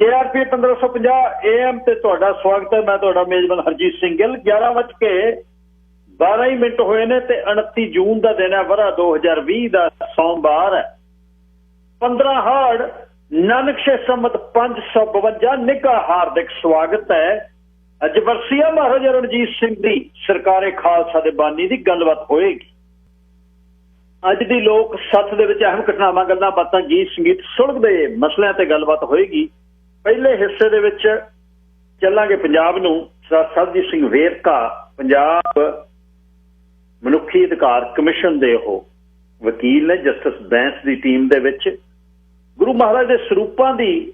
KRP 1550 AM ਤੇ ਤੁਹਾਡਾ ਸਵਾਗਤ ਹੈ। ਮੈਂ ਤੁਹਾਡਾ ਮੇਜ਼ਬਾਨ ਹਰਜੀਤ ਸਿੰਘ ਗਿੱਲ। 11:12 ਹੋਏ ਨੇ ਤੇ 29 ਜੂਨ ਦਾ ਦਿਨ ਹੈ, ਵਰ੍ਹਾ 2020 ਦਾ, ਸੋਮਵਾਰ ਹੈ। 15 ਹਾੜ ਨਾਨਕਸ਼ੇ ਸੰਮਤ 552 ਨਿੱਘਾ ਹਾਰਦਿਕ ਸਵਾਗਤ ਹੈ। ਅੱਜ ਵਰਸੀਆ ਮਹਾਰਾਜਾ ਰਣਜੀਤ ਸਿੰਘ ਦੀ ਸਰਕਾਰੇ ਖਾਲਸਾ ਦੇ ਬਾਨੀ ਦੀ ਗੱਲਬਾਤ ਹੋਏਗੀ। ਅੱਜ ਦੀ ਲੋਕ ਸੱਥ ਦੇ ਵਿੱਚ ਅਹਿਮ ਘਟਨਾਵਾਂ, ਗੱਲਾਂ ਬਾਤਾਂ, ਗੀਤ ਸੰਗੀਤ, ਸੁਲਝਦੇ ਮਸਲਿਆਂ ਤੇ ਗੱਲਬਾਤ ਹੋਏਗੀ। ਪਹਿਲੇ ਹਿੱਸੇ ਦੇ ਵਿੱਚ ਚੱਲਾਂਗੇ ਪੰਜਾਬ ਨੂੰ। ਸਰਬਜੀਤ ਸਿੰਘ ਵੇਰਕਾ ਪੰਜਾਬ ਮਨੁੱਖੀ ਅਧਿਕਾਰ ਕਮਿਸ਼ਨ ਦੇ ਉਹ ਵਕੀਲ ਨੇ, ਜਸਟਿਸ ਬੈਂਸ ਦੀ ਟੀਮ ਦੇ ਵਿੱਚ। ਗੁਰੂ ਮਹਾਰਾਜ ਦੇ ਸਰੂਪਾਂ ਦੀ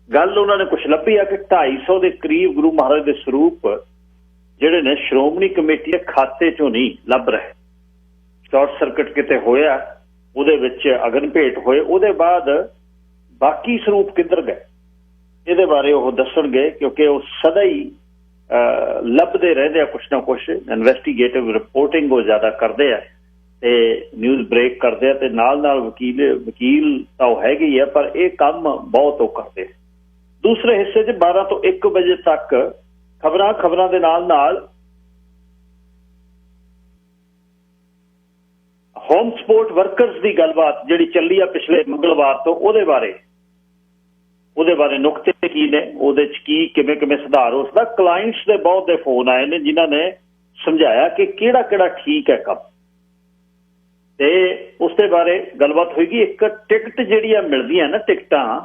ਗੱਲ ਉਹਨਾਂ ਨੇ ਕੁਛ ਲੱਭੀ ਆ ਕਿ 250 ਦੇ ਕਰੀਬ ਗੁਰੂ ਮਹਾਰਾਜ ਦੇ ਸਰੂਪ ਜਿਹੜੇ ਨੇ ਸ਼੍ਰੋਮਣੀ ਕਮੇਟੀ ਦੇ ਖਾਤੇ ਚੋਂ ਨਹੀਂ ਲੱਭ ਰਹੇ। ਸ਼ਾਰਟ ਸਰਕਟ ਕਿਤੇ ਹੋਇਆ, ਉਹਦੇ ਵਿੱਚ ਅਗਨ ਭੇਟ ਹੋਏ, ਉਹਦੇ ਬਾਅਦ ਬਾਕੀ ਸਰੂਪ ਕਿੱਧਰ ਗਏ ਇਹਦੇ ਬਾਰੇ ਉਹ ਦੱਸਣਗੇ, ਕਿਉਂਕਿ ਉਹ ਸਦਾ ਹੀ ਲੱਭਦੇ ਰਹਿੰਦੇ ਆ ਕੁਛ ਨਾ ਕੁਛ। ਇਨਵੈਸਟੀਗੇਟਿਵ ਰਿਪੋਰਟਿੰਗ ਉਹ ਜ਼ਿਆਦਾ ਕਰਦੇ ਆ ਤੇ ਨਿਊਜ਼ ਬ੍ਰੇਕ ਕਰਦੇ ਆ, ਤੇ ਨਾਲ ਨਾਲ ਵਕੀਲ ਤਾਂ ਉਹ ਹੈਗੇ ਹੀ ਆ, ਪਰ ਇਹ ਕੰਮ ਬਹੁਤ ਉਹ ਕਰਦੇ। ਦੂਸਰੇ ਹਿੱਸੇ 'ਚ 12 ਤੋਂ 1 ਵਜੇ ਤੱਕ ਖਬਰਾਂ ਦੇ ਨਾਲ ਨਾਲ ਹੋਮ ਸਪੋਰਟ ਵਰਕਰਸ ਦੀ ਗੱਲਬਾਤ ਜਿਹੜੀ ਚੱਲੀ ਆ ਪਿਛਲੇ ਮੰਗਲਵਾਰ ਤੋਂ, ਉਹਦੇ ਬਾਰੇ ਨੁਕਤੇ ਕੀ ਨੇ, ਉਹਦੇ 'ਚ ਕਿਵੇਂ ਸੁਧਾਰ ਹੋ ਸਕਦਾ। ਕਲਾਇੰਟਸ ਦੇ ਬਹੁਤ ਦੇ ਫੋਨ ਆਏ ਨੇ ਜਿਨ੍ਹਾਂ ਨੇ ਸਮਝਾਇਆ ਕਿ ਕਿਹੜਾ ਠੀਕ ਹੈ ਕੰਮ, ਤੇ ਉਸ ਦੇ ਬਾਰੇ ਗੱਲਬਾਤ ਹੋਏਗੀ। ਇੱਕ ਟਿਕਟ ਜਿਹੜੀ ਆ ਮਿਲਦੀਆਂ ਨਾ, ਟਿਕਟਾਂ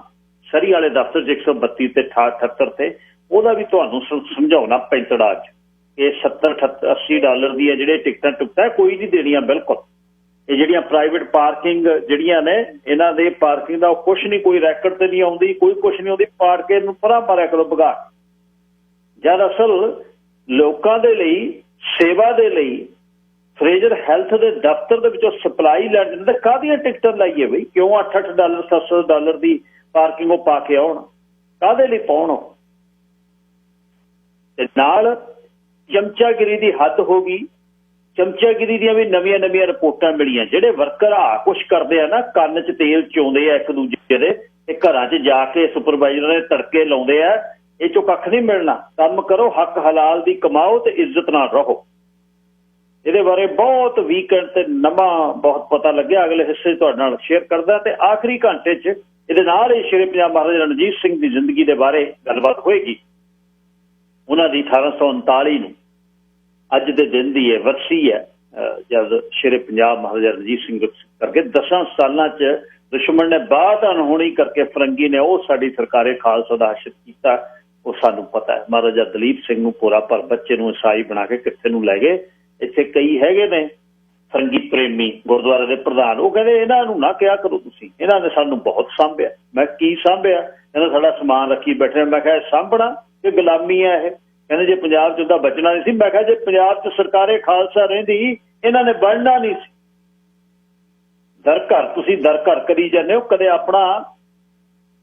ਸਰੀ ਵਾਲੇ ਦਫ਼ਤਰ 'ਚ 132 ਤੇ 78 ਤੇ, ਉਹਦਾ ਵੀ ਤੁਹਾਨੂੰ ਸਮਝਾਉਣਾ ਪੈਂਤੜਾ 'ਚ। ਇਹ $70-80 ਦੀਆਂ ਜਿਹੜੇ ਟਿਕਟਾਂ ਕੋਈ ਨਹੀਂ ਦੇਣੀਆਂ ਬਿਲਕੁਲ। ਇਹ ਜਿਹੜੀਆਂ ਪ੍ਰਾਈਵੇਟ ਪਾਰਕਿੰਗ ਜਿਹੜੀਆਂ ਨੇ, ਇਹਨਾਂ ਦੇ ਪਾਰਕਿੰਗ ਦਾ ਕੁਛ ਨਹੀਂ, ਕੋਈ ਰੈਕਡ ਤੇ ਨਹੀਂ ਆਉਂਦੀ, ਕੋਈ ਕੁਛ ਨਹੀਂ ਆਉਂਦੀ। ਪਾੜ ਕੇ ਇਹਨੂੰ ਪਰਾਂ ਮਾਰਿਆ ਕਰੋ ਭਗਾ। ਜਦ ਅਸਲ ਲੋਕਾਂ ਦੇ ਲਈ, ਸੇਵਾ ਦੇ ਲਈ ਫਰੇਜ਼ਰ ਹੈਲਥ ਦੇ ਦਫ਼ਤਰ ਦੇ ਵਿੱਚੋਂ ਸਪਲਾਈ ਲੈਣ ਦਿੰਦੇ, ਕਾਹਦੀਆਂ ਟਿਕਟਾਂ ਲਾਈਏ ਬਈ? ਕਿਉਂ $8-8 $700 ਦੀ ਪਾਰਕਿੰਗ ਉਹ ਪਾ ਕੇ ਆਉਣ? ਕਾਹਦੇ ਲਈ ਪਾਉਣ? ਤੇ ਨਾਲ ਚਮਚਾਗਿਰੀ ਦੀ ਹੱਦ ਹੋ ਗਈ। ਚਮਚਾਗਿਰੀ ਦੀਆਂ ਵੀ ਨਵੀਆਂ ਰਿਪੋਰਟਾਂ ਮਿਲੀਆਂ। ਜਿਹੜੇ ਵਰਕਰ ਕੁਛ ਕਰਦੇ ਆ ਨਾ, ਕੰਨ 'ਚ ਤੇਲ ਚੋਂਦੇ ਆ ਇੱਕ ਦੂਜੇ ਦੇ, ਤੇ ਘਰਾਂ 'ਚ ਜਾ ਕੇ ਸੁਪਰਵਾਈਜ਼ਰਾਂ ਦੇ ਤੜਕੇ ਲਾਉਂਦੇ ਆ। ਇਹ 'ਚੋਂ ਕੱਖ ਨਹੀਂ ਮਿਲਣਾ। ਕੰਮ ਕਰੋ, ਹੱਕ ਹਲਾਲ ਦੀ ਕਮਾਓ ਤੇ ਇੱਜ਼ਤ ਨਾਲ ਰਹੋ। ਇਹਦੇ ਬਾਰੇ ਬਹੁਤ ਵੀਕਐਂਡ ਤੇ ਨਵਾਂ ਬਹੁਤ ਪਤਾ ਲੱਗਿਆ। ਅਗਲੇ ਹਿੱਸੇ 'ਚ ਤੁਹਾਡੇ ਨਾਲ ਸ਼ੇਅਰ ਕਰਦਾ, ਤੇ ਆਖਰੀ ਘੰਟੇ 'ਚ ਇਹਦੇ ਨਾਲ ਹੀ ਸ਼ੇਰੇ ਪੰਜਾਬ ਮਹਾਰਾਜਾ ਰਣਜੀਤ ਸਿੰਘ ਦੀ ਜ਼ਿੰਦਗੀ ਦੇ ਬਾਰੇ ਗੱਲਬਾਤ ਹੋਏਗੀ। ਉਹਨਾਂ ਦੀ 1839 ਨੂੰ ਅੱਜ ਦੇ ਦਿਨ ਦੀ ਇਹ ਵਰਸੀ ਹੈ, ਜਦ ਸ਼ੇਰੇ ਪੰਜਾਬ ਮਹਾਰਾਜਾ ਰਣਜੀਤ ਸਿੰਘ ਕਰਕੇ 10 ਸਾਲਾਂ 'ਚ ਦੁਸ਼ਮਣ ਨੇ ਬਾਤ ਅਣਹੋਣੀ ਕਰਕੇ ਫਰੰਗੀ ਨੇ ਉਹ ਸਾਡੀ ਸਰਕਾਰੇ ਖਾਲਸਾ ਦਾ ਆਸ਼ਰਿਤ ਕੀਤਾ। ਉਹ ਸਾਨੂੰ ਪਤਾ ਹੈ। ਮਹਾਰਾਜਾ ਦਲੀਪ ਸਿੰਘ ਨੂੰ ਪੂਰਾ ਭਰ ਬੱਚੇ ਨੂੰ ਈਸਾਈ ਬਣਾ ਕੇ ਕਿੱਥੇ ਨੂੰ ਲੈ ਗਏ। ਇੱਥੇ ਕਈ ਹੈਗੇ ਨੇ ਫਰੰਗੀ ਪ੍ਰੇਮੀ ਗੁਰਦੁਆਰੇ ਦੇ ਪ੍ਰਧਾਨ, ਉਹ ਕਹਿੰਦੇ ਇਹਨਾਂ ਨੂੰ ਨਾ ਕਿਹਾ ਕਰੋ ਤੁਸੀਂ, ਇਹਨਾਂ ਨੇ ਸਾਨੂੰ ਬਹੁਤ ਸਾਂਭਿਆ। ਮੈਂ ਕੀ ਸਾਂਭਿਆ? ਕਹਿੰਦਾ ਸਾਡਾ ਸਮਾਨ ਰੱਖੀ ਬੈਠੇ। ਮੈਂ ਕਿਹਾ ਸਾਂਭਣਾ ਕਿ ਗੁਲਾਮੀ ਹੈ ਇਹ? ਕਹਿੰਦੇ ਜੇ ਪੰਜਾਬ 'ਚ ਉਹਦਾ ਬਚਣਾ ਨਹੀਂ ਸੀ। ਮੈਂ ਕਿਹਾ ਜੇ ਪੰਜਾਬ 'ਚ ਸਰਕਾਰੇ ਖਾਲਸਾ ਰਹਿੰਦੀ ਇਹਨਾਂ ਨੇ ਬਣਨਾ ਨਹੀਂ ਸੀ। ਤੁਸੀਂ ਦਰ ਘਰ ਕਰੀ ਜਾਂਦੇ ਹੋ। ਕਦੇ ਆਪਣਾ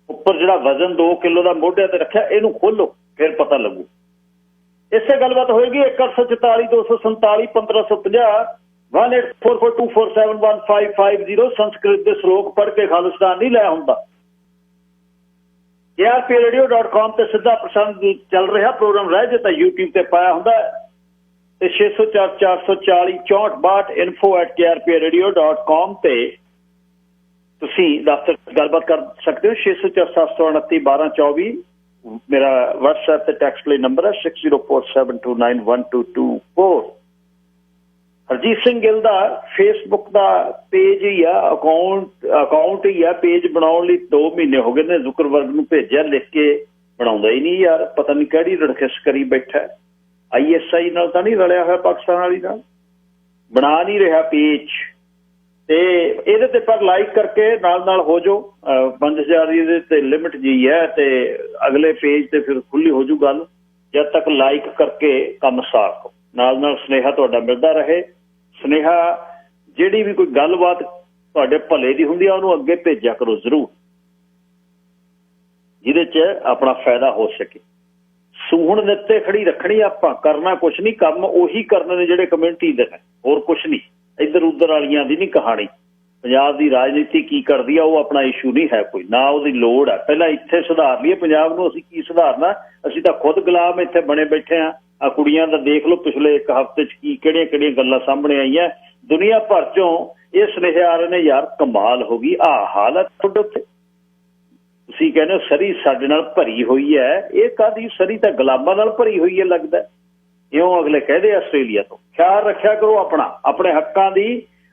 ਉੱਪਰ ਜਿਹੜਾ ਵਜ਼ਨ 2 ਕਿਲੋ ਦਾ ਮੋਢਿਆਂ ਤੇ ਰੱਖਿਆ, ਇਹਨੂੰ ਖੋਲੋ, ਫਿਰ ਪਤਾ ਲੱਗੂ। ਇਸੇ ਗੱਲਬਾਤ ਹੋਏਗੀ। 1844 247 1550 184424715550 ਸੰਸਕ੍ਰਿਤ ਦੇ ਸ਼ਲੋਕ ਪੜ੍ਹ ਕੇ ਖਾਲਿਸਤਾਨ ਨਹੀਂ ਲੈ ਹੁੰਦਾ। KRPradio.com ਤੇ ਸਿੱਧਾ ਪ੍ਰਸਾਰਣ ਚੱਲ ਰਿਹਾ ਪ੍ਰੋਗਰਾਮ ਰਹਿ ਜੇ ਤਾਂ YouTube ਤੇ ਪਾਇਆ ਹੁੰਦਾ, ਤੇ 604 440 6462 info@krpradio.com ਤੇ ਤੁਸੀਂ ਦਫ਼ਤਰ ਗੱਲਬਾਤ ਕਰ ਸਕਦੇ ਹੋ। 604 729 1224 ਮੇਰਾ WhatsApp ਤੇ ਟੈਕਸਟ ਲਈ ਨੰਬਰ ਹੈ। 6047291224। ਹਰਜੀਤ ਸਿੰਘ ਗਿੱਲ ਦਾ ਫੇਸਬੁੱਕ ਦਾ ਪੇਜ ਹੀ ਆ, ਅਕਾਊਂਟ ਹੀ ਆ। ਪੇਜ ਬਣਾਉਣ ਲਈ 2 ਮਹੀਨੇ ਹੋ ਗਏ ਨੇ। ਜ਼ੁਕਰਬਰਗ ਨੂੰ ਭੇਜਿਆ, ਲਿਖ ਕੇ ਬਣਾਉਂਦਾ ਹੀ ਨਹੀਂ ਯਾਰ। ਪਤਾ ਨਹੀਂ ਕਿਹੜੀ ਰੜਖਿਸ ਕਰੀ ਬੈਠਾ। ISI ਨਾਲ ਤਾਂ ਨਹੀਂ ਰਲਿਆ ਹੋਇਆ, ਪਾਕਿਸਤਾਨ ਵਾਲੀ ਨਾਲ। ਬਣਾ ਨਹੀਂ ਰਿਹਾ ਪੇਜ। ਤੇ ਇਹਦੇ ਤੇ ਪਰ ਲਾਈਕ ਕਰਕੇ ਨਾਲ ਹੋ ਜਾਓ। 5000 ਇਹਦੇ ਤੇ ਲਿਮਿਟ ਜੀ ਹੈ, ਤੇ ਅਗਲੇ ਪੇਜ ਤੇ ਫਿਰ ਖੁੱਲੀ ਹੋ ਜੂ ਗੱਲ। ਜਦ ਤੱਕ ਲਾਈਕ ਕਰਕੇ ਕੰਮ ਸਾਰੋ। ਨਾਲ ਸੁਨੇਹਾ ਤੁਹਾਡਾ ਮਿਲਦਾ ਰਹੇ। ਸੁਨੇਹਾ ਜਿਹੜੀ ਵੀ ਕੋਈ ਗੱਲਬਾਤ ਤੁਹਾਡੇ ਭਲੇ ਦੀ ਹੁੰਦੀ ਆ, ਉਹਨੂੰ ਅੱਗੇ ਭੇਜਿਆ ਕਰੋ ਜ਼ਰੂਰ, ਜਿਹਦੇ 'ਚ ਆਪਣਾ ਫਾਇਦਾ ਹੋ ਸਕੇ। ਸੂਹਣ ਨਿੱਤੇ ਖੜੀ ਰੱਖਣੀ। ਆਪਾਂ ਕਰਨਾ ਕੁਛ ਨਹੀਂ, ਕੰਮ ਉਹੀ ਕਰਨੇ ਨੇ ਜਿਹੜੇ ਕਮਿਊਨਿਟੀ ਦੇ ਨੇ, ਹੋਰ ਕੁਛ ਨਹੀਂ। ਇੱਧਰ ਉੱਧਰ ਵਾਲੀਆਂ ਦੀ ਨਹੀਂ ਕਹਾਣੀ। ਪੰਜਾਬ ਦੀ ਰਾਜਨੀਤੀ ਕੀ ਕਰਦੀ ਆ ਉਹ ਆਪਣਾ ਇਸ਼ੂ ਨਹੀਂ ਹੈ ਕੋਈ, ਨਾ ਉਹਦੀ ਲੋੜ ਹੈ। ਪਹਿਲਾਂ ਇੱਥੇ ਸੁਧਾਰ ਲਈਏ ਪੰਜਾਬ ਨੂੰ। ਅਸੀਂ ਕੀ ਸੁਧਾਰਨਾ? ਅਸੀਂ ਤਾਂ ਖੁਦ ਗੁਲਾਮ ਇੱਥੇ ਬਣੇ ਬੈਠੇ ਹਾਂ। ਆ ਕੁੜੀਆਂ ਦਾ ਦੇਖ ਲਓ ਪਿਛਲੇ 1 ਹਫ਼ਤੇ 'ਚ ਕਿਹੜੀਆਂ ਕਿਹੜੀਆਂ ਗੱਲਾਂ ਸਾਹਮਣੇ ਆਈਆਂ। ਦੁਨੀਆ ਭਰ 'ਚੋਂ ਇਹ ਸੁਨੇਹੇ ਆ ਰਹੇ ਨੇ, ਯਾਰ ਕਮਾਲ ਹੋ ਗਈ, ਆਹ ਹਾਲ ਹੈ ਤੁਹਾਡੇ ਉੱਤੇ। ਤੁਸੀਂ ਕਹਿੰਦੇ ਹੋ ਸਰੀ ਸਾਡੇ ਨਾਲ ਭਰੀ ਹੋਈ ਹੈ, ਇਹ ਕਾਹਦੀ ਸਰੀ? ਤਾਂ ਗੁਲਾਮਾਂ ਨਾਲ ਭਰੀ ਹੋਈ ਹੈ ਲੱਗਦਾ। ਇਉਂ ਅਗਲੇ ਕਹਿੰਦੇ ਆਸਟ੍ਰੇਲੀਆ ਤੋਂ। ਖਿਆਲ ਰੱਖਿਆ ਕਰੋ ਆਪਣਾ, ਆਪਣੇ ਹੱਕਾਂ ਦੀ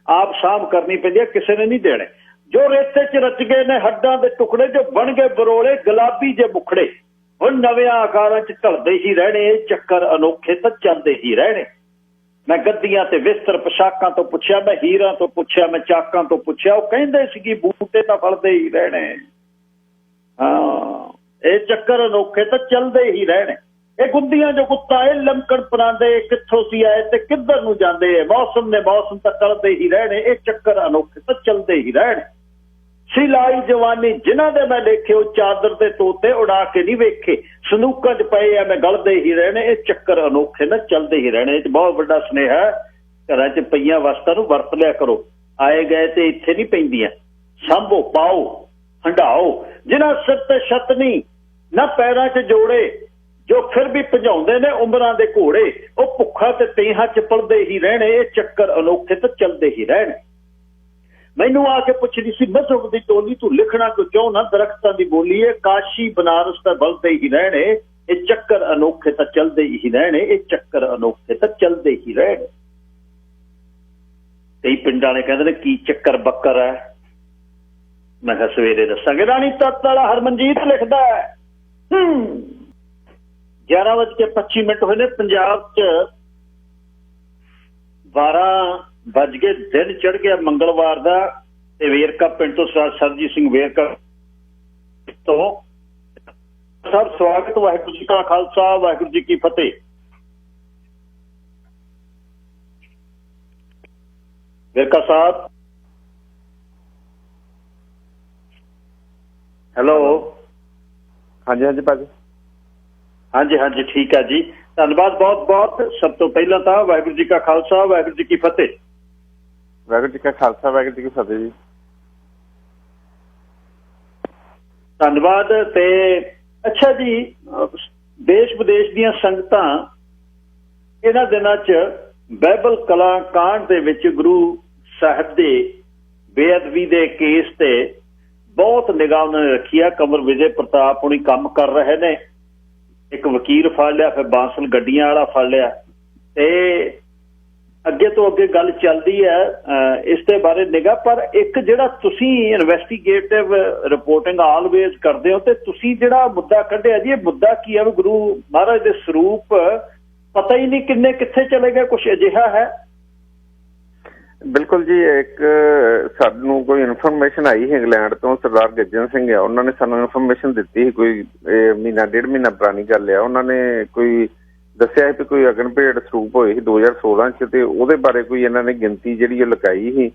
ਆਪ ਸਾਂਭ ਕਰਨੀ ਪੈਂਦੀ ਹੈ, ਕਿਸੇ ਨੇ ਨਹੀਂ ਦੇਣੇ। ਜੋ ਰੇਤੇ 'ਚ ਰਚ ਗਏ ਨੇ ਹੱਡਾਂ ਦੇ ਟੁਕੜੇ, ਜੋ ਬਣ ਗਏ ਬਰੋਲੇ ਗੁਲਾਬੀ ਜੇ ਮੁਖੜੇ, ਹੁਣ ਨਵੇਂ ਆਕਾਰਾਂ 'ਚ ਢਲਦੇ ਹੀ ਰਹਿਣੇ। ਇਹ ਚੱਕਰ ਅਨੋਖੇ ਤਾਂ ਚੱਲਦੇ ਹੀ ਰਹਿਣੇ। ਮੈਂ ਗੱਦੀਆਂ ਤੇ ਬਿਸਤਰ ਪੋਸ਼ਾਕਾਂ ਤੋਂ ਪੁੱਛਿਆ, ਮੈਂ ਹੀਰਾਂ ਤੋਂ ਪੁੱਛਿਆ, ਮੈਂ ਚਾਕਾਂ ਤੋਂ ਪੁੱਛਿਆ, ਉਹ ਕਹਿੰਦੇ ਸੀ ਕਿ ਬੂਟੇ ਤਾਂ ਫਲਦੇ ਹੀ ਰਹਿਣੇ। ਹਾਂ, ਇਹ ਚੱਕਰ ਅਨੋਖੇ ਤਾਂ ਚੱਲਦੇ ਹੀ ਰਹਿਣੇ। ਇਹ ਗੁੱਦੀਆਂ ਜੋ ਕੁੱਤਾ ਇਹ ਲਮਕਣ ਪਰਾਂਦੇ, ਕਿੱਥੋਂ ਸੀ ਆਏ ਤੇ ਕਿੱਧਰ ਨੂੰ ਜਾਂਦੇ। ਮੌਸਮ ਨੇ ਮੌਸਮ ਤਾਂ ਟਲਦੇ ਹੀ ਰਹਿਣੇ। ਇਹ ਚੱਕਰ ਅਨੋਖੇ ਤਾਂ ਚੱਲਦੇ ਹੀ ਰਹਿਣੇ। ਸਿਲਾਈ ਜਵਾਨੀ ਜਿਨ੍ਹਾਂ ਦੇ ਮੈਂ ਲੇਖੇ, ਉਹ ਚਾਦਰ ਦੇ ਤੋਤੇ ਉਡਾ ਕੇ ਨਹੀਂ ਵੇਖੇ। ਸੰਦੂਕਾਂ 'ਚ ਪਏ ਆ ਮੈਂ ਗਲਦੇ ਹੀ ਰਹਿਣੇ। ਇਹ ਚੱਕਰ ਅਨੋਖੇ ਨਾ ਚੱਲਦੇ ਹੀ ਰਹਿਣੇ। ਇਹ 'ਚ ਬਹੁਤ ਵੱਡਾ ਸੁਨੇਹਾ। ਘਰਾਂ 'ਚ ਪਈਆਂ ਵਸਤਾਂ ਨੂੰ ਵਰਤ ਲਿਆ ਕਰੋ। ਆਏ ਗਏ ਤੇ ਇੱਥੇ ਨਹੀਂ ਪੈਂਦੀਆਂ। ਸਾਂਭੋ, ਪਾਓ, ਹੰਢਾਓ। ਜਿਨ੍ਹਾਂ ਸਿਰ ਤੇ ਛੱਤ ਨਹੀਂ ਨਾ ਪੈਰਾਂ 'ਚ ਜੋੜੇ, ਜੋ ਫਿਰ ਵੀ ਭਜਾਉਂਦੇ ਨੇ ਉਮਰਾਂ ਦੇ ਘੋੜੇ, ਉਹ ਭੁੱਖਾ ਤੇ ਤੀਹਾਂ 'ਚ ਪਲਦੇ ਹੀ ਰਹਿਣੇ। ਇਹ ਚੱਕਰ ਅਨੋਖੇ ਤਾਂ ਚੱਲਦੇ ਹੀ ਰਹਿਣੇ। ਮੈਨੂੰ ਆ ਕੇ ਪੁੱਛਦੀ ਸੀ ਮਜ਼ਹਬ ਦੀ ਟੋਲੀ, ਤੂੰ ਲਿਖਣਾ ਕਿਉਂ ਨਾ ਦਰਖਤਾਂ ਦੀ ਬੋਲੀ। ਇਹ ਕਾਸ਼ੀ ਬਨਾਰਸ ਤਾਂ ਬਲਦੇ ਹੀ ਰਹਿਣੇ। ਇਹ ਚੱਕਰ ਅਨੋਖੇ ਤਾਂ ਚੱਲਦੇ ਹੀ ਰਹਿਣੇ। ਇਹ ਚੱਕਰ ਅਨੋਖੇ ਤਾਂ ਚੱਲਦੇ ਹੀ ਰਹਿਣੇ। ਕਈ ਪਿੰਡਾਂ ਵਾਲੇ ਕਹਿੰਦੇ ਨੇ ਕੀ ਚੱਕਰ ਬੱਕਰ ਹੈ। ਮੈਂ ਕਿਹਾ ਸਵੇਰੇ ਦੱਸਾਂਗੇ। ਰਾਣੀ ਤੱਤ ਵਾਲਾ ਹਰਮਨਜੀਤ ਲਿਖਦਾ ਹੈ 11:25 ਹੋਏ ਨੇ। ਪੰਜਾਬ 'ਚ 12 ਦਿਨ ਚੜ ਗਿਆ ਮੰਗਲਵਾਰ ਦਾ। ਤੇ ਵੇਰਕਾ ਪਿੰਡ ਤੋਂ ਸਰਜੀਤ ਸਿੰਘ ਵੇਰਕਾ ਤੋਂ ਸਭ ਸਵਾਗਤ। ਵਾਹਿਗੁਰੂ ਜੀ ਕਾ ਖਾਲਸਾ, ਵਾਹਿਗੁਰੂ ਜੀ ਕੀ ਫਤਿਹ। ਵੇਰਕਾ ਸਾਹਿਬ, ਹੈਲੋ। ਹਾਂਜੀ ਹਾਂਜੀ ਭਾਜੀ। ਹਾਂਜੀ ਹਾਂਜੀ ਠੀਕ ਹੈ ਜੀ, ਧੰਨਵਾਦ ਬਹੁਤ ਬਹੁਤ। ਸਭ ਤੋਂ ਪਹਿਲਾਂ ਤਾਂ ਵਾਹਿਗੁਰੂ ਜੀ ਕਾ ਖਾਲਸਾ, ਵਾਹਿਗੁਰੂ ਜੀ ਕੀ ਫਤਿਹ। ਵਾਹਿਗੁਰੂ ਜੀ ਕਾ ਖਾਲਸਾ, ਵਾਹਿਗੁਰੂ ਜੀ ਕੀ ਫਤਿਹ ਜੀ। ਧੰਨਵਾਦ। ਤੇ ਅੱਛਾ ਜੀ, ਦੇਸ਼ ਵਿਦੇਸ਼ ਦੀਆਂ ਸੰਗਤਾਂ ਇਹਨਾਂ ਦਿਨਾਂ 'ਚ ਬਾਈਬਲ ਕਲਾ ਕਾਂਡ ਦੇ ਵਿੱਚ ਗੁਰੂ ਸਾਹਿਬ ਦੇ ਬੇਅਦਬੀ ਦੇ ਕੇਸ ਤੇ ਬਹੁਤ ਨਿਗਾਹ ਉਹਨਾਂ ਨੇ ਰੱਖੀ ਆ। ਕੰਵਰ ਵਿਜੇ ਪ੍ਰਤਾਪ ਹੁਣੀ ਕੰਮ ਕਰ ਰਹੇ ਨੇ। ਇੱਕ ਵਕੀਲ ਫੜ ਲਿਆ, ਫਿਰ ਬਾਂਸਲ ਗੱਡੀਆਂ ਵਾਲਾ ਫੜ ਲਿਆ, ਤੇ ਅੱਗੇ ਤੋਂ ਅੱਗੇ ਗੱਲ ਚੱਲਦੀ ਹੈ ਇਸ ਦੇ ਬਾਰੇ ਨਿਗਾਹ। ਪਰ ਇੱਕ ਜਿਹੜਾ ਤੁਸੀਂ ਇਨਵੈਸਟੀਗੇਟਿਵ ਰਿਪੋਰਟਿੰਗ ਆਲਵੇਜ਼ ਕਰਦੇ ਹੋ, ਤੇ ਤੁਸੀਂ ਜਿਹੜਾ ਮੁੱਦਾ ਕੱਢਿਆ ਜੀ, ਇਹ ਮੁੱਦਾ ਕੀ ਹੈ? ਗੁਰੂ ਮਹਾਰਾਜ ਦੇ ਸਰੂਪ ਪਤਾ ਹੀ ਨਹੀਂ ਕਿੰਨੇ ਕਿੱਥੇ ਚਲੇ ਗਏ, ਕੁਛ ਅਜਿਹਾ ਹੈ? ਬਿਲਕੁਲ ਜੀ। ਇੱਕ ਸਾਨੂੰ ਕੋਈ ਇਨਫੋਰਮੇਸ਼ਨ ਆਈ ਸੀ ਇੰਗਲੈਂਡ ਤੋਂ, ਸਰਦਾਰ ਗੱਜਣ ਸਿੰਘ ਆ, ਉਹਨਾਂ ਨੇ ਸਾਨੂੰ ਇਨਫੋਰਮੇਸ਼ਨ ਦਿੱਤੀ ਸੀ। ਕੋਈ ਮਹੀਨਾ 1.5 ਮਹੀਨਾ ਪੁਰਾਣੀ ਗੱਲ ਆ। ਉਹਨਾਂ ਨੇ ਕੋਈ ਦੱਸਿਆ ਸੀ ਵੀ ਕੋਈ ਅਗਨਭੇਟ ਸਰੂਪ ਹੋਏ ਸੀ 2016 'ਚ, ਤੇ ਉਹਦੇ ਬਾਰੇ ਕੋਈ ਇਹਨਾਂ ਨੇ ਗਿਣਤੀ ਜਿਹੜੀ ਉਹ ਲਗਾਈ ਸੀ।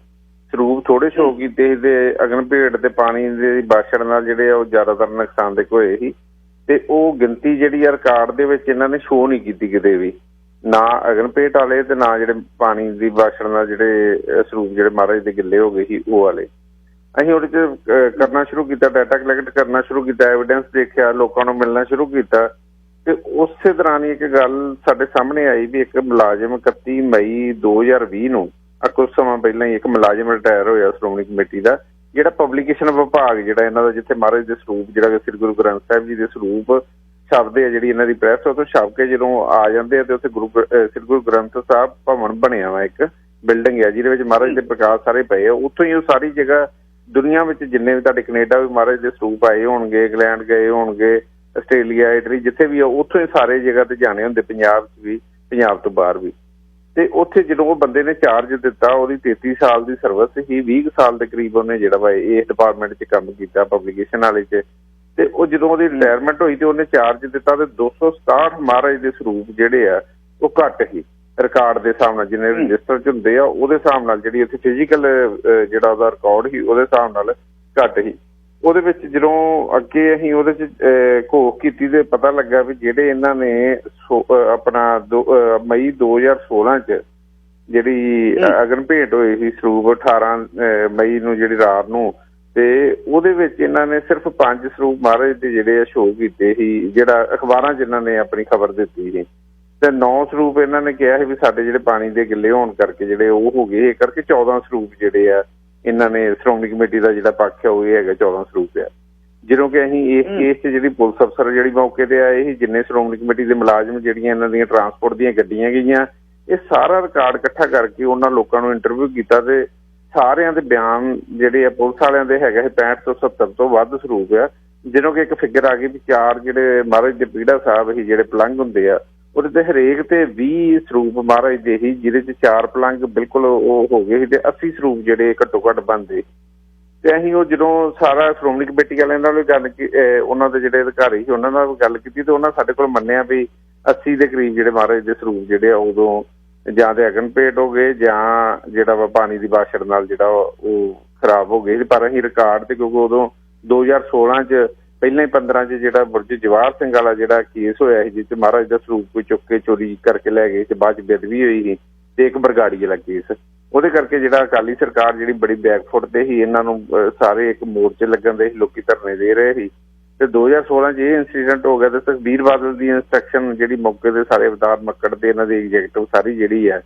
ਸਰੂਪ ਥੋੜੇ ਸ਼ੋ ਕੀਤੇ ਸੀ, ਤੇ ਅਗਨਭੇਟ ਤੇ ਪਾਣੀ ਦੇ ਬਾਛੜ ਨਾਲ ਜਿਹੜੇ ਆ ਉਹ ਜ਼ਿਆਦਾਤਰ ਨੁਕਸਾਨਦੇਹ ਹੋਏ ਸੀ। ਤੇ ਉਹ ਗਿਣਤੀ ਜਿਹੜੀ ਆ ਰਿਕਾਰਡ ਦੇ ਵਿੱਚ ਇਹਨਾਂ ਨੇ ਸ਼ੋ ਨਹੀਂ ਕੀਤੀ ਕਿਤੇ ਵੀ, ਨਾ ਅਗਨਭੇਟ ਵਾਲੇ ਤੇ ਨਾ ਜਿਹੜੇ ਪਾਣੀ ਦੀ ਬਾਛੜ ਨਾਲ ਜਿਹੜੇ ਸਰੂਪ ਜਿਹੜੇ ਮਹਾਰਾਜ ਦੇ ਗਿੱਲੇ ਹੋ ਗਏ ਸੀ ਉਹ ਵਾਲੇ। ਅਸੀਂ ਉਹਦੇ 'ਚ ਕਰਨਾ ਸ਼ੁਰੂ ਕੀਤਾ, ਡਾਟਾ ਕਲੈਕਟ ਕਰਨਾ ਸ਼ੁਰੂ ਕੀਤਾ, ਐਵੀਡੈਂਸ ਦੇਖਿਆ, ਲੋਕਾਂ ਨੂੰ ਮਿਲਣਾ ਸ਼ੁਰੂ ਕੀਤਾ। ਤੇ ਉਸੇ ਦੌਰਾਨ ਹੀ ਇੱਕ ਗੱਲ ਸਾਡੇ ਸਾਹਮਣੇ ਆਈ ਵੀ ਇੱਕ ਮੁਲਾਜ਼ਮ 31 ਮਈ 2020 ਨੂੰ, ਕੁਝ ਸਮਾਂ ਪਹਿਲਾਂ ਹੀ ਇੱਕ ਮੁਲਾਜ਼ਮ ਰਿਟਾਇਰ ਹੋਇਆ ਸ਼੍ਰੋਮਣੀ ਕਮੇਟੀ ਦਾ, ਜਿਹੜਾ ਪਬਲੀਕੇਸ਼ਨ ਵਿਭਾਗ ਜਿਹੜਾ ਇਹਨਾਂ ਦਾ, ਜਿੱਥੇ ਮਹਾਰਾਜ ਦੇ ਸਰੂਪ ਜਿਹੜਾ ਸ੍ਰੀ ਗੁਰੂ ਗ੍ਰੰਥ ਸਾਹਿਬ ਜੀ ਦੇ ਸਰੂਪ ਛਪਦੇ ਆ, ਜਿਹੜੀ ਇਹਨਾਂ ਦੀ ਪ੍ਰੈਸ ਉਹ ਤੋਂ ਛਪ ਕੇ ਜਦੋਂ ਆ ਜਾਂਦੇ ਆ, ਤੇ ਉੱਥੇ ਸ੍ਰੀ ਗੁਰੂ ਗ੍ਰੰਥ ਸਾਹਿਬ ਭਵਨ ਬਣਿਆ ਵਾ, ਇੱਕ ਬਿਲਡਿੰਗ ਆ ਜਿਹਦੇ ਵਿੱਚ ਮਹਾਰਾਜ ਦੇ ਪ੍ਰਕਾਸ਼ ਸਾਰੇ ਪਏ ਆ। ਉੱਥੋਂ ਹੀ ਉਹ ਸਾਰੀ ਜਗ੍ਹਾ ਦੁਨੀਆ ਵਿੱਚ ਜਿੰਨੇ ਵੀ ਤੁਹਾਡੇ ਕੈਨੇਡਾ ਵੀ ਮਹਾਰਾਜ ਦੇ ਸਰੂਪ ਆਏ ਹੋਣਗੇ, ਇੰਗਲੈਂਡ ਗਏ ਹੋਣਗੇ, ਆਸਟ੍ਰੇਲੀਆ, ਇਟਲੀ, ਜਿੱਥੇ ਵੀ ਆ, ਉੱਥੋਂ ਹੀ ਸਾਰੇ ਜਗ੍ਹਾ ਤੇ ਜਾਣੇ ਹੁੰਦੇ, ਪੰਜਾਬ 'ਚ ਵੀ, ਪੰਜਾਬ ਤੋਂ ਬਾਹਰ ਵੀ। ਤੇ ਉੱਥੇ ਜਦੋਂ ਉਹ ਬੰਦੇ ਨੇ ਚਾਰਜ ਦਿੱਤਾ, ਉਹਦੀ 33 ਸਾਲ ਦੀ ਸਰਵਿਸ ਸੀ, 20 ਸਾਲ ਦੇ ਕਰੀਬ ਉਹਨੇ ਜਿਹੜਾ ਵਾ ਇਸ ਡਿਪਾਰਟਮੈਂਟ 'ਚ ਕੰਮ ਕੀਤਾ, ਪਬਲੀਕੇਸ਼ਨ ਵਾਲੇ 'ਚ। ਤੇ ਉਹ ਜਦੋਂ ਉਹਦੀ ਰਿਟਾਇਰਮੈਂਟ ਹੋਈ ਤੇ ਉਹਨੇ ਚਾਰਜ ਦਿੱਤਾ, ਤੇ 267 ਮਹਾਰਾਜ ਦੇ ਸਰੂਪ ਜਿਹੜੇ ਆ ਉਹ ਘੱਟ ਹੀ ਰਿਕਾਰਡ ਦੇ ਹਿਸਾਬ ਨਾਲ, ਜਿੰਨੇ ਰਜਿਸਟਰ 'ਚ ਹੁੰਦੇ ਆ ਉਹਦੇ ਹਿਸਾਬ ਨਾਲ, ਜਿਹੜੀ ਉੱਥੇ ਫਿਜ਼ੀਕਲ ਜਿਹੜਾ ਉਹਦਾ ਰਿਕਾਰਡ ਸੀ ਉਹਦੇ ਹਿਸਾਬ ਨਾਲ ਘੱਟ ਹੀ। ਉਹਦੇ ਵਿੱਚ ਜਦੋਂ ਅੱਗੇ ਅਸੀਂ ਉਹਦੇ 'ਚ ਘੋਖ ਕੀਤੀ ਤੇ ਪਤਾ ਲੱਗਾ ਵੀ ਜਿਹੜੇ ਇਹਨਾਂ ਨੇ ਆਪਣਾ ਮਈ 2016 'ਚ ਜਿਹੜੀ ਅਗਨ ਭੇਟ ਹੋਈ ਸੀ ਸਰੂਪ 18 ਮਈ ਨੂੰ ਜਿਹੜੀ ਰਾਤ ਨੂੰ, ਤੇ ਉਹਦੇ ਵਿੱਚ ਇਹਨਾਂ ਨੇ ਸਿਰਫ 5 ਸਰੂਪ ਮਹਾਰਾਜ ਦੇ ਜਿਹੜੇ ਸ਼ੋਅ ਕੀਤੇ ਸੀ, ਜਿਹੜਾ ਅਖਬਾਰਾਂ 'ਚ ਇਹਨਾਂ ਨੇ ਆਪਣੀ ਖਬਰ ਦਿੱਤੀ ਸੀ, ਤੇ 9 ਸਰੂਪ ਇਹਨਾਂ ਨੇ ਕਿਹਾ ਸੀ ਵੀ ਸਾਡੇ ਜਿਹੜੇ ਪਾਣੀ ਦੇ ਗਿੱਲੇ ਹੋਣ ਕਰਕੇ ਜਿਹੜੇ ਉਹ ਹੋ ਗਏ, ਇਹ ਕਰਕੇ 14 ਸਰੂਪ ਜਿਹੜੇ ਆ ਇਹਨਾਂ ਨੇ ਸ਼੍ਰੋਮਣੀ ਕਮੇਟੀ ਦਾ ਜਿਹੜਾ ਪੱਖ ਹੈ ਉਹ ਇਹ ਹੈਗਾ 14 ਸਰੂਪ ਆ। ਜਦੋਂ ਕਿ ਅਸੀਂ ਇਸ ਕੇਸ 'ਚ ਜਿਹੜੀ ਪੁਲਿਸ ਅਫਸਰ ਜਿਹੜੀ ਮੌਕੇ ਤੇ ਆਏ ਸੀ, ਜਿੰਨੇ ਸ਼੍ਰੋਮਣੀ ਕਮੇਟੀ ਦੇ ਮੁਲਾਜ਼ਮ ਜਿਹੜੀਆਂ ਇਹਨਾਂ ਦੀਆਂ ਟਰਾਂਸਪੋਰਟ ਦੀਆਂ ਗੱਡੀਆਂ ਗਈਆਂ, ਇਹ ਸਾਰਾ ਰਿਕਾਰਡ ਇਕੱਠਾ ਕਰਕੇ ਉਹਨਾਂ ਲੋਕਾਂ ਨੂੰ ਇੰਟਰਵਿਊ ਕੀਤਾ ਤੇ ਸਾਰਿਆਂ ਦੇ ਬਿਆਨ ਜਿਹੜੇ ਆ ਪੁਲਿਸ ਵਾਲਿਆਂ ਦੇ ਹੈਗੇ 65 ਤੋਂ 70 ਤੋਂ ਵੱਧ ਸਰੂਪ ਆ। ਜਦੋਂ ਕਿ ਇੱਕ ਫਿਗਰ ਆ ਗਈ ਵੀ 4 ਜਿਹੜੇ ਮਹਾਰਾਜ ਦੇ ਪੀੜਾ ਸਾਹਿਬ ਸੀ ਜਿਹੜੇ ਪਲੰਘ ਹੁੰਦੇ ਆ, ਉਹਦੇ ਤੇ ਹਰੇਕ ਤੇ 20 ਸਰੂਪ ਮਹਾਰਾਜ ਦੇ ਸੀ, ਜਿਹਦੇ 'ਚ 4 ਪਲੰਘ ਬਿਲਕੁਲ ਉਹ ਹੋ ਗਏ ਸੀ ਤੇ 80 ਸਰੂਪ ਜਿਹੜੇ ਘੱਟੋ ਘੱਟ ਬਣਦੇ। ਤੇ ਅਸੀਂ ਉਹ ਜਦੋਂ ਸਾਰਾ ਸ਼੍ਰੋਮਣੀ ਕਮੇਟੀ ਵਾਲਿਆਂ ਨਾਲ ਗੱਲ ਉਹਨਾਂ ਦੇ ਜਿਹੜੇ ਅਧਿਕਾਰੀ ਸੀ ਉਹਨਾਂ ਨਾਲ ਗੱਲ ਕੀਤੀ, ਤੇ ਉਹਨਾਂ ਸਾਡੇ ਕੋਲ ਮੰਨਿਆ ਵੀ 80 ਦੇ ਕਰੀਬ ਜਿਹੜੇ ਮਹਾਰਾਜ ਦੇ ਸਰੂਪ ਜਿਹੜੇ ਆ ਉਦੋਂ ਜਾਂ ਤੇ ਅਗਨ ਭੇਟ ਹੋ ਗਏ ਜਾਂ ਜਿਹੜਾ ਵਾ ਪਾਣੀ ਦੀ ਬਾਸ਼ੜ ਨਾਲ ਜਿਹੜਾ ਉਹ ਖਰਾਬ ਹੋ ਗਏ। ਪਰ ਅਸੀਂ ਰਿਕਾਰਡ ਤੇ, ਕਿਉਂਕਿ ਉਦੋਂ 2016 'ਚ ਪਹਿਲਾਂ ਹੀ 15 'ਚ ਜਿਹੜਾ ਬੁਰਜ ਜਵਾਹਰ ਸਿੰਘ ਵਾਲਾ ਜਿਹੜਾ ਕੇਸ ਹੋਇਆ ਸੀ, ਜਿਸ 'ਚ ਮਹਾਰਾਜ ਦਾ ਸਰੂਪ ਕੋਈ ਚੁੱਕ ਕੇ ਚੋਰੀ ਕਰਕੇ ਲੈ ਗਏ ਤੇ ਬਾਅਦ 'ਚ ਬੇਅਦਬੀ ਹੋਈ ਸੀ, ਤੇ ਇੱਕ ਬਰਗਾੜੀ ਵਾਲਾ ਕੇਸ, ਉਹਦੇ ਕਰਕੇ ਜਿਹੜਾ ਅਕਾਲੀ ਸਰਕਾਰ ਜਿਹੜੀ ਬੜੀ ਬੈਕਫੁੱਟ ਤੇ ਸੀ, ਇਹਨਾਂ ਨੂੰ ਸਾਰੇ ਇੱਕ ਮੋਰਚੇ ਲੱਗਣ ਦੇ ਸੀ, ਲੋਕੀ ਧਰਨੇ ਦੇ ਰਹੇ ਸੀ। ਤੇ 2016 'ਚ ਇਹ ਇੰਸੀਡੈਂਟ ਹੋ ਗਿਆ ਤੇ ਸੁਖਬੀਰ ਬਾਦਲ ਦੀ ਇੰਸਟਰਕਸ਼ਨ ਜਿਹੜੀ ਮੌਕੇ ਦੇ ਸਾਰੇ ਅਵਤਾਰ ਮੱਕੜ ਤੇ ਇਹਨਾਂ ਦੀ ਐਗਜ਼ੈਕਟਿਵ ਸਾਰੀ ਜਿਹੜੀ ਹੈ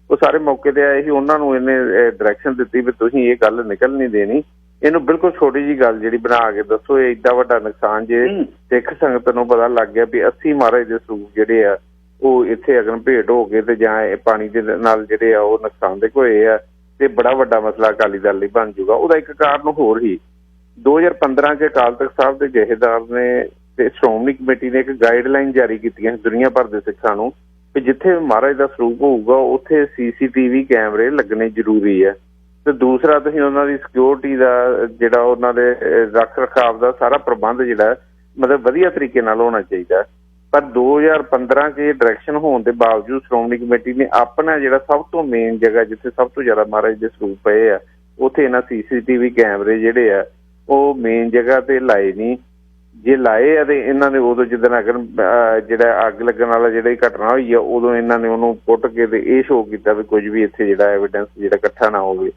ਉਹ ਸਾਰੇ ਮੌਕੇ ਤੇ ਆਏ ਸੀ, ਉਹਨਾਂ ਨੂੰ ਇਹਨੇ ਡਾਇਰੈਕਸ਼ਨ ਦਿੱਤੀ ਵੀ ਤੁਸੀਂ ਇਹ ਗੱਲ ਨਿਕਲ ਨਹੀਂ ਦੇਣੀ, ਇਹਨੂੰ ਬਿਲਕੁਲ ਛੋਟੀ ਜਿਹੀ ਗੱਲ ਜਿਹੜੀ ਬਣਾ ਕੇ ਦੱਸੋ, ਇਹ ਏਡਾ ਵੱਡਾ ਨੁਕਸਾਨ ਜੇ ਸਿੱਖ ਸੰਗਤ ਨੂੰ ਪਤਾ ਲੱਗ ਗਿਆ ਵੀ 80 ਮਹਾਰਾਜ ਦੇ ਸਰੂਪ ਜਿਹੜੇ ਆ ਉਹ ਇੱਥੇ ਅਗਨ ਭੇਟ ਹੋ ਗਏ ਤੇ ਜਾਂ ਇਹ ਪਾਣੀ ਦੇ ਨਾਲ ਜਿਹੜੇ ਆ ਉਹ ਨੁਕਸਾਨਦੇਹ ਹੋਏ ਆ, ਤੇ ਬੜਾ ਵੱਡਾ ਮਸਲਾ ਅਕਾਲੀ ਦਲ ਲਈ ਬਣ ਜਾਊਗਾ। ਉਹਦਾ ਇੱਕ ਕਾਰਨ ਹੋਰ ਹੀ, 2015 'ਚ ਅਕਾਲ ਤਖ਼ਤ ਸਾਹਿਬ ਦੇ ਜਥੇਦਾਰ ਨੇ ਤੇ ਸ਼੍ਰੋਮਣੀ ਕਮੇਟੀ ਨੇ ਇੱਕ ਗਾਈਡਲਾਈਨ ਜਾਰੀ ਕੀਤੀਆਂ ਦੁਨੀਆ ਭਰ ਦੇ ਸਿੱਖਾਂ ਨੂੰ ਕਿ ਜਿੱਥੇ ਮਹਾਰਾਜ ਦਾ ਸਰੂਪ ਹੋਊਗਾ ਉੱਥੇ CCTV ਕੈਮਰੇ ਲੱਗਣੇ ਜ਼ਰੂਰੀ ਹੈ, ਤੇ ਦੂਸਰਾ ਤੁਸੀਂ ਉਹਨਾਂ ਦੀ ਸਿਕਿਉਰਿਟੀ ਦਾ ਜਿਹੜਾ ਉਹਨਾਂ ਦੇ ਰੱਖ ਰਖਾਵ ਦਾ ਸਾਰਾ ਪ੍ਰਬੰਧ ਜਿਹੜਾ ਮਤਲਬ ਵਧੀਆ ਤਰੀਕੇ ਨਾਲ ਹੋਣਾ ਚਾਹੀਦਾ। ਪਰ 2015 'ਚ ਇਹ ਡਾਇਰੈਕਸ਼ਨ ਹੋਣ ਦੇ ਬਾਵਜੂਦ ਸ਼੍ਰੋਮਣੀ ਕਮੇਟੀ ਨੇ ਆਪਣਾ ਜਿਹੜਾ ਸਭ ਤੋਂ ਮੇਨ ਜਗ੍ਹਾ ਜਿੱਥੇ ਸਭ ਤੋਂ ਜ਼ਿਆਦਾ ਮਹਾਰਾਜ ਦੇ ਸਰੂਪ ਪਏ ਆ ਉੱਥੇ ਇਹਨਾਂ CCTV ਕੈਮਰੇ ਜਿਹੜੇ ਆ ਉਹ ਮੇਨ ਜਗ੍ਹਾ ਤੇ ਲਾਏ ਨਹੀਂ। ਜੇ ਲਾਏ ਆ ਤੇ ਇਹਨਾਂ ਨੇ ਉਦੋਂ ਜਿੱਦਣ ਅਗਰ ਜਿਹੜਾ ਅੱਗ ਲੱਗਣ ਵਾਲਾ ਜਿਹੜੀ ਘਟਨਾ ਹੋਈ ਆ ਉਦੋਂ ਇਹਨਾਂ ਨੇ ਉਹਨੂੰ ਪੁੱਟ ਕੇ ਤੇ ਇਹ ਸ਼ੋਅ ਕੀਤਾ ਵੀ ਕੁਝ ਵੀ ਇੱਥੇ ਜਿਹੜਾ ਐਵੀਡੈਂਸ ਜਿਹੜਾ ਇਕੱਠਾ ਨਾ ਹੋਵੇ।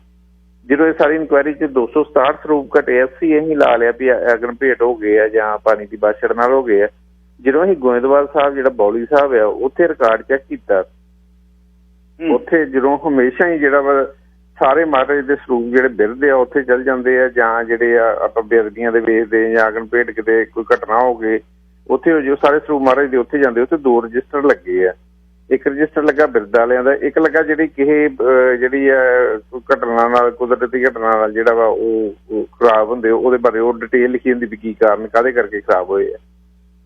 ਜਦੋਂ ਇਹ ਸਾਰੀ ਇਨਕੁਆਇਰੀ 'ਚ 267 ਸਰੂਪ ਘਟੇ, ਅਸੀਂ ਇਹੀ ਲਾ ਲਿਆ ਵੀ ਅਗਨ ਭੇਟ ਹੋ ਗਏ ਆ ਜਾਂ ਪਾਣੀ ਦੀ ਬਾਸ਼ੜ ਨਾਲ ਹੋ ਗਏ ਆ। ਜਦੋਂ ਅਸੀਂ ਗੋਇੰਦਵਾਲ ਸਾਹਿਬ ਜਿਹੜਾ ਬੌਲੀ ਸਾਹਿਬ ਆ ਉੱਥੇ ਰਿਕਾਰਡ ਚੈੱਕ ਕੀਤਾ, ਉੱਥੇ ਜਦੋਂ ਹਮੇਸ਼ਾ ਹੀ ਜਿਹੜਾ ਵਾ ਸਾਰੇ ਮਹਾਰਾਜ ਦੇ ਸਰੂਪ ਜਿਹੜੇ ਬਿਰਦੇ ਆ ਉੱਥੇ ਚੱਲ ਜਾਂਦੇ ਆ, ਜਾਂ ਜਿਹੜੇ ਆ ਆਪਾਂ ਬੇਅਦਬੀਆਂ ਦੇ ਵੇਖਦੇ ਜਾਂ ਅਗਨ ਭੇਟ ਕਿਤੇ ਕੋਈ ਘਟਨਾ ਹੋ ਗਈ ਉੱਥੇ ਜੋ ਸਾਰੇ ਸਰੂਪ ਮਹਾਰਾਜ ਦੇ ਉੱਥੇ ਜਾਂਦੇ। ਉੱਥੇ 2 ਰਜਿਸਟਰ ਲੱਗੇ ਆ, ਇੱਕ ਰਜਿਸਟਰ ਲੱਗਾ ਬਿਰਦ ਵਾਲਿਆਂ ਦਾ, ਇੱਕ ਲੱਗਾ ਜਿਹੜੀ ਕਿਸੇ ਜਿਹੜੀ ਆ ਘਟਨਾ ਨਾਲ ਕੁਦਰਤੀ ਘਟਨਾ ਨਾਲ ਜਿਹੜਾ ਵਾ ਉਹ ਖਰਾਬ ਹੁੰਦੇ ਉਹਦੇ ਬਾਰੇ ਉਹ ਡਿਟੇਲ ਲਿਖੀ ਹੁੰਦੀ ਵੀ ਕੀ ਕਾਰਨ ਕਾਹਦੇ ਕਰਕੇ ਖਰਾਬ ਹੋਏ ਆ।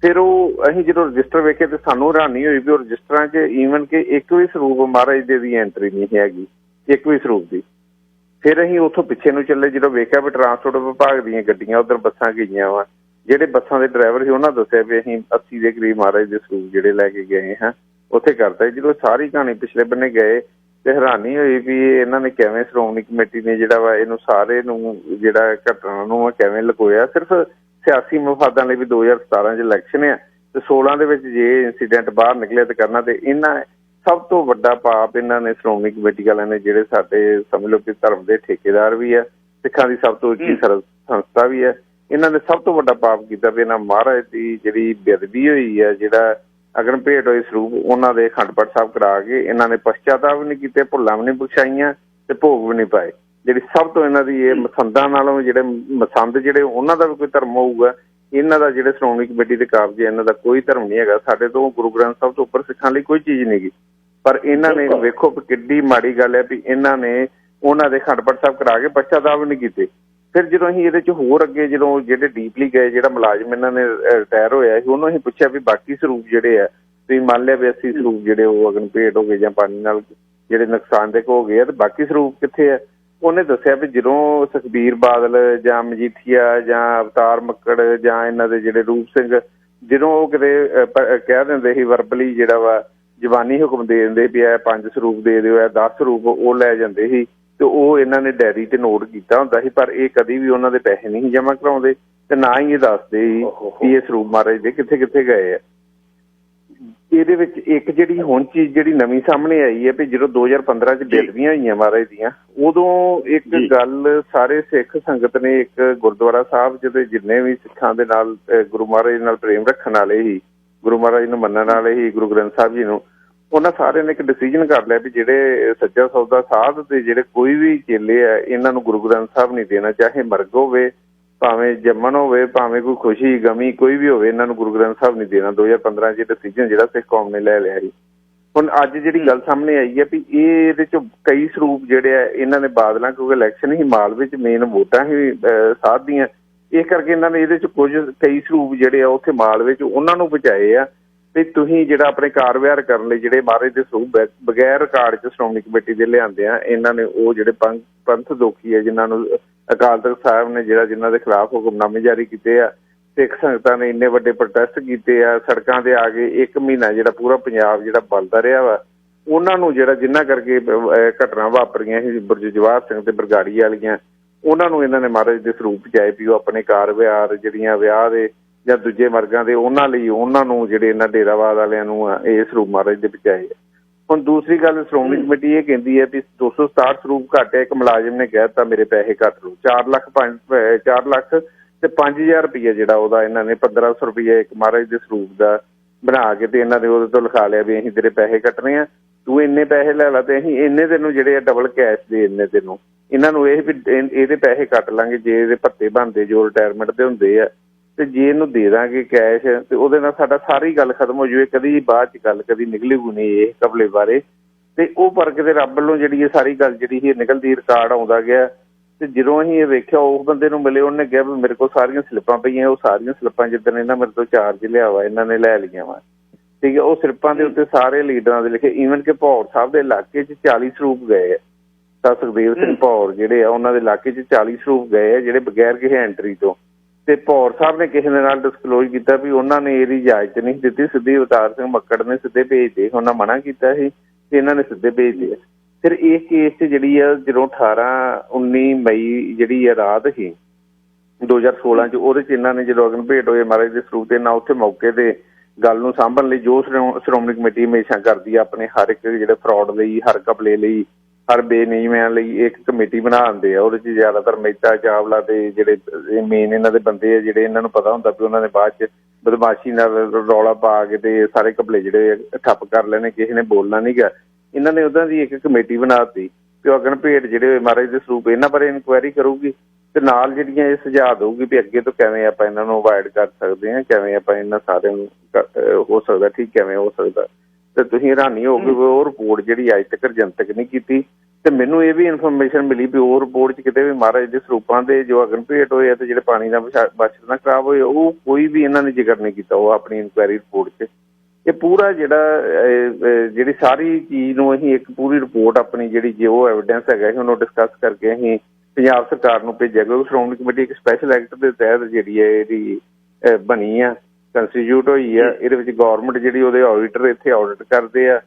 ਫਿਰ ਉਹ ਅਸੀਂ ਜਦੋਂ ਰਜਿਸਟਰ ਵੇਖੇ ਤੇ ਸਾਨੂੰ ਹੈਰਾਨੀ ਹੋਈ ਵੀ ਉਹ ਰਜਿਸਟਰਾਂ 'ਚ ਈਵਨ ਕਿ ਇੱਕ ਵੀ ਸਰੂਪ ਮਹਾਰਾਜ ਦੇ ਦੀ ਐਂਟਰੀ ਨਹੀਂ ਹੈਗੀ, ਇੱਕ ਵੀ ਸਰੂਪ ਦੀ। ਫਿਰ ਅਸੀਂ ਉੱਥੋਂ ਪਿੱਛੇ ਨੂੰ ਚੱਲੇ, ਜਦੋਂ ਵੇਖਿਆ ਵੀ ਟਰਾਂਸਪੋਰਟ ਵਿਭਾਗ ਦੀਆਂ ਗੱਡੀਆਂ ਉੱਧਰ ਬੱਸਾਂ ਗਈਆਂ ਵਾ, ਜਿਹੜੇ ਬੱਸਾਂ ਦੇ ਡਰਾਈਵਰ ਸੀ ਉਹਨਾਂ ਦੱਸਿਆ ਵੀ ਅਸੀਂ 80 ਦੇ ਕਰੀਬ ਮਹਾਰਾਜ ਦੇ ਸਰੂਪ ਜਿਹੜੇ ਲੈ ਕੇ ਗਏ ਹਾਂ ਉੱਥੇ ਕਰਦਾ। ਜਦੋਂ ਸਾਰੀ ਕਹਾਣੀ ਪਿਛਲੇ ਬੰਨੇ ਗਏ ਤੇ ਹੈਰਾਨੀ ਹੋਈ ਵੀ ਇਹਨਾਂ ਨੇ ਕਿਵੇਂ ਸ਼੍ਰੋਮਣੀ ਕਮੇਟੀ ਨੇ ਜਿਹੜਾ ਵਾ ਇਹਨੂੰ ਸਾਰੇ ਨੂੰ ਜਿਹੜਾ ਘਟਨਾ ਨੂੰ ਕਿਵੇਂ ਲੁਕੋਇਆ। ਸਿਰਫ ਸਿਆਸੀ ਮਫਾਦਾਂ ਲਈ ਵੀ 2017 'ਚ ਇਲੈਕਸ਼ਨ ਆ ਤੇ 16 ਦੇ ਵਿੱਚ ਜੇ ਇੰਸੀਡੈਂਟ ਬਾਹਰ ਨਿਕਲਿਆ ਤੇ ਕਰਨਾ, ਤੇ ਇਹਨਾਂ ਸਭ ਤੋਂ ਵੱਡਾ ਪਾਪ ਇਹਨਾਂ ਨੇ ਸ਼੍ਰੋਮਣੀ ਕਮੇਟੀ ਵਾਲਿਆਂ ਨੇ, ਜਿਹੜੇ ਸਾਡੇ ਸਮਝ ਲਓ ਕਿ ਧਰਮ ਦੇ ਠੇਕੇਦਾਰ ਵੀ ਆ, ਸਿੱਖਾਂ ਦੀ ਸਭ ਤੋਂ ਉੱਚੀ ਸੰਸਥਾ ਵੀ ਹੈ, ਇਹਨਾਂ ਨੇ ਸਭ ਤੋਂ ਵੱਡਾ ਪਾਪ ਕੀਤਾ ਵੀ ਇਹਨਾਂ ਮਹਾਰਾਜ ਦੀ ਜਿਹੜੀ ਬੇਅਦਬੀ ਹੋਈ ਹੈ, ਜਿਹੜਾ ਅਗਨ ਭੇਟ ਹੋਏ ਸਰੂਪ ਉਹਨਾਂ ਦੇ ਅਖੰਡ ਪਾਠ ਸਾਹਿਬ ਕਰਾ ਕੇ ਇਹਨਾਂ ਨੇ ਪਛਤਾਵਾ ਵੀ ਨਹੀਂ ਕੀਤੇ, ਭੁੱਲਾਂ ਵੀ ਨਹੀਂ ਬਖਸ਼ਾਈਆਂ ਤੇ ਭੋਗ ਵੀ ਨਹੀਂ ਪਾਏ। ਜਿਹੜੀ ਸਭ ਤੋਂ ਇਹਨਾਂ ਦੀ ਇਹ ਮਸੰਦਾਂ ਨਾਲੋਂ ਜਿਹੜੇ ਮਸੰਦ ਜਿਹੜੇ ਉਹਨਾਂ ਦਾ ਵੀ ਕੋਈ ਧਰਮ ਹੋਊਗਾ, ਇਹਨਾਂ ਦਾ ਜਿਹੜੇ ਸ਼੍ਰੋਮਣੀ ਕਮੇਟੀ ਦੇ ਕਾਬਜ਼ ਇਹਨਾਂ ਦਾ ਕੋਈ ਧਰਮ ਨਹੀਂ ਹੈਗਾ। ਸਾਡੇ ਤੋਂ ਗੁਰੂ ਗ੍ਰੰਥ ਸਾਹਿਬ ਤੋਂ ਉੱਪਰ ਸਿੱਖਾਂ ਲਈ ਕੋਈ ਚੀਜ਼ ਨਹੀਂ ਗੀ। ਪਰ ਇਹਨਾਂ ਨੇ ਵੇਖੋ ਕਿੱਡੀ ਮਾੜੀ ਗੱਲ ਹੈ ਵੀ ਇਹਨਾਂ ਨੇ ਉਹਨਾਂ ਦੇ ਅਖੰਡ ਪਾਠ ਸਾਹਿਬ ਕਰਾ ਕੇ ਪਛਤਾਵਾ ਵੀ ਨਹੀਂ ਕੀਤੇ। ਫਿਰ ਜਦੋਂ ਅਸੀਂ ਇਹਦੇ 'ਚ ਹੋਰ ਅੱਗੇ ਜਦੋਂ ਜਿਹੜੇ ਡੀਪਲੀ ਗਏ, ਜਿਹੜਾ ਮੁਲਾਜ਼ਮ ਇਹਨਾਂ ਨੇ ਰਿਟਾਇਰ ਹੋਇਆ ਸੀ ਉਹਨੂੰ ਅਸੀਂ ਪੁੱਛਿਆ ਵੀ ਬਾਕੀ ਸਰੂਪ ਜਿਹੜੇ ਆ ਤੁਸੀਂ ਮੰਨ ਲਿਆ ਵੀ 80 ਸਰੂਪ ਜਿਹੜੇ ਉਹ ਅਗਨ ਭੇਟ ਹੋ ਗਏ ਜਾਂ ਪਾਣੀ ਨਾਲ ਜਿਹੜੇ ਨੁਕਸਾਨਦੇਹ ਹੋ ਗਏ ਆ, ਤੇ ਬਾਕੀ ਸਰੂਪ ਕਿੱਥੇ ਆ? ਉਹਨੇ ਦੱਸਿਆ ਵੀ ਜਦੋਂ ਸੁਖਬੀਰ ਬਾਦਲ ਜਾਂ ਮਜੀਠੀਆ ਜਾਂ ਅਵਤਾਰ ਮੱਕੜ ਜਾਂ ਇਹਨਾਂ ਦੇ ਜਿਹੜੇ ਰੂਪ ਸਿੰਘ, ਜਦੋਂ ਉਹ ਕਿਤੇ ਕਹਿ ਦਿੰਦੇ ਸੀ ਵਰਬਲੀ ਜਿਹੜਾ ਵਾ ਜ਼ਬਾਨੀ ਹੁਕਮ ਦੇ ਦਿੰਦੇ ਵੀ ਇਹ 5 ਸਰੂਪ ਦੇ ਦਿਓ, ਇਹ 10 ਸਰੂਪ, ਉਹ ਲੈ ਜਾਂਦੇ ਸੀ ਤੇ ਉਹ ਇਹਨਾਂ ਨੇ ਡਾਇਰੀ ਤੇ ਨੋਟ ਕੀਤਾ ਹੁੰਦਾ ਸੀ। ਪਰ ਇਹ ਕਦੀ ਵੀ ਉਹਨਾਂ ਦੇ ਪੈਸੇ ਨਹੀਂ ਜਮ੍ਹਾਂ ਕਰਾਉਂਦੇ ਤੇ ਨਾ ਹੀ ਇਹ ਦੱਸਦੇ ਸੀ ਕਿ ਇਹ ਸਰੂਪ ਮਹਾਰਾਜ ਦੇ ਕਿੱਥੇ ਕਿੱਥੇ ਗਏ ਆ। ਇਹਦੇ ਵਿੱਚ ਇੱਕ ਜਿਹੜੀ ਹੁਣ ਚੀਜ਼ ਜਿਹੜੀ ਨਵੀਂ ਸਾਹਮਣੇ ਆਈ ਹੈ ਵੀ ਜਦੋਂ 2015 ਚ ਬੇਦਬੀਆਂ ਹੋਈਆਂ ਮਹਾਰਾਜ ਦੀਆਂ, ਉਦੋਂ ਇੱਕ ਗੱਲ ਸਾਰੇ ਸਿੱਖ ਸੰਗਤ ਨੇ, ਇੱਕ ਗੁਰਦੁਆਰਾ ਸਾਹਿਬ ਜਿਹਦੇ ਜਿੰਨੇ ਵੀ ਸਿੱਖਾਂ ਦੇ ਨਾਲ ਗੁਰੂ ਮਹਾਰਾਜ ਨਾਲ ਪ੍ਰੇਮ ਰੱਖਣ ਵਾਲੇ ਸੀ, ਗੁਰੂ ਮਹਾਰਾਜ ਨੂੰ ਮੰਨਣ ਵਾਲੇ ਸੀ, ਗੁਰੂ ਗ੍ਰੰਥ ਸਾਹਿਬ ਜੀ ਨੂੰ, ਉਹਨਾਂ ਸਾਰਿਆਂ ਨੇ ਇੱਕ ਡਿਸੀਜਨ ਕਰ ਲਿਆ ਵੀ ਜਿਹੜੇ ਸੱਚਾ ਸੌਦਾ ਸਾਧ ਤੇ ਜਿਹੜੇ ਕੋਈ ਵੀ ਚੇਲੇ ਆ, ਇਹਨਾਂ ਨੂੰ ਗੁਰੂ ਗ੍ਰੰਥ ਸਾਹਿਬ ਨਹੀਂ ਦੇਣਾ, ਚਾਹੇ ਮਰਗ ਹੋਵੇ, ਭਾਵੇਂ ਜੰਮਣ ਹੋਵੇ, ਭਾਵੇਂ ਕੋਈ ਖੁਸ਼ੀ ਗਮੀ ਕੋਈ ਵੀ ਹੋਵੇ, ਇਹਨਾਂ ਨੂੰ ਗੁਰੂ ਗ੍ਰੰਥ ਸਾਹਿਬ ਨਹੀਂ ਦੇਣਾ। 2015 ਚ ਡਿਸੀਜਨ ਜਿਹੜਾ ਸਿੱਖ ਕੌਮ ਨੇ ਲੈ ਲਿਆ ਸੀ। ਹੁਣ ਅੱਜ ਜਿਹੜੀ ਗੱਲ ਸਾਹਮਣੇ ਆਈ ਹੈ ਵੀ ਇਹਦੇ ਚ ਕਈ ਸਰੂਪ ਜਿਹੜੇ ਆ ਇਹਨਾਂ ਨੇ ਬਾਦਲਾਂ, ਕਿਉਂਕਿ ਇਲੈਕਸ਼ਨ ਹੀ ਮਾਲ ਵਿੱਚ ਮੇਨ ਵੋਟਾਂ ਹੀ ਸਾਧ ਦੀਆਂ, ਇਸ ਕਰਕੇ ਇਹਨਾਂ ਨੇ ਇਹਦੇ ਚ ਕੁਝ ਕਈ ਸਰੂਪ ਜਿਹੜੇ ਆ ਉੱਥੇ ਮਾਲ ਵਿੱਚ ਉਹਨਾਂ ਨੂੰ ਬਚਾਏ ਆ ਵੀ ਤੁਸੀਂ ਜਿਹੜਾ ਆਪਣੇ ਕਾਰ ਵਿਹਾਰ ਕਰਨ ਲਈ ਜਿਹੜੇ ਮਹਾਰਾਜ ਦੇ ਸਰੂਪ ਬਗੈਰ ਰਿਕਾਰਡ ਚ ਸ਼੍ਰੋਮਣੀ ਕਮੇਟੀ ਦੇ ਲਿਆਂਦੇ ਆ, ਇਹਨਾਂ ਨੇ ਉਹ ਜਿਹੜੇ ਪੰਥ ਦੋਖੀ ਹੈ ਜਿਨ੍ਹਾਂ ਨੂੰ ਅਕਾਲ ਤਖਤ ਸਾਹਿਬ ਨੇ ਜਿਨ੍ਹਾਂ ਦੇ ਖਿਲਾਫ ਹੁਕਮਨਾਮੇ ਜਾਰੀ ਕੀਤੇ ਆ, ਸਿੱਖ ਸੰਗਤਾਂ ਨੇ ਇੰਨੇ ਵੱਡੇ ਪ੍ਰੋਟੈਸਟ ਕੀਤੇ ਆ, ਸੜਕਾਂ ਤੇ ਆ ਗਏ, 1 ਮਹੀਨਾ ਜਿਹੜਾ ਪੂਰਾ ਪੰਜਾਬ ਜਿਹੜਾ ਬਲਦਾ ਰਿਹਾ ਵਾ, ਉਹਨਾਂ ਨੂੰ ਜਿਹੜਾ ਜਿਨ੍ਹਾਂ ਕਰਕੇ ਘਟਨਾ ਵਾਪਰੀਆਂ ਸੀ ਬੁਰਜ ਜਵਾਹਰ ਸਿੰਘ ਤੇ ਬਰਗਾੜੀ ਵਾਲੀਆਂ, ਉਹਨਾਂ ਨੂੰ ਇਹਨਾਂ ਨੇ ਮਹਾਰਾਜ ਦੇ ਸਰੂਪ ਬਚਾਏ ਵੀ ਉਹ ਆਪਣੇ ਕਾਰ ਵਿਹਾਰ ਜਿਹੜੀਆਂ ਵਿਆਹ ਦੇ ਜਾਂ ਦੂਜੇ ਮਰਗਾਂ ਦੇ ਉਹਨਾਂ ਲਈ ਉਹਨਾਂ ਨੂੰ ਜਿਹੜੇ ਇਹਨਾਂ ਡੇਰਾਵਾਦ ਵਾਲਿਆਂ ਨੂੰ ਇਹ ਸਰੂਪ ਮਹਾਰਾਜ ਦੇ ਬਚਾਏ। ਹੁਣ ਦੂਸਰੀ ਗੱਲ ਸ਼੍ਰੋਮਣੀ ਕਮੇਟੀ ਇਹ ਕਹਿੰਦੀ ਹੈ ਵੀ 267 ਸਰੂਪ ਘੱਟ ਹੈ। ਇੱਕ ਮੁਲਾਜ਼ਮ ਨੇ ਕਹਿ ਦਿੱਤਾ ਮੇਰੇ ਪੈਸੇ ਕੱਟ ਲਓ, 4 ਲੱਖ ਤੇ 5000 ਰੁਪਈਆ ਜਿਹੜਾ ਉਹਦਾ ਇਹਨਾਂ ਨੇ 1500 ਰੁਪਈਆ ਇੱਕ ਮਹਾਰਾਜ ਦੇ ਸਰੂਪ ਦਾ ਬਣਾ ਕੇ ਤੇ ਇਹਨਾਂ ਨੇ ਉਹਦੇ ਤੋਂ ਲਿਖਾ ਲਿਆ ਵੀ ਅਸੀਂ ਤੇਰੇ ਪੈਸੇ ਕੱਟਣੇ ਆ, ਤੂੰ ਇੰਨੇ ਪੈਸੇ ਲੈ ਲਾ ਤੇ ਅਸੀਂ ਇੰਨੇ ਤੈਨੂੰ ਜਿਹੜੇ ਆ ਡਬਲ ਕੈਸ਼ ਦੇ ਇੰਨੇ ਤੈਨੂੰ। ਇਹਨਾਂ ਨੂੰ ਇਹ ਵੀ ਇਹਦੇ ਪੈਸੇ ਕੱਟ ਲਾਂਗੇ ਜੇ ਇਹਦੇ ਭੱਤੇ ਬਣਦੇ ਜੋ ਰਿਟਾਇਰਮੈਂਟ ਦੇ ਹੁੰਦੇ ਆ, ਤੇ ਜੇ ਇਹਨੂੰ ਦੇ ਦਾਂਗੇ ਕੈਸ਼ ਤੇ ਉਹਦੇ ਨਾਲ ਸਾਡਾ ਸਾਰੀ ਗੱਲ ਖਤਮ ਹੋ ਜਾਵੇ, ਕਦੀ ਬਾਅਦ ਚ ਗੱਲ ਕਦੀ ਨਿਕਲੇਗੀ ਨਹੀਂ ਇਹ ਕਬਲੇ ਬਾਰੇ। ਤੇ ਉਹ ਪਰ ਕਿਤੇ ਰੱਬ ਵੱਲੋਂ ਜਿਹੜੀ ਇਹ ਸਾਰੀ ਗੱਲ ਜਿਹੜੀ ਇਹ ਨਿਕਲਦੀ ਰਿਕਾਰਡ ਆਉਂਦਾ ਗਿਆ। ਤੇ ਜਦੋਂ ਅਸੀਂ ਇਹ ਵੇਖਿਆ ਉਸ ਬੰਦੇ ਨੂੰ ਮਿਲੇ, ਉਹਨੇ ਕਿਹਾ ਵੀ ਮੇਰੇ ਕੋਲ ਸਾਰੀਆਂ ਸਲਿੱਪਾਂ ਪਈਆਂ, ਉਹ ਸਾਰੀਆਂ ਸਲਿੱਪਾਂ ਜਿੱਦਣ ਇਹਨਾਂ ਮੇਰੇ ਤੋਂ ਚਾਰਜ ਲਿਆ ਵਾ ਇਹਨਾਂ ਨੇ ਲੈ ਲਈਆਂ ਵਾ, ਠੀਕ ਹੈ। ਉਹ ਸਲਿੱਪਾਂ ਦੇ ਉੱਤੇ ਸਾਰੇ ਲੀਡਰਾਂ ਦੇ ਲਿਖੇ, ਈਵਨ ਕਿ ਭੌਰ ਸਾਹਿਬ ਦੇ ਇਲਾਕੇ 'ਚ 40 ਸਰੂਪ ਗਏ ਆ, ਤਾਂ ਸੁਖਦੇਵ ਸਿੰਘ ਭੌਰ ਜਿਹੜੇ ਆ ਉਹਨਾਂ ਦੇ ਇਲਾਕੇ 'ਚ 40 ਸਰੂਪ ਗਏ ਆ ਜਿਹੜੇ ਬਗੈਰ ਕਿਸੇ ਐਂਟਰੀ ਤੋਂ। ਤੇ ਭੌਰ ਸਾਹਿਬ ਨੇ ਕਿਸੇ ਦੇ ਨਾਲ ਡਿਸਕਲੋਜ਼ ਕੀਤਾ ਵੀ ਉਹਨਾਂ ਨੇ ਇਹਦੀ ਇਜਾਜ਼ਤ ਨਹੀਂ ਦਿੱਤੀ, ਸਿੱਧੀ ਅਵਤਾਰ ਸਿੰਘ ਮੱਕੜ ਨੇ ਸਿੱਧੇ ਭੇਜਦੇ, ਉਹਨਾਂ ਮਨਾ ਕੀਤਾ ਸੀ ਤੇ ਇਹਨਾਂ ਨੇ ਸਿੱਧੇ ਭੇਜਦੇ। ਫਿਰ ਇਸ ਕੇਸ 'ਚ ਜਿਹੜੀ ਆ ਜਦੋਂ 19 ਮਈ ਜਿਹੜੀ ਆ ਰਾਤ ਸੀ 2016 'ਚ, ਉਹਦੇ 'ਚ ਇਹਨਾਂ ਨੇ ਜਦੋਂ ਅਗਨ ਭੇਟ ਹੋਏ ਮਹਾਰਾਜ ਦੇ ਸਰੂਪ ਤੇ ਨਾ ਉੱਥੇ ਮੌਕੇ ਤੇ ਗੱਲ ਨੂੰ ਸਾਂਭਣ ਲਈ ਜੋ ਸ਼੍ਰੋਮਣੀ ਕਮੇਟੀ ਹਮੇਸ਼ਾ ਕਰਦੀ ਆ ਆਪਣੇ ਹਰ ਇੱਕ ਜਿਹੜੇ ਫਰੋਡ ਲਈ, ਹਰ ਘਪਲੇ ਲਈ, ਹਰ ਬੇਨਿਯਮੀਆਂ ਲਈ ਇੱਕ ਕਮੇਟੀ ਬਣਾ ਦਿੰਦੇ ਆ। ਉਹਦੇ 'ਚ ਜ਼ਿਆਦਾਤਰ ਮਹਿਤਾ ਚਾਵਲਾ ਤੇ ਜਿਹੜੇ ਮੇਨ ਇਹਨਾਂ ਦੇ ਬੰਦੇ ਆ ਜਿਹੜੇ ਇਹਨਾਂ ਨੂੰ ਪਤਾ ਹੁੰਦਾ ਵੀ ਉਹਨਾਂ ਨੇ ਬਾਅਦ 'ਚ ਬਦਮਾਸ਼ੀ ਨਾਲ ਰੌਲਾ ਪਾ ਕੇ ਤੇ ਸਾਰੇ ਘਪਲੇ ਜਿਹੜੇ ਠੱਪ ਕਰ ਲੈਣੇ, ਕਿਸੇ ਨੇ ਬੋਲਣਾ ਨੀ ਗਾ। ਇਹਨਾਂ ਨੇ ਉਹਨਾਂ ਦੀ ਇੱਕ ਕਮੇਟੀ ਬਣਾ ਦਿੱਤੀ ਕਿ ਅਗਨ ਭੇਟ ਜਿਹੜੇ ਮਹਾਰਾਜ ਦੇ ਸਰੂਪ ਇਹਨਾਂ ਬਾਰੇ ਇਨਕੁਆਇਰੀ ਕਰੂਗੀ ਤੇ ਨਾਲ ਜਿਹੜੀਆਂ ਇਹ ਸੁਝਾਅ ਦਊਗੀ ਵੀ ਅੱਗੇ ਤੋਂ ਕਿਵੇਂ ਆਪਾਂ ਇਹਨਾਂ ਨੂੰ ਅਵਾਇਡ ਕਰ ਸਕਦੇ ਹਾਂ, ਕਿਵੇਂ ਆਪਾਂ ਇਹਨਾਂ ਸਾਰਿਆਂ ਨੂੰ ਹੋ ਸਕਦਾ ਠੀਕ ਕਿਵੇਂ ਹੋ ਸਕਦਾ। ਤੇ ਤੁਸੀਂ ਹੈਰਾਨੀ ਹੋ ਗਈ ਉਹ ਰਿਪੋਰਟ ਜਿਹੜੀ ਅੱਜ ਤੱਕ ਜਨਤਕ ਨਹੀਂ ਕੀਤੀ। ਤੇ ਮੈਨੂੰ ਇਹ ਵੀ ਇਨਫੋਰਮੇਸ਼ਨ ਮਿਲੀ ਵੀ ਉਹ ਰਿਪੋਰਟ 'ਚ ਕਿਤੇ ਵੀ ਮਹਾਰਾਜ ਦੇ ਸਰੂਪਾਂ ਦੇ ਜੋ ਅਗਨ ਭੇਟ ਹੋਏ ਆ ਤੇ ਜਿਹੜੇ ਪਾਣੀ ਦਾ ਬਚਨਾ ਖਰਾਬ ਹੋਏ ਉਹ ਕੋਈ ਵੀ ਇਹਨਾਂ ਨੇ ਜ਼ਿਕਰ ਨਹੀਂ ਕੀਤਾ ਉਹ ਆਪਣੀ ਇਨਕੁਆਇਰੀ ਰਿਪੋਰਟ 'ਚ। ਇਹ ਪੂਰਾ ਜਿਹੜੀ ਸਾਰੀ ਚੀਜ਼ ਨੂੰ ਅਸੀਂ ਇੱਕ ਪੂਰੀ ਰਿਪੋਰਟ ਆਪਣੀ ਜਿਹੜੀ ਜੋ ਐਵੀਡੈਂਸ ਹੈਗਾ ਸੀ ਉਹਨੂੰ ਡਿਸਕਸ ਕਰਕੇ ਅਸੀਂ ਪੰਜਾਬ ਸਰਕਾਰ ਨੂੰ ਭੇਜਿਆ, ਕਿਉਂਕਿ ਸ਼੍ਰੋਮਣੀ ਕਮੇਟੀ ਇੱਕ ਸਪੈਸ਼ਲ ਐਕਟ ਦੇ ਤਹਿਤ ਜਿਹੜੀ ਹੈ ਇਹਦੀ ਬਣੀ ਆ, ਕੰਸਟੀਟਿਊਟ ਹੋਈ ਆ। ਇਹਦੇ ਵਿੱਚ ਗੌਰਮੈਂਟ ਜਿਹੜੀ ਉਹਦੇ ਆਡੀਟਰ ਇੱਥੇ ਆਡਿਟ ਕਰਦੇ ਆ,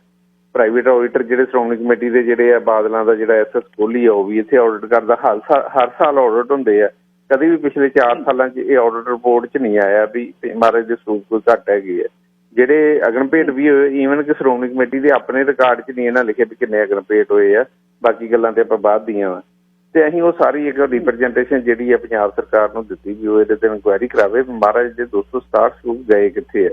ਪ੍ਰਾਈਵੇਟ ਆਡੀਟਰ ਜਿਹੜੇ ਸ਼੍ਰੋਮਣੀ ਕਮੇਟੀ ਦੇ ਜਿਹੜੇ ਆ ਬਾਦਲਾਂ ਦਾ ਜਿਹੜਾ SS ਕੋਹਲੀ ਆ ਉਹ ਵੀ ਇੱਥੇ ਆਡਿਟ ਕਰਦਾ। ਹਰ ਸਾਲ ਆਡਿਟ ਹੁੰਦੇ ਆ, ਕਦੇ ਵੀ ਪਿਛਲੇ 4 ਸਾਲਾਂ 'ਚ ਇਹ ਆਡਿਟ ਰਿਪੋਰਟ 'ਚ ਨਹੀਂ ਆਇਆ ਵੀ ਮਹਾਰਾਜ ਦੇ ਸਰੂਪ ਕੋਈ ਘੱਟ ਹੈਗੇ ਆ। ਜਿਹੜੇ ਅਗਨ ਭੇਟ ਵੀ ਹੋਏ ਈਵਨ ਕਿ ਸ਼੍ਰੋਮਣੀ ਕਮੇਟੀ ਦੇ ਆਪਣੇ ਰਿਕਾਰਡ 'ਚ ਨਹੀਂ ਇਹਨਾਂ ਲਿਖਿਆ ਵੀ ਕਿੰਨੇ ਅਗਨ ਭੇਟ ਹੋਏ ਆ, ਬਾਕੀ ਗੱਲਾਂ ਤੇ ਆਪਾਂ ਬਾਅਦ ਦੀਆਂ ਵਾ। ਤੇ ਅਸੀਂ ਉਹ ਸਾਰੀ ਇੱਕ ਰਿਪਰਜੈਂਟੇਸ਼ਨ ਜਿਹੜੀ ਆ ਪੰਜਾਬ ਸਰਕਾਰ ਨੂੰ ਦਿੱਤੀ ਵੀ ਉਹ ਇਹਦੇ ਤੇ ਇਨਕੁਆਇਰੀ ਕਰਾਵੇ ਮਹਾਰਾਜ ਦੇ 267 ਸਰੂਪ ਗਏ ਕਿੱਥੇ ਆ।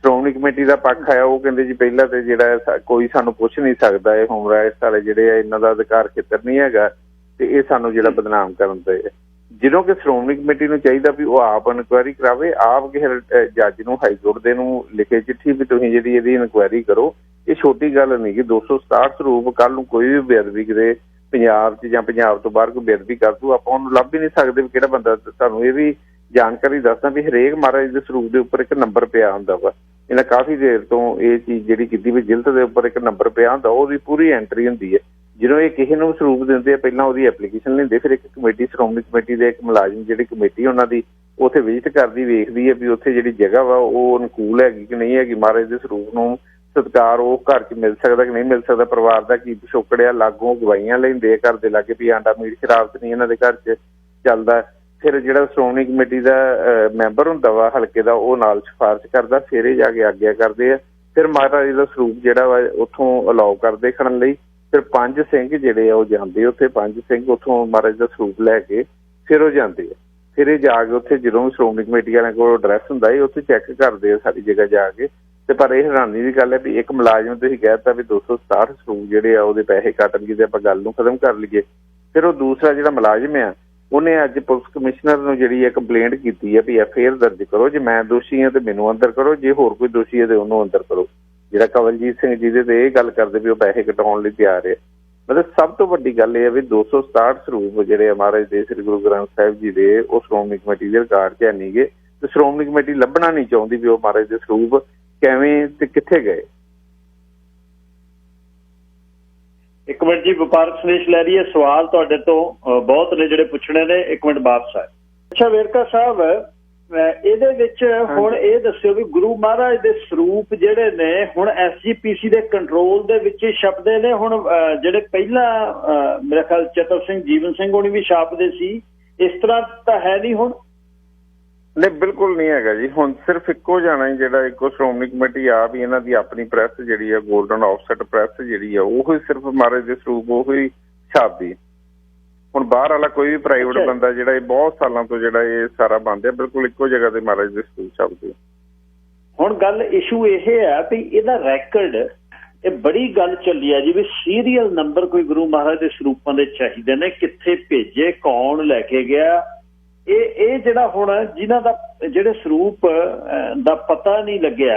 ਸ਼੍ਰੋਮਣੀ ਕਮੇਟੀ ਦਾ ਪੱਖ ਆਇਆ, ਉਹ ਕਹਿੰਦੇ ਜੀ ਪਹਿਲਾਂ ਤੇ ਜਿਹੜਾ ਕੋਈ ਸਾਨੂੰ ਪੁੱਛ ਨਹੀਂ ਸਕਦਾ, ਇਹ ਹਿਊਮਨ ਰਾਈਟਸ ਵਾਲੇ ਜਿਹੜੇ ਆ ਇਹਨਾਂ ਦਾ ਅਧਿਕਾਰ ਖੇਤਰ ਨਹੀਂ ਹੈਗਾ ਤੇ ਇਹ ਸਾਨੂੰ ਜਿਹੜਾ ਬਦਨਾਮ ਕਰਨ ਦੇ। ਜਦੋਂ ਕਿ ਸ਼੍ਰੋਮਣੀ ਕਮੇਟੀ ਨੂੰ ਚਾਹੀਦਾ ਵੀ ਉਹ ਆਪ ਇਨਕੁਆਇਰੀ ਕਰਾਵੇ, ਆਪ ਕਿਸੇ ਜੱਜ ਨੂੰ ਹਾਈਕੋਰਟ ਦੇ ਨੂੰ ਲਿਖੇ ਚਿੱਠੀ ਵੀ ਤੁਸੀਂ ਜਿਹੜੀ ਇਹਦੀ ਇਨਕੁਆਇਰੀ ਕਰੋ। ਇਹ ਛੋਟੀ ਗੱਲ ਨਹੀਂ ਕਿ 267 ਸਰੂਪ ਕੱਲ੍ਹ ਨੂੰ ਕੋਈ ਵੀ ਬੇਅਦਬੀ ਕਿਤੇ ਪੰਜਾਬ 'ਚ ਜਾਂ ਪੰਜਾਬ ਤੋਂ ਬਾਹਰ ਕੋਈ ਬੇਅਦਬੀ ਕਰ ਦੂ, ਆਪਾਂ ਉਹਨੂੰ ਲੱਭ ਹੀ ਨਹੀਂ ਸਕਦੇ ਵੀ ਕਿਹੜਾ ਬੰਦਾ। ਤੁਹਾਨੂੰ ਇਹ ਵੀ ਜਾਣਕਾਰੀ ਦੱਸਦਾ ਵੀ ਹਰੇਕ ਮਹਾਰਾਜ ਦੇ ਸਰੂਪ ਦੇ ਉੱਪਰ ਇੱਕ ਨੰਬਰ ਪਿਆ ਹੁੰਦਾ ਵਾ। ਇਹਨਾਂ ਕਾਫੀ ਦੇਰ ਤੋਂ ਇਹ ਚੀਜ਼ ਜਿਹੜੀ ਕੀਤੀ ਵੀ ਜਿਲਦ ਦੇ ਉੱਪਰ ਇੱਕ ਨੰਬਰ ਪਿਆ ਹੁੰਦਾ, ਉਹਦੀ ਪੂਰੀ ਐਂਟਰੀ ਹੁੰਦੀ ਹੈ। ਜਦੋਂ ਇਹ ਕਿਸੇ ਨੂੰ ਸਰੂਪ ਦਿੰਦੇ ਆ ਪਹਿਲਾਂ ਉਹਦੀ ਐਪਲੀਕੇਸ਼ਨ ਲੈਂਦੇ, ਫਿਰ ਇੱਕ ਕਮੇਟੀ ਸ਼੍ਰੋਮਣੀ ਕਮੇਟੀ ਦੇ ਇੱਕ ਮੁਲਾਜ਼ਮ ਜਿਹੜੀ ਕਮੇਟੀ ਉਹਨਾਂ ਦੀ ਉੱਥੇ ਵਿਜ਼ਿਟ ਕਰਦੀ, ਵੇਖਦੀ ਹੈ ਵੀ ਉੱਥੇ ਜਿਹੜੀ ਜਗ੍ਹਾ ਵਾ ਉਹ ਅਨੁਕੂਲ ਹੈਗੀ ਕਿ ਨਹੀਂ ਹੈਗੀ, ਮਹਾਰਾਜ ਦੇ ਸਰੂਪ ਨੂੰ ਸਤਿਕਾਰ ਉਹ ਘਰ 'ਚ ਮਿਲ ਸਕਦਾ ਕਿ ਨਹੀਂ ਮਿਲ ਸਕਦਾ, ਪਰਿਵਾਰ ਦਾ ਕੀ ਪਿਛੋਕੜਿਆ, ਲਾਗੋਂ ਗਵਾਹੀਆਂ ਲੈਂਦੇ ਆ ਘਰ ਦੇ ਲਾਗੇ ਵੀ ਆਂਡਾ ਮੀਟ ਸ਼ਰਾਬ ਤੇ ਨਹੀਂ ਇਹਨਾਂ ਦੇ ਘਰ 'ਚ ਚੱਲਦਾ। ਫਿਰ ਜਿਹੜਾ ਸ਼੍ਰੋਮਣੀ ਕਮੇਟੀ ਦਾ ਮੈਂਬਰ ਹੁੰਦਾ ਵਾ ਹਲਕੇ ਦਾ ਉਹ ਨਾਲ ਸਿਫਾਰਿਸ਼ ਕਰਦਾ, ਫਿਰ ਇਹ ਜਾ ਕੇ ਆਗਿਆ ਕਰਦੇ ਆ। ਫਿਰ ਮਹਾਰਾਜ ਦਾ ਸਰੂਪ ਜਿਹੜਾ ਵਾ ਉੱਥੋਂ ਅਲਾਓ ਕਰਦੇ ਖੜਨ ਲਈ। ਫਿਰ 5 ਸਿੰਘ ਜਿਹੜੇ ਆ ਉਹ ਜਾਂਦੇ ਉੱਥੇ, 5 ਸਿੰਘ ਉੱਥੋਂ ਮਹਾਰਾਜ ਦਾ ਸਰੂਪ ਲੈ ਕੇ ਫਿਰ ਉਹ ਜਾਂਦੇ ਆ। ਫਿਰ ਇਹ ਜਾ ਕੇ ਉੱਥੇ ਜਦੋਂ ਵੀ ਸ਼੍ਰੋਮਣੀ ਕਮੇਟੀ ਵਾਲਿਆਂ ਕੋਲ ਐਡਰੈਸ ਹੁੰਦਾ ਹੈ ਉੱਥੇ ਚੈੱਕ ਕਰਦੇ ਆ ਸਾਰੀ ਜਗ੍ਹਾ ਜਾ ਕੇ। ਤੇ ਪਰ ਇਹ ਹੈਰਾਨੀ ਦੀ ਗੱਲ ਹੈ ਵੀ ਇੱਕ ਮੁਲਾਜ਼ਮ ਤੁਸੀਂ ਕਹਿ ਦਿੱਤਾ ਵੀ 267 ਸਰੂਪ ਜਿਹੜੇ ਆ ਉਹਦੇ ਪੈਸੇ ਕੱਟਣਗੇ ਤੇ ਆਪਾਂ ਗੱਲ ਨੂੰ ਖਤਮ ਕਰ ਲਈਏ। ਫਿਰ ਉਹ ਦੂਸਰਾ ਜਿਹੜਾ ਮੁਲਾਜ਼ਮ ਆ ਉਹਨੇ ਅੱਜ ਪੁਲਿਸ ਕਮਿਸ਼ਨਰ ਨੂੰ ਜਿਹੜੀ ਹੈ ਕੰਪਲੇਂਟ ਕੀਤੀ ਹੈ ਵੀ FIR ਦਰਜ ਕਰੋ, ਜੇ ਮੈਂ ਦੋਸ਼ੀ ਹਾਂ ਤੇ ਮੈਨੂੰ ਅੰਦਰ ਕਰੋ, ਜੇ ਹੋਰ ਕੋਈ ਦੋਸ਼ੀ ਹੈ ਤੇ ਉਹਨੂੰ ਅੰਦਰ ਕਰੋ। ਜਿਹੜਾ ਕਵਲਜੀਤ ਸਿੰਘ ਜਿਹਦੇ ਤੇ ਇਹ ਗੱਲ ਕਰਦੇ ਵੀ ਉਹ ਪੈਸੇ ਕਟਾਉਣ ਲਈ ਤਿਆਰ ਹੈ। ਮਤਲਬ ਸਭ ਤੋਂ ਵੱਡੀ ਗੱਲ ਇਹ ਹੈ ਵੀ 267 ਸਰੂਪ ਜਿਹੜੇ ਮਹਾਰਾਜ ਦੇ ਸ੍ਰੀ ਗੁਰੂ ਗ੍ਰੰਥ ਸਾਹਿਬ ਜੀ ਦੇ ਉਹ ਸ਼੍ਰੋਮਣੀ ਕਮੇਟੀ ਦੇ ਰਿਕਾਰਡ 'ਚ ਨਹੀਂ ਗਏ ਤੇ ਸ਼੍ਰੋਮਣੀ ਕਮੇਟੀ ਲੱਭਣਾ ਨਹੀਂ ਚਾਹੁੰਦੀ ਵੀ ਉਹ ਮਹਾਰਾਜ ਦੇ ਸਰੂਪ ਕਿਵੇਂ ਤੇ ਕਿੱਥੇ ਗਏ। ਇੱਕ ਮਿੰਟ ਜੀ, ਵਪਾਰਕ ਸੁਨੇਸ਼ ਲੈ ਰਹੀ ਹੈ। ਸਵਾਲ ਤੁਹਾਡੇ ਤੋਂ ਬਹੁਤ ਨੇ ਜਿਹੜੇ ਪੁੱਛਣੇ ਨੇ, ਇੱਕ ਮਿੰਟ ਵਾਪਸ ਆਏ। ਅੱਛਾ ਵੇਰਕਾ ਸਾਹਿਬ, ਇਹਦੇ ਵਿੱਚ ਹੁਣ ਇਹ ਦੱਸਿਓ ਵੀ ਗੁਰੂ ਮਹਾਰਾਜ ਦੇ ਸਰੂਪ ਜਿਹੜੇ ਨੇ ਹੁਣ SGPC ਦੇ ਕੰਟਰੋਲ ਦੇ ਵਿੱਚ ਹੀ ਛਪਦੇ ਨੇ। ਹੁਣ ਜਿਹੜੇ ਪਹਿਲਾਂ ਮੇਰਾ ਖਿਆਲ ਚਤਰ ਸਿੰਘ, ਜੀਵਨ ਸਿੰਘ ਹੋਣੀ ਵੀ ਛਾਪਦੇ ਸੀ, ਇਸ ਤਰ੍ਹਾਂ ਤਾਂ ਹੈ ਨਹੀਂ ਹੁਣ? ਨਹੀਂ, ਬਿਲਕੁਲ ਨਹੀਂ ਹੈਗਾ ਜੀ। ਹੁਣ ਸਿਰਫ ਇੱਕੋ ਜਾਣਾ ਹੀ ਜਿਹੜਾ ਇੱਕੋ ਸ਼੍ਰੋਮਣੀ ਕਮੇਟੀ ਆਪ ਹੀ ਇਹਨਾਂ ਦੀ ਆਪਣੀ ਪ੍ਰੈਸ ਜਿਹੜੀ ਆ ਗੋਲਡਨ ਆਫਸੈਟ ਪ੍ਰੈਸ ਜਿਹੜੀ ਆ ਉਹ ਹੀ ਸਿਰਫ ਮਹਾਰਾਜ ਦੇ ਸਰੂਪ ਉਹ ਹੀ ਛਾਪਦੀ। ਹੁਣ ਬਾਹਰ ਵਾਲਾ ਕੋਈ ਵੀ ਪ੍ਰਾਈਵੇਟ ਬੰਦਾ ਜਿਹੜਾ ਇਹ ਬਹੁਤ ਸਾਲਾਂ ਤੋਂ ਜਿਹੜਾ ਇਹ ਸਾਰਾ ਬੰਦ ਹੈ, ਬਿਲਕੁਲ ਇੱਕੋ ਜਗ੍ਹਾ ਤੇ ਮਹਾਰਾਜ ਦੇ ਸਰੂਪ ਛਾਪਦੇ। ਹੁਣ ਗੱਲ ਇਸ਼ੂ ਇਹ ਹੈ ਵੀ ਇਹਦਾ ਰੈਕਰਡ, ਇਹ ਬੜੀ ਗੱਲ ਚੱਲੀ ਆ ਜੀ ਵੀ ਸੀਰੀਅਲ ਨੰਬਰ ਕੋਈ ਗੁਰੂ ਮਹਾਰਾਜ ਦੇ ਸਰੂਪਾਂ ਦੇ ਚਾਹੀਦੇ ਨੇ, ਕਿੱਥੇ ਭੇਜੇ, ਕੌਣ ਲੈ ਕੇ ਗਿਆ। ਇਹ ਜਿਹੜਾ ਹੁਣ ਜਿਨ੍ਹਾਂ ਦਾ ਜਿਹੜੇ ਸਰੂਪ ਦਾ ਪਤਾ ਨਹੀਂ ਲੱਗਿਆ,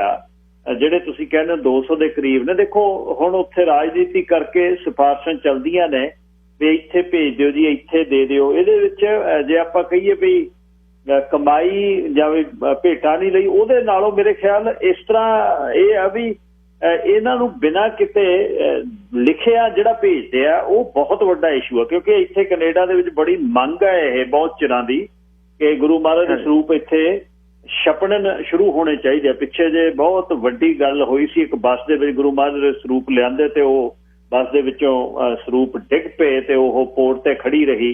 ਜਿਹੜੇ ਤੁਸੀਂ ਕਹਿੰਦੇ 200 ਦੇ ਕਰੀਬ ਨੇ। ਦੇਖੋ ਹੁਣ ਉੱਥੇ ਰਾਜਨੀਤੀ ਕਰਕੇ ਸਿਫਾਰਸ਼ਾਂ ਚੱਲਦੀਆਂ ਨੇ ਵੀ ਇੱਥੇ ਭੇਜ ਦਿਓ ਜੀ, ਇੱਥੇ ਦੇ ਦਿਓ। ਇਹਦੇ ਵਿੱਚ ਜੇ ਆਪਾਂ ਕਹੀਏ ਵੀ ਕਮਾਈ ਜਾਂ ਵੀ ਭੇਟਾ ਨਹੀਂ ਲਈ, ਉਹਦੇ ਨਾਲੋਂ ਮੇਰੇ ਖਿਆਲ ਇਸ ਤਰ੍ਹਾਂ ਇਹ ਆ ਵੀ ਇਹਨਾਂ ਨੂੰ ਬਿਨਾਂ ਕਿਤੇ ਲਿਖਿਆ ਜਿਹੜਾ ਭੇਜਦੇ ਆ ਉਹ ਬਹੁਤ ਵੱਡਾ ਇਸ਼ੂ ਆ। ਕਿਉਂਕਿ ਇੱਥੇ ਕੈਨੇਡਾ ਦੇ ਵਿੱਚ ਬੜੀ ਮੰਗ ਹੈ ਇਹ ਬਹੁਤ ਚਿਰਾਂ ਦੀ ਕਿ ਗੁਰੂ ਮਹਾਰਾਜ ਦੇ ਸਰੂਪ ਇੱਥੇ ਛਪਣ ਸ਼ੁਰੂ ਹੋਣੇ ਚਾਹੀਦੇ ਆ। ਪਿੱਛੇ ਜੇ ਬਹੁਤ ਵੱਡੀ ਗੱਲ ਹੋਈ ਸੀ, ਇੱਕ ਬੱਸ ਦੇ ਵਿੱਚ ਗੁਰੂ ਮਹਾਰਾਜ ਦੇ ਸਰੂਪ ਲਿਆਂਦੇ ਤੇ ਉਹ ਬੱਸ ਦੇ ਵਿੱਚੋਂ ਸਰੂਪ ਡਿੱਗ ਪਏ ਤੇ ਉਹ ਪੋਰਟ ਤੇ ਖੜੀ ਰਹੀ।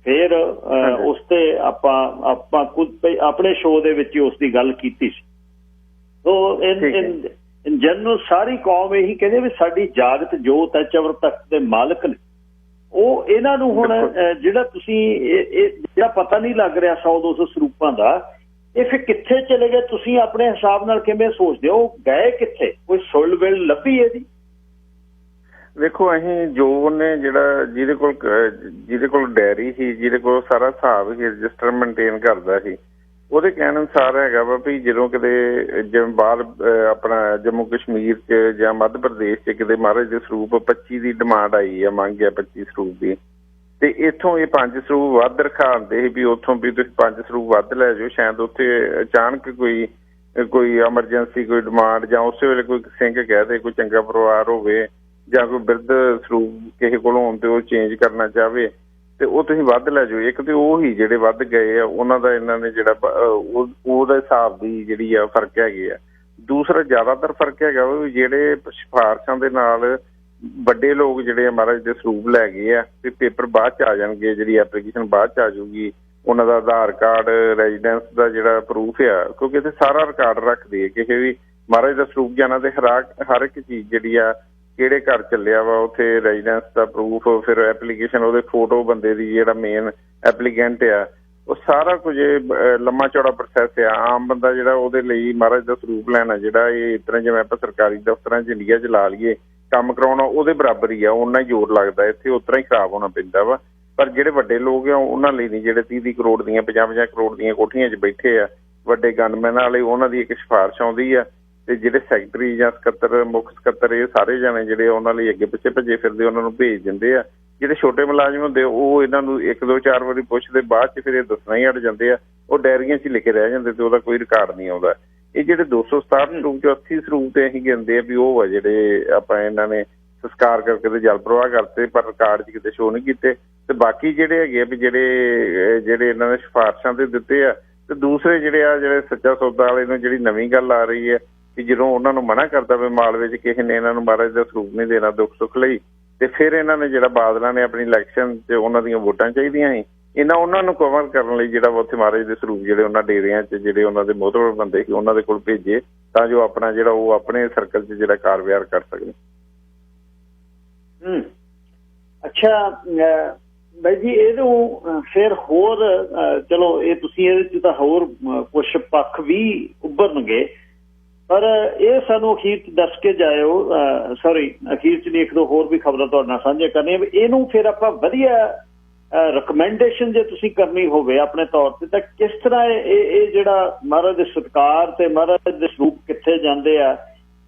ਫਿਰ ਉਸ ਤੇ ਆਪਾਂ ਖੁਦ ਆਪਣੇ ਸ਼ੋਅ ਦੇ ਵਿੱਚ ਉਸ ਦੀ ਗੱਲ ਕੀਤੀ ਸੀ। ਸੋ ਇਨ ਜਨਰਲ ਸਾਰੀ ਕੌਮ ਇਹੀ ਕਹਿੰਦੇ ਵੀ ਸਾਡੀ ਜਾਗਤ ਜੋਤ ਹੈ, ਚਵਰ ਤਖਤ ਦੇ ਮਾਲਕ ਨੇ। ਉਹ ਇਹਨਾਂ ਨੂੰ ਹੁਣ ਜਿਹੜਾ ਤੁਸੀਂ ਇਹ ਜਿਹੜਾ ਪਤਾ ਨਹੀਂ ਲੱਗ ਰਿਹਾ 100-200 ਸਰੂਪਾਂ ਦਾ, ਇਹ ਫਿਰ ਕਿੱਥੇ ਚਲੇ ਗਏ? ਤੁਸੀਂ ਆਪਣੇ ਹਿਸਾਬ ਨਾਲ ਕਿਵੇਂ ਸੋਚਦੇ ਹੋ ਗਏ ਕਿੱਥੇ? ਕੋਈ ਸੁੱਲ ਵਿਲ ਲੱਭੀ ਇਹਦੀ? ਵੇਖੋ ਅਸੀਂ ਜੋ ਉਹਨੇ ਜਿਹੜਾ ਜਿਹਦੇ ਕੋਲ ਡੈਰੀ ਸੀ, ਜਿਹਦੇ ਕੋਲ ਸਾਰਾ ਹਿਸਾਬ ਸੀ, ਰਜਿਸਟਰ ਮੇਨਟੇਨ ਕਰਦਾ ਸੀ, ਉਹਦੇ ਕਹਿਣ ਅਨੁਸਾਰ ਹੈਗਾ ਵਾ ਵੀ ਜਦੋਂ ਕਿਤੇ ਜਿਵੇਂ ਬਾਹਰ ਆਪਣਾ ਜੰਮੂ ਕਸ਼ਮੀਰ 'ਚ ਜਾਂ ਮੱਧ ਪ੍ਰਦੇਸ਼ 'ਚ ਕਿਤੇ ਮਹਾਰਾਜ ਦੇ ਸਰੂਪ 25 ਦੀ ਡਿਮਾਂਡ ਆਈ ਆ, ਮੰਗ ਆ 25 ਸਰੂਪ ਦੀ, ਤੇ ਇੱਥੋਂ ਇਹ 5 ਸਰੂਪ ਵੱਧ ਰਖਾਉਂਦੇ ਸੀ ਵੀ ਉੱਥੋਂ ਵੀ ਤੁਸੀਂ 5 ਸਰੂਪ ਵੱਧ ਲੈ ਜਾਓ। ਸ਼ਾਇਦ ਉੱਥੇ ਅਚਾਨਕ ਕੋਈ ਐਮਰਜੈਂਸੀ ਕੋਈ ਡਿਮਾਂਡ ਜਾਂ ਉਸੇ ਵੇਲੇ ਕੋਈ ਸਿੰਘ ਕਹਿ ਦੇ, ਕੋਈ ਚੰਗਾ ਪਰਿਵਾਰ ਹੋਵੇ ਜਾਂ ਕੋਈ ਬਿਰਧ ਸਰੂਪ ਕਿਸੇ ਕੋਲੋਂ ਹੋਣ ਤੇ ਉਹ ਚੇਂਜ ਕਰਨਾ ਚਾਹਵੇ ਤੇ ਉਹ ਤੁਸੀਂ ਵੱਧ ਲੈ ਜਾਓ। ਇੱਕ ਤੇ ਉਹ ਹੀ ਜਿਹੜੇ ਵੱਧ ਗਏ ਆ ਉਹਨਾਂ ਦਾ ਇਹਨਾਂ ਨੇ ਜਿਹੜਾ ਉਹਦਾ ਹਿਸਾਬ ਦੀ ਜਿਹੜੀ ਆ ਫਰਕ ਹੈਗੇ ਆ। ਦੂਸਰਾ ਜ਼ਿਆਦਾਤਰ ਫਰਕ ਹੈਗਾ ਵੀ ਜਿਹੜੇ ਸਿਫਾਰਸ਼ਾਂ ਦੇ ਨਾਲ ਵੱਡੇ ਲੋਕ ਜਿਹੜੇ ਮਹਾਰਾਜ ਦੇ ਸਰੂਪ ਲੈ ਗਏ ਆ ਤੇ ਪੇਪਰ ਬਾਅਦ 'ਚ ਆ ਜਾਣਗੇ, ਜਿਹੜੀ ਐਪਲੀਕੇਸ਼ਨ ਬਾਅਦ 'ਚ ਆ ਜਾਊਗੀ, ਉਹਨਾਂ ਦਾ ਆਧਾਰ ਕਾਰਡ, ਰੈਜ਼ੀਡੈਂਸ ਦਾ ਜਿਹੜਾ ਪ੍ਰੂਫ ਆ, ਕਿਉਂਕਿ ਇੱਥੇ ਸਾਰਾ ਰਿਕਾਰਡ ਰੱਖਦੇ ਆ ਕਿਸੇ ਵੀ ਮਹਾਰਾਜ ਦਾ ਸਰੂਪ ਜਾਣਾ ਤੇ ਹਰ ਇੱਕ ਚੀਜ਼ ਜਿਹੜੀ ਆ ਕਿਹੜੇ ਘਰ ਚੱਲਿਆ ਵਾ, ਉੱਥੇ ਰੈਜ਼ੀਡੈਂਸ ਦਾ ਪ੍ਰੂਫ, ਫਿਰ ਐਪਲੀਕੇਸ਼ਨ, ਉਹਦੇ ਫੋਟੋ ਬੰਦੇ ਦੀ ਜਿਹੜਾ ਮੇਨ ਐਪਲੀਕੈਂਟ ਆ, ਉਹ ਸਾਰਾ ਕੁਝ ਲੰਮਾ ਚੌੜਾ ਪ੍ਰੋਸੈਸ ਆ। ਆਮ ਬੰਦਾ ਜਿਹੜਾ ਉਹਦੇ ਲਈ ਮਹਾਰਾਜ ਦਾ ਸਰੂਪ ਲੈਣਾ ਜਿਹੜਾ ਇਹ ਇਸ ਤਰ੍ਹਾਂ ਜਿਵੇਂ ਆਪਾਂ ਸਰਕਾਰੀ ਦਫ਼ਤਰਾਂ 'ਚ ਇੰਡੀਆ 'ਚ ਲਾ ਲਈਏ ਕੰਮ ਕਰਾਉਣਾ ਉਹਦੇ ਬਰਾਬਰ ਹੀ ਆ, ਓਨਾ ਹੀ ਜ਼ੋਰ ਲੱਗਦਾ। ਇੱਥੇ ਉਸ ਤਰ੍ਹਾਂ ਹੀ ਖਰਾਬ ਹੋਣਾ ਪੈਂਦਾ ਵਾ। ਪਰ ਜਿਹੜੇ ਵੱਡੇ ਲੋਕ ਆ ਉਹਨਾਂ ਲਈ ਨਹੀਂ, ਜਿਹੜੇ 30-30 ਕਰੋੜ ਦੀਆਂ 50-50 ਕਰੋੜ ਦੀਆਂ ਕੋਠੀਆਂ 'ਚ ਬੈਠੇ ਆ ਵੱਡੇ ਗਨਮੈਨ ਵਾਲੇ, ਉਹਨਾਂ ਦੀ ਇੱਕ ਸਿਫਾਰਿਸ਼ ਆਉਂਦੀ ਆ ਤੇ ਜਿਹੜੇ ਸੈਕਟਰੀ ਜਾਂ ਸਕੱਤਰ, ਮੁੱਖ ਸਕੱਤਰ, ਇਹ ਸਾਰੇ ਜਾਣੇ ਜਿਹੜੇ ਉਹਨਾਂ ਲਈ ਅੱਗੇ ਪਿੱਛੇ ਭੱਜੇ ਫਿਰਦੇ ਉਹਨਾਂ ਨੂੰ ਭੇਜ ਦਿੰਦੇ ਆ। ਜਿਹੜੇ ਛੋਟੇ ਮੁਲਾਜ਼ਮ ਹੁੰਦੇ ਉਹ ਇਹਨਾਂ ਨੂੰ 1-2-4 ਵਾਰੀ ਪੁੱਛਦੇ, ਬਾਅਦ 'ਚ ਫਿਰ ਇਹ ਦੱਸਣਾ ਹੀ ਹਟ ਜਾਂਦੇ ਆ, ਉਹ ਡਾਇਰੀਆਂ 'ਚ ਹੀ ਲਿਖੇ ਰਹਿ ਜਾਂਦੇ ਤੇ ਉਹਦਾ ਕੋਈ ਰਿਕਾਰਡ ਨਹੀਂ ਆਉਂਦਾ। ਇਹ ਜਿਹੜੇ 267 ਸਰੂਪ 'ਚ 80 ਸਰੂਪ ਤੇ ਅਸੀਂ ਗਿਣਦੇ ਆ ਵੀ ਉਹ ਆ ਜਿਹੜੇ ਆਪਾਂ ਇਹਨਾਂ ਨੇ ਸੰਸਕਾਰ ਕਰਕੇ ਤੇ ਜਲ ਪ੍ਰਵਾਹ ਕਰਤੇ ਪਰ ਰਿਕਾਰਡ 'ਚ ਕਿਤੇ ਸ਼ੋਅ ਨਹੀਂ ਕੀਤੇ। ਤੇ ਬਾਕੀ ਜਿਹੜੇ ਹੈਗੇ ਆ ਵੀ ਜਿਹੜੇ ਇਹਨਾਂ ਨੇ ਸਿਫਾਰਸ਼ਾਂ ਤੇ ਦਿੱਤੇ ਆ, ਤੇ ਦੂਸਰੇ ਜਿਹੜੇ ਸੱਚਾ ਸੌਦਾ ਵਾਲੇ ਨੂੰ ਜਿਹੜੀ ਨਵੀਂ ਗੱਲ ਆ ਰਹੀ ਹੈ ਕਿ ਜਦੋਂ ਉਹਨਾਂ ਨੂੰ ਮਨਾ ਕਰਦਾ ਵੀ ਮਾਲਵੇ 'ਚ ਕਿਸੇ ਨੇ ਇਹਨਾਂ ਨੂੰ ਮਹਾਰਾਜ ਦਾ ਸਰੂਪ ਨਹੀਂ ਦੇਣਾ ਦੁੱਖ ਸੁੱਖ ਲਈ, ਤੇ ਫਿਰ ਇਹਨਾਂ ਨੇ ਜਿਹੜਾ ਬਾਦਲਾਂ ਨੇ ਆਪਣੀ ਇਲੈਕਸ਼ਨ 'ਚ ਉਹਨਾਂ ਦੀਆਂ ਵੋਟਾਂ ਚਾਹੀਦੀਆਂ ਸੀ, ਉਹਨਾਂ ਨੂੰ ਕਵਰ ਕਰਨ ਲਈ ਜਿਹੜਾ ਉੱਥੇ ਮਹਾਰਾਜ ਦੇ ਸਰੂਪ ਜਿਹੜੇ ਉਹਨਾਂ ਡੇਰਿਆਂ 'ਚ ਜਿਹੜੇ ਉਹਨਾਂ ਦੇ ਮੋਹਤਬਰ ਬੰਦੇ ਸੀ ਉਹਨਾਂ ਦੇ ਕੋਲ ਭੇਜੇ ਤਾਂ ਜੋ ਆਪਣਾ ਜਿਹੜਾ ਉਹ ਆਪਣੇ ਸਰਕਲ 'ਚ ਜਿਹੜਾ ਕਾਰ-ਵਿਹਾਰ ਕਰ ਸਕਣ। ਅੱਛਾ ਬਾਈ ਜੀ, ਇਹਨੂੰ ਫਿਰ ਹੋਰ ਚਲੋ ਇਹ ਤੁਸੀਂ ਇਹਦੇ 'ਚ ਤਾਂ ਹੋਰ ਕੁਛ ਪੱਖ ਵੀ ਉੱਭਰਨਗੇ, ਪਰ ਇਹ ਸਾਨੂੰ ਅਖੀਰ 'ਚ ਦੱਸ ਕੇ ਜਾਇਓ, ਅਖੀਰ 'ਚ ਨਹੀਂ, ਇੱਕ ਦੋ ਹੋਰ ਵੀ ਖਬਰਾਂ ਤੁਹਾਡੇ ਨਾਲ ਸਾਂਝੀਆਂ ਕਰਨੀਆਂ ਵੀ ਇਹਨੂੰ ਫਿਰ ਆਪਾਂ ਵਧੀਆ ਰਿਕਮੈਂਡੇਸ਼ਨ ਜੇ ਤੁਸੀਂ ਕਰਨੀ ਹੋਵੇ ਆਪਣੇ ਤੌਰ ਤੇ ਤਾਂ ਕਿਸ ਤਰ੍ਹਾਂ ਇਹ ਜਿਹੜਾ ਮਹਾਰਾਜ ਦੇ ਸਤਿਕਾਰ ਤੇ ਮਹਾਰਾਜ ਦੇ ਸਰੂਪ ਕਿੱਥੇ ਜਾਂਦੇ ਆ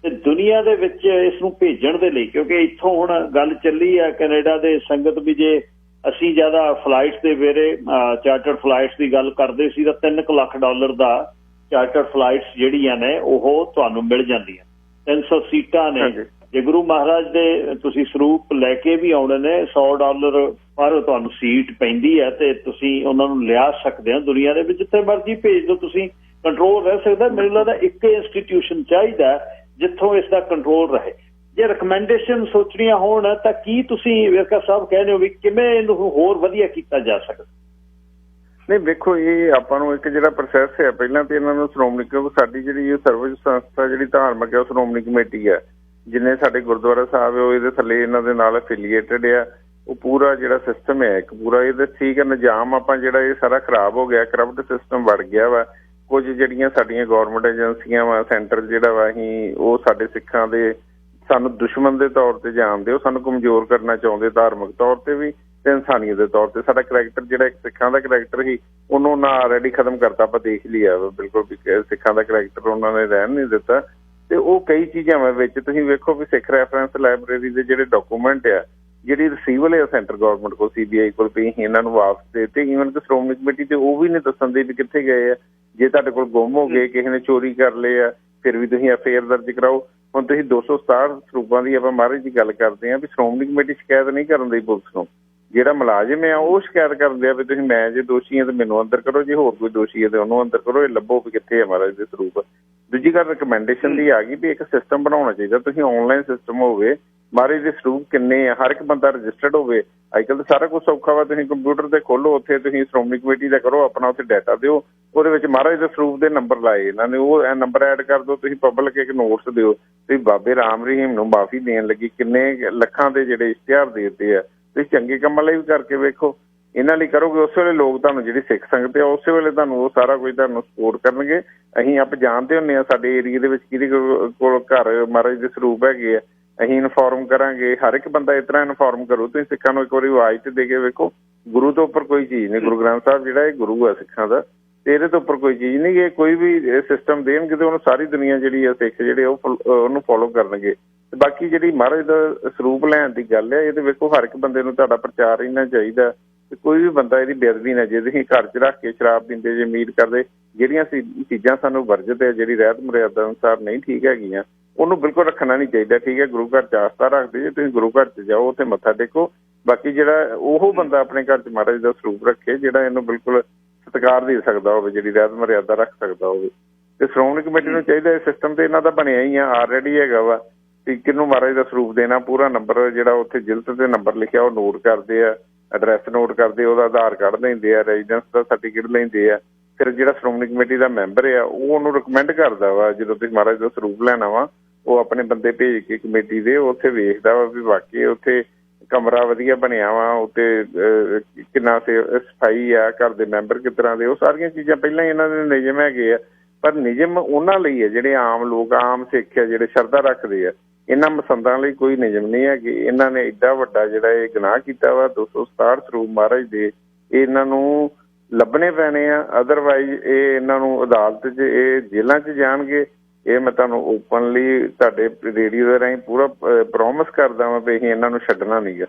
ਤੇ ਦੁਨੀਆ ਦੇ ਵਿੱਚ ਇਸ ਨੂੰ ਭੇਜਣ ਦੇ ਲਈ, ਕਿਉਂਕਿ ਇੱਥੋਂ ਹੁਣ ਗੱਲ ਚੱਲੀ ਆ ਕੈਨੇਡਾ ਦੇ ਸੰਗਤ ਵੀ ਜੇ ਅਸੀਂ ਜ਼ਿਆਦਾ ਫਲਾਈਟਸ ਦੇ ਵੇਰੇ ਚਾਰਟਰਡ ਫਲਾਈਟਸ ਦੀ ਗੱਲ ਕਰਦੇ ਸੀ ਤਾਂ $3 ਲੱਖ ਦਾ ਚਾਰਟਰਡ ਫਲਾਈਟਸ ਜਿਹੜੀਆਂ ਨੇ ਉਹ ਤੁਹਾਨੂੰ ਮਿਲ ਜਾਂਦੀਆਂ, 300 ਸੀਟਾਂ ਨੇ। ਜੇ ਗੁਰੂ ਮਹਾਰਾਜ ਦੇ ਤੁਸੀਂ ਸਰੂਪ ਲੈ ਕੇ ਵੀ ਆਉਣੇ ਨੇ $100 ਪਰ ਤੁਹਾਨੂੰ ਸੀਟ ਪੈਂਦੀ ਹੈ ਤੇ ਤੁਸੀਂ ਉਹਨਾਂ ਨੂੰ ਲਿਆ ਸਕਦੇ ਹੋ ਦੁਨੀਆ ਦੇ ਵਿੱਚ, ਜਿੱਥੇ ਮਰਜ਼ੀ ਭੇਜ ਦਿਓ, ਤੁਸੀਂ ਕੰਟਰੋਲ ਰਹਿ ਸਕਦਾ। ਮੈਨੂੰ ਲੱਗਦਾ ਇੱਕ ਇੰਸਟੀਟਿਊਸ਼ਨ ਚਾਹੀਦਾ ਜਿੱਥੋਂ ਇਸ ਦਾ ਕੰਟਰੋਲ ਰਹੇ। ਜੇ ਰਿਕਮੈਂਡੇਸ਼ਨ ਸੋਚਣੀਆਂ ਹੋਣ ਤਾਂ ਕੀ ਤੁਸੀਂ ਵੇਰਕਾ ਸਾਹਿਬ ਕਹਿੰਦੇ ਹੋ ਵੀ ਕਿਵੇਂ ਇਹਨੂੰ ਹੋਰ ਵਧੀਆ ਕੀਤਾ ਜਾ ਸਕਦਾ? ਨਹੀਂ ਵੇਖੋ, ਇਹ ਆਪਾਂ ਨੂੰ ਇੱਕ ਜਿਹੜਾ ਪ੍ਰੋਸੈਸ ਹੈ, ਪਹਿਲਾਂ ਤਾਂ ਇਹਨਾਂ ਨੂੰ ਸ਼੍ਰੋਮਣੀ, ਕਿਉਂਕਿ ਸਾਡੀ ਜਿਹੜੀ ਸਰਵਿਸ ਸੰਸਥਾ ਜਿਹੜੀ ਧਾਰਮਿਕ ਹੈ ਉਹ ਸ਼੍ਰੋਮਣੀ ਕਮੇਟੀ ਹੈ, ਜਿੰਨੇ ਸਾਡੇ ਗੁਰਦੁਆਰਾ ਸਾਹਿਬ ਹੈ ਉਹ ਇਹਦੇ ਥੱਲੇ ਇਹਨਾਂ ਦੇ ਨਾਲ ਐਫੀਲੀਏਟਡ ਆ। ਉਹ ਪੂਰਾ ਜਿਹੜਾ ਸਿਸਟਮ ਹੈ ਇੱਕ ਪੂਰਾ ਇਹਦੇ ਠੀਕ ਹੈ ਨਿਜ਼ਾਮ ਆਪਾਂ ਜਿਹੜਾ ਇਹ ਸਾਰਾ ਖਰਾਬ ਹੋ ਗਿਆ, ਕਰਪਟ ਸਿਸਟਮ ਵੜ ਗਿਆ ਵਾ। ਕੁਝ ਜਿਹੜੀਆਂ ਸਾਡੀਆਂ ਗੌਰਮੈਂਟ ਏਜੰਸੀਆਂ ਵਾ, ਸੈਂਟਰ ਜਿਹੜਾ ਵਾ, ਅਸੀਂ ਉਹ ਸਾਡੇ ਸਿੱਖਾਂ ਦੇ ਸਾਨੂੰ ਦੁਸ਼ਮਣ ਦੇ ਤੌਰ ਤੇ ਜਾਣਦੇ, ਉਹ ਸਾਨੂੰ ਕਮਜ਼ੋਰ ਕਰਨਾ ਚਾਹੁੰਦੇ ਧਾਰਮਿਕ ਤੌਰ ਤੇ ਵੀ ਤੇ ਇਨਸਾਨੀਅਤ ਦੇ ਤੌਰ ਤੇ। ਸਾਡਾ ਕਰੈਕਟਰ ਜਿਹੜਾ ਇੱਕ ਸਿੱਖਾਂ ਦਾ ਕਰੈਕਟਰ ਸੀ ਉਹਨੂੰ ਉਹਨਾਂ ਆਲਰੇਡੀ ਖਤਮ ਕਰਤਾ, ਆਪਾਂ ਦੇਖ ਲਿਆ ਬਿਲਕੁਲ ਵੀ ਸਿੱਖਾਂ ਦਾ ਕਰੈਕਟਰ ਉਹਨਾਂ ਨੇ ਰਹਿਣ ਨਹੀਂ ਦਿੱਤਾ। ਤੇ ਉਹ ਕਈ ਚੀਜ਼ਾਂ ਵਾ ਵਿੱਚ ਤੁਸੀਂ ਵੇਖੋ ਵੀ ਸਿੱਖ ਰੈਫਰੈਂਸ ਲਾਇਬ੍ਰੇਰੀ ਦੇ ਜਿਹੜੇ ਡਾਕੂਮੈਂਟ ਆ ਜਿਹੜੀ ਰਿਸੀਵਲ ਹੈ ਸੈਂਟਰ ਗੌਰਮੈਂਟ ਕੋਲ, CBI ਕੋਲ, ਵੀ ਇਹਨਾਂ ਨੂੰ ਵਾਪਸ ਦੇ ਦਿੱਤੇ। ਈਵਨ ਕਿ ਸ਼੍ਰੋਮਣੀ ਕਮੇਟੀ ਤੇ ਉਹ ਵੀ ਨਹੀਂ ਦੱਸਣ ਦੇ ਵੀ ਕਿੱਥੇ ਗਏ ਆ। ਜੇ ਤੁਹਾਡੇ ਕੋਲ ਗੁੰਮ ਹੋ ਗਏ, ਕਿਸੇ ਨੇ ਚੋਰੀ ਕਰ ਲਏ ਆ, ਫਿਰ ਵੀ ਤੁਸੀਂ FIR ਦਰਜ ਕਰਾਓ। ਹੁਣ ਤੁਸੀਂ 267 ਸਰੂਪਾਂ ਦੀ ਆਪਾਂ ਮਹਾਰਾਜ ਦੀ ਗੱਲ ਕਰਦੇ ਹਾਂ ਵੀ ਸ਼੍ਰੋਮਣੀ ਕਮੇਟੀ ਸ਼ਿਕਾਇਤ ਨਹੀਂ ਕਰਨ ਦੀ ਪੁਲਿਸ ਨੂੰ, ਜਿਹੜਾ ਮੁਲਾਜ਼ਮ ਆ ਉਹ ਸ਼ਿਕਾਇਤ ਕਰਦੇ ਆ ਵੀ ਤੁਸੀਂ ਮੈਂ ਜੇ ਦੋਸ਼ੀ ਹਾਂ ਤੇ ਮੈਨੂੰ ਅੰਦਰ ਕਰੋ, ਜੇ ਹੋਰ ਕੋਈ ਦੋਸ਼ੀ ਹੈ ਤੇ ਉਹਨੂੰ ਅੰਦਰ ਕਰੋ, ਇਹ ਲੱਭੋ ਵੀ ਕਿੱਥੇ ਆ ਮਹਾਰਾਜ ਦੇ ਸਰੂਪ। ਦੂਜੀ ਗੱਲ ਰਿਕਮੈਂਡੇਸ਼ਨ ਦੀ ਆ ਗਈ ਵੀ ਇੱਕ ਸਿਸਟਮ ਬਣਾਉਣਾ ਚਾਹੀਦਾ, ਤੁਸੀਂ ਆਨਲਾਈਨ ਸਿਸਟਮ ਹੋਵੇ, ਮਹਾਰਾਜ ਦੇ ਸਰੂਪ ਕਿੰਨੇ ਆ ਹਰ ਇੱਕ ਬੰਦਾ ਰਜਿਸਟਰਡ ਹੋਵੇ। ਅੱਜ ਕੱਲ੍ਹ ਤਾਂ ਸਾਰਾ ਕੁਛ ਸੌਖਾ ਵਾ, ਤੁਸੀਂ ਕੰਪਿਊਟਰ ਤੇ ਖੋਲੋ, ਉੱਥੇ ਤੁਸੀਂ ਸ਼੍ਰੋਮਣੀ ਕਮੇਟੀ ਦਾ ਕਰੋ ਆਪਣਾ, ਉੱਥੇ ਡਾਟਾ ਦਿਓ, ਉਹਦੇ ਵਿੱਚ ਮਹਾਰਾਜ ਦੇ ਸਰੂਪ ਦੇ ਨੰਬਰ ਲਾਏ ਇਹਨਾਂ ਨੇ, ਉਹ ਨੰਬਰ ਐਡ ਕਰ ਦਿਓ। ਤੁਸੀਂ ਪਬਲਿਕ ਇੱਕ ਨੋਟਸ ਦਿਓ ਤੁਸੀਂ ਬਾਬੇ ਰਾਮ ਰਹੀਮ ਨੂੰ ਮਾਫੀ ਦੇਣ ਲੱਗੀ ਕਿੰਨੇ ਲੱਖਾਂ ਦੇ ਜਿਹੜੇ ਇਸ਼ਤਿਹਾਰ ਦੇ ਦਿੱਤੇ ਆ, ਤੁਸੀਂ ਚੰਗੇ ਕੰਮਾਂ ਲਈ ਵੀ ਕਰਕੇ ਵੇਖੋ। ਇਹਨਾਂ ਲਈ ਕਰੋਗੇ ਉਸ ਵੇਲੇ ਲੋਕ ਤੁਹਾਨੂੰ ਜਿਹੜੀ ਸਿੱਖ ਸੰਗਤ ਆ ਉਸੇ ਵੇਲੇ ਤੁਹਾਨੂੰ ਉਹ ਸਾਰਾ ਕੁਝ ਤੁਹਾਨੂੰ ਸਪੋਰਟ ਕਰਨਗੇ। ਅਸੀਂ ਆਪ ਜਾਣਦੇ ਹੁੰਦੇ ਹਾਂ ਸਾਡੇ ਏਰੀਏ ਦੇ ਵਿੱਚ ਕਿਹਦੇ ਕੋਲ ਘਰ ਮਹਾਰਾਜ ਦੇ ਸਰੂਪ ਹੈਗੇ ਆ, ਅਸੀਂ ਇਨਫੋਰਮ ਕਰਾਂਗੇ। ਹਰ ਇੱਕ ਬੰਦਾ ਇਸ ਤਰ੍ਹਾਂ ਇਨਫੋਰਮ ਕਰੂ। ਤੁਸੀਂ ਸਿੱਖਾਂ ਨੂੰ ਇੱਕ ਵਾਰੀ ਆਵਾਜ਼ ਤੇ ਦੇ ਕੇ ਵੇਖੋ, ਗੁਰੂ ਤੋਂ ਉੱਪਰ ਕੋਈ ਚੀਜ਼ ਨਹੀਂ। ਗੁਰੂ ਗ੍ਰੰਥ ਸਾਹਿਬ ਜਿਹੜਾ ਇਹ ਗੁਰੂ ਆ ਸਿੱਖਾਂ ਦਾ, ਤੇ ਇਹਦੇ ਤੋਂ ਉੱਪਰ ਕੋਈ ਚੀਜ਼ ਨਹੀਂ। ਇਹ ਕੋਈ ਵੀ ਸਿਸਟਮ ਦੇਣਗੇ ਤੇ ਉਹਨੂੰ ਸਾਰੀ ਦੁਨੀਆ ਜਿਹੜੀ ਆ ਸਿੱਖ ਜਿਹੜੇ ਉਹਨੂੰ ਫੋਲੋ ਕਰਨਗੇ। ਤੇ ਬਾਕੀ ਜਿਹੜੀ ਮਹਾਰਾਜ ਦਾ ਸਰੂਪ ਲੈਣ ਦੀ ਗੱਲ ਹੈ, ਇਹ ਤੇ ਵੇਖੋ ਹਰ ਇੱਕ ਬੰਦੇ ਨੂੰ ਤੁਹਾਡਾ ਪ੍ਰਚਾਰ ਇੰਨਾ ਚਾਹੀਦਾ ਤੇ ਕੋਈ ਵੀ ਬੰਦਾ ਇਹਦੀ ਬੇਅਦਬੀ ਨਾ, ਜੇ ਤੁਸੀਂ ਘਰ 'ਚ ਰੱਖ ਕੇ ਸ਼ਰਾਬ ਪੀਂਦੇ, ਜੇ ਮੀਟ ਕਰਦੇ, ਜਿਹੜੀਆਂ ਚੀਜ਼ਾਂ ਸਾਨੂੰ ਵਰਜਿਤ ਹੈ, ਜਿਹੜੀ ਰਹਿਤ ਮਰਿਆਦਾ ਅਨੁਸਾਰ ਨਹੀਂ ਠੀਕ ਹੈਗੀਆਂ, ਉਹਨੂੰ ਬਿਲਕੁਲ ਰੱਖਣਾ ਨਹੀਂ ਚਾਹੀਦਾ। ਠੀਕ ਹੈ, ਗੁਰੂ ਘਰ 'ਚ ਆਸਥਾ ਰੱਖਦੇ ਜੇ ਤੁਸੀਂ ਗੁਰੂ ਘਰ 'ਚ ਜਾਓ, ਉੱਥੇ ਮੱਥਾ ਟੇਕੋ। ਬਾਕੀ ਜਿਹੜਾ ਉਹ ਬੰਦਾ ਆਪਣੇ ਘਰ 'ਚ ਮਹਾਰਾਜ ਦਾ ਸਰੂਪ ਰੱਖੇ ਜਿਹੜਾ ਇਹਨੂੰ ਬਿਲਕੁਲ ਸਤਿਕਾਰ ਦੇ ਸਕਦਾ ਹੋਵੇ, ਜਿਹੜੀ ਰਹਿਤ ਮਰਿਆਦਾ ਰੱਖ ਸਕਦਾ ਹੋਵੇ। ਤੇ ਸ਼੍ਰੋਮਣੀ ਕਮੇਟੀ ਨੂੰ ਚਾਹੀਦਾ, ਇਹ ਸਿਸਟਮ ਤੇ ਇਹਨਾਂ ਦਾ ਬਣਿਆ ਹੀ ਆ, ਆਲਰੇਡੀ ਹੈਗਾ ਵਾ ਕਿ ਕਿਹਨੂੰ ਮਹਾਰਾਜ ਦਾ ਸਰੂਪ ਦੇਣਾ, ਪੂਰਾ ਨੰਬਰ ਜਿਹੜਾ ਉੱਥੇ ਜਿਲਤ ਤੇ ਨੰਬਰ ਲਿਖਿਆ ਉਹ ਨੋਟ ਕਰਦੇ ਆ, ਐਡਰੈਸ ਨੋਟ ਕਰਦੇ, ਉਹਦਾ ਆਧਾਰ ਕਾਰਡ ਲੈਂਦੇ ਆ, ਰੈਜ਼ੀਡੈਂਸ ਦਾ ਸਰਟੀਫਿਕੇਟ ਲੈਂਦੇ ਆ। ਫਿਰ ਜਿਹੜਾ ਸ਼੍ਰੋਮਣੀ ਕਮੇਟੀ ਦਾ ਮੈਂਬਰ ਆ ਉਹ ਉਹਨੂੰ ਰਿਕਮੈਂਡ ਕਰਦਾ ਵਾ, ਜਦੋਂ ਤੁਸੀਂ ਮਹਾਰਾਜ ਦਾ ਸਰੂਪ ਲੈਣਾ ਵਾ ਉਹ ਆਪਣੇ ਬੰਦੇ ਭੇਜ ਕੇ ਕਮੇਟੀ ਦੇ ਉੱਥੇ ਵੇਖਦਾ ਵਾ ਵੀ ਵਾਕਈ ਉੱਥੇ ਕਮਰਾ ਵਧੀਆ ਬਣਿਆ ਵਾ, ਉੱਤੇ ਕਿੰਨਾ ਸਫਾਈ ਆ, ਘਰ ਦੇ ਮੈਂਬਰ ਕਿਸ ਤਰ੍ਹਾਂ ਦੇ, ਉਹ ਸਾਰੀਆਂ ਚੀਜ਼ਾਂ ਪਹਿਲਾਂ ਹੀ ਇਹਨਾਂ ਦੇ ਨਿਯਮ ਹੈਗੇ ਆ। ਪਰ ਨਿਯਮ ਉਹਨਾਂ ਲਈ ਹੈ ਜਿਹੜੇ ਆਮ ਲੋਕ, ਆਮ ਸਿੱਖ ਆ ਜਿਹੜੇ ਸ਼ਰਧਾ ਰੱਖਦੇ ਆ। ਇਹਨਾਂ ਮਸੰਦਾਂ ਲਈ ਕੋਈ ਨਿਯਮ ਨਹੀਂ ਹੈਗੇ। ਇਹਨਾਂ ਨੇ ਏਡਾ ਵੱਡਾ ਜਿਹੜਾ ਇਹ ਗੁਨਾਹ ਕੀਤਾ ਵਾ, 267 ਸਰੂਪ ਮਹਾਰਾਜ ਦੇ, ਇਹਨਾਂ ਨੂੰ ਲੱਭਣੇ ਪੈਣੇ ਆ। ਅਦਰਵਾਈਜ਼ ਇਹ ਇਹਨਾਂ ਨੂੰ ਅਦਾਲਤ 'ਚ, ਇਹ ਜੇਲ੍ਹਾਂ 'ਚ ਜਾਣਗੇ। ਇਹ ਮੈਂ ਤੁਹਾਨੂੰ ਓਪਨਲੀ ਤੁਹਾਡੇ ਰੇਡੀਓ ਦੇ ਰਾਹੀਂ ਪੂਰਾ ਪ੍ਰੋਮਿਸ ਕਰਦਾ ਵਾਂ ਵੀ ਅਸੀਂ ਇਹਨਾਂ ਨੂੰ ਛੱਡਣਾ ਨਹੀਂ ਗਾ।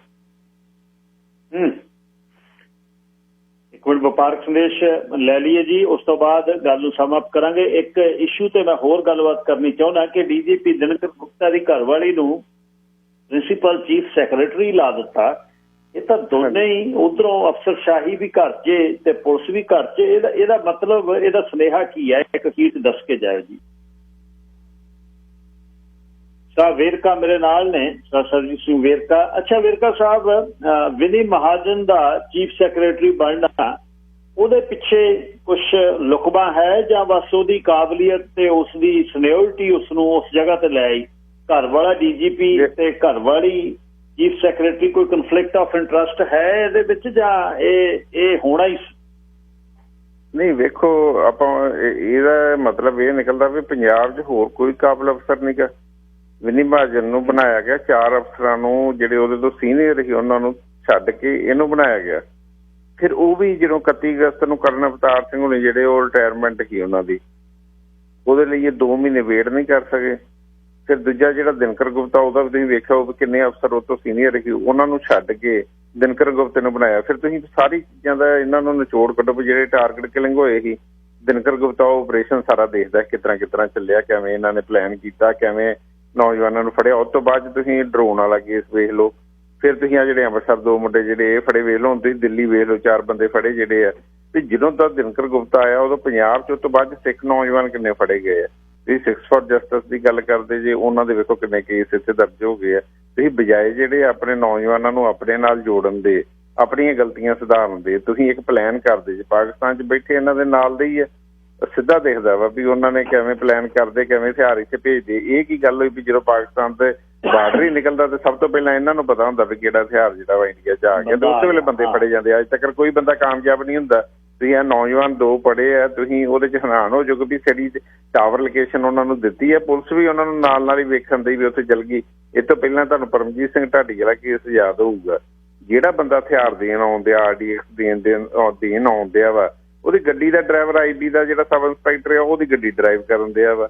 ਇੱਕ ਮਿੰਟ ਵਪਾਰਕ ਸੰਦੇਸ਼ ਲੈ ਲਈਏ ਜੀ, ਉਸ ਤੋਂ ਬਾਅਦ ਗੱਲ ਨੂੰ ਸਮਾਪਤ ਕਰਾਂਗੇ। ਇੱਕ ਇਸ਼ੂ ਤੇ ਮੈਂ ਹੋਰ ਗੱਲਬਾਤ ਕਰਨੀ ਚਾਹੁੰਦਾ ਕਿ DGP ਦਿਨਕਰ ਗੁਪਤਾ ਦੀ ਘਰਵਾਲੀ ਨੂੰ ਪ੍ਰਿੰਸੀਪਲ ਚੀਫ ਸੈਕਟਰੀ ਲਾ ਦਿੱਤਾ। ਇਹ ਤਾਂ ਦੋਨੇ ਹੀ ਉਧਰੋਂ ਅਫਸਰਸ਼ਾਹੀ ਵੀ ਘਰ 'ਚ ਤੇ ਪੁਲਿਸ ਵੀ ਘਰ 'ਚ। ਇਹਦਾ ਮਤਲਬ, ਇਹਦਾ ਸੁਨੇਹਾ ਕੀ ਹੈ, ਇੱਕ ਅਖੀਰ 'ਚ ਦੱਸ ਕੇ ਜਾਇਓ ਜੀ। ਸਾਹਿਬ ਵੇਰਕਾ ਮੇਰੇ ਨਾਲ ਨੇ, ਸਰਜੀਤ ਸਿੰਘ ਵੇਰਕਾ। ਅੱਛਾ ਵੇਰਕਾ ਸਾਹਿਬ, ਵਿਨੀ ਮਹਾਜਨ ਦਾ ਚੀਫ ਸੈਕਟਰੀ ਬਣਨਾ ਉਹਦੇ ਪਿੱਛੇ ਕੁਛ ਲੁਕਵਾ ਹੈ ਜਾਂ ਬਸ ਉਹਦੀ ਕਾਬਲੀਅਤ ਤੇ ਉਸਦੀ ਸੀਨੀਅਰਿਟੀ ਉਸਨੂੰ ਉਸ ਜਗ੍ਹਾ ਤੇ ਲੈ ਆਈ? ਘਰ ਵਾਲਾ ਡੀਜੀਪੀ ਤੇ ਘਰ ਵਾਲੀ ਚੀਫ ਸੈਕਟਰੀ, ਕੋਈ ਕਨਫਲਿਕਟ ਆਫ ਇੰਟਰਸਟ ਹੈ ਇਹਦੇ ਵਿੱਚ ਜਾਂ ਇਹ ਹੋਣਾ ਹੀ? ਨਹੀਂ, ਵੇਖੋ ਆਪਾਂ ਇਹਦਾ ਮਤਲਬ ਇਹ ਨਿਕਲਦਾ ਵੀ ਪੰਜਾਬ 'ਚ ਹੋਰ ਕੋਈ ਕਾਬਲ ਅਫਸਰ ਨਹੀਂ ਗਾ। ਵਿਨੀ ਮਹਾਜਨ ਨੂੰ ਬਣਾਇਆ ਗਿਆ, 4 ਅਫਸਰਾਂ ਨੂੰ ਜਿਹੜੇ ਉਹਦੇ ਤੋਂ ਸੀਨੀਅਰ ਸੀ ਉਹਨਾਂ ਨੂੰ ਛੱਡ ਕੇ ਇਹਨੂੰ ਬਣਾਇਆ ਗਿਆ। ਫਿਰ ਉਹ ਵੀ ਜਦੋਂ 31 ਅਗਸਤ ਨੂੰ ਕਰਨ ਅਵਤਾਰ ਸਿੰਘ ਹੋਣੀ ਜਿਹੜੇ ਉਹ ਰਿਟਾਇਰਮੈਂਟ ਸੀ ਉਹਨਾਂ ਦੀ, ਉਹਦੇ ਲਈ ਇਹ 2 ਮਹੀਨੇ ਵੇਟ ਨਹੀਂ ਕਰ ਸਕੇ। ਫਿਰ ਦੂਜਾ ਜਿਹੜਾ ਦਿਨਕਰ ਗੁਪਤਾ, ਉਹਦਾ ਵੀ ਤੁਸੀਂ ਵੇਖਿਆ ਉਹ ਕਿੰਨੇ ਅਫਸਰ ਉਹ ਤੋਂ ਸੀਨੀਅਰ ਸੀ, ਉਹਨਾਂ ਨੂੰ ਛੱਡ ਕੇ ਦਿਨਕਰ ਗੁਪਤੇ ਨੂੰ ਬਣਾਇਆ। ਫਿਰ ਤੁਸੀਂ ਸਾਰੀ ਚੀਜ਼ਾਂ ਦਾ ਇਹਨਾਂ ਨੂੰ ਨਿਚੋੜ ਕੱਢੋ ਵੀ ਜਿਹੜੇ ਟਾਰਗੇਟ ਕਿਲਿੰਗ ਹੋਏ ਸੀ, ਦਿਨਕਰ ਗੁਪਤਾ ਉਹ ਆਪਰੇਸ਼ਨ ਸਾਰਾ ਦੇਖਦਾ ਕਿਸ ਤਰ੍ਹਾਂ ਚੱਲਿਆ, ਕਿਵੇਂ ਇਹਨਾਂ ਨੇ ਪਲਾਨ ਕੀਤਾ, ਕਿਵੇਂ ਨੌਜਵਾਨਾਂ ਨੂੰ ਫੜਿਆ। ਉਸ ਤੋਂ ਬਾਅਦ ਤੁਸੀਂ ਡਰੋਨ ਵਾਲਾ ਕੇਸ ਵੇਖ ਲਓ। ਫਿਰ ਤੁਸੀਂ ਆ ਜਿਹੜੇ ਅੰਮ੍ਰਿਤਸਰ 2 ਮੁੰਡੇ ਜਿਹੜੇ ਇਹ ਫੜੇ ਵੇਖ ਲਓ, ਹੁਣ ਤੁਸੀਂ ਦਿੱਲੀ ਵੇਖ ਲਓ 4 ਬੰਦੇ ਫੜੇ ਜਿਹੜੇ ਆ। ਤੇ ਜਦੋਂ ਤੱਕ ਦਿਨਕਰ ਗੁਪਤਾ ਆਇਆ ਉਦੋਂ ਪੰਜਾਬ 'ਚ ਉਸ ਤੋਂ ਬਾਅਦ ਸਿੱਖ ਨੌਜਵਾਨ ਕਿੰਨੇ ਫੜੇ ਗਏ ਆ। ਤੁਸੀਂ 6 ਫॉर ਜਸਟਿਸ ਦੀ ਗੱਲ ਕਰਦੇ ਜੇ, ਉਹਨਾਂ ਦੇ ਵੇਖੋ ਕਿੰਨੇ ਕੇਸ ਇੱਥੇ ਦਰਜ ਹੋ ਗਏ ਆ। ਤੁਸੀਂ ਬਜਾਏ ਜਿਹੜੇ ਆਪਣੇ ਨੌਜਵਾਨਾਂ ਨੂੰ ਆਪਣੇ ਨਾਲ ਜੋੜਨ ਦੇ, ਆਪਣੀਆਂ ਗਲਤੀਆਂ ਸੁਧਾਰਨ ਦੇ, ਤੁਸੀਂ ਇੱਕ ਪਲਾਨ ਕਰਦੇ ਜੇ। ਪਾਕਿਸਤਾਨ 'ਚ ਬੈਠੇ ਇਹਨਾਂ ਦੇ ਨਾਲ ਦੇ ਹੀ ਆ, ਸਿੱਧਾ ਦਿਖਦਾ ਵਾ ਵੀ ਉਹਨਾਂ ਨੇ ਕਿਵੇਂ ਪਲਾਨ ਕਰਦੇ, ਕਿਵੇਂ ਹਥਿਆਰ ਇੱਥੇ ਭੇਜਦੇ। ਇਹ ਕੀ ਗੱਲ ਹੋਈ ਵੀ ਜਦੋਂ ਪਾਕਿਸਤਾਨ ਤੇ ਬਾਰਡਰ ਹੀ ਨਿਕਲਦਾ ਤੇ ਸਭ ਤੋਂ ਪਹਿਲਾਂ ਇਹਨਾਂ ਨੂੰ ਪਤਾ ਹੁੰਦਾ ਵੀ ਕਿਹੜਾ ਹਥਿਆਰ ਜਿਹੜਾ ਵਾ ਇੰਡੀਆ 'ਚ ਆ ਗਿਆ, ਤੇ ਉਸੇ ਵੇਲੇ ਬੰਦੇ ਫੜੇ ਜਾਂਦੇ। ਅੱਜ ਤੱਕ ਕੋਈ ਬੰਦਾ ਕਾਮਯਾਬ ਨਹੀਂ ਹੁੰਦਾ। ਤੁਸੀਂ ਇਹ ਨੌਜਵਾਨ 2 ਪੜ੍ਹੇ ਆ, ਤੁਸੀਂ ਉਹਦੇ 'ਚ ਹੈਰਾਨ ਹੋ ਜਾਓਗੇ ਵੀ ਸਾਡੀ ਟਾਵਰ ਲੋਕੇਸ਼ਨ ਉਹਨਾਂ ਨੂੰ ਦਿੱਤੀ ਹੈ, ਪੁਲਿਸ ਵੀ ਉਹਨਾਂ ਨੂੰ ਨਾਲ ਹੀ ਵੇਖਣ ਦੀ ਵੀ ਉੱਥੇ ਚੱਲ ਗਈ। ਇਹ ਤੋਂ ਪਹਿਲਾਂ ਤੁਹਾਨੂੰ ਪਰਮਜੀਤ ਸਿੰਘ ਢਾਡੀ ਵਾਲਾ ਕੇਸ ਯਾਦ ਹੋਊਗਾ। ਜਿਹੜਾ ਬੰਦਾ ਹਥਿਆਰ ਦੇਣ ਆਉਂਦੇ ਆ, RDX ਦੇਣ ਆਉਂਦੇ ਆ ਵਾ, ਉਹਦੀ ਗੱਡੀ ਦਾ ਡਰਾਈਵਰ ID ਦਾ ਜਿਹੜਾ ਸਬ ਇੰਸਪੈਕਟਰ ਆ ਉਹਦੀ ਗੱਡੀ ਡਰਾਈਵ ਕਰਨ ਦਿਆ ਵਾ।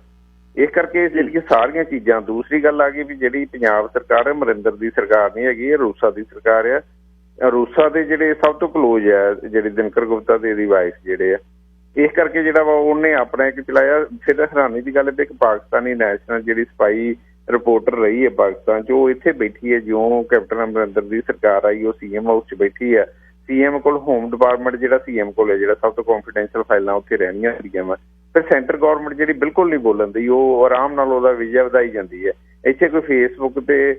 ਇਸ ਕਰਕੇ ਜਿਹੜੀਆਂ ਸਾਰੀਆਂ ਚੀਜ਼ਾਂ। ਦੂਸਰੀ ਗੱਲ ਆ ਗਈ ਵੀ ਜਿਹੜੀ ਪੰਜਾਬ ਸਰਕਾਰ ਹੈ, ਅਮਰਿੰਦਰ ਦੀ ਸਰਕਾਰ ਨਹੀਂ ਹੈਗੀ, ਇਹ ਰੂਸਾ ਦੀ ਸਰਕਾਰ ਆ। ਰੂਸਾ ਦੇ ਜਿਹੜੇ ਸਭ ਤੋਂ ਕਲੋਜ਼ ਆ ਜਿਹੜੇ ਦਿਨਕਰ ਗੁਪਤਾ ਤੇ ਇਹਦੀ ਵਾਈਫ ਜਿਹੜੇ ਆ, ਇਸ ਕਰਕੇ ਜਿਹੜਾ ਵਾ ਉਹਨੇ ਆਪਣਾ ਇੱਕ ਚਲਾਇਆ। ਫਿਰ ਹੈਰਾਨੀ ਦੀ ਗੱਲ ਹੈ ਇੱਕ ਪਾਕਿਸਤਾਨੀ ਨੈਸ਼ਨਲ ਜਿਹੜੀ ਸਪਾਈ ਰਿਪੋਰਟਰ ਰਹੀ ਹੈ ਪਾਕਿਸਤਾਨ 'ਚ, ਉਹ ਇੱਥੇ ਬੈਠੀ ਹੈ। ਜਿਉਂ ਕੈਪਟਨ ਅਮਰਿੰਦਰ ਦੀ ਸਰਕਾਰ ਆਈ ਉਹ CM ਹਾਊਸ 'ਚ ਬੈਠੀ ਹੈ। CM ਕੋਲ ਹੋਮ ਡਿਪਾਰਟਮੈਂਟ ਜਿਹੜਾ CM ਕੋਲ ਹੈ, ਜਿਹੜਾ ਸਭ ਤੋਂ ਕੰਫੀਡੈਂਸ਼ੀਅਲ ਫਾਈਲਾਂ ਉੱਥੇ ਰਹਿਣੀਆਂ ਹੁੰਦੀਆਂ ਵਾ। ਫਿਰ ਸੈਂਟਰ ਗੌਰਮੈਂਟ ਜਿਹੜੀ ਬਿਲਕੁਲ ਨਹੀਂ ਬੋਲਣ ਦੀ, ਉਹ ਆਰਾਮ ਨਾਲ ਉਹਦਾ ਵੀਜ਼ਾ ਵਧਾਈ ਜਾਂਦੀ ਹੈ। ਇੱਥੇ ਕੋਈ ਫੇਸਬੁੱਕ ਤੇ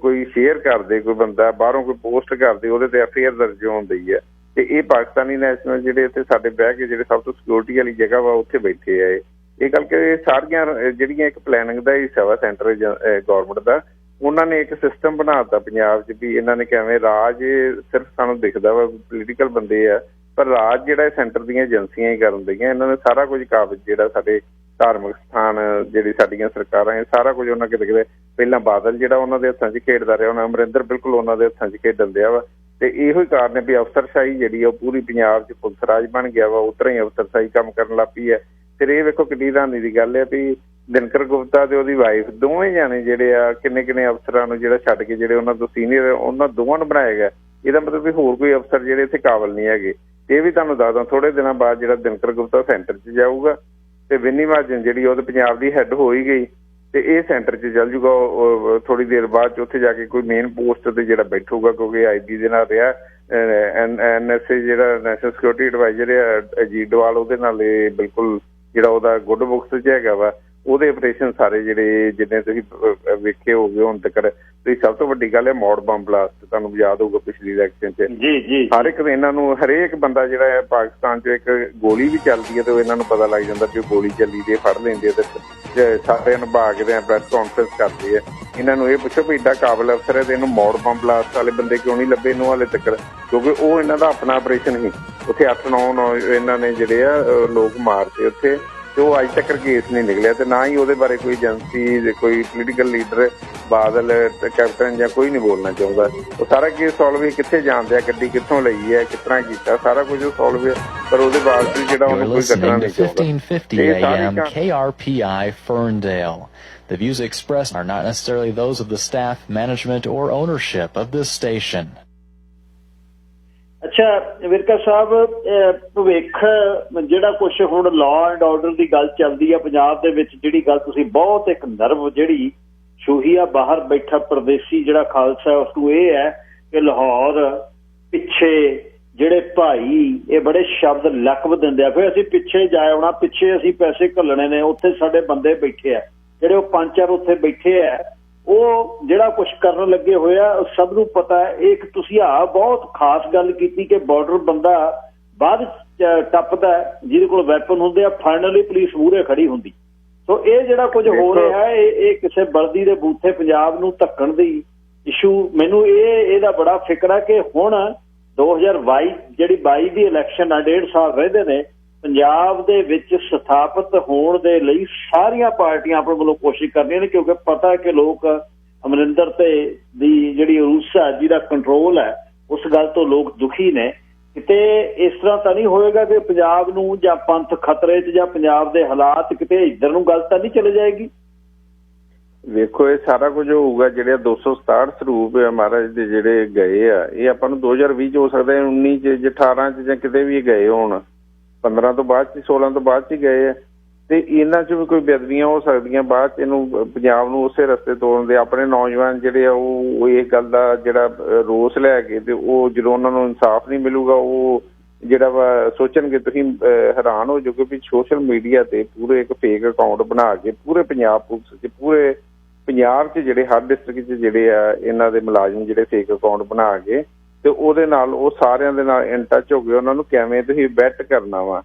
ਕੋਈ ਸ਼ੇਅਰ ਕਰਦੇ, ਕੋਈ ਬੰਦਾ ਬਾਹਰੋਂ ਕੋਈ ਪੋਸਟ ਕਰਦੇ, ਉਹਦੇ ਤੇ FIR ਦਰਜ ਹੁੰਦੀ ਹੈ। ਤੇ ਇਹ ਪਾਕਿਸਤਾਨੀ ਨੈਸ਼ਨਲ ਜਿਹੜੇ ਇੱਥੇ ਸਾਡੇ ਬਹਿ ਕੇ ਜਿਹੜੇ ਸਭ ਤੋਂ ਸਿਕਿਉਰਿਟੀ ਵਾਲੀ ਜਗ੍ਹਾ ਵਾ ਉੱਥੇ ਬੈਠੇ ਆ। ਇਹ ਕਰਕੇ ਸਾਰੀਆਂ ਜਿਹੜੀਆਂ ਇੱਕ ਪਲੈਨਿੰਗ ਦਾ ਹਿੱਸਾ ਵਾ ਸੈਂਟਰ ਗੌਰਮੈਂਟ ਦਾ। ਉਹਨਾਂ ਨੇ ਇੱਕ ਸਿਸਟਮ ਬਣਾ ਦਿੱਤਾ ਪੰਜਾਬ 'ਚ ਵੀ ਇਹਨਾਂ ਨੇ ਕਿਵੇਂ ਰਾਜ ਸਿਰਫ ਸਾਨੂੰ ਦਿਖਦਾ ਵਾ ਪੋਲੀਟੀਕਲ ਬੰਦੇ ਆ, ਪਰ ਰਾਜ ਜਿਹੜਾ ਸੈਂਟਰ ਦੀਆਂ ਏਜੰਸੀਆਂ ਹੀ ਕਰਨ ਦਈਆਂ। ਇਹਨਾਂ ਨੇ ਸਾਰਾ ਕੁਝ ਕਾਬਜ਼ ਜਿਹੜਾ ਸਾਡੇ ਧਾਰਮਿਕ ਸਥਾਨ ਜਿਹੜੀ ਸਾਡੀਆਂ ਸਰਕਾਰਾਂ ਇਹ ਸਾਰਾ ਕੁਝ ਉਹਨਾਂ ਕਿਤੇ ਪਹਿਲਾਂ ਬਾਦਲ ਜਿਹੜਾ ਉਹਨਾਂ ਦੇ ਹੱਥਾਂ 'ਚ ਖੇਡਦਾ ਰਿਹਾ, ਹੁਣ ਅਮਰਿੰਦਰ ਬਿਲਕੁਲ ਉਹਨਾਂ ਦੇ ਹੱਥਾਂ 'ਚ ਖੇਡਣ ਦਿਆ ਵਾ। ਤੇ ਇਹੋ ਹੀ ਕਾਰਨ ਹੈ ਵੀ ਅਫਸਰਸ਼ਾਹੀ ਜਿਹੜੀ ਉਹ ਪੂਰੀ ਪੰਜਾਬ 'ਚ ਪੁਲਿਸ ਰਾਜ ਬਣ ਗਿਆ ਵਾ। ਉਧਰ ਹੀ ਅਫਸਰਸ਼ਾਹੀ ਕੰਮ ਕਰਨ ਲੱਗ ਪਈ ਹੈ। ਫਿਰ ਇਹ ਵੇਖੋ ਕਿੰਨੀ ਹੈਰਾਨੀ ਦੀ ਗੱਲ ਹੈ ਵੀ ਦਿਨਕਰ ਗੁਪਤਾ ਤੇ ਉਹਦੀ ਵਾਈਫ ਦੋਵੇਂ ਜਾਣੇ ਜਿਹੜੇ ਆ ਕਿੰਨੇ ਅਫਸਰਾਂ ਨੂੰ ਜਿਹੜਾ ਛੱਡ ਕੇ ਜਿਹੜੇ ਉਹਨਾਂ ਤੋਂ ਸੀਨੀਅਰ ਉਹਨਾਂ ਦੋਵਾਂ ਨੂੰ ਬਣਾਇਆ ਗਿਆ। ਇਹਦਾ ਮਤਲਬ ਵੀ ਹੋਰ ਕੋਈ ਅਫਸਰ ਜਿਹੜੇ ਇੱਥੇ ਕਾਬਲ ਨਹੀਂ ਹੈਗੇ। ਇਹ ਵੀ ਤੁਹਾਨੂੰ ਦੱਸਦਾ ਥੋੜੇ ਦਿਨਾਂ ਬਾਅਦ ਜਿਹੜਾ ਦਿਨਕਰ ਗੁਪਤਾ ਸੈਂਟਰ 'ਚ ਜਾਊਗਾ ਤੇ ਵਿਨੀ ਮਹਾਜਨ ਜਿਹੜੀ ਉਹਦੇ ਪੰਜਾਬ ਦੀ ਹੈੱਡ ਹੋ ਹੀ ਗਈ ਤੇ ਇਹ ਸੈਂਟਰ 'ਚ ਚੱਲ ਜੂਗਾ ਥੋੜੀ ਦੇਰ ਬਾਅਦ 'ਚ। ਉੱਥੇ ਜਾ ਕੇ ਕੋਈ ਮੇਨ ਪੋਸਟ ਤੇ ਜਿਹੜਾ ਬੈਠੂਗਾ, ਕਿਉਂਕਿ IB ਦੇ ਨਾਲ ਰਿਹਾ NSA ਜਿਹੜਾ ਨੈਸ਼ਨਲ ਸਿਕਿਉਰਿਟੀ ਐਡਵਾਈਜ਼ਰ ਹੈ ਅਜੀਤ ਡੋਵਾਲ, ਉਹਦੇ ਨਾਲ ਇਹ ਬਿਲਕੁਲ ਜਿਹੜਾ ਉਹਦਾ ਗੁੱਡ ਬੁੱਕਸ 'ਚ ਹੈਗਾ ਵਾ। ਉਹਦੇ ਆਪਰੇਸ਼ਨ ਸਾਰੇ ਜਿਹੜੇ ਜਿੰਨੇ ਤੁਸੀਂ ਵੇਖੇ ਹੋਗੇ ਹੁਣ ਤੱਕ। ਤੇ ਸਭ ਤੋਂ ਵੱਡੀ ਗੱਲ ਹੈ ਮੌੜ ਬੰਬ ਬਲਾਸਟ, ਤੁਹਾਨੂੰ ਯਾਦ ਹੋਊਗਾ ਪਿਛਲੀ ਇਲੈਕਸ਼ਨ 'ਚ। ਜੀ ਹਰ ਇੱਕ ਇਹਨਾਂ ਨੂੰ ਹਰੇਕ ਬੰਦਾ ਜਿਹੜਾ ਹੈ ਪਾਕਿਸਤਾਨ 'ਚ ਇੱਕ ਗੋਲੀ ਵੀ ਚੱਲਦੀ ਹੈ ਤੇ ਇਹਨਾਂ ਨੂੰ ਪਤਾ ਲੱਗ ਜਾਂਦਾ ਵੀ ਗੋਲੀ ਚੱਲੀ ਤੇ ਫੜ ਲੈਂਦੇ ਆ ਤੇ ਸਾਰਿਆਂ ਨੂੰ ਭਾਗ ਦੇ ਪ੍ਰੈਸ ਕਾਨਫਰੰਸ ਕਰਦੇ ਆ। ਇਹਨਾਂ ਨੂੰ ਇਹ ਪੁੱਛੋ ਵੀ ਏਡਾ ਕਾਬਲ ਅਫਸਰ ਹੈ ਤੇ ਇਹਨੂੰ ਮੌੜ ਬੰਬ ਬਲਾਸਟ ਵਾਲੇ ਬੰਦੇ ਕਿਉਂ ਨਹੀਂ ਲੱਭੇ ਇਹਨੂੰ ਹਾਲੇ ਤੱਕ, ਕਿਉਂਕਿ ਉਹ ਇਹਨਾਂ ਦਾ ਆਪਣਾ ਆਪਰੇਸ਼ਨ ਸੀ। ਉੱਥੇ 8-9 ਇਹਨਾਂ ਨੇ ਜਿਹੜੇ ਆ ਲੋਕ ਮਾਰਤੇ ਉੱਥੇ ਤੇ ਉਹ ਅੱਜ ਤੱਕ ਕੇਸ ਨਹੀਂ ਨਿਕਲਿਆ ਤੇ ਨਾ ਹੀ ਉਹਦੇ ਬਾਰੇ ਕੋਈ ਏਜੰਸੀ ਕੋਈ ਪੋਲੀਟੀਕਲ ਲੀਡਰ ਬਾਦਲ ਕੈਪਟਨ ਜਾਂ ਕੋਈ ਨਹੀਂ ਬੋਲਣਾ ਚਾਹੁੰਦਾ। ਉਹ ਸਾਰਾ ਕੇਸ ਸੋਲਵ ਕਿੱਥੇ ਜਾਂਦੇ ਆ, ਗੱਡੀ ਕਿੱਥੋਂ ਲਈ ਹੈ, ਕਿਸ ਤਰ੍ਹਾਂ ਕੀਤਾ, ਸਾਰਾ ਕੁਝ ਸੋਲਵ ਹੈ, ਪਰ ਉਹਦੇ ਬਾਵਜੂਦ ਜਿਹੜਾ ਉਹਨੂੰ ਕੋਈ ਕੱਢਣਾ ਨਹੀਂ ਚਾਹੁੰਦਾ। 1550 AM KRPI Ferndale. The views expressed are not necessarily those of the staff, management, or ownership of this station. ਅੱਛਾ ਵਿਰਕਾ ਸਾਹਿਬ, ਭਵਿੱਖ ਜਿਹੜਾ ਕੁਛ ਹੁਣ ਲਾਅ ਐਂਡ ਆਰਡਰ ਦੀ ਗੱਲ ਚੱਲਦੀ ਆ ਪੰਜਾਬ ਦੇ ਵਿੱਚ, ਜਿਹੜੀ ਗੱਲ ਤੁਸੀਂ ਬਹੁਤ ਇੱਕ ਨਰਵ ਜਿਹੜੀ ਛੂਹੀ ਆ ਬਾਹਰ ਬੈਠਾ ਪਰਦੇਸੀ ਜਿਹੜਾ ਖਾਲਸਾ ਉਸ ਨੂੰ ਇਹ ਹੈ ਕਿ ਲਾਹੌਰ ਪਿੱਛੇ ਜਿਹੜੇ ਭਾਈ ਇਹ ਬੜੇ ਸ਼ਬਦ ਲਕਬ ਦਿੰਦੇ ਆ, ਫਿਰ ਅਸੀਂ ਪਿੱਛੇ ਜਾ ਆਉਣਾ, ਪਿੱਛੇ ਅਸੀਂ ਪੈਸੇ ਘੱਲਣੇ ਨੇ, ਉੱਥੇ ਸਾਡੇ ਬੰਦੇ ਬੈਠੇ ਆ ਜਿਹੜੇ ਉਹ 5-4 ਉੱਥੇ ਬੈਠੇ ਆ, ਉਹ ਜਿਹੜਾ ਕੁਛ ਕਰਨ ਲੱਗੇ ਹੋਏ ਆ ਸਭ ਨੂੰ ਪਤਾ ਹੈ। ਇਹ ਇੱਕ ਤੁਸੀਂ ਬਹੁਤ ਖਾਸ ਗੱਲ ਕੀਤੀ ਕਿ ਬਾਰਡਰ ਬੰਦਾ ਬਾਅਦ ਟੱਪਦਾ ਜਿਹਦੇ ਕੋਲ ਵੈਪਨ ਹੁੰਦੇ ਆ, ਫਾਈਨਲੀ ਪੁਲਿਸ ਮੂਹਰੇ ਖੜੀ ਹੁੰਦੀ। ਸੋ ਇਹ ਜਿਹੜਾ ਕੁਝ ਹੋ ਰਿਹਾ ਹੈ ਇਹ ਕਿਸੇ ਬਲਦੀ ਦੇ ਬੂਥੇ ਪੰਜਾਬ ਨੂੰ ਧੱਕਣ ਦੀ ਇਸ਼ੂ ਮੈਨੂੰ ਇਹਦਾ ਬੜਾ ਫਿਕਰ ਹੈ ਕਿ ਹੁਣ 2022 ਜਿਹੜੀ 22 ਦੀ ਇਲੈਕਸ਼ਨ ਆ, 1.5 ਸਾਲ ਰਹਿੰਦੇ ਨੇ, ਪੰਜਾਬ ਦੇ ਵਿੱਚ ਸਥਾਪਿਤ ਹੋਣ ਦੇ ਲਈ ਸਾਰੀਆਂ ਪਾਰਟੀਆਂ ਆਪਣੇ ਵੱਲੋਂ ਕੋਸ਼ਿਸ਼ ਕਰਦੀਆਂ ਨੇ, ਕਿਉਂਕਿ ਪਤਾ ਹੈ ਕਿ ਲੋਕ ਅਮਰਿੰਦਰ ਤੇ ਦੀ ਜਿਹੜੀ ਉਰੂਸਾ ਜਿਹਦਾ ਕੰਟਰੋਲ ਹੈ ਉਸ ਗੱਲ ਤੋਂ ਲੋਕ ਦੁਖੀ ਨੇ। ਕਿਤੇ ਇਸ ਤਰ੍ਹਾਂ ਤਾਂ ਨਹੀਂ ਹੋਏਗਾ ਕਿ ਪੰਜਾਬ ਨੂੰ ਜਾਂ ਪੰਥ ਖਤਰੇ 'ਚ ਜਾਂ ਪੰਜਾਬ ਦੇ ਹਾਲਾਤ ਕਿਤੇ ਇੱਧਰ ਨੂੰ ਗੱਲ ਤਾਂ ਨਹੀਂ ਚਲੇ ਜਾਏਗੀ? ਵੇਖੋ ਇਹ ਸਾਰਾ ਕੁਝ ਹੋਊਗਾ ਜਿਹੜੇ 267 ਸਰੂਪ ਆ ਮਹਾਰਾਜ ਦੇ ਜਿਹੜੇ ਗਏ ਆ, ਇਹ ਆਪਾਂ ਨੂੰ 2020 ਚ ਹੋ ਸਕਦਾ, 19 ਚ, 18 ਚ ਜਾਂ ਕਿਤੇ ਵੀ ਗਏ ਹੋਣ, 15 ਤੋਂ ਬਾਅਦ ਚ, 16 ਤੋਂ ਬਾਅਦ ਚ ਗਏ ਆ, ਤੇ ਇਹਨਾਂ ਚ ਵੀ ਕੋਈ ਬੇਅਦਬੀਆਂ ਹੋ ਸਕਦੀਆਂ ਬਾਅਦ ਚ ਇਹਨੂੰ ਪੰਜਾਬ ਨੂੰ ਉਸੇ ਰਸਤੇ ਤੋਰਨ ਦੇ। ਆਪਣੇ ਨੌਜਵਾਨ ਜਿਹੜੇ ਆ ਉਹ ਇਸ ਗੱਲ ਦਾ ਜਿਹੜਾ ਰੋਸ ਲੈ ਕੇ ਤੇ ਉਹ ਜਦੋਂ ਉਹਨਾਂ ਨੂੰ ਇਨਸਾਫ ਨਹੀਂ ਮਿਲੂਗਾ ਉਹ ਜਿਹੜਾ ਵਾ ਸੋਚਣਗੇ, ਤੁਸੀਂ ਹੈਰਾਨ ਹੋ ਜਾਓਗੇ ਵੀ ਸੋਸ਼ਲ ਮੀਡੀਆ ਤੇ ਪੂਰੇ ਇੱਕ ਫੇਕ ਅਕਾਊਂਟ ਬਣਾ ਕੇ ਪੂਰੇ ਪੰਜਾਬ ਪੁਲਿਸ ਚ, ਪੂਰੇ ਪੰਜਾਬ 'ਚ ਜਿਹੜੇ ਹਰ ਡਿਸਟ੍ਰਿਕਟ 'ਚ ਜਿਹੜੇ ਆ ਇਹਨਾਂ ਦੇ ਮੁਲਾਜ਼ਮ ਜਿਹੜੇ ਫੇਕ ਅਕਾਊਂਟ ਬਣਾ ਕੇ ਤੇ ਉਹਦੇ ਨਾਲ ਉਹ ਸਾਰਿਆਂ ਦੇ ਨਾਲ ਇਨ ਟੱਚ ਹੋ ਗਏ, ਉਹਨਾਂ ਨੂੰ ਕਿਵੇਂ ਤੁਸੀਂ ਬੈਟ ਕਰਨਾ ਵਾ,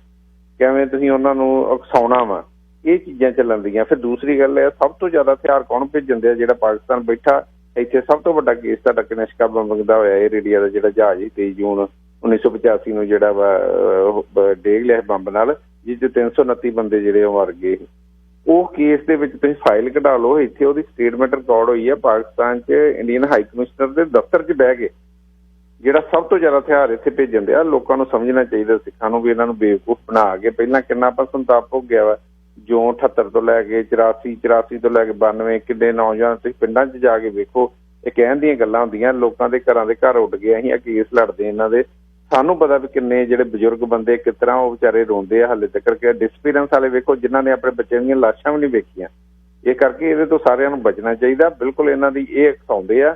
ਕਿਵੇਂ ਤੁਸੀਂ ਉਹਨਾਂ ਨੂੰ ਉਕਸਾਉਣਾ ਵਾ, ਇਹ ਚੀਜ਼ਾਂ ਚੱਲਣ ਦੀਆਂ। ਫਿਰ ਦੂਸਰੀ ਗੱਲ ਹੈ ਸਭ ਤੋਂ ਜ਼ਿਆਦਾ ਹਥਿਆਰ ਕੌਣ ਭੇਜਣ ਦੇ ਆ? ਜਿਹੜਾ ਪਾਕਿਸਤਾਨ ਬੈਠਾ ਇੱਥੇ ਸਭ ਤੋਂ ਵੱਡਾ ਕੇਸ ਤੁਹਾਡਾ ਕਨਿਸ਼ਕਾ ਬੰਬ ਦਾ ਹੋਇਆ, ਇਹ ਰੇਡੀਆ ਦਾ ਜਿਹੜਾ ਜਹਾਜ਼ ਸੀ 23 ਜੂਨ 1985 ਨੂੰ ਜਿਹੜਾ ਵਾ ਡੇਗ ਲਿਆ ਬੰਬ ਨਾਲ, ਜਿਸ 'ਚ 329 ਬੰਦੇ ਜਿਹੜੇ ਉਹ ਮਰ ਗਏ। ਉਹ ਕੇਸ ਦੇ ਵਿੱਚ ਤੁਸੀਂ ਫਾਈਲ ਕਢਾ ਲਓ, ਇੱਥੇ ਉਹਦੀ ਸਟੇਟਮੈਂਟ ਰਿਕਾਰਡ ਹੋਈ ਹੈ ਪਾਕਿਸਤਾਨ 'ਚ ਇੰਡੀਅਨ ਹਾਈ ਕਮਿਸ਼ਨਰ ਦੇ ਦਫ਼ਤਰ 'ਚ ਬਹਿ ਕੇ। ਜਿਹੜਾ ਸਭ ਤੋਂ ਜ਼ਿਆਦਾ ਹਥਿਆਰ ਇੱਥੇ ਭੇਜਣ ਦੇ ਆ, ਲੋਕਾਂ ਨੂੰ ਸਮਝਣਾ ਚਾਹੀਦਾ, ਸਿੱਖਾਂ ਨੂੰ ਵੀ ਇਹਨਾਂ ਨੂੰ ਬੇਵਕੂਫ ਬਣਾ ਕੇ ਪਹਿਲਾਂ ਕਿੰਨਾ ਆਪਾਂ ਸੰਤਾਪ ਭੋਗਿਆ ਵਾ, ਜੋ 78 ਤੋਂ ਲੈ ਕੇ 84 ਤੋਂ ਲੈ ਕੇ 92 ਕਿੰਨੇ ਨੌਜਵਾਨ ਤੁਸੀਂ ਪਿੰਡਾਂ 'ਚ ਜਾ ਕੇ ਵੇਖੋ, ਇਹ ਕਹਿਣ ਦੀਆਂ ਗੱਲਾਂ ਹੁੰਦੀਆਂ, ਲੋਕਾਂ ਦੇ ਘਰਾਂ ਦੇ ਘਰ ਉੱਡ ਗਏ, ਅਸੀਂ ਆ ਕੇਸ ਲੜਦੇ ਇਹਨਾਂ ਦੇ। ਸਾਨੂੰ ਪਤਾ ਵੀ ਕਿੰਨੇ ਜਿਹੜੇ ਬਜ਼ੁਰਗ ਬੰਦੇ ਕਿਸ ਤਰ੍ਹਾਂ ਉਹ ਵਿਚਾਰੇ ਰੋਂਦੇ ਆ ਹਾਲੇ ਤੱਕ। ਡਿਸਪੀਰੈਂਸ ਵਾਲੇ ਵੇਖੋ ਜਿਨ੍ਹਾਂ ਨੇ ਆਪਣੇ ਬੱਚਿਆਂ ਦੀਆਂ ਲਾਸ਼ਾਂ ਵੀ ਨਹੀਂ ਵੇਖੀਆਂ। ਇਹ ਕਰਕੇ ਇਹਦੇ ਤੋਂ ਸਾਰਿਆਂ ਨੂੰ ਬਚਣਾ ਚਾਹੀਦਾ। ਬਿਲਕੁਲ ਇਹਨਾਂ ਦੀ ਇਹ ਉਕਸਾਉਂਦੇ ਆ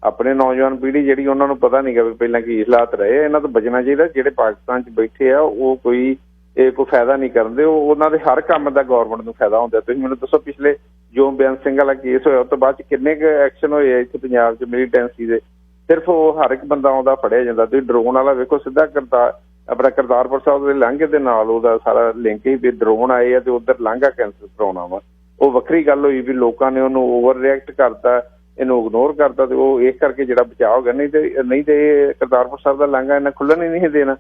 ਆਪਣੇ ਨੌਜਵਾਨ ਪੀੜ੍ਹੀ ਜਿਹੜੀ, ਉਹਨਾਂ ਨੂੰ ਪਤਾ ਨਹੀਂ ਗਾ ਵੀ ਪਹਿਲਾਂ ਕੀ ਹਾਲਾਤ ਰਹੇ। ਇਹਨਾਂ ਤੋਂ ਬਚਣਾ ਚਾਹੀਦਾ। ਜਿਹੜੇ ਪਾਕਿਸਤਾਨ 'ਚ ਬੈਠੇ ਆ ਉਹ ਕੋਈ ਫਾਇਦਾ ਨਹੀਂ ਕਰਦੇ, ਉਹ ਉਹਨਾਂ ਦੇ ਹਰ ਕੰਮ ਦਾ ਗੌਰਮੈਂਟ ਨੂੰ ਫਾਇਦਾ ਹੁੰਦਾ। ਤੁਸੀਂ ਮੈਨੂੰ ਦੱਸੋ ਪਿਛਲੇ ਜੋ ਬੇਅੰਤ ਸਿੰਘ ਵਾਲਾ ਕੇਸ ਹੋਇਆ ਉਸ ਤੋਂ ਬਾਅਦ 'ਚ ਕਿੰਨੇ ਕੁ ਐਕਸ਼ਨ ਹੋਏ ਆ ਇੱਥੇ ਪੰਜਾਬ 'ਚ ਮਿਲੀਟੈਂਸੀ ਦੇ? ਸਿਰਫ ਉਹ ਹਰ ਇੱਕ ਬੰਦਾ ਆਉਂਦਾ ਫੜਿਆ ਜਾਂਦਾ। ਤੁਸੀਂ ਡਰੋਨ ਵਾਲਾ ਵੇਖੋ, ਸਿੱਧਾ ਆਪਣਾ ਕਰਤਾਰਪੁਰ ਸਾਹਿਬ ਦੇ ਲਾਂਘੇ ਦੇ ਨਾਲ ਉਹਦਾ ਸਾਰਾ ਲਿੰਕ ਹੀ ਵੀ ਡਰੋਨ ਆਏ ਆ ਤੇ ਉੱਧਰ ਲਾਂਘਾ ਕੈਂਸਲ ਕਰਾਉਣਾ ਵਾ। ਉਹ ਵੱਖਰੀ ਗੱਲ ਹੋਈ ਵੀ ਲੋਕਾਂ ਨੇ ਉਹਨੂੰ ਓਵਰ ਰਿਐਕਟ ਕਰਤਾ, ਇਹਨੂੰ ਇਗਨੋਰ ਕਰਤਾ ਤੇ ਉਹ ਇਸ ਕਰਕੇ ਜਿਹੜਾ ਬਚਾਅ ਹੋ ਗਿਆ। ਨਹੀਂ ਤੇ ਕਰਤਾਰਪੁਰ ਸਾਹਿਬ ਦਾ ਲਾਂਘਾ ਇਹਨਾਂ ਖੁੱਲ੍ਹਣ ਹੀ ਨਹੀਂ ਦੇਣਾ।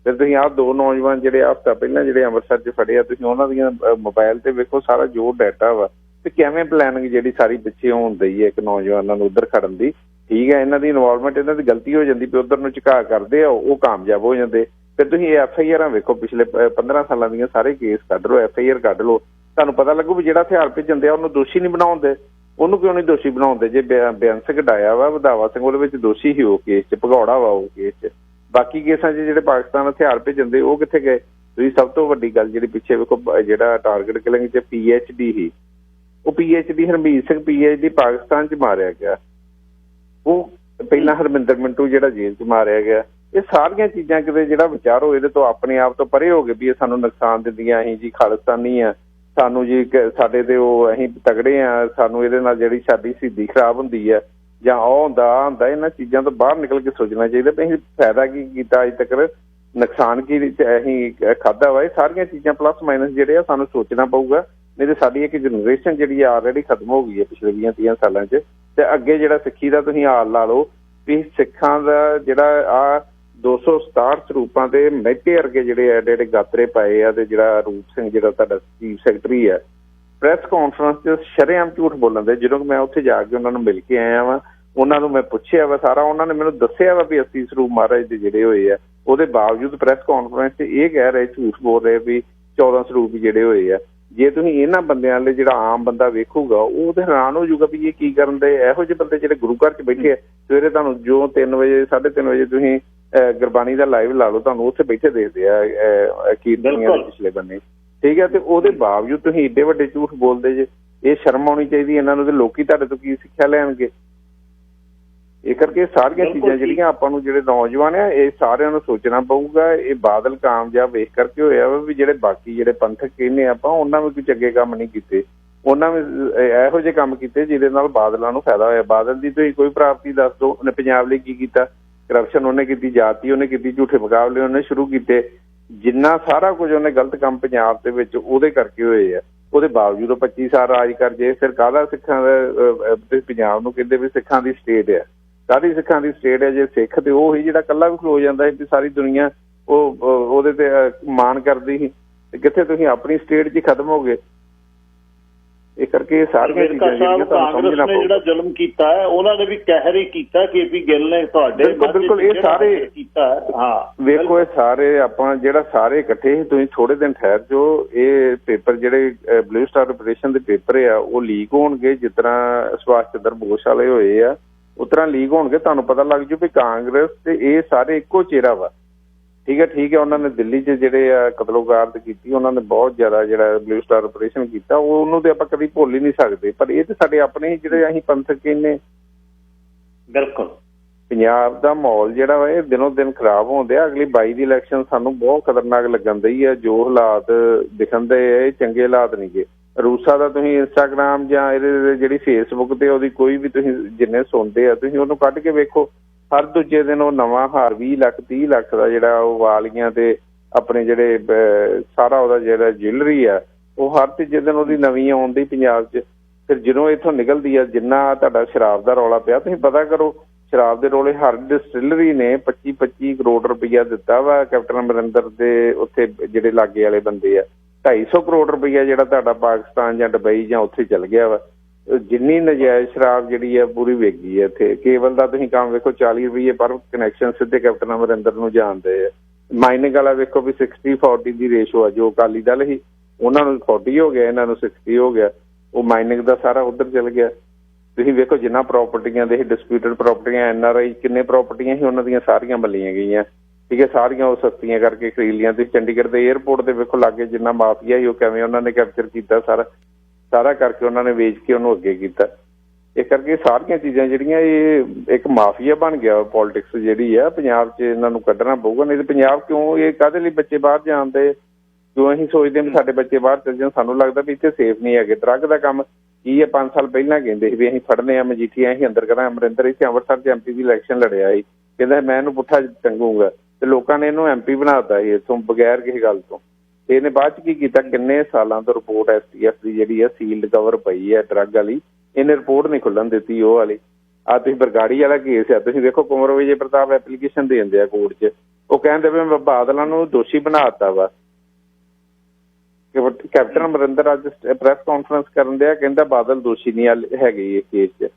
ਫਿਰ ਤੁਸੀਂ ਆਹ 2 ਨੌਜਵਾਨ ਜਿਹੜੇ ਹਫ਼ਤਾ ਪਹਿਲਾਂ ਜਿਹੜੇ ਅੰਮ੍ਰਿਤਸਰ 'ਚ ਫੜੇ ਆ, ਤੁਸੀਂ ਉਹਨਾਂ ਦੀਆਂ ਮੋਬਾਇਲ ਤੇ ਵੇਖੋ, ਸਾਰਾ ਜੋ ਡਾਟਾ ਵਾ ਤੇ ਕਿਵੇਂ ਪਲੈਨਿੰਗ ਜਿਹੜੀ ਸਾਰੀ ਪਿੱਛੇ ਹੁੰਦੀ ਹੈ ਇੱਕ ਨੌਜਵਾਨਾਂ ਨੂੰ ਉੱਧਰ ਖੜਨ ਦੀ। ਠੀਕ ਹੈ, ਇਹਨਾਂ ਦੀ ਇਨਵੋਲਵਮੈਂਟ, ਇਹਨਾਂ ਦੀ ਗਲਤੀ ਹੋ ਜਾਂਦੀ ਵੀ ਉੱਧਰ ਨੂੰ ਝੁਕਾ ਕਰਦੇ ਆ, ਉਹ ਕਾਮਯਾਬ ਹੋ ਜਾਂਦੇ। ਫਿਰ ਤੁਸੀਂ FIR ਵੇਖੋ, ਪਿਛਲੇ 15 ਸਾਲਾਂ ਦੀਆਂ ਸਾਰੇ ਕੇਸ ਕੱਢ ਲਓ, FIR ਕੱਢ ਲਓ, ਤੁਹਾਨੂੰ ਪਤਾ ਲੱਗੂ ਵੀ ਜਿਹੜਾ ਹਥਿਆਰ ਭੇਜਣ ਆ ਉਹਨੂੰ ਦੋਸ਼ੀ ਨਹੀਂ ਬਣਾਉਂਦੇ। ਉਹਨੂੰ ਕਿਉਂ ਨਹੀਂ ਦੋਸ਼ੀ ਬਣਾਉਂਦੇ? ਜੇ ਬੇਅੰਤ ਸਿੰਘ ਡਾਇਆ ਵਾ, ਵਧਾਵਾ ਸਿੰਘ ਉਹਦੇ ਵਿੱਚ ਦੋਸ਼ੀ ਹੀ ਉਹ ਕੇਸ 'ਚ, ਭਗੌੜਾ ਵਾ ਉਹ ਕੇਸ 'ਚ। ਬਾਕੀ ਕੇਸਾਂ 'ਚ ਜਿਹੜੇ ਪਾਕਿਸਤਾਨ ਹਥਿਆਰ ਭੇਜਣ ਦੇ ਉਹ ਕਿੱਥੇ ਗਏ? ਤੁਸੀਂ ਸਭ ਤੋਂ ਵੱਡੀ ਗੱਲ ਜਿਹੜੀ ਪਿੱਛੇ ਵੇਖੋ, ਜਿਹੜਾ ਟਾਰਗੇਟ ਕਿਲਿੰਗ 'ਚ PhD ਸੀ, ਉਹ PhD ਹਰਮੀਤ ਸਿੰਘ PhD ਪਾਕਿਸਤਾਨ 'ਚ ਮਾਰਿਆ ਗਿਆ। ਉਹ ਪਹਿਲਾਂ ਹਰਮਿੰਦਰ ਮਿੰਟੂ ਜਿਹੜਾ ਜੇਲ੍ਹ 'ਚ ਮਾਰਿਆ ਗਿਆ। ਇਹ ਸਾਰੀਆਂ ਚੀਜ਼ਾਂ ਕਿਤੇ ਜਿਹੜਾ ਵਿਚਾਰੋ ਇਹਦੇ ਤੋਂ ਆਪਣੇ ਆਪ ਤੋਂ ਪਰੇ ਹੋ ਗਏ ਵੀ ਇਹ ਸਾਨੂੰ ਨੁਕਸਾਨ ਦਿੰਦੀਆਂ, ਅਸੀਂ ਜੀ ਖਾਲਿਸਤਾਨੀ ਆ, ਸਾਨੂੰ ਜੀ ਸਾਡੇ ਤੇ ਉਹ ਅਸੀਂ ਤਗੜੇ ਆ, ਸਾਨੂੰ ਇਹਦੇ ਨਾਲ ਜਿਹੜੀ ਸਾਡੀ ਸਿੱਧੀ ਖਰਾਬ ਹੁੰਦੀ ਆ ਜਾਂ ਉਹ ਹੁੰਦਾ। ਇਹਨਾਂ ਚੀਜ਼ਾਂ ਤੋਂ ਬਾਹਰ ਨਿਕਲ ਕੇ ਸੋਚਣਾ ਚਾਹੀਦਾ ਵੀ ਅਸੀਂ ਫਾਇਦਾ ਕੀ ਕੀਤਾ ਅੱਜ ਤੱਕ, ਨੁਕਸਾਨ ਕੀ ਅਸੀਂ ਖਾਧਾ ਵਾ। ਇਹ ਸਾਰੀਆਂ ਚੀਜ਼ਾਂ ਪਲੱਸ ਮਾਈਨਸ ਜਿਹੜੇ ਆ ਸਾਨੂੰ ਸੋਚਣਾ ਪਊਗਾ, ਨਹੀਂ ਤੇ ਸਾਡੀ ਇੱਕ ਜਨਰੇਸ਼ਨ ਜਿਹੜੀ ਆਲਰੇਡੀ ਖਤਮ ਹੋ ਗਈ ਹੈ ਪਿਛਲੇ 20-30 ਸਾਲਾਂ 'ਚ। ਤੇ ਅੱਗੇ ਜਿਹੜਾ ਸਿੱਖੀ ਦਾ ਤੁਸੀਂ ਹਾਲ ਲਾ ਲਓ ਵੀ ਸਿੱਖਾਂ ਦਾ ਜਿਹੜਾ 267 ਸਰੂਪਾਂ ਦੇ ਮਹਿਤੇ ਵਰਗੇ ਜਿਹੜੇ ਐਡੇ ਗਾਤਰੇ ਪਾਏ ਆ, ਤੇ ਜਿਹੜਾ ਰੂਪ ਸਿੰਘ ਜਿਹੜਾ ਤੁਹਾਡਾ ਚੀਫ ਸੈਕਟਰੀ ਆ, ਪ੍ਰੈਸ ਕਾਨਫਰੰਸ 'ਚ ਸ਼ਰੇਆਮ ਝੂਠ ਬੋਲਣ ਦੇ। ਜਦੋਂ ਮੈਂ ਉੱਥੇ ਜਾ ਕੇ ਉਹਨਾਂ ਨੂੰ ਮਿਲ ਕੇ ਆਇਆ ਵਾ, ਉਹਨਾਂ ਨੂੰ ਮੈਂ ਪੁੱਛਿਆ ਵਾ ਸਾਰਾ, ਉਹਨਾਂ ਨੇ ਮੈਨੂੰ ਦੱਸਿਆ ਵਾ ਵੀ 80 ਸਰੂਪ ਮਹਾਰਾਜ ਦੇ ਜਿਹੜੇ ਹੋਏ ਆ, ਉਹਦੇ ਬਾਵਜੂਦ ਪ੍ਰੈਸ ਕਾਨਫਰੰਸ 'ਚ ਇਹ ਕਹਿ ਰਹੇ, ਝੂਠ ਬੋਲ ਰਹੇ ਵੀ 14 ਸਰੂਪ ਜਿਹੜੇ ਹੋਏ ਆ। ਜੇ ਤੁਸੀਂ ਇਹਨਾਂ ਬੰਦਿਆਂ ਲਈ ਜਿਹੜਾ ਆਮ ਬੰਦਾ ਵੇਖੂਗਾ ਉਹ ਤੇ ਹੈਰਾਨ ਹੋ ਜਾਊਗਾ ਵੀ ਇਹ ਕੀ ਕਰਨ ਦੇ। ਇਹੋ ਜਿਹੇ ਬੰਦੇ ਜਿਹੜੇ ਗੁਰੂ ਘਰ 'ਚ ਬੈਠੇ ਆ, ਸਵੇਰੇ ਤੁਹਾਨੂੰ ਜੋ 3 ਵਜੇ 3:30 ਵਜੇ ਤੁਸੀਂ ਗੁਰਬਾਣੀ ਦਾ ਲਾਈਵ ਲਾ ਲਓ, ਤੁਹਾਨੂੰ ਉੱਥੇ ਬੈਠੇ ਦੇਖਦੇ ਆ ਕੀਰਤਨੀਆਂ ਦੇ ਪਿਛਲੇ ਬੰਨੇ। ਠੀਕ ਹੈ, ਤੇ ਉਹਦੇ ਬਾਵਜੂਦ ਤੁਸੀਂ ਏਡੇ ਵੱਡੇ ਝੂਠ ਬੋਲਦੇ ਜੇ। ਇਹ ਸ਼ਰਮ ਆਉਣੀ ਚਾਹੀਦੀ ਇਹਨਾਂ ਨੂੰ, ਤੇ ਲੋਕੀ ਤੁਹਾਡੇ ਤੋਂ ਕੀ ਸਿੱਖਿਆ ਲੈਣਗੇ? ਇਹ ਕਰਕੇ ਸਾਰੀਆਂ ਚੀਜ਼ਾਂ ਜਿਹੜੀਆਂ ਆਪਾਂ ਨੂੰ, ਜਿਹੜੇ ਨੌਜਵਾਨ ਆ, ਇਹ ਸਾਰਿਆਂ ਨੂੰ ਸੋਚਣਾ ਪਊਗਾ। ਇਹ ਬਾਦਲ ਕਾਮਯਾਬ ਇਸ ਕਰਕੇ ਹੋਇਆ ਵਾ ਵੀ ਜਿਹੜੇ ਬਾਕੀ ਜਿਹੜੇ ਪੰਥਕ ਕਹਿੰਦੇ ਆਪਾਂ, ਉਹਨਾਂ ਵੀ ਕੋਈ ਚੰਗੇ ਕੰਮ ਨਹੀਂ ਕੀਤੇ, ਉਹਨਾਂ ਵੀ ਇਹੋ ਜਿਹੇ ਕੰਮ ਕੀਤੇ ਜਿਹਦੇ ਨਾਲ ਬਾਦਲਾਂ ਨੂੰ ਫਾਇਦਾ ਹੋਇਆ। ਬਾਦਲ ਦੀ ਤੁਸੀਂ ਕੋਈ ਪ੍ਰਾਪਤੀ ਦੱਸ ਦਿਓ, ਉਹਨੇ ਪੰਜਾਬ ਲਈ ਕੀ ਕੀਤਾ? ਕਰਪਸ਼ਨ ਉਹਨੇ ਕੀਤੀ, ਜਾਤੀ ਉਹਨੇ ਕੀਤੀ, ਝੂਠੇ ਮੁਕਾਬਲੇ ਉਹਨੇ ਸ਼ੁਰੂ ਕੀਤੇ, ਜਿੰਨਾ ਸਾਰਾ ਕੁਝ ਉਹਨੇ ਗਲਤ ਕੰਮ ਪੰਜਾਬ ਦੇ ਵਿੱਚ ਉਹਦੇ ਕਰਕੇ ਹੋਏ ਆ, ਉਹਦੇ ਬਾਵਜੂਦ ਉਹ 25 ਸਾਲ ਰਾਜ ਕਰ ਜੇ, ਫਿਰ ਕਾਹਦਾ ਸਿੱਖਾਂ ਦਾ ਪੰਜਾਬ ਨੂੰ ਕਹਿੰਦੇ ਵੀ ਸਿੱਖਾਂ ਦੀ ਸਟੇਟ ਆ? ਕਾਹਦੀ ਸਿੱਖਾਂ ਦੀ ਸਟੇਟ ਹੈ ਜੇ ਸਿੱਖ ਤੇ ਉਹ ਹੀ ਜਿਹੜਾ ਇਕੱਲਾ ਵੀ ਖਲੋ ਜਾਂਦਾ ਸੀ ਵੀ ਸਾਰੀ ਦੁਨੀਆ ਉਹਦੇ ਤੇ ਮਾਣ ਕਰਦੀ ਸੀ, ਤੇ ਕਿੱਥੇ ਤੁਸੀਂ ਆਪਣੀ ਸਟੇਟ 'ਚ ਹੀ ਖਤਮ ਹੋ ਗਏ। ਇਹ ਕਰਕੇ ਸਾਰੀਆਂ ਚੀਜ਼ਾਂ ਕਾਂਗਰਸ ਨੇ ਜਿਹੜਾ ਜ਼ੁਲਮ ਕੀਤਾ ਹੈ ਉਹਨਾਂ ਨੇ ਵੀ ਕਹਿਰ ਹੀ ਕੀਤਾ, KP ਗਿੱਲ ਨੇ ਤੁਹਾਡੇ ਬਿਲਕੁਲ ਇਹ ਸਾਰੇ ਕੀਤਾ। ਹਾਂ ਵੇਖੋ ਇਹ ਸਾਰੇ ਆਪਾਂ ਜਿਹੜਾ ਸਾਰੇ ਇਕੱਠੇ ਸੀ, ਤੁਸੀਂ ਥੋੜੇ ਦਿਨ ਠਹਿਰ ਜਾਓ, ਇਹ ਪੇਪਰ ਜਿਹੜੇ ਬਲੂ ਸਟਾਰ ਆਪਰੇਸ਼ਨ ਦੇ ਪੇਪਰ ਆ ਉਹ ਲੀਕ ਹੋਣਗੇ, ਜਿਸ ਤਰ੍ਹਾਂ ਸੁਭਾਸ਼ ਚੰਦਰ ਬੋਸ ਵਾਲੇ ਹੋਏ ਆ ਉਸ ਤਰ੍ਹਾਂ ਲੀਕ ਹੋਣਗੇ। ਤੁਹਾਨੂੰ ਪਤਾ ਲੱਗ ਜੂ ਵੀ ਕਾਂਗਰਸ ਤੇ ਇਹ ਸਾਰੇ ਇੱਕੋ ਚਿਹਰਾ ਵਾ। ਠੀਕ ਹੈ ਉਹਨਾਂ ਨੇ ਦਿੱਲੀ 'ਚ ਜਿਹੜੇ ਆ ਕਤਲੋਗਾਰਤ ਕੀਤੀ, ਉਹਨਾਂ ਨੇ ਬਹੁਤ ਜ਼ਿਆਦਾ ਜਿਹੜਾ ਬਲੂ ਸਟਾਰ ਆਪਰੇਸ਼ਨ ਕੀਤਾ, ਉਹਨੂੰ ਤੇ ਆਪਾਂ ਕਦੀ ਭੁੱਲ ਹੀ ਨਹੀਂ ਸਕਦੇ। ਪਰ ਇਹ ਤੇ ਸਾਡੇ ਆਪਣੇ ਜਿਹੜੇ ਅਸੀਂ ਪੰਥਕ ਇੰਨੇ ਬਿਲਕੁਲ ਪੰਜਾਬ ਦਾ ਮਾਹੌਲ ਜਿਹੜਾ ਵਾ ਇਹ ਦਿਨੋਂ ਦਿਨ ਖਰਾਬ ਹੁੰਦੇ ਆ। ਅਗਲੀ 22 ਦੀ ਇਲੈਕਸ਼ਨ ਸਾਨੂੰ ਬਹੁਤ ਖਤਰਨਾਕ ਲੱਗਣ ਦਈ ਆ। ਜੋ ਹਾਲਾਤ ਦਿਖਣ ਦੇ ਇਹ ਚੰਗੇ ਹਾਲਾਤ ਨਹੀਂ ਗੇ। ਰੂਸਾ ਦਾ ਤੁਸੀਂ ਇੰਸਟਾਗ੍ਰਾਮ ਜਾਂ ਇਹਦੇ ਜਿਹੜੀ ਫੇਸਬੁੱਕ ਤੇ ਉਹਦੀ ਕੋਈ ਵੀ ਤੁਸੀਂ ਜਿੰਨੇ ਸੁਣਦੇ ਆ ਤੁਸੀਂ ਉਹਨੂੰ ਕੱਢ ਕੇ ਵੇਖੋ, ਹਰ ਦੂਜੇ ਦਿਨ ਉਹ ਨਵਾਂ ਹਾਰ 20 ਲੱਖ 30 ਲੱਖ ਦਾ ਜਿਹੜਾ ਉਹ ਵਾਲੀਆਂ ਤੇ ਆਪਣੇ ਜਿਹੜੇ ਸਾਰਾ ਉਹਦਾ ਜਿਹੜਾ ਜੁਐਲਰੀ ਆ ਉਹ ਹਰ ਤੀਜੇ ਦਿਨ ਉਹਦੀ ਨਵੀਂ ਆਉਂਦੀ ਪੰਜਾਬ 'ਚ। ਫਿਰ ਜਦੋਂ ਇੱਥੋਂ ਨਿਕਲਦੀ ਆ, ਜਿੰਨਾ ਤੁਹਾਡਾ ਸ਼ਰਾਬ ਦਾ ਰੌਲਾ ਪਿਆ ਤੁਸੀਂ ਪਤਾ ਕਰੋ, ਸ਼ਰਾਬ ਦੇ ਰੌਲੇ ਹਰ ਡਿਸਟਿਲਰੀ ਨੇ 25-25 ਕਰੋੜ ਰੁਪਈਆ ਦਿੱਤਾ ਵਾ ਕੈਪਟਨ ਅਮਰਿੰਦਰ ਦੇ ਉੱਥੇ ਜਿਹੜੇ ਲਾਗੇ ਵਾਲੇ ਬੰਦੇ ਆ। 250 ਕਰੋੜ ਰੁਪਈਆ ਜਿਹੜਾ ਤੁਹਾਡਾ ਪਾਕਿਸਤਾਨ ਜਾਂ ਦੁਬਈ ਜਾਂ ਉੱਥੇ ਚਲ ਗਿਆ ਵਾ। ਜਿੰਨੀ ਨਜਾਇਜ਼ ਸ਼ਰਾਬ ਜਿਹੜੀ ਆ ਪੂਰੀ ਵਿਕ ਗਈ ਹੈ ਇੱਥੇ। ਕੇਬਲ ਦਾ ਤੁਸੀਂ ਕੰਮ ਵੇਖੋ 40 ਰੁਪਈਏ ਪਰ ਕਨੈਕਸ਼ਨ ਸਿੱਧੇ ਕੈਪਟਨ ਅਮਰਿੰਦਰ ਨੂੰ ਜਾਂਦੇ ਆ। ਮਾਈਨਿੰਗ ਵਾਲਾ ਵੇਖੋ ਵੀ 60-40 ਦੀ ਰੇਸ਼ੋ ਆ। ਜੋ ਅਕਾਲੀ ਦਲ ਸੀ ਉਹਨਾਂ ਨੂੰ 40 ਹੋ ਗਿਆ, ਇਹਨਾਂ ਨੂੰ 60 ਹੋ ਗਿਆ। ਉਹ ਮਾਈਨਿੰਗ ਦਾ ਸਾਰਾ ਉੱਧਰ ਚਲ ਗਿਆ। ਤੁਸੀਂ ਵੇਖੋ ਜਿੰਨਾ ਪ੍ਰਾਪਰਟੀਆਂ ਦੇ ਡਿਸਪਿਊਟਡ ਪ੍ਰਾਪਰਟੀਆਂ NRI ਕਿੰਨੇ ਪ੍ਰਾਪਰਟੀਆਂ ਸੀ ਉਹਨਾਂ ਦੀਆਂ ਸਾਰੀਆਂ ਮੱਲੀਆਂ ਗਈਆਂ। ਠੀਕ ਹੈ, ਸਾਰੀਆਂ ਉਹ ਸਸਤੀਆਂ ਕਰਕੇ ਖਰੀਦ ਲਈਆਂ। ਤੁਸੀਂ ਚੰਡੀਗੜ੍ਹ ਦੇ ਏਅਰਪੋਰਟ ਦੇ ਵੇਖੋ ਲਾਗੇ ਜਿੰਨਾ ਮਾਫੀਆ ਸੀ ਉਹ ਕਿਵੇਂ ਉਹਨਾਂ ਨੇ ਕੈਪਚਰ ਕੀਤਾ, ਸਾਰਾ ਕਰਕੇ ਉਹਨਾਂ ਨੇ ਵੇਚ ਕੇ ਉਹਨੂੰ ਅੱਗੇ ਕੀਤਾ। ਇਸ ਕਰਕੇ ਸਾਰੀਆਂ ਚੀਜ਼ਾਂ ਜਿਹੜੀਆਂ ਇਹ ਇੱਕ ਮਾਫੀਆ ਬਣ ਗਿਆ ਪੋਲੀਟਿਕਸ ਜਿਹੜੀ ਆ ਪੰਜਾਬ 'ਚ। ਇਹਨਾਂ ਨੂੰ ਕੱਢਣਾ ਪਊਗਾ, ਨਹੀਂ ਤੇ ਪੰਜਾਬ ਕਿਉਂ ਇਹ ਕਾਹਦੇ ਲਈ ਬੱਚੇ ਬਾਹਰ ਜਾਂਦੇ? ਕਿਉਂ ਅਸੀਂ ਸੋਚਦੇ ਵੀ ਸਾਡੇ ਬੱਚੇ ਬਾਹਰ ਚੱਲ ਜਾਣ? ਸਾਨੂੰ ਲੱਗਦਾ ਵੀ ਇੱਥੇ ਸੇਫ ਨਹੀਂ ਹੈਗੇ। ਡਰੱਗ ਦਾ ਕੰਮ ਕੀ ਹੈ? 5 ਸਾਲ ਪਹਿਲਾਂ ਕਹਿੰਦੇ ਸੀ ਵੀ ਅਸੀਂ ਫੜਨੇ ਆ, ਮਜੀਠੀਆ ਅਸੀਂ ਅੰਦਰ ਕਰਾਂ। ਅਮਰਿੰਦਰ ਇੱਥੇ ਅੰਮ੍ਰਿਤਸਰ 'ਚ MP ਦੀ ਇਲੈਕਸ਼ਨ ਲੜਿਆ ਸੀ, ਕਹਿੰਦਾ ਮੈਂ ਇਹਨੂੰ ਪੁੱਠਾ ਟੰਗੂਗਾ, ਤੇ ਲੋਕਾਂ ਨੇ ਇਹਨੂੰ MP ਬਣਾ ਦਿੱਤਾ ਸੀ ਇੱਥੋਂ ਬਗੈਰ ਕਿਸੇ ਗੱਲ ਤੋਂ। ਤੇ ਇਹਨੇ ਬਾਅਦ 'ਚ ਕੀ ਕੀਤਾ? ਕਿੰਨੇ ਸਾਲਾਂ ਤੋਂ ਰਿਪੋਰਟ STF ਦੀ ਜਿਹੜੀ ਆ ਸੀਲਡ ਕਵਰ ਪਈ ਹੈ ਡਰੱਗ ਵਾਲੀ, ਇਹਨੇ ਰਿਪੋਰਟ ਨਹੀਂ ਖੁੱਲਣ ਦਿੱਤੀ ਉਹ ਵਾਲੀ। ਆਹ ਤੁਸੀਂ ਬਰਗਾੜੀ ਵਾਲਾ ਕੇਸ ਆ, ਤੁਸੀਂ ਵੇਖੋ ਕੁੰਵਰ ਵਿਜੇ ਪ੍ਰਤਾਪ ਐਪਲੀਕੇਸ਼ਨ ਦੇ ਦਿੰਦੇ ਆ ਕੋਰਟ 'ਚ, ਉਹ ਕਹਿੰਦੇ ਵੀ ਮੈਂ ਬਾਦਲਾਂ ਨੂੰ ਦੋਸ਼ੀ ਬਣਾ ਦਿੱਤਾ ਵਾ। ਕੈਪਟਨ ਅਮਰਿੰਦਰ ਅੱਜ ਪ੍ਰੈਸ ਕਾਨਫਰੰਸ ਕਰਨ ਦਿਆ, ਕਹਿੰਦਾ ਬਾਦਲ ਦੋਸ਼ੀ ਨਹੀਂ ਹੈਗੇ ਇਸ ਕੇਸ 'ਚ।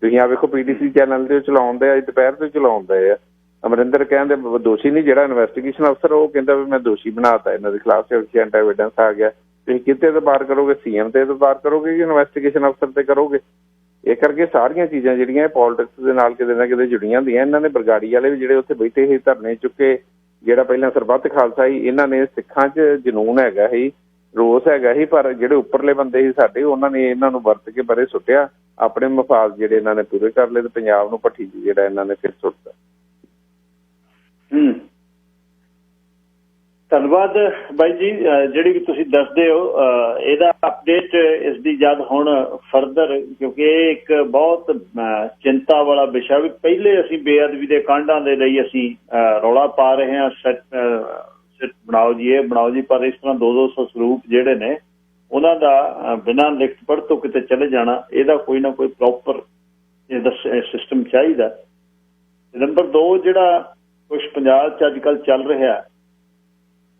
ਤੁਸੀਂ ਆ ਵੇਖੋ PTC ਚੈਨਲ ਤੇ ਚਲਾਉਂਦੇ ਆ, ਦੁਪਹਿਰ ਤੋਂ ਚਲਾਉਂਦੇ ਆ। ਅਮਰਿੰਦਰ ਕਹਿੰਦੇ ਦੋਸ਼ੀ ਨਹੀਂ, ਜਿਹੜਾ ਇਨਵੈਸਟੀਗੇਸ਼ਨ ਅਫਸਰ ਉਹ ਕਹਿੰਦਾ ਵੀ ਮੈਂ ਦੋਸ਼ੀ ਬਣਾਤਾ ਇਹਨਾਂ ਦੇ ਖਿਲਾਫ, ਸਫੀਸ਼ੀਐਂਟ ਐਵੀਡੈਂਸ ਆ ਗਿਆ। ਤੁਸੀਂ ਕਿਤੇ ਇਤਬਾਰ ਕਰੋਗੇ? CM ਤੇ ਇਤਬਾਰ ਕਰੋਗੇ ਕਿ ਇਨਵੈਸਟੀਗੇਸ਼ਨ ਅਫਸਰ ਤੇ ਕਰੋਗੇ? ਇਹ ਕਰਕੇ ਸਾਰੀਆਂ ਚੀਜ਼ਾਂ ਜਿਹੜੀਆਂ ਪੋਲੀਟਿਕਸ ਦੇ ਨਾਲ ਕਿਤੇ ਨਾ ਕਿਤੇ ਜੁੜੀਆਂ ਹੁੰਦੀਆਂ। ਇਹਨਾਂ ਨੇ ਬਰਗਾੜੀ ਵਾਲੇ ਵੀ ਜਿਹੜੇ ਉੱਥੇ ਬੈਠੇ ਸੀ ਧਰਨੇ ਚੁੱਕੇ, ਜਿਹੜਾ ਪਹਿਲਾਂ ਸਰਬੱਤ ਖਾਲਸਾ ਸੀ, ਇਹਨਾਂ ਨੇ ਸਿੱਖਾਂ 'ਚ ਜਨੂਨ ਹੈਗਾ ਸੀ, ਰੋਸ ਹੈਗਾ ਸੀ, ਪਰ ਜਿਹੜੇ ਉੱਪਰਲੇ ਬੰਦੇ ਸੀ ਸਾਡੇ ਉਹਨਾਂ ਨੇ ਇਹਨਾਂ ਨੂੰ ਵਰਤ ਕੇ ਪਰੇ ਸੁੱਟਿਆ। ਆਪਣੇ ਮਫਾਦ ਜਿਹੜੇ ਇਹਨਾਂ ਨੇ ਪੂਰੇ ਕਰ ਲਏ ਤੇ ਪੰਜਾਬ ਨੂੰ ਭੱਠੀ ਜਿਹੜਾ ਇਹਨਾਂ ਨੇ ਫਿਰ ਸੁੱਟਤਾ। ਧੰਨਵਾਦ ਬਾਈ ਜੀ, ਜਿਹੜੀ ਵੀ ਤੁਸੀਂ ਦੱਸਦੇ ਹੋ ਇਹਦਾ ਅਪਡੇਟ ਇਸ ਦੀ ਜਦ ਹੁਣ ਫਰਦਰ, ਕਿਉਂਕਿ ਇਹ ਇੱਕ ਬਹੁਤ ਚਿੰਤਾ ਵਾਲਾ ਵਿਸ਼ਾ ਵੀ ਪਹਿਲੇ ਅਸੀਂ ਬੇਅਦਬੀ ਦੇ ਕਾਂਡਾਂ ਦੇ ਲਈ ਅਸੀਂ ਰੌਲਾ ਪਾ ਰਹੇ ਹਾਂ, ਸਿੱਟ ਬਣਾਓ ਜੀ, ਇਹ ਬਣਾਓ ਜੀ, ਪਰ ਇਸ ਤਰ੍ਹਾਂ 200 ਸਰੂਪ ਜਿਹੜੇ ਨੇ ਉਹਨਾਂ ਦਾ ਬਿਨਾਂ ਲਿਖਤ ਪੜ੍ਹ ਤੋਂ ਕਿਤੇ ਚਲੇ ਜਾਣਾ, ਇਹਦਾ ਕੋਈ ਨਾ ਕੋਈ ਪ੍ਰੋਪਰ ਇਹਦਾ ਸਿਸਟਮ ਚਾਹੀਦਾ। ਨੰਬਰ 2 ਜਿਹੜਾ ਕੁਛ ਪੰਜਾਬ 'ਚ ਅੱਜ ਕੱਲ੍ਹ ਚੱਲ ਰਿਹਾ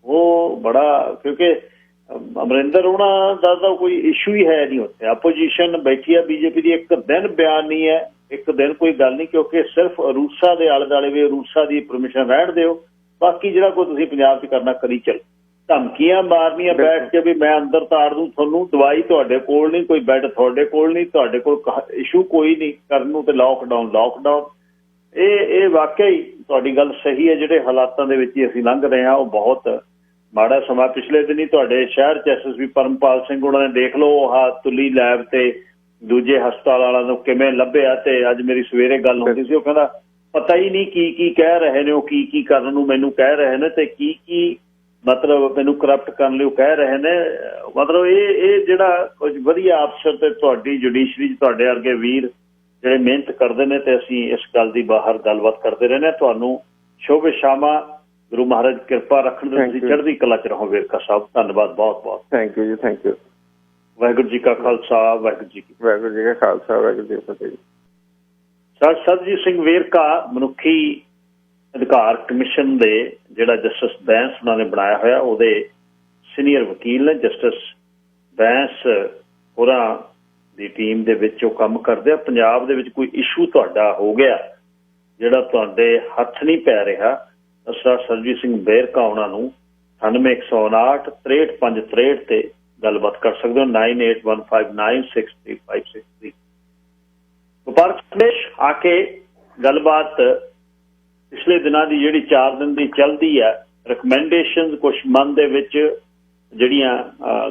ਉਹ ਬੜਾ, ਕਿਉਂਕਿ ਅਮਰਿੰਦਰ ਉਹਨਾਂ ਦਾ ਤਾਂ ਕੋਈ ਇਸ਼ੂ ਹੀ ਹੈ ਨਹੀਂ ਉੱਥੇ। ਆਪੋਜੀਸ਼ਨ ਬੈਠੀ ਆ BJP ਦੀ, ਇੱਕ ਦਿਨ ਬਿਆਨ ਨਹੀਂ ਹੈ, ਇੱਕ ਦਿਨ ਕੋਈ ਗੱਲ ਨਹੀਂ, ਕਿਉਂਕਿ ਸਿਰਫ ਰੂਸਾ ਦੇ ਆਲੇ ਦੁਆਲੇ ਵੀ ਰੂਸਾ ਦੀ ਪਰਮਿਸ਼ਨ ਰਹਿਣ ਦਿਓ, ਬਾਕੀ ਜਿਹੜਾ ਕੋਈ ਤੁਸੀਂ ਪੰਜਾਬ 'ਚ ਕਰਨਾ ਕਰੀ ਚੱਲ। ਧਮਕੀਆਂ ਮਾਰਨੀਆਂ ਬੈਠ ਕੇ ਵੀ ਮੈਂ ਅੰਦਰ ਤਾੜ ਦੂੰ ਤੁਹਾਨੂੰ, ਦਵਾਈ ਤੁਹਾਡੇ ਕੋਲ ਨਹੀਂ, ਕੋਈ ਬੈੱਡ ਤੁਹਾਡੇ ਕੋਲ ਨਹੀਂ, ਤੁਹਾਡੇ ਕੋਲ ਇਸ਼ੂ ਕੋਈ ਨਹੀਂ ਕਰਨ ਨੂੰ, ਤੇ ਲੋਕਡਾਊਨ ਇਹ ਵਾਕਿਆ ਹੀ ਤੁਹਾਡੀ ਗੱਲ ਸਹੀ ਹੈ। ਜਿਹੜੇ ਹਾਲਾਤਾਂ ਦੇ ਵਿੱਚ ਹੀ ਅਸੀਂ ਲੰਘ ਰਹੇ ਹਾਂ ਉਹ ਬਹੁਤ ਮਾੜਾ ਸਮਾਂ। ਪਿਛਲੇ ਦਿਨੀ ਤੁਹਾਡੇ ਸ਼ਹਿਰ 'ਚ SSP ਪਰਮਪਾਲ ਸਿੰਘ ਉਹਨਾਂ ਨੇ ਦੇਖ ਲਓ ਆਹ ਤੁਲੀ ਲੈਬ ਤੇ ਦੂਜੇ ਹਸਪਤਾਲ ਵਾਲਿਆਂ ਨੂੰ ਕਿਵੇਂ ਲੱਭਿਆ। ਤੇ ਅੱਜ ਮੇਰੀ ਸਵੇਰੇ ਗੱਲ ਹੁੰਦੀ ਸੀ, ਉਹ ਕਹਿੰਦਾ ਪਤਾ ਹੀ ਨਹੀਂ ਕੀ ਕਹਿ ਰਹੇ ਨੇ, ਉਹ ਕੀ ਕਰਨ ਨੂੰ ਮੈਨੂੰ ਕਹਿ ਰਹੇ ਨੇ, ਤੇ ਕੀ ਮਤਲਬ ਮੈਨੂੰ ਕਰਪਟ ਕਰਨ ਲਈ ਉਹ ਕਹਿ ਰਹੇ ਨੇ। ਮਤਲਬ ਇਹ ਜਿਹੜਾ ਕੁਝ ਵਧੀਆ ਅਫਸਰ ਤੇ ਤੁਹਾਡੀ ਜੁਡੀਸ਼ਰੀ 'ਚ ਤੁਹਾਡੇ ਵਰਗੇ ਵੀਰ ਜਿਹੜੇ ਮਿਹਨਤ ਕਰਦੇ ਨੇ, ਤੇ ਅਸੀਂ ਇਸ ਗੱਲ ਦੀ ਬਾਹਰ ਗੱਲਬਾਤ ਕਰਦੇ ਰਹਿੰਦੇ ਹਾਂ। ਤੁਹਾਨੂੰ ਸ਼ੁਭ ਸ਼ਾਮਾਂ। ਗੁਰੂ ਮਹਾਰਾਜ ਕਿਰਪਾ ਰੱਖਣ ਦੇ, ਤੁਸੀਂ ਚੜ੍ਹਦੀ ਕਲਾ 'ਚ ਰਹੋ ਵੇਰਕਾ ਸਾਹਿਬ। ਧੰਨਵਾਦ ਬਹੁਤ ਬਹੁਤ। ਥੈਂਕ ਯੂ ਜੀ, ਥੈਂਕ ਯੂ। ਵਾਹਿਗੁਰੂ ਜੀ ਕਾ ਖਾਲਸਾ, ਵਾਹਿਗੁਰੂ ਜੀ ਕੀ ਫਤਿਹ। ਵਾਹਿਗੁਰੂ ਜੀ ਕਾ ਖਾਲਸਾ, ਵਾਹਿਗੁਰੂ ਜੀ ਕੀ ਫਤਿਹ। ਸਰ ਸਰਬਜੀਤ ਸਿੰਘ ਵੇਰਕਾ ਮਨੁੱਖੀ ਅਧਿਕਾਰ ਕਮਿਸ਼ਨ ਦੇ ਜਿਹੜਾ ਜਸਟਿਸ ਬੈਂਸ ਉਹਨਾਂ ਨੇ ਬਣਾਇਆ ਹੋਇਆ, ਉਹਦੇ ਸੀਨੀਅਰ ਵਕੀਲ ਨੇ। ਜਸਟਿਸ ਬੈਂਸ ਹੋਰਾਂ ਦੀ ਟੀਮ ਦੇ ਵਿੱਚ ਉਹ ਕੰਮ ਕਰਦੇ ਆ। ਪੰਜਾਬ ਦੇ ਵਿੱਚ ਕੋਈ ਇਸ਼ੂ ਤੁਹਾਡਾ ਹੋ ਗਿਆ ਜਿਹੜਾ ਤੁਹਾਡੇ ਹੱਥ ਨਹੀਂ ਪੈ ਰਿਹਾ, ਸਰ ਸਰਬਜੀਤ ਸਿੰਘ ਵੇਰਕਾ ਉਹਨਾਂ ਨੂੰ 98 159 63 ਤੇ ਗੱਲਬਾਤ ਕਰ ਸਕਦੇ ਹੋ। 9815963563। ਵਪਾਰਕ ਸੰਦੇਸ਼ ਆ ਕੇ ਗੱਲਬਾਤ ਪਿਛਲੇ ਦਿਨਾਂ ਦੀ ਜਿਹੜੀ 4 ਦਿਨ ਦੀ ਚੱਲਦੀ ਹੈ, ਰਿਕਮੈਂਡੇਸ਼ਨ ਕੁਛ ਮਨ ਦੇ ਵਿੱਚ ਜਿਹੜੀਆਂ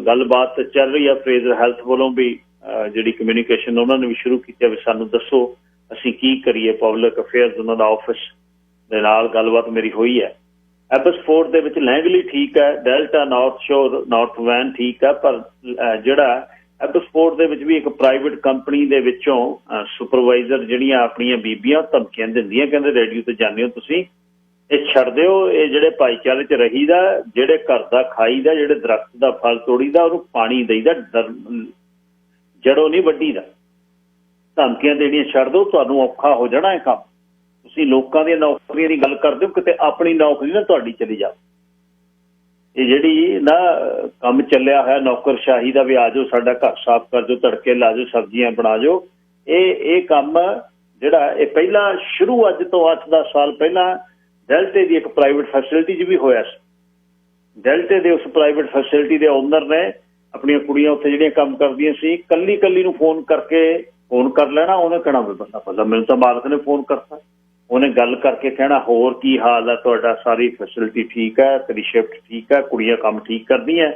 ਗੱਲਬਾਤ ਚੱਲ ਰਹੀ ਹੈ। ਫਰੇਜ਼ਰ ਹੈਲਥ ਵੱਲੋਂ ਵੀ ਜਿਹੜੀ ਕਮਿਊਨੀਕੇਸ਼ਨ ਉਹਨਾਂ ਨੇ ਵੀ ਸ਼ੁਰੂ ਕੀਤੀ ਵੀ ਸਾਨੂੰ ਦੱਸੋ ਅਸੀਂ ਕੀ ਕਰੀਏ। ਪਬਲਿਕ ਅਫੇਅਰਸ ਉਹਨਾਂ ਦਾ ਆਫਿਸ ਦੇ ਨਾਲ ਗੱਲਬਾਤ ਮੇਰੀ ਹੋਈ ਹੈ। ਐਬਸਫੋਰਡ ਦੇ ਵਿੱਚ ਲੈਂਗਲੀ ਠੀਕ ਹੈ, ਡੈਲਟਾ ਨਾਰਥ ਸ਼ੋਰ ਨਾਰਥ ਵੈਨ ਠੀਕ ਹੈ, ਪਰ ਜਿਹੜਾ ਐਬਸਫੋਰਡ ਦੇ ਵਿੱਚ ਵੀ ਇੱਕ ਪ੍ਰਾਈਵੇਟ ਕੰਪਨੀ ਦੇ ਵਿੱਚੋਂ ਸੁਪਰਵਾਈਜ਼ਰ ਜਿਹੜੀਆਂ ਆਪਣੀਆਂ ਬੀਬੀਆਂ ਧਮਕੀਆਂ ਦਿੰਦੀਆਂ, ਕਹਿੰਦੇ ਰੇਡੀਓ ਤੇ ਜਾਂਦੇ ਹੋ ਤੁਸੀਂ, ਇਹ ਛੱਡ ਦਿਓ। ਇਹ ਜਿਹੜੇ ਭਾਈਚਾਰੇ 'ਚ ਰਹੀਦਾ, ਜਿਹੜੇ ਘਰ ਦਾ ਖਾਈਦਾ, ਜਿਹੜੇ ਦਰਖਤ ਦਾ ਫਲ ਤੋੜੀਦਾ, ਉਹਨੂੰ ਪਾਣੀ ਦੇਈਦਾ, ਜੜੋਂ ਨਹੀਂ ਵੱਢੀਦਾ। ਧਮਕੀਆਂ ਦੇਣੀਆਂ ਛੱਡ ਦਿਓ, ਤੁਹਾਨੂੰ ਔਖਾ ਹੋ ਜਾਣਾ ਇਹ ਕੰਮ। ਤੁਸੀਂ ਲੋਕਾਂ ਦੀਆਂ ਨੌਕਰੀਆਂ ਦੀ ਗੱਲ ਕਰਦੇ ਹੋ, ਕਿਤੇ ਆਪਣੀ ਨੌਕਰੀ ਨਾ ਤੁਹਾਡੀ ਚਲੀ ਜਾਵੇ। ਇਹ ਜਿਹੜੀ ਨਾ ਕੰਮ ਚੱਲਿਆ ਹੋਇਆ ਨੌਕਰਸ਼ਾਹੀ ਦਾ ਵੀ ਆ ਜਾਓ, ਸਾਡਾ ਘਰ ਸਾਫ਼ ਕਰ ਜਾਓ, ਤੜਕੇ ਲਾ ਜਾਓ, ਸਬਜ਼ੀਆਂ ਬਣਾ ਜਾਓ, ਇਹ ਕੰਮ ਜਿਹੜਾ ਇਹ ਪਹਿਲਾਂ ਸ਼ੁਰੂ ਅੱਜ ਤੋਂ 8-10 ਸਾਲ ਪਹਿਲਾਂ ਡੈਲਟੇ ਦੀ ਇੱਕ ਪ੍ਰਾਈਵੇਟ ਫੈਸਿਲਿਟੀ 'ਚ ਵੀ ਹੋਇਆ ਸੀ। ਡੈਲਟੇ ਦੇ ਉਸ ਪ੍ਰਾਈਵੇਟ ਫੈਸਿਲਿਟੀ ਦੇ ਓਨਰ ਨੇ ਆਪਣੀਆਂ ਕੁੜੀਆਂ ਉੱਥੇ ਜਿਹੜੀਆਂ ਕੰਮ ਕਰਦੀਆਂ ਸੀ, ਕੱਲੀ ਨੂੰ ਫੋਨ ਕਰ ਲੈਣਾ। ਉਹਨੇ ਕਹਿਣਾ ਵੀ ਬੰਦਾ ਮੈਨੂੰ ਤਾਂ ਮਾਲਕ ਨੇ ਫੋਨ ਕਰਤਾ। ਉਹਨੇ ਗੱਲ ਕਰਕੇ ਕਹਿਣਾ ਹੋਰ ਕੀ ਹਾਲ ਹੈ ਤੁਹਾਡਾ, ਸਾਰੀ ਫੈਸਿਲਿਟੀ ਠੀਕ ਹੈ, ਤੇਰੀ ਸ਼ਿਫਟ ਠੀਕ ਹੈ, ਕੁੜੀਆਂ ਕੰਮ ਠੀਕ ਕਰਦੀਆਂ।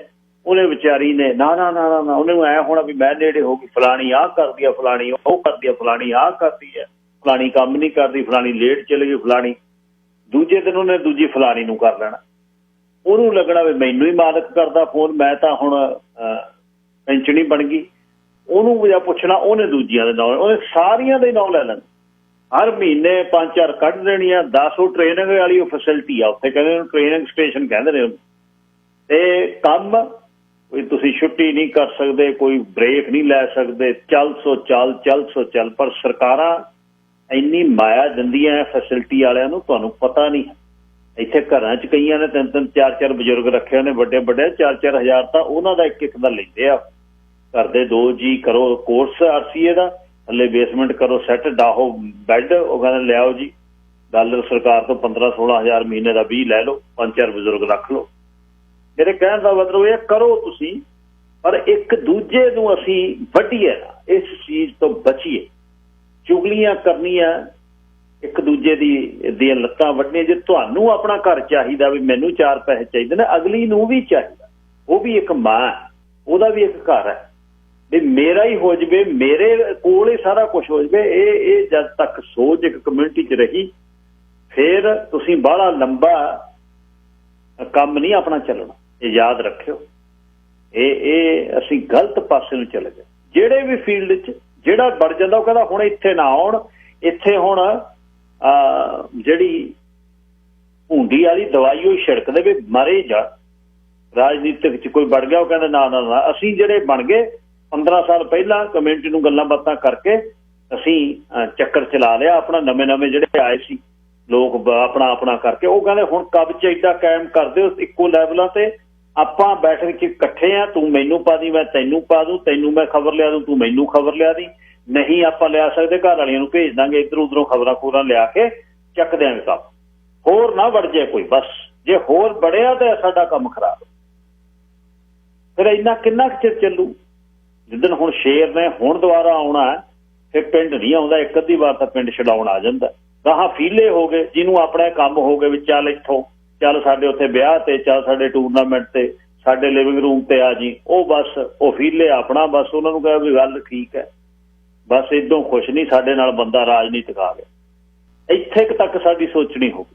ਉਹਨੇ ਵਿਚਾਰੀ ਨੇ ਨਾ ਉਹਨੂੰ ਐ ਹੋਣਾ ਵੀ ਮੈਂ ਨੇੜੇ ਹੋ ਗਈ, ਫਲਾਣੀ ਆਹ ਕਰਦੀ ਆ, ਫਲਾਣੀ ਉਹ ਕਰਦੀ ਆ, ਫਲਾਣੀ ਆਹ ਕਰਦੀ ਹੈ, ਫਲਾਣੀ ਕੰਮ ਨਹੀਂ ਕਰਦੀ, ਫਲਾਣੀ ਲੇਟ ਚਲੇ ਗਈ, ਫਲਾਣੀ। ਦੂਜੇ ਦਿਨ ਉਹਨੇ ਦੂਜੀ ਫਲਾਣੀ ਨੂੰ ਕਰ ਲੈਣਾ। ਉਹਨੂੰ ਲੱਗਣਾ ਵੀ ਮੈਨੂੰ ਹੀ ਮਾਲਕ ਕਰਦਾ ਫੋਨ, ਮੈਂ ਤਾਂ ਹੁਣ ਪੈਂਚਣੀ ਬਣ ਗਈ। ਉਹਨੂੰ ਜਾਂ ਪੁੱਛਣਾ, ਉਹਨੇ ਦੂਜੀਆਂ ਦੇ ਨਾਂ, ਉਹਨੇ ਸਾਰੀਆਂ ਦੇ ਨਾਂ ਲੈ ਲੈਣੇ। ਹਰ ਮਹੀਨੇ 5-4 ਕੱਢ ਦੇਣੀ ਆ। 10 ਉਹ ਟ੍ਰੇਨਿੰਗ ਵਾਲੀ ਉਹ ਫੈਸਿਲਿਟੀ ਆ ਉੱਥੇ, ਕਹਿੰਦੇ ਉਹਨੂੰ ਟ੍ਰੇਨਿੰਗ ਸਟੇਸ਼ਨ ਕਹਿੰਦੇ ਨੇ ਉਹਨੂੰ। ਤੇ ਕੰਮ ਕੋਈ ਤੁਸੀਂ ਛੁੱਟੀ ਨਹੀਂ ਕਰ ਸਕਦੇ, ਕੋਈ ਬ੍ਰੇਕ ਨਹੀਂ ਲੈ ਸਕਦੇ, ਚੱਲ ਸੋ ਚੱਲ। ਪਰ ਸਰਕਾਰਾਂ ਇੰਨੀ ਮਾਇਆ ਦਿੰਦੀਆਂ ਫੈਸਿਲਿਟੀ ਵਾਲਿਆਂ ਨੂੰ, ਤੁਹਾਨੂੰ ਪਤਾ ਨਹੀਂ। ਇੱਥੇ ਘਰਾਂ 'ਚ ਕਈਆਂ ਨੇ 3-3 4-4 ਬਜ਼ੁਰਗ ਰੱਖੇ ਹੋਏ ਨੇ, ਵੱਡੇ 4-4 ਹਜ਼ਾਰ ਤਾਂ ਉਹਨਾਂ ਦਾ ਇੱਕ ਦਾ ਲੈਂਦੇ ਆ। ਘਰ ਦੇ 2 ਜੀ ਕਰੋ ਕੋਰਸ RCA ਦਾ, ਥੱਲੇ ਬੇਸਮੈਂਟ ਕਰੋ ਸੈੱਟ, ਡਾਹੋ ਬੈੱਡ, ਉਹ ਕਹਿੰਦੇ ਲਿਆਓ ਜੀ ਡਾਲਰ ਸਰਕਾਰ ਤੋਂ 15-16 ਹਜ਼ਾਰ ਮਹੀਨੇ ਦਾ 20 ਲੈ ਲਓ, 5-4 ਬਜ਼ੁਰਗ ਰੱਖ ਲਓ। ਮੇਰੇ ਕਹਿਣ ਦਾ ਮਤਲਬ ਇਹ ਕਰੋ ਤੁਸੀਂ, ਪਰ ਇੱਕ ਦੂਜੇ ਨੂੰ ਅਸੀਂ ਵੱਢੀਏ ਨਾ, ਇਸ ਚੀਜ਼ ਤੋਂ ਬਚੀਏ। ਚੁਗਲੀਆਂ ਕਰਨੀਆਂ, ਇੱਕ ਦੂਜੇ ਦੀਆਂ ਲੱਤਾਂ ਵੱਢਣੀਆਂ। ਜੇ ਤੁਹਾਨੂੰ ਆਪਣਾ ਘਰ ਚਾਹੀਦਾ ਵੀ ਮੈਨੂੰ 4 ਪੈਸੇ ਚਾਹੀਦੇ ਨੇ, ਅਗਲੀ ਨੂੰ ਵੀ ਚਾਹੀਦਾ। ਉਹ ਵੀ ਇੱਕ ਮਾਂ, ਉਹਦਾ ਵੀ ਇੱਕ ਘਰ ਹੈ ਵੀ ਮੇਰਾ ਹੀ ਹੋ ਜਾਵੇ, ਮੇਰੇ ਕੋਲ ਹੀ ਸਾਰਾ ਕੁਝ ਹੋ ਜਾਵੇ। ਇਹ ਜਦ ਤੱਕ ਸੋਚ ਇੱਕ ਕਮਿਊਨਿਟੀ 'ਚ ਰਹੀ, ਫਿਰ ਤੁਸੀਂ ਬਾਹਲਾ ਲੰਬਾ ਕੰਮ ਨਹੀਂ ਆਪਣਾ ਚੱਲਣਾ। ਇਹ ਯਾਦ ਰੱਖਿਓ, ਇਹ ਅਸੀਂ ਗਲਤ ਪਾਸੇ ਨੂੰ ਚਲੇ ਗਏ। ਜਿਹੜੇ ਵੀ ਫੀਲਡ 'ਚ ਜਿਹੜਾ ਵੜ ਜਾਂਦਾ ਉਹ ਕਹਿੰਦਾ ਹੁਣ ਇੱਥੇ ਨਾ ਆਉਣ, ਇੱਥੇ ਹੁਣ ਜਿਹੜੀ ਭੂੰਡੀ ਵਾਲੀ ਦਵਾਈ ਉਹ ਛਿੜਕ ਦੇਵੇ, ਮਰੇ ਜਾ। ਰਾਜਨੀਤਿਕ 'ਚ ਕੋਈ ਵੜ ਗਿਆ, ਉਹ ਕਹਿੰਦਾ ਨਾ। ਅਸੀਂ ਜਿਹੜੇ ਬਣ ਗਏ 15 ਸਾਲ ਪਹਿਲਾਂ ਕਮਿਊਨਿਟੀ ਨੂੰ ਗੱਲਾਂ ਬਾਤਾਂ ਕਰਕੇ ਅਸੀਂ ਚੱਕਰ ਚਲਾ ਲਿਆ ਆਪਣਾ। ਨਵੇਂ ਜਿਹੜੇ ਆਏ ਸੀ ਲੋਕ ਆਪਣਾ ਕਰਕੇ, ਉਹ ਕਹਿੰਦੇ ਹੁਣ ਕਬਜ਼ ਏਡਾ ਕਾਇਮ ਕਰ ਦਿਓ ਇੱਕੋ ਲੈਵਲਾਂ ਤੇ, ਆਪਾਂ ਬੈਠ ਕੇ ਇਕੱਠੇ ਆ, ਤੂੰ ਮੈਨੂੰ ਪਾ ਦੀ, ਮੈਂ ਤੈਨੂੰ ਪਾ ਦੂੰ, ਤੈਨੂੰ ਮੈਂ ਖਬਰ ਲਿਆ ਦੂੰ, ਤੂੰ ਮੈਨੂੰ ਖਬਰ ਲਿਆ ਦੀ। ਨਹੀਂ ਆਪਾਂ ਲਿਆ ਸਕਦੇ, ਘਰ ਵਾਲੀਆਂ ਨੂੰ ਭੇਜ ਦਾਂਗੇ, ਇੱਧਰ ਉੱਧਰੋਂ ਖਬਰਾਂ ਲਿਆ ਕੇ ਚੱਕ ਦਿਆਂਗੇ ਕੰਮ। ਹੋਰ ਨਾ ਵੜ ਜਾਏ ਕੋਈ, ਬਸ ਜੇ ਹੋਰ ਵੜਿਆ ਤਾਂ ਸਾਡਾ ਕੰਮ ਖਰਾਬ। ਫਿਰ ਇੰਨਾ ਕਿੰਨਾ ਕੁ ਚਿਰ ਚੱਲੂ? ਜਿੱਦਣ ਹੁਣ ਸ਼ੇਰ ਨੇ ਹੁਣ ਦੁਬਾਰਾ ਆਉਣਾ, ਫਿਰ ਪਿੰਡ ਨਹੀਂ ਆਉਂਦਾ, ਇੱਕ ਅੱਧੀ ਵਾਰ ਤਾਂ ਪਿੰਡ ਛਡਾਉਣ ਆ ਜਾਂਦਾ। ਗਾਹਾਂ ਫੀਲੇ ਹੋ ਗਏ, ਜਿਹਨੂੰ ਆਪਣੇ ਕੰਮ ਹੋ ਗਏ ਵੀ ਚੱਲ ਇੱਥੋਂ, ਚੱਲ ਸਾਡੇ ਉੱਥੇ ਵਿਆਹ ਤੇ, ਚੱਲ ਸਾਡੇ ਟੂਰਨਾਮੈਂਟ ਤੇ, ਸਾਡੇ ਲਿਵਿੰਗ ਰੂਮ ਤੇ ਆ ਜੀ। ਉਹ ਬਸ ਉਹ ਫੀਲੇ ਆਪਣਾ, ਬਸ ਉਹਨਾਂ ਨੂੰ ਕਹਿ ਵੀ ਗੱਲ ਠੀਕ ਹੈ, ਬਸ ਇੱਦੋਂ ਖੁਸ਼ ਨਹੀਂ ਸਾਡੇ ਨਾਲ ਬੰਦਾ ਰਾਜਨੀਤਿਕ ਆ ਗਿਆ। ਇੱਥੇ ਤੱਕ ਸਾਡੀ ਸੋਚਣੀ ਹੋ ਗਈ।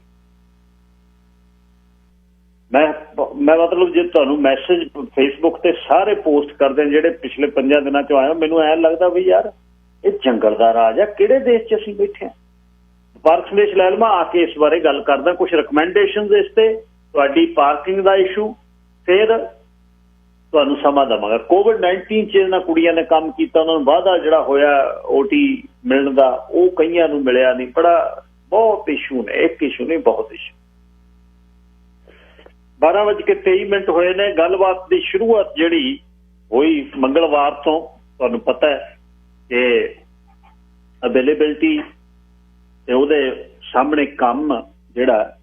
ਮੈਂ ਮਤਲਬ ਜੇ ਤੁਹਾਨੂੰ ਮੈਸੇਜ ਫੇਸਬੁੱਕ ਤੇ ਸਾਰੇ ਪੋਸਟ ਕਰਦੇ ਨੇ ਜਿਹੜੇ ਪਿਛਲੇ 5 ਦਿਨਾਂ 'ਚੋਂ ਆਏ, ਮੈਨੂੰ ਐਂ ਲੱਗਦਾ ਵੀ ਯਾਰ ਇਹ ਜੰਗਲ ਦਾ ਰਾਜ ਆ, ਕਿਹੜੇ ਦੇਸ਼ 'ਚ ਅਸੀਂ ਬੈਠੇ ਹਾਂ? ਵਪਾਰਕ ਸੰਦੇਸ਼ ਲੈ ਲਵਾਂ, ਆ ਕੇ ਇਸ ਬਾਰੇ ਗੱਲ ਕਰਦਾ, ਕੁਝ ਰਿਕਮੈਂਡੇਸ਼ਨਸ ਇਸ ਤੇ, ਤੁਹਾਡੀ ਪਾਰਕਿੰਗ ਦਾ ਇਸ਼ੂ, ਫਿਰ ਤੁਹਾਨੂੰ ਸਮਾਂ ਦੇਵਾਂਗਾ। COVID-19 'ਚ ਇਹਨਾਂ ਕੁੜੀਆਂ ਨੇ ਕੰਮ ਕੀਤਾ, ਉਹਨਾਂ ਨੂੰ ਵਾਅਦਾ ਜਿਹੜਾ ਹੋਇਆ OT ਮਿਲਣ ਦਾ, ਉਹ ਕਈਆਂ ਨੂੰ ਮਿਲਿਆ ਨਹੀਂ। ਬਹੁਤ ਇਸ਼ੂ ਨੇ, ਇੱਕ ਇਸ਼ੂ ਨਹੀਂ, ਬਹੁਤ ਇਸ਼ੂ। 12:23 ਹੋਏ ਨੇ। ਗੱਲਬਾਤ ਦੀ ਸ਼ੁਰੂਆਤ ਜਿਹੜੀ ਹੋਈ ਮੰਗਲਵਾਰ ਤੋਂ, ਤੁਹਾਨੂੰ ਪਤਾ ਹੈ ਕਿ ਅਵੇਲੇਬਿਲਿਟੀ ਤੇ ਉਹਦੇ ਸਾਹਮਣੇ ਕੰਮ ਜਿਹੜਾ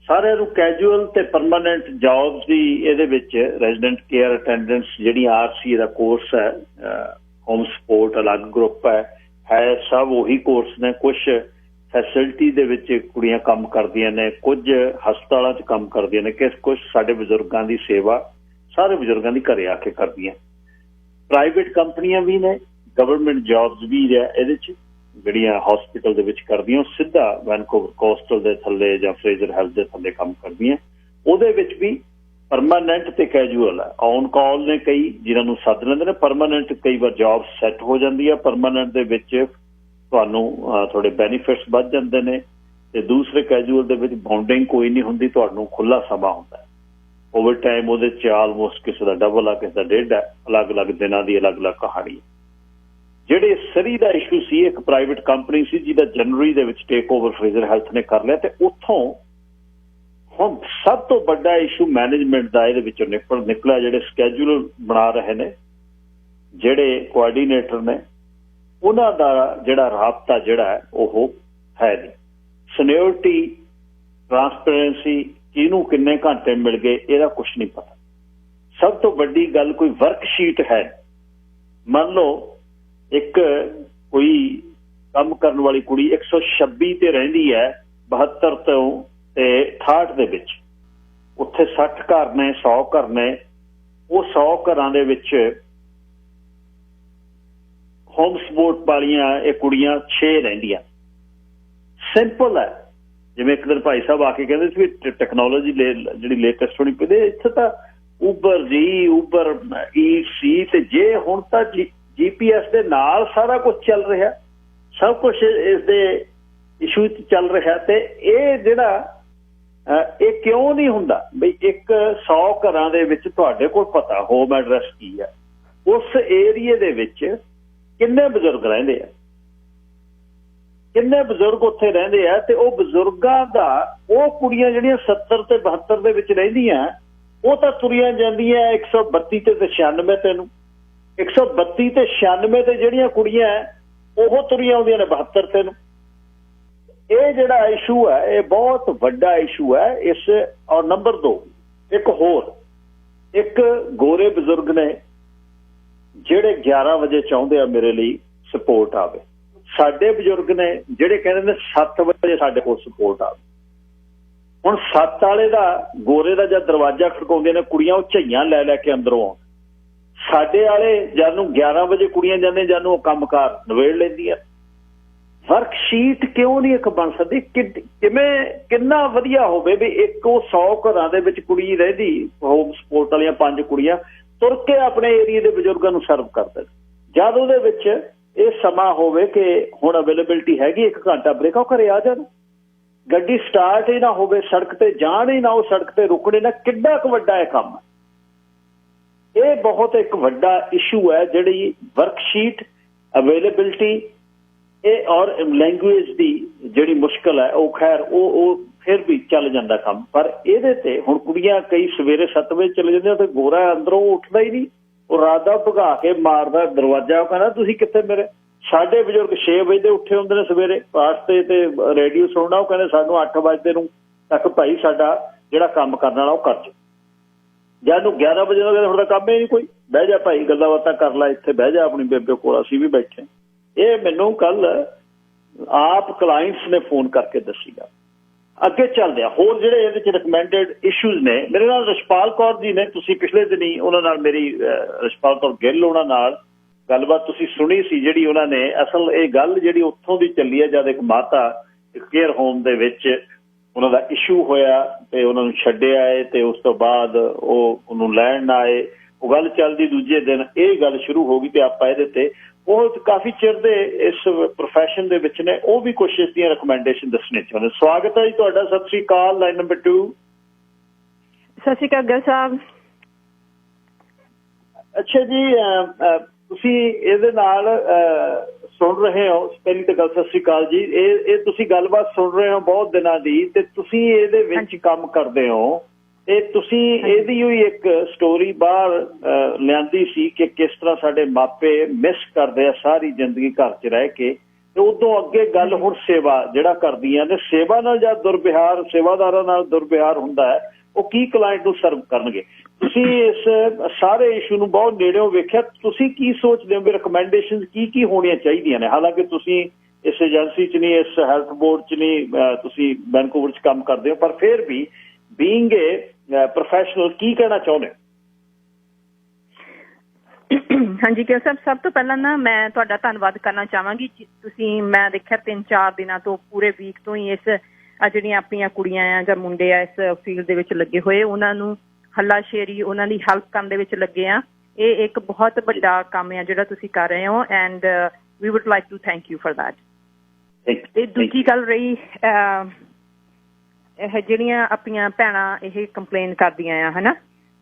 ਸਾਰਿਆਂ ਨੂੰ ਕੈਜੂਅਲ ਤੇ ਪਰਮਾਨੈਂਟ ਜੌਬਸ ਦੀ ਇਹਦੇ ਵਿੱਚ ਰੈਜ਼ੀਡੈਂਟ ਕੇਅਰ ਅਟੈਂਡੈਂਟਸ ਜਿਹੜੀਆਂ RCA ਦਾ ਕੋਰਸ ਹੈ, ਹੋਮ ਸਪੋਰਟ ਅਲੱਗ ਗਰੁੱਪ ਹੈ ਸਭ ਉਹੀ ਕੋਰਸ ਨੇ। ਕੁਝ ਫੈਸਿਲਿਟੀ ਦੇ ਵਿੱਚ ਕੁੜੀਆਂ ਕੰਮ ਕਰਦੀਆਂ ਨੇ, ਕੁਝ ਹਸਪਤਾਲਾਂ 'ਚ ਕੰਮ ਕਰਦੀਆਂ ਨੇ, ਕੁਝ ਸਾਡੇ ਬਜ਼ੁਰਗਾਂ ਦੀ ਸੇਵਾ ਸਾਰੇ ਬਜ਼ੁਰਗਾਂ ਦੀ ਘਰੇ ਆ ਕੇ ਕਰਦੀਆਂ। ਪ੍ਰਾਈਵੇਟ ਕੰਪਨੀਆਂ ਵੀ ਨੇ, ਗਵਰਨਮੈਂਟ ਜੌਬਸ ਵੀ ਹੈ ਇਹਦੇ 'ਚ ਜਿਹੜੀਆਂ ਹਸਪੀਟਲ ਦੇ ਵਿੱਚ ਕਰਦੀਆਂ, ਸਿੱਧਾ ਵੈਨਕੂਵਰ ਕੋਸਟਲ ਦੇ ਥੱਲੇ ਜਾਂ ਫਰੇਜ਼ਰ ਹੈਲਥ ਦੇ ਥੱਲੇ ਕੰਮ ਕਰਦੀਆਂ। ਉਹਦੇ ਵਿੱਚ ਵੀ ਪਰਮਾਨੈਂਟ ਤੇ ਕੈਜੂਅਲ ਹੈ। ਔਨ ਕਾਲ ਨੇ ਕਈ ਜਿਹਨਾਂ ਨੂੰ ਸੱਦ ਲੈਂਦੇ ਨੇ, ਪਰਮਾਨੈਂਟ ਕਈ ਵਾਰ ਜੌਬ ਸੈੱਟ ਹੋ ਜਾਂਦੀ ਹੈ। ਪਰਮਾਨੈਂਟ ਦੇ ਵਿੱਚ ਤੁਹਾਨੂੰ ਥੋੜੇ ਬੈਨੀਫਿਟਸ ਵੱਧ ਜਾਂਦੇ ਨੇ, ਤੇ ਦੂਸਰੇ ਕੈਜੂਅਲ ਦੇ ਵਿੱਚ ਬਾਉਂਡਿੰਗ ਕੋਈ ਨਹੀਂ ਹੁੰਦੀ, ਤੁਹਾਨੂੰ ਖੁੱਲ੍ਹਾ ਸਮਾਂ ਹੁੰਦਾ। ਓਵਰ ਟਾਈਮ ਉਹਦੇ 'ਚ ਆਲਮੋਸਟ ਕਿਸੇ ਦਾ ਡਬਲ ਆ, ਕਿਸੇ ਦਾ ਡੇਢ ਹੈ। ਅਲੱਗ-ਅਲੱਗ ਦਿਨਾਂ ਦੀ ਅਲੱਗ-ਅਲੱਗ ਕਹਾਣੀ। ਜਿਹੜੇ ਸਰੀ ਦਾ ਇਸ਼ੂ ਸੀ, ਇੱਕ ਪ੍ਰਾਈਵੇਟ ਕੰਪਨੀ ਸੀ ਜਿਹਦਾ ਜਨਵਰੀ ਦੇ ਵਿੱਚ ਟੇਕ ਓਵਰ ਫਰੇਜ਼ਰ ਹੈਲਥ ਨੇ ਕਰ ਲਿਆ, ਤੇ ਉੱਥੋਂ ਹੁਣ ਸਭ ਤੋਂ ਵੱਡਾ ਇਸ਼ੂ ਮੈਨੇਜਮੈਂਟ ਦਾ ਇਹਦੇ ਵਿੱਚੋਂ ਨਿਕਲਿਆ। ਜਿਹੜੇ ਸਕੈਜੂਲਰ ਬਣਾ ਰਹੇ ਨੇ, ਜਿਹੜੇ ਕੋਆਰਡੀਨੇਟਰ ਨੇ, ਉਹਨਾਂ ਦਾ ਜਿਹੜਾ ਰਾਬਤਾ ਜਿਹੜਾ ਹੈ ਉਹ ਹੈ ਨਹੀਂ। ਸੀਨੀਅਰਟੀ, ਟਰਾਂਸਪੇਰੈਂਸੀ, ਕਿਹਨੂੰ ਕਿੰਨੇ ਘੰਟੇ ਮਿਲ ਗਏ, ਇਹਦਾ ਕੁਛ ਨਹੀਂ ਪਤਾ। ਸਭ ਤੋਂ ਵੱਡੀ ਗੱਲ, ਕੋਈ ਵਰਕਸ਼ੀਟ ਹੈ। ਮੰਨ ਲਓ ਇੱਕ ਕੋਈ ਕੰਮ ਕਰਨ ਵਾਲੀ ਕੁੜੀ 126 ਤੇ ਰਹਿੰਦੀ ਹੈ 72 ਤੋਂ ਤੇ 68 ਦੇ ਵਿੱਚ, ਉੱਥੇ 60 ਘਰ ਨੇ, 100 ਘਰ ਨੇ। ਉਹ 100 ਘਰਾਂ ਦੇ ਵਿੱਚ ਹੋਮ ਸਪੋਰਟ ਵਾਲੀਆਂ ਇਹ ਕੁੜੀਆਂ 6 ਰਹਿੰਦੀਆਂ। ਸਿੰਪਲ ਹੈ। ਜਿਵੇਂ ਇੱਕ ਦਿਨ ਭਾਈ ਸਾਹਿਬ ਆ ਕੇ ਕਹਿੰਦੇ ਸੀ ਵੀ ਟੈਕਨੋਲੋਜੀ ਜਿਹੜੀ ਲੇਟੈਸਟ ਹੋਣੀ ਪਈ, ਇੱਥੇ ਤਾਂ ਉਬਰ EC, ਤੇ ਜੇ ਹੁਣ ਤਾਂ GPS ਦੇ ਨਾਲ ਸਾਰਾ ਕੁਝ ਚੱਲ ਰਿਹਾ, ਸਭ ਕੁਝ ਇਸ ਦੇ ਇਸ਼ੂ 'ਚ ਚੱਲ ਰਿਹਾ। ਤੇ ਇਹ ਜਿਹੜਾ ਇਹ ਕਿਉਂ ਨਹੀਂ ਹੁੰਦਾ ਬਈ 100 ਘਰਾਂ ਦੇ ਵਿੱਚ ਤੁਹਾਡੇ ਕੋਲ ਪਤਾ ਹੋਮ ਐਡਰੈਸ ਕੀ ਹੈ, ਉਸ ਏਰੀਏ ਦੇ ਵਿੱਚ ਕਿੰਨੇ ਬਜ਼ੁਰਗ ਰਹਿੰਦੇ ਆ, ਕਿੰਨੇ ਬਜ਼ੁਰਗ ਉੱਥੇ ਰਹਿੰਦੇ ਆ, ਤੇ ਉਹ ਬਜ਼ੁਰਗਾਂ ਦਾ, ਉਹ ਕੁੜੀਆਂ ਜਿਹੜੀਆਂ 70 ਤੇ 72 ਦੇ ਵਿੱਚ ਰਹਿੰਦੀਆਂ, ਉਹ ਤਾਂ ਤੁਰੀਆਂ ਜਾਂਦੀਆਂ 132 ਤੇ 96 ਤੇ ਨੂੰ, 132 ਤੇ 96 ਤੇ ਜਿਹੜੀਆਂ ਕੁੜੀਆਂ ਉਹ ਤੁਰੀਆਂ ਆਉਂਦੀਆਂ ਨੇ 72 ਤੇ ਨੂੰ। ਇਹ ਜਿਹੜਾ ਇਸ਼ੂ ਹੈ ਇਹ ਬਹੁਤ ਵੱਡਾ ਇਸ਼ੂ ਹੈ। ਇਸ ਔਰ ਨੰਬਰ 2, ਇੱਕ ਹੋਰ, ਇੱਕ ਗੋਰੇ ਬਜ਼ੁਰਗ ਨੇ ਜਿਹੜੇ 11 ਵਜੇ ਚਾਹੁੰਦੇ ਆ ਮੇਰੇ ਲਈ ਸਪੋਰਟ ਆਵੇ। ਸਾਡੇ ਬਜ਼ੁਰਗ ਨੇ ਜਿਹੜੇ ਕਹਿੰਦੇ ਨੇ 7 ਵਜੇ ਸਾਡੇ ਕੋਲ ਸਪੋਰਟ ਆਵੇ। ਹੁਣ 7 ਵਾਲੇ ਦਾ, ਗੋਰੇ ਦਾ ਜਦ ਦਰਵਾਜ਼ਾ ਖੜਕਾਉਂਦੇ ਨੇ ਕੁੜੀਆਂ, ਉਹ ਝਈਆਂ ਲੈ ਕੇ ਅੰਦਰੋਂ ਆਉਣ। ਸਾਡੇ ਵਾਲੇ ਜਦ ਨੂੰ 11 ਵਜੇ ਕੁੜੀਆਂ ਜਾਂਦੇ, ਜਦ ਨੂੰ ਉਹ ਕੰਮਕਾਰ ਨਵੇੜ ਲੈਂਦੀਆਂ। ਵਰਕਸ਼ੀਟ ਕਿਉਂ ਨਹੀਂ ਇੱਕ ਬਣ ਸਕਦੀ? ਕਿੰਨਾ ਵਧੀਆ ਹੋਵੇ ਵੀ ਇੱਕ ਉਹ 100 ਘਰਾਂ ਦੇ ਵਿੱਚ ਕੁੜੀ ਰਹਿੰਦੀ, ਹੋਮ ਸਪੋਰਟ ਵਾਲੀਆਂ 5 ਕੁੜੀਆਂ ਤੁਰ ਕੇ ਆਪਣੇ ਏਰੀਏ ਦੇ ਬਜ਼ੁਰਗਾਂ ਨੂੰ ਸਰਵ ਕਰਦੇ। ਜਦ ਉਹਦੇ ਵਿੱਚ ਇਹ ਸਮਾਂ ਹੋਵੇ ਕਿ ਹੁਣ ਅਵੇਲੇਬਿਲਿਟੀ ਹੈਗੀ 1 ਘੰਟਾ ਬ੍ਰੇਕ, ਉਹ ਘਰੇ ਆ ਜਾਣ। ਗੱਡੀ ਸਟਾਰਟ ਹੀ ਨਾ ਹੋਵੇ, ਸੜਕ ਤੇ ਜਾਣ ਹੀ ਨਾ, ਉਹ ਸੜਕ ਤੇ ਰੁਕਣੇ ਨਾ। ਕਿੱਡਾ ਕੁ ਵੱਡਾ ਇਹ ਕੰਮ ਹੈ। ਇਹ ਬਹੁਤ ਇੱਕ ਵੱਡਾ ਇਸ਼ੂ ਹੈ। ਜਿਹੜੀ ਵਰਕਸ਼ੀਟ, ਅਵੇਲੇਬਿਲਿਟੀ, ਇਹ ਔਰ ਲੈਂਗੁਏਜ ਦੀ ਜਿਹੜੀ ਮੁਸ਼ਕਲ ਹੈ, ਉਹ ਖੈਰ ਉਹ ਫਿਰ ਵੀ ਚੱਲ ਜਾਂਦਾ ਕੰਮ। ਪਰ ਇਹਦੇ ਤੇ ਹੁਣ ਕੁੜੀਆਂ ਕਈ ਸਵੇਰੇ 7 ਵਜੇ ਚਲੇ ਜਾਂਦੀਆਂ, ਤੇ ਗੋਰਾ ਅੰਦਰੋਂ ਉੱਠਦਾ ਹੀ ਨਹੀਂ, ਉਹ ਰਾਤ ਦਾ ਭਗਾ ਕੇ ਮਾਰਦਾ ਦਰਵਾਜ਼ਾ। ਉਹ ਕਹਿੰਦਾ ਤੁਸੀਂ ਕਿੱਥੇ ਮੇਰੇ? ਸਾਡੇ ਬਜ਼ੁਰਗ 6 ਵਜੇ ਦੇ ਉੱਠੇ ਹੁੰਦੇ ਨੇ ਸਵੇਰੇ, ਪਾਸਤੇ ਤੇ ਰੇਡੀਓ ਸੁਣਨਾ। ਉਹ ਕਹਿੰਦੇ ਸਾਨੂੰ 8 ਵਜੇ ਨੂੰ ਤੱਕ ਭਾਈ ਸਾਡਾ ਜਿਹੜਾ ਕੰਮ ਕਰਨ ਵਾਲਾ ਉਹ ਕਰ ਜਾ। ਜਦ ਨੂੰ 11 ਵਜੇ ਦਾ ਹੁਣ ਤਾਂ ਕੰਮ ਹੀ ਨਹੀਂ ਕੋਈ। ਬਹਿ ਜਾ ਭਾਈ, ਗੱਲਾਂ ਬਾਤਾਂ ਕਰ ਲੈ, ਇੱਥੇ ਬਹਿ ਜਾ ਆਪਣੀ ਬੇਬੇ ਕੋਲ, ਅਸੀਂ ਵੀ ਬੈਠੇ। ਇਹ ਮੈਨੂੰ ਕੱਲ ਆਪ ਕਲਾਇੰਟਸ ਨੇ ਫੋਨ ਕਰਕੇ ਦੱਸੀਗਾ। ਅੱਗੇ ਚੱਲਦੇ ਆ ਹੋਰ ਜਿਹੜੇ ਇਹਦੇ 'ਚ ਰਿਕਮੈਂਡਡ ਇਸ਼ੂਜ਼ ਨੇ। ਮੇਰੇ ਨਾਲ ਰਸ਼ਪਾਲ ਕੌਰ ਜੀ ਨੇ, ਤੁਸੀਂ ਪਿਛਲੇ ਦਿਨੀ ਉਹਨਾਂ ਨਾਲ ਮੇਰੀ ਰਸ਼ਪਾਲ ਕੌਰ ਗਿੱਲ ਉਹਨਾਂ ਨਾਲ ਗੱਲਬਾਤ ਤੁਸੀਂ ਸੁਣੀ ਸੀ, ਜਿਹੜੀ ਉਹਨਾਂ ਨੇ ਅਸਲ ਇਹ ਗੱਲ ਜਿਹੜੀ ਉੱਥੋਂ ਦੀ ਚੱਲੀ ਹੈ, ਜਦ ਇੱਕ ਮਾਤਾ ਕੇਅਰ ਹੋਮ ਦੇ ਵਿੱਚ ਉਹਨਾਂ ਦਾ ਇਸ਼ੂ ਹੋਇਆ ਤੇ ਉਹਨਾਂ ਨੂੰ ਛੱਡਿਆ ਹੈ, ਤੇ ਉਸ ਤੋਂ ਬਾਅਦ ਉਹ ਉਹਨੂੰ ਲੈਣ ਆਏ। ਉਹ ਗੱਲ ਚੱਲਦੀ, ਦੂਜੇ ਦਿਨ ਇਹ ਗੱਲ ਸ਼ੁਰੂ ਹੋ ਗਈ ਤੇ ਆਪਾਂ ਇਹਦੇ ਤੇ ਉਹ ਕਾਫੀ ਚਿਰ ਦੇ ਇਸ ਪ੍ਰੋਫੈਸ਼ਨ ਦੇ ਵਿੱਚ ਨੇ, ਉਹ ਵੀ ਕੁਛ ਇਸ ਦੀਆਂ ਰਿਕਮੈਂਡੇਸ਼ਨ ਦੱਸਣੇ ਚਾਹੁੰਦੇ। ਸਵਾਗਤ ਹੈ ਜੀ ਤੁਹਾਡਾ। ਸਤਿ ਸ੍ਰੀ ਅਕਾਲ। Line number 2। ਸਤਿ ਸ਼੍ਰੀ ਅਕਾਲ ਗਿੱਲ ਸਾਹਿਬ। ਅੱਛਾ ਜੀ, ਤੁਸੀਂ ਇਹਦੇ ਨਾਲ ਸੁਣ ਰਹੇ ਹੋ, ਪਹਿਲੀ ਤਾਂ ਗੱਲ ਸਤਿ ਸ੍ਰੀ ਅਕਾਲ ਜੀ। ਇਹ ਤੁਸੀਂ ਗੱਲਬਾਤ ਸੁਣ ਰਹੇ ਹੋ ਬਹੁਤ ਦਿਨਾਂ ਦੀ, ਤੇ ਤੁਸੀਂ ਇਹਦੇ ਵਿੱਚ ਕੰਮ ਕਰਦੇ ਹੋ, ਤੇ ਤੁਸੀਂ ਇਹਦੀ ਹੋਈ ਇੱਕ ਸਟੋਰੀ ਬਾਹਰ ਲਿਆਂਦੀ ਸੀ ਕਿ ਕਿਸ ਤਰ੍ਹਾਂ ਸਾਡੇ ਮਾਪੇ ਮਿਸ ਕਰਦੇ ਆ ਸਾਰੀ ਜ਼ਿੰਦਗੀ ਘਰ 'ਚ ਰਹਿ ਕੇ, ਤੇ ਉਦੋਂ ਅੱਗੇ ਗੱਲ ਹੁਣ ਸੇਵਾ ਜਿਹੜਾ ਕਰਦੀਆਂ ਨੇ, ਸੇਵਾ ਨਾਲ ਜਾਂ ਦੁਰਵਿਹਾਰ, ਸੇਵਾਦਾਰਾਂ ਨਾਲ ਦੁਰਵਿਹਾਰ ਹੁੰਦਾ ਹੈ, ਉਹ ਕੀ ਕਲਾਇੰਟ ਨੂੰ ਸਰਵ ਕਰਨਗੇ। ਤੁਸੀਂ ਇਸ ਸਾਰੇ ਇਸ਼ੂ ਨੂੰ ਬਹੁਤ ਨੇੜਿਓਂ ਵੇਖਿਆ, ਤੁਸੀਂ ਕੀ ਸੋਚਦੇ ਹੋ ਵੀ ਰਿਕਮੈਂਡੇਸ਼ਨ ਕੀ ਹੋਣੀਆਂ ਚਾਹੀਦੀਆਂ ਨੇ? ਹਾਲਾਂਕਿ ਤੁਸੀਂ ਇਸ ਏਜੰਸੀ 'ਚ ਨਹੀਂ, ਇਸ ਹੈਲਥ ਬੋਰਡ 'ਚ ਨਹੀਂ, ਤੁਸੀਂ ਵੈਨਕੂਵਰ 'ਚ ਕੰਮ ਕਰਦੇ ਹੋ, ਪਰ ਫਿਰ ਵੀ ਬੀਇੰਗ ਏ ਪ੍ਰੋਫੈਸ਼ਨਲ ਕੀ ਕਹਿਣਾ ਚਾਹੁੰਦੇ? ਹਾਂਜੀ ਗਿੱਲ ਸਾਹਿਬ, ਸਭ ਤੋਂ ਪਹਿਲਾਂ ਨਾ ਮੈਂ ਤੁਹਾਡਾ ਧੰਨਵਾਦ ਕਰਨਾ ਚਾਹਾਂਗੀ। ਤੁਸੀਂ, ਮੈਂ ਦੇਖਿਆ 3-4 ਦਿਨਾਂ ਤੋਂ, ਪੂਰੇ ਵੀਕ ਤੋਂ ਹੀ ਇਸ ਜਿਹੜੀਆਂ ਆਪਣੀਆਂ ਕੁੜੀਆਂ ਆ ਜਾਂ ਮੁੰਡੇ ਆ ਇਸ ਫੀਲਡ ਦੇ ਵਿੱਚ ਲੱਗੇ ਹੋਏ, ਉਹਨਾਂ ਨੂੰ ਹੱਲਾਸ਼ੇਰੀ, ਉਹਨਾਂ ਦੀ ਹੈਲਪ ਕਰਨ ਦੇ ਵਿੱਚ ਲੱਗੇ ਆ। ਇਹ ਇੱਕ ਬਹੁਤ ਵੱਡਾ ਕੰਮ ਆ ਜਿਹੜਾ ਤੁਸੀਂ ਕਰ ਰਹੇ ਹੋ, and we would like to thank you for that. ਤੇ ਦੂਜੀ ਗੱਲ ਰਹੀ ਇਹ ਜਿਹੜੀਆਂ ਆਪਣੀਆਂ ਭੈਣਾਂ ਇਹ ਕੰਪਲੇਨ ਕਰਦੀਆਂ ਆ, ਹਨਾ,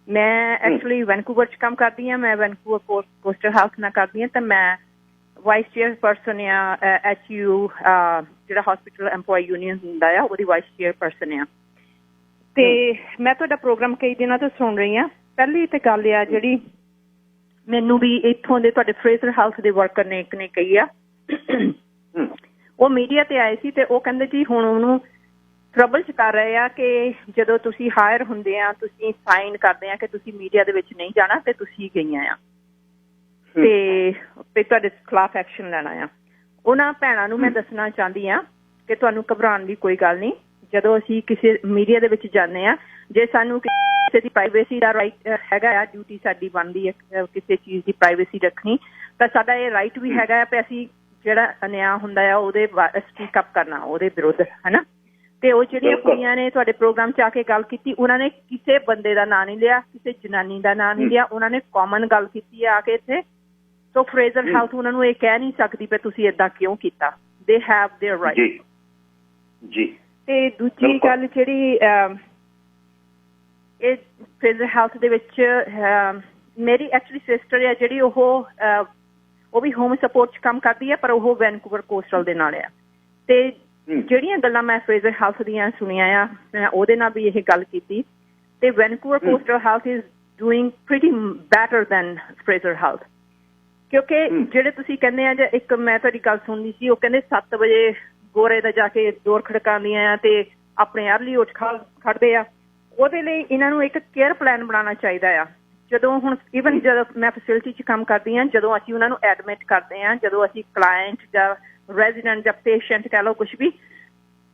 ਮੈਂ ਐਕਚੁਅਲੀ ਵੈਨਕੂਵਰ 'ਚ ਕੰਮ ਕਰਦੀ ਹਾਂ। ਮੈਂ ਵੈਨਕੂਵਰ ਕੋਸਟਲ ਹੈਲਥ ਨਾਲ ਕਰਦੀ ਹਾਂ, ਤੇ ਮੈਂ ਵਾਈਸ ਚੇਅਰਪਰਸਨ ਆ HU ਜਿਹੜਾ ਹਸਪੀਟਲ ਐਮਪਲੋਈ ਯੂਨੀਅਨ ਹੁੰਦਾ ਆ, ਉਹਦੀ ਵਾਈਸ ਚੇਅਰਪਰਸਨ ਆ। ਤੇ ਮੈਂ ਤੁਹਾਡਾ ਪ੍ਰੋਗਰਾਮ ਕਈ ਦਿਨਾਂ ਤੋਂ ਸੁਣ ਰਹੀ ਹਾਂ। ਪਹਿਲੀ ਤੇ ਗੱਲ ਆ ਜਿਹੜੀ ਮੈਨੂੰ ਵੀ ਇੱਥੋਂ ਦੇ ਤੁਹਾਡੇ ਫਰੇਜ਼ਰ ਹੈਲਥ ਦੇ ਵਰਕਰ ਨੇ ਇੱਕ ਨੇ ਕਹੀ ਆ, ਉਹ ਮੀਡੀਆ ਤੇ ਆਏ ਸੀ ਤੇ ਉਹ ਕਹਿੰਦੇ ਜੀ ਹੁਣ ਉਹਨੂੰ ਟਰਬਲ 'ਚ ਕਰ ਰਹੇ ਆ ਕਿ ਜਦੋਂ ਤੁਸੀਂ ਹਾਇਰ ਹੁੰਦੇ ਆ, ਤੁਸੀਂ ਸਾਈਨ ਕਰਦੇ ਆ ਕਿ ਤੁਸੀਂ ਮੀਡੀਆ ਦੇ ਵਿੱਚ ਨਹੀਂ ਜਾਣਾ, ਤੇ ਤੁਸੀਂ ਗਈਆਂ ਆ ਤੇ ਤੁਹਾਡੇ ਖਿਲਾਫ ਐਕਸ਼ਨ ਲੈਣਾ ਆ। ਉਹਨਾਂ ਭੈਣਾਂ ਨੂੰ ਮੈਂ ਦੱਸਣਾ ਚਾਹੁੰਦੀ ਹਾਂ ਕਿ ਤੁਹਾਨੂੰ ਘਬਰਾਉਣ ਦੀ ਕੋਈ ਗੱਲ ਨਹੀਂ। ਜਦੋਂ ਅਸੀਂ ਕਿਸੇ ਮੀਡੀਆ ਦੇ ਵਿੱਚ ਜਾਂਦੇ ਆ, ਜੇ ਸਾਨੂੰ ਕਿਸੇ ਦੀ ਪ੍ਰਾਈਵੇਸੀ ਦਾ ਰਾਈਟ ਹੈਗਾ ਆ, ਡਿਊਟੀ ਸਾਡੀ ਬਣਦੀ ਹੈ ਕਿਸੇ ਚੀਜ਼ ਦੀ ਪ੍ਰਾਈਵੇਸੀ ਰੱਖਣੀ, ਤਾਂ ਸਾਡਾ ਇਹ ਰਾਈਟ ਵੀ ਹੈਗਾ ਆ ਕਿ ਅਸੀਂ ਜਿਹੜਾ ਅਨਿਆਂ ਹੁੰਦਾ ਆ ਉਹਦੇ ਸਪੀਕ ਅਪ ਕਰਨਾ, ਉਹਦੇ ਵਿਰੁੱਧ, ਹਨਾ। ਤੇ ਉਹ ਜਿਹੜੀਆਂ ਕੁੜੀਆਂ ਨੇ ਤੁਹਾਡੇ ਪ੍ਰੋਗਰਾਮ 'ਚ ਆ ਕੇ ਗੱਲ ਕੀਤੀ, ਉਹਨਾਂ ਨੇ ਕਿਸੇ ਬੰਦੇ ਦਾ ਨਾਂ ਨਹੀਂ ਲਿਆ, ਕਿਸੇ ਜਨਾਨੀ ਦਾ ਨਾਂ ਨਹੀਂ ਲਿਆ, ਉਹਨਾਂ ਨੇ ਕਾਮਨ ਗੱਲ ਕੀਤੀ ਆ ਕੇ ਇੱਥੇ। ਸੋ ਫਰੇਜ਼ਰ ਹੈਲਥ ਉਹਨਾਂ ਨੂੰ ਇਹ ਕਹਿ ਨਹੀਂ ਸਕਦੀ ਕਿ ਤੁਸੀਂ ਏਦਾਂ ਕਿਉਂ ਕੀਤਾ। ਦੇ ਹੈਵ ਦੇਅਰ ਰਾਈਟ ਜੀ। ਤੇ ਦੂਜੀ ਗੱਲ ਜਿਹੜੀ ਇਹ ਫਰੇਜ਼ਰ ਹੈਲਥ ਦੇ ਵਿੱਚ ਮੇਰੀ ਐਕਚੁਅਲੀ ਸਿਸਟਰ ਆ ਜਿਹੜੀ ਉਹ ਵੀ ਹੋਮ ਸਪੋਰਟ 'ਚ ਕੰਮ ਕਰਦੀ ਹੈ, ਪਰ ਉਹ ਵੈਨਕੂਵਰ ਕੋਸਟਲ ਦੇ ਨਾਲ ਆ। ਤੇ ਜਿਹੜੀਆਂ ਗੱਲਾਂ ਮੈਂ ਫਰੇਜ਼ਰ ਹੈਲਥ ਦੀਆਂ ਸੁਣੀਆਂ ਆ, ਮੈਂ ਉਹਦੇ ਨਾਲ ਵੀ ਇਹ ਗੱਲ ਕੀਤੀ, ਤੇ Vancouver coastal health is doing pretty better than Fraser health. ਕਿਉਂਕਿ ਜਿਹੜੇ ਤੁਸੀਂ ਕਹਿੰਦੇ ਆ, ਜਾਂ ਇੱਕ ਮੈਂ ਤੁਹਾਡੀ ਗੱਲ ਸੁਣਨੀ ਸੀ, ਉਹ ਕਹਿੰਦੇ 7 ਵਜੇ ਗੋਰੇ ਦਾ ਜਾ ਕੇ ਡੋਰ ਖੜਕਾਉਂਦੀਆਂ ਆ ਤੇ ਆਪਣੇ ਅਰਲੀ ਉੱਠ ਖੜਦੇ ਆ। ਉਹਦੇ ਲਈ ਇਹਨਾਂ ਨੂੰ ਇੱਕ ਕੇਅਰ ਪਲਾਨ ਬਣਾਉਣਾ ਚਾਹੀਦਾ ਆ। ਜਦੋਂ ਹੁਣ ਈਵਨ ਜਦੋਂ ਮੈਂ ਫੈਸਿਲਿਟੀ 'ਚ ਕੰਮ ਕਰਦੀ ਹਾਂ, ਜਦੋਂ ਅਸੀਂ ਉਹਨਾਂ ਨੂੰ ਐਡਮਿਟ ਕਰਦੇ ਹਾਂ, ਜਦੋਂ ਅਸੀਂ ਕਲਾਇੰਟ ਜਾਂ ਰੈਜ਼ੀਡੈਂਟ ਜਾਂ ਪੇਸ਼ੈਂਟ ਕਹਿ ਲਓ ਕੁਛ ਵੀ,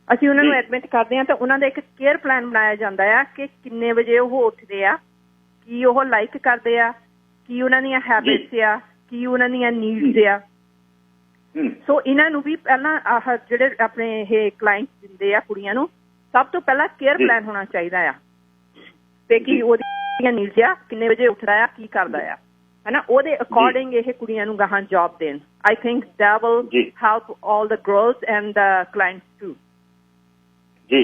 ਅਸੀਂ ਉਹਨਾਂ ਨੂੰ ਐਡਮਿਟ ਕਰਦੇ ਹਾਂ, ਤਾਂ ਉਹਨਾਂ ਦਾ ਇੱਕ ਕੇਅਰ ਪਲਾਨ ਬਣਾਇਆ ਜਾਂਦਾ ਆ ਕਿ ਕਿੰਨੇ ਵਜੇ ਉਹ ਉੱਠਦੇ ਆ, ਕੀ ਉਹ ਲਾਈਕ ਕਰਦੇ ਆ, ਕੀ ਉਹਨਾਂ ਦੀਆਂ ਹੈਬਿਟਸ ਆ, ਕੀ ਉਹਨਾਂ ਦੀਆਂ ਨੀਡਸ ਆ। ਸੋ ਇਹਨਾਂ ਨੂੰ ਵੀ ਪਹਿਲਾਂ ਆਹ ਜਿਹੜੇ ਆਪਣੇ ਇਹ ਕਲਾਇੰਟ ਦਿੰਦੇ ਆ ਕੁੜੀਆਂ ਨੂੰ, ਸਭ ਤੋਂ ਪਹਿਲਾਂ ਕੇਅਰ ਪਲਾਨ ਹੋਣਾ ਚਾਹੀਦਾ ਆ, ਤੇ ਕੀ ਉਹਦੀਆਂ ਨੀਡਸ ਆ, ਕਿੰਨੇ ਵਜੇ ਉੱਠਦਾ ਆ, ਕੀ ਕਰਦਾ ਆ, ਹਨਾ, ਉਹਦੇ ਅਕੋਰਡਿੰਗ ਇਹ ਕੁੜੀਆਂ ਨੂੰ ਗਾਹਾਂ ਜੌਬ ਦੇਣ। I think that will help all the girls and the clients too।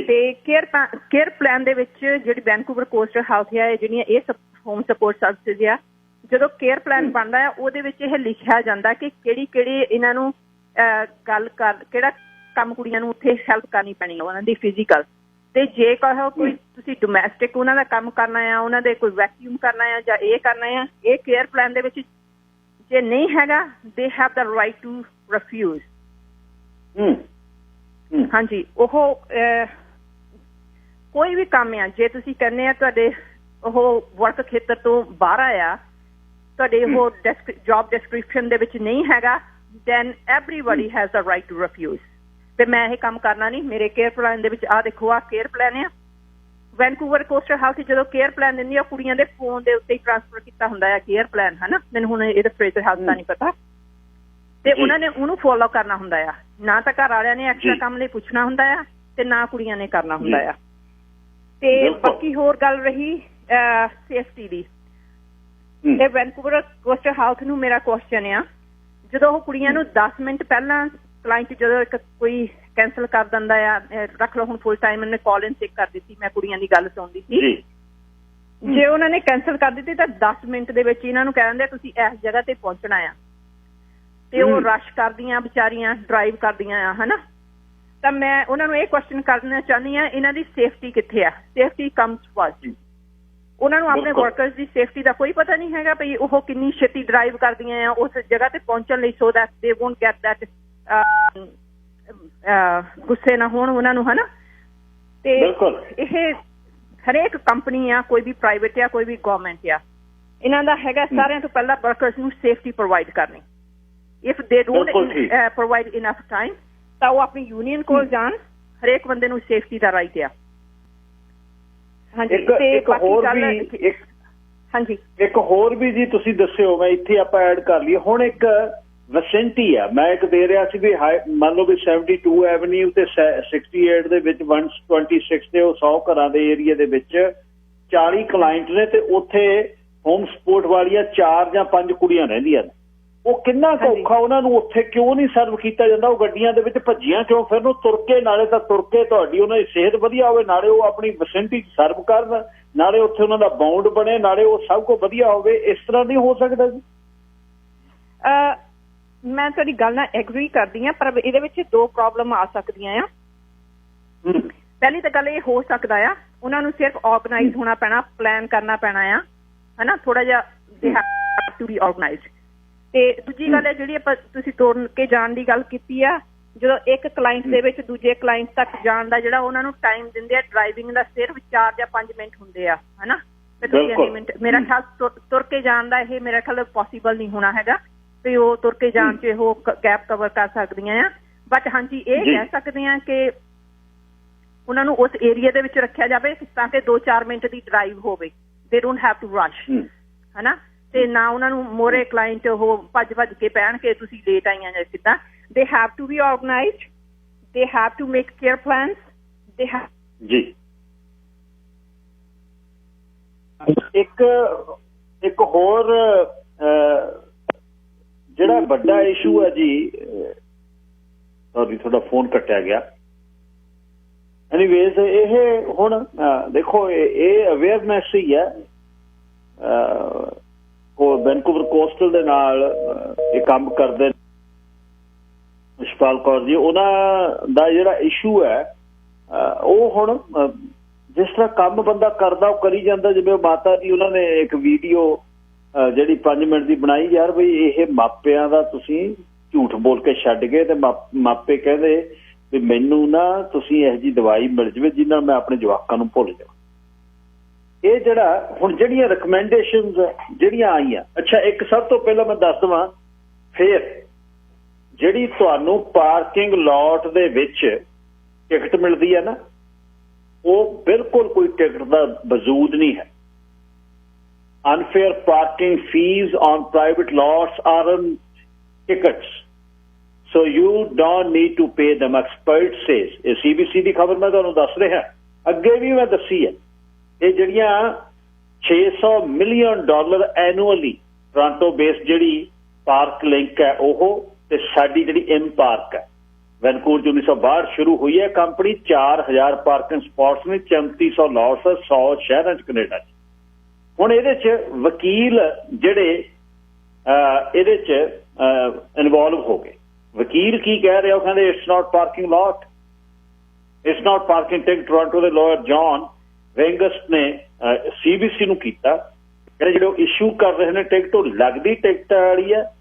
ਤੇ ਕੇਅਰ ਪਲਾਨ ਦੇ ਵਿੱਚ ਜਿਹੜੀ ਵੈਨਕੂਵਰ ਕੋਸਟਲ ਹੈਲਥ ਆ, ਜਿਹੜੀਆਂ ਇਹ ਹੋਮ ਸਪੋਰਟ ਸਰਵਿਸਿਜ਼ ਆ, ਜਦੋਂ ਕੇਅਰ ਪਲਾਨ ਬਣਦਾ ਆ, ਉਹਦੇ ਵਿੱਚ ਇਹ ਲਿਖਿਆ ਜਾਂਦਾ ਕਿ ਕਿਹੜੀ ਇਹਨਾਂ ਨੂੰ ਕਿਹੜਾ ਕੰਮ ਕੁੜੀਆਂ ਨੂੰ ਉੱਥੇ ਹੈਲਪ ਕਰਨੀ ਪੈਣੀ ਆ, ਉਹਨਾਂ ਦੀ ਫਿਜ਼ੀਕਲ। ਤੇ ਜੇ ਕਹੋ ਕੋਈ ਤੁਸੀਂ ਡੋਮੈਸਟਿਕ ਉਹਨਾਂ ਦਾ ਕੰਮ ਕਰਨਾ ਆ, ਉਹਨਾਂ ਦੇ ਕੋਈ ਵੈਕਿਊਮ ਕਰਨਾ ਆ ਜਾਂ ਇਹ ਕਰਨਾ ਆ, ਇਹ ਕੇਅਰ ਪਲਾਨ ਦੇ ਵਿੱਚ ਜੇ ਨਹੀਂ ਹੈਗਾ, they have the right to refuse. ਹਾਂਜੀ, ਉਹ ਕੋਈ ਵੀ ਕੰਮ ਆ, ਜੇ ਤੁਸੀਂ ਕਹਿੰਦੇ ਆ ਤੁਹਾਡੇ ਉਹ ਵਰਕ ਖੇਤਰ ਤੋਂ ਬਾਹਰ ਆ, ਤੁਹਾਡੇ ਉਹ ਜੌਬ ਡਿਸਕ੍ਰਿਪਸ਼ਨ ਦੇ ਵਿੱਚ ਨਹੀਂ ਹੈਗਾ, then everybody has the right to refuse। ਤੇ ਮੈਂ ਇਹ ਕੰਮ ਕਰਨਾ ਨਹੀਂ, ਮੇਰੇ ਕੇਅਰ ਪਲਾਨ ਦੇ ਵਿੱਚ ਆਹ ਦੇਖੋ, ਆਹ ਕੇਅਰ ਪਲਾਨ ਆ। ਵੈਨਕੂਵਰ ਕੋਸਟਲ ਹੈਲਥ ਜਦੋਂ ਕੇਅਰ ਪਲਾਨ ਦਿੰਦੀ ਆ, ਕੁੜੀਆਂ ਦੇ ਫੋਨ ਦੇ ਉੱਤੇ ਹੀ ਟ੍ਰਾਂਸਫਰ ਕੀਤਾ ਹੁੰਦਾ ਆ ਕੇਅਰ ਪਲਾਨ, ਹਨਾ। ਮੈਨੂੰ ਹੁਣ ਇਹਦਾ ਫਰੇਜ਼ਰ ਹੈਲਥ ਦਾ ਨਹੀਂ ਪਤਾ, ਤੇ ਉਹਨਾਂ ਨੇ ਉਹਨੂੰ ਫੋਲੋ ਕਰਨਾ ਹੁੰਦਾ ਆ। ਨਾ ਤਾਂ ਘਰ ਵਾਲਿਆਂ ਨੇ ਐਕਸਟਰਾ ਕੰਮ ਲਈ ਪੁੱਛਣਾ ਹੁੰਦਾ ਆ, ਤੇ ਨਾ ਕੁੜੀਆਂ ਨੇ ਕਰਨਾ ਹੁੰਦਾ ਆ। ਤੇ ਬਾਕੀ ਹੋਰ ਗੱਲ ਰਹੀ ਸੇਫਟੀ ਦੀ, ਇਹ ਵੈਨਕੂਵਰ ਕੋਸਟਲ ਹੈਲਥ ਨੂੰ ਮੇਰਾ ਕੁਐਸਚਨ ਆ, ਜਦੋਂ ਉਹ ਕੁੜੀਆਂ ਨੂੰ 10 ਮਿੰਟ ਪਹਿਲਾਂ ਕਲਾਇੰਟ ਜਦੋਂ ਇੱਕ ਕੋਈ ਕੈਂਸਲ ਕਰ ਦਿੰਦਾ ਆ, ਰੱਖ ਲਓ ਹੁਣ ਫੁੱਲ ਟਾਈਮ ਇਹਨੇ ਕਾਲ ਇਨ ਚੈੱਕ ਕਰ ਦਿੱਤੀ, ਮੈਂ ਕੁੜੀਆਂ ਦੀ ਗੱਲ ਸੁਣਦੀ ਸੀ, ਜੇ ਉਹਨਾਂ ਨੇ ਕੈਂਸਲ ਕਰ ਦਿੱਤੀ ਤਾਂ 10 ਮਿੰਟ ਦੇ ਵਿੱਚ ਇਹਨਾਂ ਨੂੰ ਕਹਿ ਦਿੰਦੇ ਤੁਸੀਂ ਇਸ ਜਗ੍ਹਾ ਤੇ ਪਹੁੰਚਣਾ ਆ, ਤੇ ਉਹ ਰਸ਼ ਕਰਦੀਆਂ ਵਿਚਾਰੀਆਂ, ਡਰਾਈਵ ਕਰਦੀਆਂ ਆ, ਹਨਾ। ਤਾਂ ਮੈਂ ਉਹਨਾਂ ਨੂੰ ਇਹ ਕੁਐਸਚਨ ਕਰਨਾ ਚਾਹੁੰਦੀ ਹਾਂ, ਇਹਨਾਂ ਦੀ ਸੇਫਟੀ ਕਿੱਥੇ ਆ? Safety comes first. ਉਹਨਾਂ ਨੂੰ ਆਪਣੇ ਵਰਕਰਸ ਦੀ ਸੇਫਟੀ ਦਾ ਕੋਈ ਪਤਾ ਨਹੀਂ ਹੈਗਾ ਵੀ ਉਹ ਕਿੰਨੀ ਛੇਤੀ ਡਰਾਈਵ ਕਰਦੀਆਂ ਆ ਉਸ ਜਗ੍ਹਾ ਤੇ ਪਹੁੰਚਣ ਲਈ, ਸੋ ਦੈਟ ਦੇ ਵੋਂਟ ਗੈਟ ਦੈਟ ਗੁੱਸੇ ਨਾ ਹੋਣ ਉਹਨਾਂ ਨੂੰ, ਹਨਾ। ਤੇ ਇਹ ਹਰੇਕ ਕੰਪਨੀ ਆ, ਕੋਈ ਵੀ ਪ੍ਰਾਈਵੇਟ ਆ ਕੋਈ ਵੀ ਗਵਰਨਮੈਂਟ ਆ, ਇਹਨਾਂ ਦਾ ਹੈਗਾ ਸਾਰਿਆਂ ਤੋਂ ਪਹਿਲਾਂ ਵਰਕਰਸ ਨੂੰ ਸੇਫਟੀ ਪ੍ਰੋਵਾਈਡ ਕਰਨੀ। If they don't provide enough time ਤਾਂ ਉਹ ਆਪਣੀ ਯੂਨੀਅਨ ਕੋਲ ਜਾਣ, ਹਰੇਕ ਬੰਦੇ ਨੂੰ ਸੇਫਟੀ ਦਾ ਰਾਈਟ ਆ। ਹਾਂਜੀ, ਤੇ ਇੱਕ ਹੋਰ ਵੀ ਜੀ ਤੁਸੀਂ ਦੱਸਿਓ, ਮੈਂ ਇੱਥੇ ਆਪਾਂ ਐਡ ਕਰ ਲਈਏ। ਹੁਣ ਇੱਕ ਵੈਸੈਂਟੀ ਆ, ਮੈਂ ਇੱਕ ਦੇ ਰਿਹਾ ਸੀ ਵੀ ਮੰਨ ਲਓ ਵੀ 72 ਐਵਨਿਊ ਤੇ 68 ਦੇ ਵਿੱਚ 126 ਤੇ ਉਹ 100 ਘਰਾਂ ਦੇ ਏਰੀਆ ਦੇ ਵਿੱਚ 40 ਕਲਾਇੰਟ ਨੇ, ਤੇ ਉੱਥੇ ਹੋਮ ਸਪੋਰਟ ਵਾਲੀਆਂ 4 ਜਾਂ 5 ਕੁੜੀਆਂ ਰਹਿੰਦੀਆਂ ਨੇ। ਉਹ ਕਿੰਨਾ ਕੁ ਔਖਾ ਉਹਨਾਂ ਨੂੰ ਉੱਥੇ ਕਿਉਂ ਨਹੀਂ ਸਰਵ ਕੀਤਾ ਜਾਂਦਾ? ਉਹ ਗੱਡੀਆਂ ਦੇ ਵਿੱਚ ਭੱਜੀਆਂ ਕਿਉਂ ਫਿਰ ਨੂੰ? ਤੁਰ ਕੇ, ਨਾਲੇ ਤਾਂ ਤੁਰ ਕੇ ਤੁਹਾਡੀ ਉਹਨਾਂ ਦੀ ਸਿਹਤ ਵਧੀਆ ਹੋਵੇ, ਨਾਲੇ ਉਹ ਆਪਣੀ ਵਿਸਿਨਿਟੀ 'ਚ ਸਰਵ ਕਰਨ, ਨਾਲੇ ਉੱਥੇ ਉਹਨਾਂ ਦਾ ਬਾਉਂਡ ਬਣੇ, ਨਾਲੇ ਉਹ ਸਭ ਕੁਝ ਵਧੀਆ ਹੋਵੇ। ਇਸ ਤਰ੍ਹਾਂ ਨਹੀਂ ਹੋ ਸਕਦਾ ਜੀ? ਮੈਂ ਤੁਹਾਡੀ ਗੱਲ ਨਾਲ ਐਗਰੀ ਕਰਦੀ ਹਾਂ, ਪਰ ਇਹਦੇ ਵਿੱਚ 2 ਪ੍ਰੋਬਲਮ ਆ ਸਕਦੀਆਂ ਆ। ਪਹਿਲੀ ਤਾਂ ਗੱਲ ਇਹ ਹੋ ਸਕਦਾ ਆ ਉਹਨਾਂ ਨੂੰ ਸਿਰਫ ਆਰਗੇਨਾਈਜ਼ ਹੋਣਾ ਪੈਣਾ, ਪਲਾਨ ਕਰਨਾ ਪੈਣਾ ਆ, ਹਨਾ, ਥੋੜਾ ਜਿਹਾ ਦੇ ਹੈਵ ਟੂ ਬੀ ਆਰਗੇਨਾਈਜ਼ਡ। ਤੇ ਦੂਜੀ ਗੱਲ ਹੈ ਜਿਹੜੀ ਆਪਾਂ ਤੁਸੀਂ ਤੁਰ ਕੇ ਜਾਣ ਦੀ ਗੱਲ ਕੀਤੀ ਆ, ਜਦੋਂ ਇੱਕ ਕਲਾਇੰਟ ਦੇ ਵਿੱਚ ਦੂਜੇ ਕਲਾਇੰਟ ਤੱਕ ਜਾਣ ਦਾ ਜਿਹੜਾ ਉਹਨਾਂ ਨੂੰ ਟਾਈਮ ਦਿੰਦੇ ਆ ਡਰਾਈਵਿੰਗ ਦਾ, ਸਿਰਫ 4 ਜਾਂ 5 ਮਿੰਟ ਹੁੰਦੇ ਆ, ਹਨਾ। ਤੁਸੀਂ 2 ਮਿੰਟ, ਮੇਰਾ ਖਿਆਲ ਤੁਰ ਕੇ ਜਾਣ ਦਾ ਇਹ ਮੇਰਾ ਖਿਆਲ ਪੋਸੀਬਲ ਨਹੀਂ ਹੋਣਾ ਹੈਗਾ ਵੀ ਉਹ ਤੁਰ ਕੇ ਜਾਣ 'ਚ ਉਹ ਗੈਪ ਕਵਰ ਕਰ ਸਕਦੀਆਂ ਆ। ਬਟ ਹਾਂਜੀ ਇਹ ਕਹਿ ਸਕਦੇ ਹਾਂ ਕਿ ਉਹਨਾਂ ਨੂੰ ਉਸ ਏਰੀਆ ਦੇ ਵਿੱਚ ਰੱਖਿਆ ਜਾਵੇ ਤਾਂ ਕਿ 2-4 ਮਿੰਟ ਦੀ ਡਰਾਈਵ ਹੋਵੇ, ਦੇ ਡੋਂਟ ਹੈਵ ਟੂ ਰਸ਼, ਹਨਾ। ਤੇ ਨਾ ਉਹਨਾਂ ਨੂੰ ਮੋਰੇ ਕਲਾਇੰਟ ਉਹ ਭੱਜ ਕੇ ਪੈਣ ਕੇ ਤੁਸੀਂ ਲੇਟ ਆਈਆਂ ਜਾਂ ਕਿੱਦਾਂ। They have to be organised, they have to make care plans, they have ਜੀ। ਇੱਕ ਹੋਰ ਜਿਹੜਾ ਵੱਡਾ ਇਸ਼ੂ ਹੈ ਜੀ, ਸੌਰੀ ਤੁਹਾਡਾ ਫੋਨ ਕੱਟਿਆ ਗਿਆ। ਐਨੀਵੇਜ਼ ਇਹ ਹੁਣ ਦੇਖੋ ਇਹ ਅਵੇਅਰਨੈਸ ਹੀ ਹੈ। ਵੈਨਕੂਵਰ ਕੋਸਟਲ ਦੇ ਨਾਲ ਇਹ ਕੰਮ ਕਰਦੇ ਯਸ਼ਪਾਲ ਕੌਰ ਜੀ, ਉਹਨਾਂ ਦਾ ਜਿਹੜਾ ਇਸ਼ੂ ਹੈ ਉਹ ਹੁਣ ਜਿਸ ਤਰ੍ਹਾਂ ਕੰਮ ਬੰਦਾ ਕਰਦਾ ਉਹ ਕਰੀ ਜਾਂਦਾ। ਜਿਵੇਂ ਮਾਤਾ ਜੀ ਉਹਨਾਂ ਨੇ ਇੱਕ ਵੀਡੀਓ ਜਿਹੜੀ 5 ਮਿੰਟ ਦੀ ਬਣਾਈ, ਯਾਰ ਬਈ ਇਹ ਮਾਪਿਆਂ ਦਾ ਤੁਸੀਂ ਝੂਠ ਬੋਲ ਕੇ ਛੱਡ ਗਏ, ਤੇ ਮਾਪੇ ਕਹਿੰਦੇ ਵੀ ਮੈਨੂੰ ਨਾ ਤੁਸੀਂ ਇਹੋ ਜਿਹੀ ਦਵਾਈ ਮਿਲ ਜਾਵੇ ਜਿਹਦੇ ਨਾਲ ਮੈਂ ਆਪਣੇ ਜਵਾਕਾਂ ਨੂੰ ਭੁੱਲ ਜਾਵਾਂ। ਇਹ ਜਿਹੜਾ ਹੁਣ ਜਿਹੜੀਆਂ ਰਿਕਮੈਂਡੇਸ਼ਨਸ ਜਿਹੜੀਆਂ ਆਈਆਂ, ਅੱਛਾ ਇੱਕ ਸਭ ਤੋਂ ਪਹਿਲਾਂ ਮੈਂ ਦੱਸ ਦੇਵਾਂ, ਫਿਰ ਜਿਹੜੀ ਤੁਹਾਨੂੰ ਪਾਰਕਿੰਗ ਲੋਟ ਦੇ ਵਿੱਚ ਟਿਕਟ ਮਿਲਦੀ ਹੈ ਨਾ, ਉਹ ਬਿਲਕੁਲ ਕੋਈ ਟਿਕਟ ਦਾ ਵਜੂਦ ਨਹੀਂ ਹੈ। Unfair parking fees on private lots aren't tickets, so you don't need to pay them, expert says। ਇਹ CBC ਦੀ ਖਬਰ ਮੈਂ ਤੁਹਾਨੂੰ ਦੱਸ ਰਿਹਾ, ਅੱਗੇ ਵੀ ਮੈਂ ਦੱਸੀ ਹੈ। ਇਹ ਜਿਹੜੀਆਂ $600 ਮਿਲੀਅਨ ਐਨੂਅਲੀ ਟੋਰਾਂਟੋ ਬੇਸ ਜਿਹੜੀ ਪਾਰਕ ਲਿੰਕ ਹੈ ਉਹ, ਤੇ ਸਾਡੀ ਜਿਹੜੀ ਇਮ ਪਾਰਕ ਹੈ ਵੈਨਕੂਵਰ 1962 ਸ਼ੁਰੂ ਹੋਈ ਹੈ ਕੰਪਨੀ। 4000 ਪਾਰਕਿੰਗ ਸਪੌਟਸ ਨੇ, 3400 ਲੋਟਸ, 100 ਸ਼ਹਿਰਾਂ 'ਚ ਕੈਨੇਡਾ 'ਚ। ਹੁਣ ਇਹਦੇ 'ਚ ਵਕੀਲ ਜਿਹੜੇ ਇਹਦੇ 'ਚ ਇਨਵੋਲਵ ਹੋ ਗਏ। ਵਕੀਲ ਕੀ ਕਹਿ ਰਿਹਾ? ਉਹ ਕਹਿੰਦੇ it's not parking lot, it's not parking ticket. Toronto ਦੇ ਲਾਇਰ ਜੌਨ ਵੈਂਗਸ ਨੇ CBC ਨੂੰ ਕੀਤਾ, ਜਿਹੜੇ ਇਸ਼ੂ ਕਰ ਰਹੇ ਨੇ ਟਿਕਟ ਉਹ ਲੱਗਦੀ ਟਿਕਟ ਵਾਲੀ ਹੈ।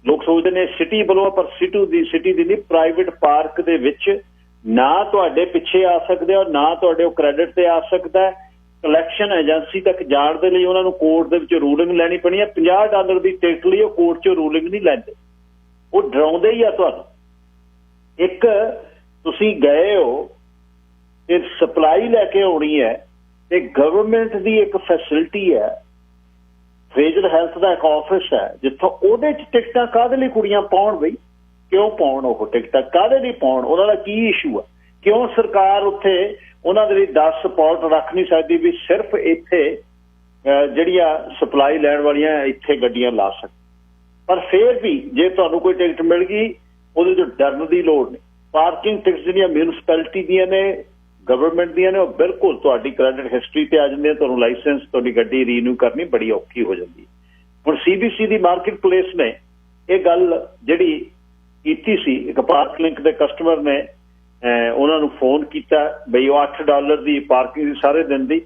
ਲੋਕ ਸੋਚਦੇ ਨੇ ਸਿਟੀ ਵੱਲੋਂ, ਪਰ ਸਿਟੀ ਦੀ ਨਹੀਂ, ਪ੍ਰਾਈਵੇਟ ਪਾਰਕ ਦੇ ਵਿੱਚ ਨਾ ਤੁਹਾਡੇ ਪਿੱਛੇ ਆ ਸਕਦੇ ਹੋ, ਨਾ ਤੁਹਾਡੇ ਉਹ ਕ੍ਰੈਡਿਟ ਤੇ ਆ ਸਕਦਾ। ਕਲੈਕਸ਼ਨ ਏਜੰਸੀ ਤੱਕ ਜਾਣ ਦੇ ਲਈ ਉਹਨਾਂ ਨੂੰ ਕੋਰਟ ਦੇ ਵਿੱਚ ਰੂਲਿੰਗ ਲੈਣੀ ਪੈਣੀ ਹੈ। $50 ਦੀ ਟਿਕਟ ਲਈ ਉਹ ਕੋਰਟ 'ਚ ਰੂਲਿੰਗ ਨਹੀਂ ਲੈਂਦੇ, ਉਹ ਡਰਾਉਂਦੇ ਹੀ ਆ ਤੁਹਾਨੂੰ। ਇੱਕ ਤੁਸੀਂ ਗਏ ਹੋ ਤੇ ਸਪਲਾਈ ਲੈ ਕੇ ਆਉਣੀ ਹੈ, ਤੇ ਗਵਰਨਮੈਂਟ ਦੀ ਇੱਕ ਫੈਸਿਲਿਟੀ ਹੈ, ਫਰੇਜ਼ਰ ਹੈਲਥ ਦਾ ਇੱਕ ਆਫਿਸ ਹੈ, ਜਿੱਥੋਂ ਉਹਦੇ 'ਚ ਟਿਕਟਾਂ ਕਾਹਦੇ ਲਈ ਕੁੜੀਆਂ ਪਾਉਣ? ਬਈ ਕਿਉਂ ਪਾਉਣ ਉਹ ਟਿਕਟਾਂ? ਕਾਹਦੇ ਲਈ ਪਾਉਣ? ਉਹਨਾਂ ਦਾ ਕੀ ਇਸ਼ੂ ਹੈ? ਕਿਉਂ ਸਰਕਾਰ ਉੱਥੇ ਉਹਨਾਂ ਦੇ ਲਈ 10 ਸਪੌਟ ਰੱਖ ਨਹੀਂ ਸਕਦੀ ਵੀ ਸਿਰਫ ਇੱਥੇ ਜਿਹੜੀਆਂ ਸਪਲਾਈ ਲੈਣ ਵਾਲੀਆਂ ਇੱਥੇ ਗੱਡੀਆਂ ਲਾ ਸਕਣ? ਪਰ ਫਿਰ ਵੀ ਜੇ ਤੁਹਾਨੂੰ ਕੋਈ ਟਿਕਟ ਮਿਲ ਗਈ ਉਹਦੇ 'ਚੋਂ ਡਰਨ ਦੀ ਲੋੜ ਨਹੀਂ। ਪਾਰਕਿੰਗ ਟਿਕਟ ਜਿਹੜੀਆਂ ਮਿਊਨਿਸਪੈਲਿਟੀ ਦੀਆਂ ਨੇ, ਗਵਰਨਮੈਂਟ ਦੀਆਂ ਨੇ, ਉਹ ਬਿਲਕੁਲ ਤੁਹਾਡੀ ਕ੍ਰੈਡਿਟ ਹਿਸਟਰੀ ਤੇ ਆ ਜਾਂਦੀਆਂ। ਤੁਹਾਨੂੰ ਲਾਇਸੈਂਸ, ਤੁਹਾਡੀ ਗੱਡੀ ਰੀਨਿਊ ਕਰਨੀ ਬੜੀ ਔਖੀ ਹੋ ਜਾਂਦੀ। ਹੁਣ CBC ਦੀ ਮਾਰਕੀਟ ਪਲੇਸ ਨੇ ਇਹ ਗੱਲ ਜਿਹੜੀ ਕੀਤੀ ਸੀ, ਇੱਕ ਪਾਰਕ ਲਿੰਕ ਦੇ ਕਸਟਮਰ ਨੇ ਉਹਨਾਂ ਨੂੰ ਫੋਨ ਕੀਤਾ ਬਈ ਉਹ $8 ਦੀ ਪਾਰਕਿੰਗ ਦੀ ਸਾਰੇ ਦਿਨ ਦੀ,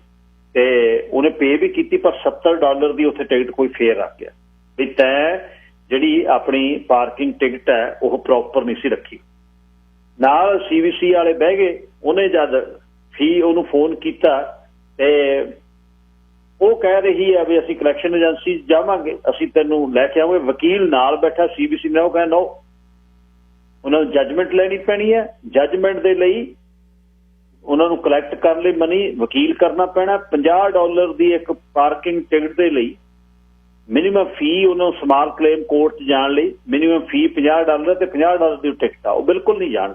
ਤੇ ਉਹਨੇ ਪੇ ਵੀ ਕੀਤੀ, ਪਰ $70 ਦੀ ਉੱਥੇ ਟਿਕਟ ਕੋਈ ਫੇਰ ਆ ਗਿਆ ਵੀ ਤੈਂ ਜਿਹੜੀ ਆਪਣੀ ਪਾਰਕਿੰਗ ਟਿਕਟ ਹੈ ਉਹ ਪ੍ਰੋਪਰ ਨਹੀਂ ਸੀ ਰੱਖੀ। ਨਾਲ CBC ਵਾਲੇ ਬਹਿ ਗਏ, ਉਹਨੇ ਜਦ ਫੀ ਉਹਨੂੰ ਫੋਨ ਕੀਤਾ ਤੇ ਉਹ ਕਹਿ ਰਹੀ ਹੈ ਵੀ ਅਸੀਂ ਕਲੈਕਸ਼ਨ ਏਜੰਸੀ ਜਾਵਾਂਗੇ, ਅਸੀਂ ਤੈਨੂੰ ਲੈ ਕੇ ਆਵਾਂਗੇ। ਵਕੀਲ ਨਾਲ ਬੈਠਾ CBC ਨੇ, ਉਹ ਕਹਿੰਦਾ ਨੋ, ਉਹਨਾਂ ਨੂੰ ਜੱਜਮੈਂਟ ਲੈਣੀ ਪੈਣੀ ਹੈ। ਜੱਜਮੈਂਟ ਦੇ ਲਈ ਉਹਨਾਂ ਨੂੰ ਕਲੈਕਟ ਕਰਨ ਲਈ ਮਨੀ ਵਕੀਲ ਕਰਨਾ ਪੈਣਾ। $50 ਦੀ ਇੱਕ ਪਾਰਕਿੰਗ ਟਿਕਟ ਦੇ ਲਈ ਮਿਨੀਮਮ ਫੀ, ਉਹਨਾਂ ਨੂੰ ਸਮਾਲ ਕਲੇਮ ਕੋਰਟ 'ਚ ਜਾਣ ਲਈ ਮਿਨੀਮਮ ਫੀ $50 ਤੇ $50 ਦੀ ਟਿਕਟ ਆ, ਉਹ ਬਿਲਕੁਲ ਨਹੀਂ ਜਾਣ।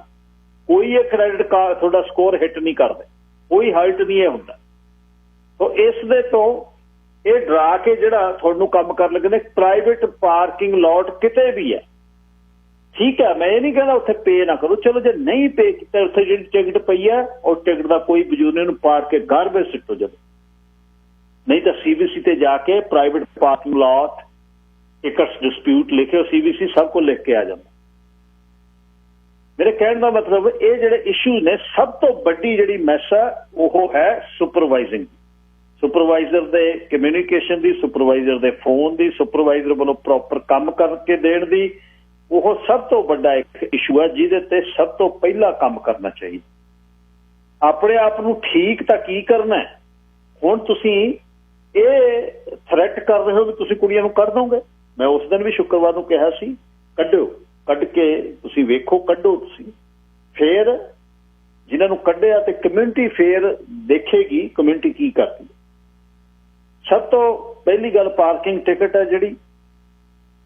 ਕੋਈ ਇਹ ਕ੍ਰੈਡਿਟ ਕਾਰਡ ਤੁਹਾਡਾ ਸਕੋਰ ਹਿੱਟ ਨਹੀਂ ਕਰਦੇ, ਕੋਈ ਹਲਟ ਨਹੀਂ ਇਹ ਹੁੰਦਾ। ਤੋ ਇਸ ਦੇ ਤੋਂ ਇਹ ਡਰਾ ਕੇ ਜਿਹੜਾ ਤੁਹਾਨੂੰ ਕੰਮ ਕਰਨ ਲੱਗੇ ਨੇ, ਪ੍ਰਾਈਵੇਟ ਪਾਰਕਿੰਗ ਲੋਟ ਕਿਤੇ ਵੀ ਹੈ, ਠੀਕ ਹੈ, ਮੈਂ ਇਹ ਨਹੀਂ ਕਹਿੰਦਾ ਉੱਥੇ ਪੇ ਨਾ ਕਰੋ। ਚਲੋ ਜੇ ਨਹੀਂ ਪੇ ਕੀਤਾ, ਉੱਥੇ ਜਿਹੜੀ ਟਿਕਟ ਪਈ ਹੈ ਉਹ ਟਿਕਟ ਦਾ ਕੋਈ ਵਜੂਦ ਨਹੀਂ, ਉਹਨੂੰ ਪਾੜ ਕੇ ਗਾਰਬੇਜ ਸਿੱਟੋ। ਜਦੋਂ ਨਹੀਂ ਤਾਂ CBC ਤੇ ਜਾ ਕੇ ਪ੍ਰਾਈਵੇਟ ਪਾਰਕਿੰਗ ਲੋਟ ਟਿਕਟਸ ਡਿਸਪਿਊਟ ਲਿਖਿਓ, CBC ਸਭ ਕੁਝ ਲਿਖ ਕੇ ਆ ਜਾਂਦਾ। ਮੇਰੇ ਕਹਿਣ ਦਾ ਮਤਲਬ ਇਹ ਜਿਹੜੇ ਇਸ਼ੂ ਨੇ, ਸਭ ਤੋਂ ਵੱਡੀ ਜਿਹੜੀ ਮੈਸ ਹੈ ਉਹ ਹੈ ਸੁਪਰਵਾਈਜ਼ਿੰਗ, ਸੁਪਰਵਾਈਜ਼ਰ ਦੇ ਕਮਿਊਨੀਕੇਸ਼ਨ ਦੀ, ਸੁਪਰਵਾਈਜ਼ਰ ਦੇ ਫੋਨ ਦੀ, ਸੁਪਰਵਾਈਜ਼ਰ ਵੱਲੋਂ ਪ੍ਰੋਪਰ ਕੰਮ ਕਰਕੇ ਦੇਣ ਦੀ। ਉਹ ਸਭ ਤੋਂ ਵੱਡਾ ਇੱਕ ਇਸ਼ੂ ਹੈ ਜਿਹਦੇ ਤੇ ਸਭ ਤੋਂ ਪਹਿਲਾਂ ਕੰਮ ਕਰਨਾ ਚਾਹੀਦਾ। ਆਪਣੇ ਆਪ ਨੂੰ ਠੀਕ ਤਾਂ ਕੀ ਕਰਨਾ ਹੈ? ਹੁਣ ਤੁਸੀਂ ਇਹ ਥ੍ਰੈਟ ਕਰ ਰਹੇ ਹੋ ਵੀ ਤੁਸੀਂ ਕੁੜੀਆਂ ਨੂੰ ਕੱਢ ਦੋਗੇ। ਮੈਂ ਉਸ ਦਿਨ ਵੀ ਸ਼ੁੱਕਰਵਾਰ ਨੂੰ ਕਿਹਾ ਸੀ ਕੱਢੋ, ਕੱਢ ਕੇ ਤੁਸੀਂ ਵੇਖੋ, ਕੱਢੋ ਤੁਸੀਂ। ਫਿਰ ਜਿਨ੍ਹਾਂ ਨੂੰ ਕੱਢਿਆ ਤੇ ਕਮਿਊਨਿਟੀ ਫੇਰ ਦੇਖੇਗੀ ਕਮਿਊਨਿਟੀ ਕੀ ਕਰਦੀ ਹੈ। ਸਭ ਤੋਂ ਪਹਿਲੀ ਗੱਲ ਪਾਰਕਿੰਗ ਟਿਕਟ ਹੈ ਜਿਹੜੀ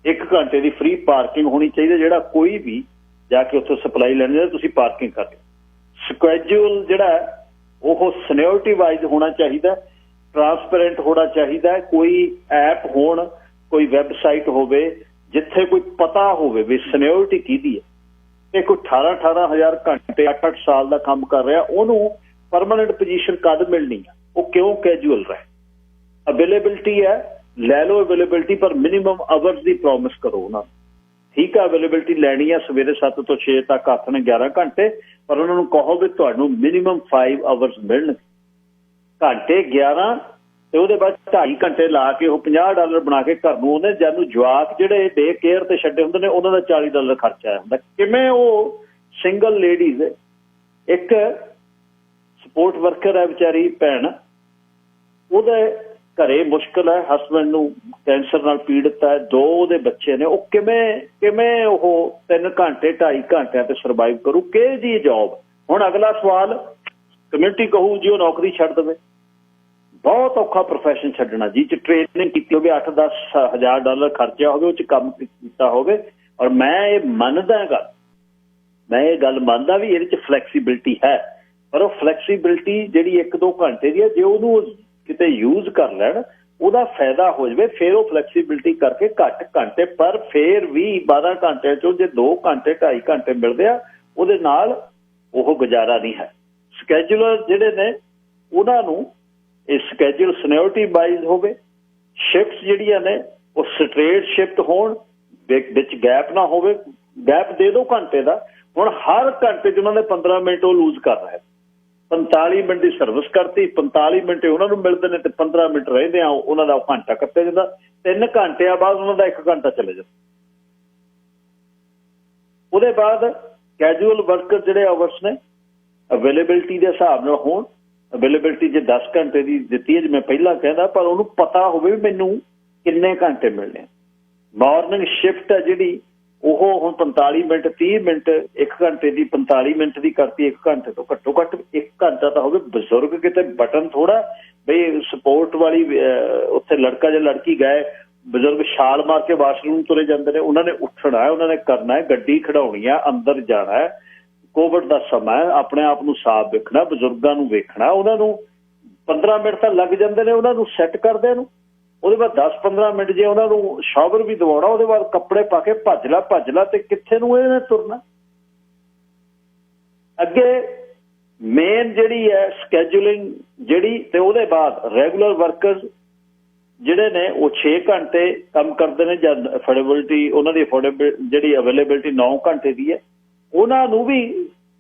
1 ਘੰਟੇ ਦੀ ਫ੍ਰੀ ਪਾਰਕਿੰਗ ਹੋਣੀ ਚਾਹੀਦੀ। ਜਿਹੜਾ ਕੋਈ ਵੀ ਜਾ ਕੇ ਉੱਥੋਂ ਸਪਲਾਈ ਲੈਣ ਜਾਂਦਾ ਤੁਸੀਂ ਪਾਰਕਿੰਗ ਕਰ ਲਓ। ਸਕੈਜੂਲ ਜਿਹੜਾ ਉਹ ਸੀਨੀਅਰਿਟੀ ਵਾਈਜ਼ ਹੋਣਾ ਚਾਹੀਦਾ, ਟਰਾਂਸਪੇਰੈਂਟ ਹੋਣਾ ਚਾਹੀਦਾ। ਕੋਈ ਐਪ ਹੋਣ, ਕੋਈ ਵੈਬਸਾਈਟ ਹੋਵੇ ਜਿੱਥੇ ਕੋਈ ਪਤਾ ਹੋਵੇ ਵੀ ਸੀਨੀਅਰਿਟੀ ਕਿਹਦੀ ਹੈ। ਤੇ ਕੋਈ 18,000 ਘੰਟੇ 8-8 ਸਾਲ ਦਾ ਕੰਮ ਕਰ ਰਿਹਾ, ਉਹਨੂੰ ਪਰਮਾਨੈਂਟ ਪੋਜੀਸ਼ਨ ਕਦ ਮਿਲਣੀ ਆ? ਉਹ ਕਿਉਂ ਕੈਜੂਅਲ ਰਹੇ? ਅਵੇਲੇਬਿਲਟੀ ਹੈ, ਲੈ ਲਓ ਅਵੇਲੇਬਿਲਟੀ, ਪਰ ਮਿਨੀਮਮ ਆਵਰਸ ਦੀ ਪ੍ਰੋਮਿਸ ਕਰੋ ਉਹਨਾਂ ਨੂੰ। ਠੀਕ ਹੈ, ਅਵੇਲੇਬਿਲਟੀ ਲੈਣੀ ਆ ਸਵੇਰੇ 7 ਤੋਂ 6 ਤੱਕ, ਹੱਥ ਨੇ 11 ਘੰਟੇ, ਪਰ ਉਹਨਾਂ ਨੂੰ ਕਹੋ ਵੀ ਤੁਹਾਨੂੰ ਮਿਨੀਮਮ 5 ਆਵਰਸ ਮਿਲਣਗੇ। ਘੰਟੇ 11 ਤੇ ਉਹਦੇ ਬਾਅਦ 2.5 ਘੰਟੇ ਲਾ ਕੇ ਉਹ $50 ਬਣਾ ਕੇ ਘਰ ਨੂੰ ਉਹਨੇ ਜਦ ਨੂੰ ਜਵਾਕ ਜਿਹੜੇ ਡੇ ਕੇਅਰ ਤੇ ਛੱਡੇ ਹੁੰਦੇ ਨੇ ਉਹਨਾਂ ਦਾ $40 ਖਰਚਾ ਆਇਆ ਹੁੰਦਾ। ਕਿਵੇਂ ਉਹ ਸਿੰਗਲ ਲੇਡੀਜ਼, ਇੱਕ ਸਪੋਰਟ ਵਰਕਰ ਹੈ ਵਿਚਾਰੀ ਭੈਣ, ਉਹਦੇ ਘਰੇ ਮੁਸ਼ਕਲ ਹੈ, ਹਸਬੈਂਡ ਨੂੰ ਕੈਂਸਰ ਨਾਲ ਪੀੜਤ ਹੈ, 2 ਉਹਦੇ ਬੱਚੇ ਨੇ, ਉਹ ਕਿਵੇਂ ਉਹ 3 ਘੰਟੇ 2.5 ਘੰਟਿਆਂ ਤੇ ਸਰਵਾਈਵ ਕਰੂ? ਕਿਹੋ ਜਿਹੀ ਜੌਬ? ਹੁਣ ਅਗਲਾ ਸਵਾਲ ਕਮਿਊਨਿਟੀ ਕਹੂ ਜੀ ਉਹ ਨੌਕਰੀ ਛੱਡ ਦੇਵੇ। ਬਹੁਤ ਔਖਾ ਪ੍ਰੋਫੈਸ਼ਨ ਛੱਡਣਾ ਜੀ, ਚ ਟ੍ਰੇਨਿੰਗ ਕੀਤੀ ਹੋਵੇ, $8-10 ਹਜ਼ਾਰ ਖਰਚਿਆ ਹੋਵੇ, ਉਹ ਚ ਕੰਮ ਕੀਤਾ ਹੋਵੇ। ਔਰ ਮੈਂ ਇਹ ਮੰਨਦਾ ਮੰਨਦਾ ਵੀ ਇਹਦੇ ਚ ਫਲੈਕਸੀਬਿਲਿਟੀ ਹੈ, ਪਰ ਉਹ ਫਲੈਕਸੀਬਿਲਿਟੀ ਜਿਹੜੀ 1-2 ਘੰਟੇ ਦੀ ਹੈ, ਜੇ ਉਹਨੂੰ ਕਿਤੇ ਯੂਜ਼ ਕਰ ਲੈਣ ਉਹਦਾ ਫਾਇਦਾ ਹੋ ਜਾਵੇ, ਫਿਰ ਉਹ ਫਲੈਕਸੀਬਿਲਿਟੀ ਕਰਕੇ ਘੱਟ ਘੰਟੇ, ਪਰ ਫਿਰ ਵੀ 12 ਘੰਟਿਆਂ ਚੋਂ ਜੇ 2 ਘੰਟੇ 2.5 ਘੰਟੇ ਮਿਲਦੇ ਆ, ਉਹਦੇ ਨਾਲ ਉਹ ਗੁਜ਼ਾਰਾ ਨਹੀਂ ਹੈ। ਸਕੈਜੂਲਰ ਜਿਹੜੇ ਨੇ ਉਹਨਾਂ ਨੂੰ ਇਹ ਸਕੈਜੂਲ ਸੀਨੀਅਰਿਟੀ ਵਾਈਜ਼ ਹੋਵੇ, ਸ਼ਿਫਟਸ ਜਿਹੜੀਆਂ ਨੇ ਉਹ ਸਟ੍ਰੇਟ ਸ਼ਿਫਟ ਹੋਣ, ਵਿੱਚ ਗੈਪ ਨਾ ਹੋਵੇ। ਗੈਪ ਦੇ 2 ਘੰਟੇ ਦਾ, ਹੁਣ ਹਰ ਘੰਟੇ 'ਚ ਉਹਨਾਂ ਨੇ 15 ਮਿੰਟ ਉਹ ਲੂਜ਼ ਕਰ ਰਹੇ। 45 ਮਿੰਟ ਦੀ ਸਰਵਿਸ ਕਰਤੀ, 45 ਮਿੰਟ ਉਹਨਾਂ ਨੂੰ ਮਿਲਦੇ ਨੇ ਤੇ 15 ਮਿੰਟ ਰਹਿੰਦੇ ਆ ਉਹਨਾਂ ਦਾ ਘੰਟਾ ਕੱਟਿਆ ਜਾਂਦਾ। 3 ਘੰਟਿਆਂ ਬਾਅਦ ਉਹਨਾਂ ਦਾ 1 ਘੰਟਾ ਚਲੇ ਜਾਂਦਾ। ਉਹਦੇ ਬਾਅਦ ਕੈਜੂਅਲ ਵਰਕਰ ਜਿਹੜੇ ਆਵਰਸ ਨੇ ਅਵੇਲੇਬਿਲਿਟੀ ਦੇ ਹਿਸਾਬ ਨਾਲ ਹੋਣ। ਅਵੇਲੇਬਿਲਿਟੀ ਜੇ 10 ਘੰਟੇ ਦੀ ਦਿੱਤੀ ਹੈ ਜਿਵੇਂ ਪਹਿਲਾਂ ਕਹਿੰਦਾ, ਪਰ ਉਹਨੂੰ ਪਤਾ ਹੋਵੇ ਵੀ ਮੈਨੂੰ ਕਿੰਨੇ ਘੰਟੇ ਮਿਲਣੇ। ਮਾਰਨਿੰਗ ਸ਼ਿਫਟ ਹੈ ਜਿਹੜੀ ਉਹ ਹੁਣ 45 ਮਿੰਟ 30 ਮਿੰਟ 1 ਘੰਟੇ ਦੀ 45 ਮਿੰਟ ਦੀ ਕਰਤੀ। 1 ਘੰਟੇ ਤੋਂ ਘੱਟੋ ਘੱਟ 1 ਘੰਟਾ ਤਾਂ ਹੋਵੇ। ਬਜ਼ੁਰਗ ਕਿਤੇ ਬਟਨ ਥੋੜਾ ਬਈ ਸਪੋਰਟ ਵਾਲੀ, ਉੱਥੇ ਲੜਕਾ ਜਾਂ ਲੜਕੀ ਗਏ, ਬਜ਼ੁਰਗ ਛਾਲ ਮਾਰ ਕੇ ਵਾਸ਼ਰੂਮ ਤੁਰੇ ਜਾਂਦੇ ਨੇ, ਉਹਨਾਂ ਨੇ ਉੱਠਣਾ ਹੈ, ਉਹਨਾਂ ਨੇ ਕਰਨਾ ਹੈ, ਗੱਡੀ ਖੜਾਉਣੀ ਹੈ, ਅੰਦਰ ਜਾਣਾ ਹੈ। ਕੋਵਿਡ ਦਾ ਸਮਾਂ ਹੈ, ਆਪਣੇ ਆਪ ਨੂੰ ਸਾਫ਼ ਵੇਖਣਾ, ਬਜ਼ੁਰਗਾਂ ਨੂੰ ਵੇਖਣਾ, ਉਹਨਾਂ ਨੂੰ 15 ਮਿੰਟ ਤਾਂ ਲੱਗ ਜਾਂਦੇ ਨੇ ਉਹਨਾਂ ਨੂੰ ਸੈੱਟ ਕਰਦਿਆਂ ਨੂੰ। ਉਹਦੇ ਬਾਅਦ 10-15 ਮਿੰਟ ਜੇ ਉਹਨਾਂ ਨੂੰ ਸ਼ਾਵਰ ਵੀ ਦਵਾਉਣਾ, ਉਹਦੇ ਬਾਅਦ ਕੱਪੜੇ ਪਾ ਕੇ ਭੱਜ ਲਾ ਤੇ ਕਿੱਥੇ ਨੂੰ ਇਹਨੇ ਤੁਰਨਾ। ਅੱਗੇ ਮੇਨ ਜਿਹੜੀ ਹੈ ਸਕੈਜੂਲਿੰਗ ਜਿਹੜੀ, ਤੇ ਉਹਦੇ ਬਾਅਦ ਰੈਗੂਲਰ ਵਰਕਰਸ ਜਿਹੜੇ ਨੇ ਉਹ 6 ਘੰਟੇ ਕੰਮ ਕਰਦੇ ਨੇ, ਜਦ ਅਫੋਰਡੇਬਿਲਿਟੀ ਉਹਨਾਂ ਦੀ ਜਿਹੜੀ ਅਵੇਲੇਬਿਲਿਟੀ 9 ਘੰਟੇ ਦੀ ਹੈ, ਉਹਨਾਂ ਨੂੰ ਵੀ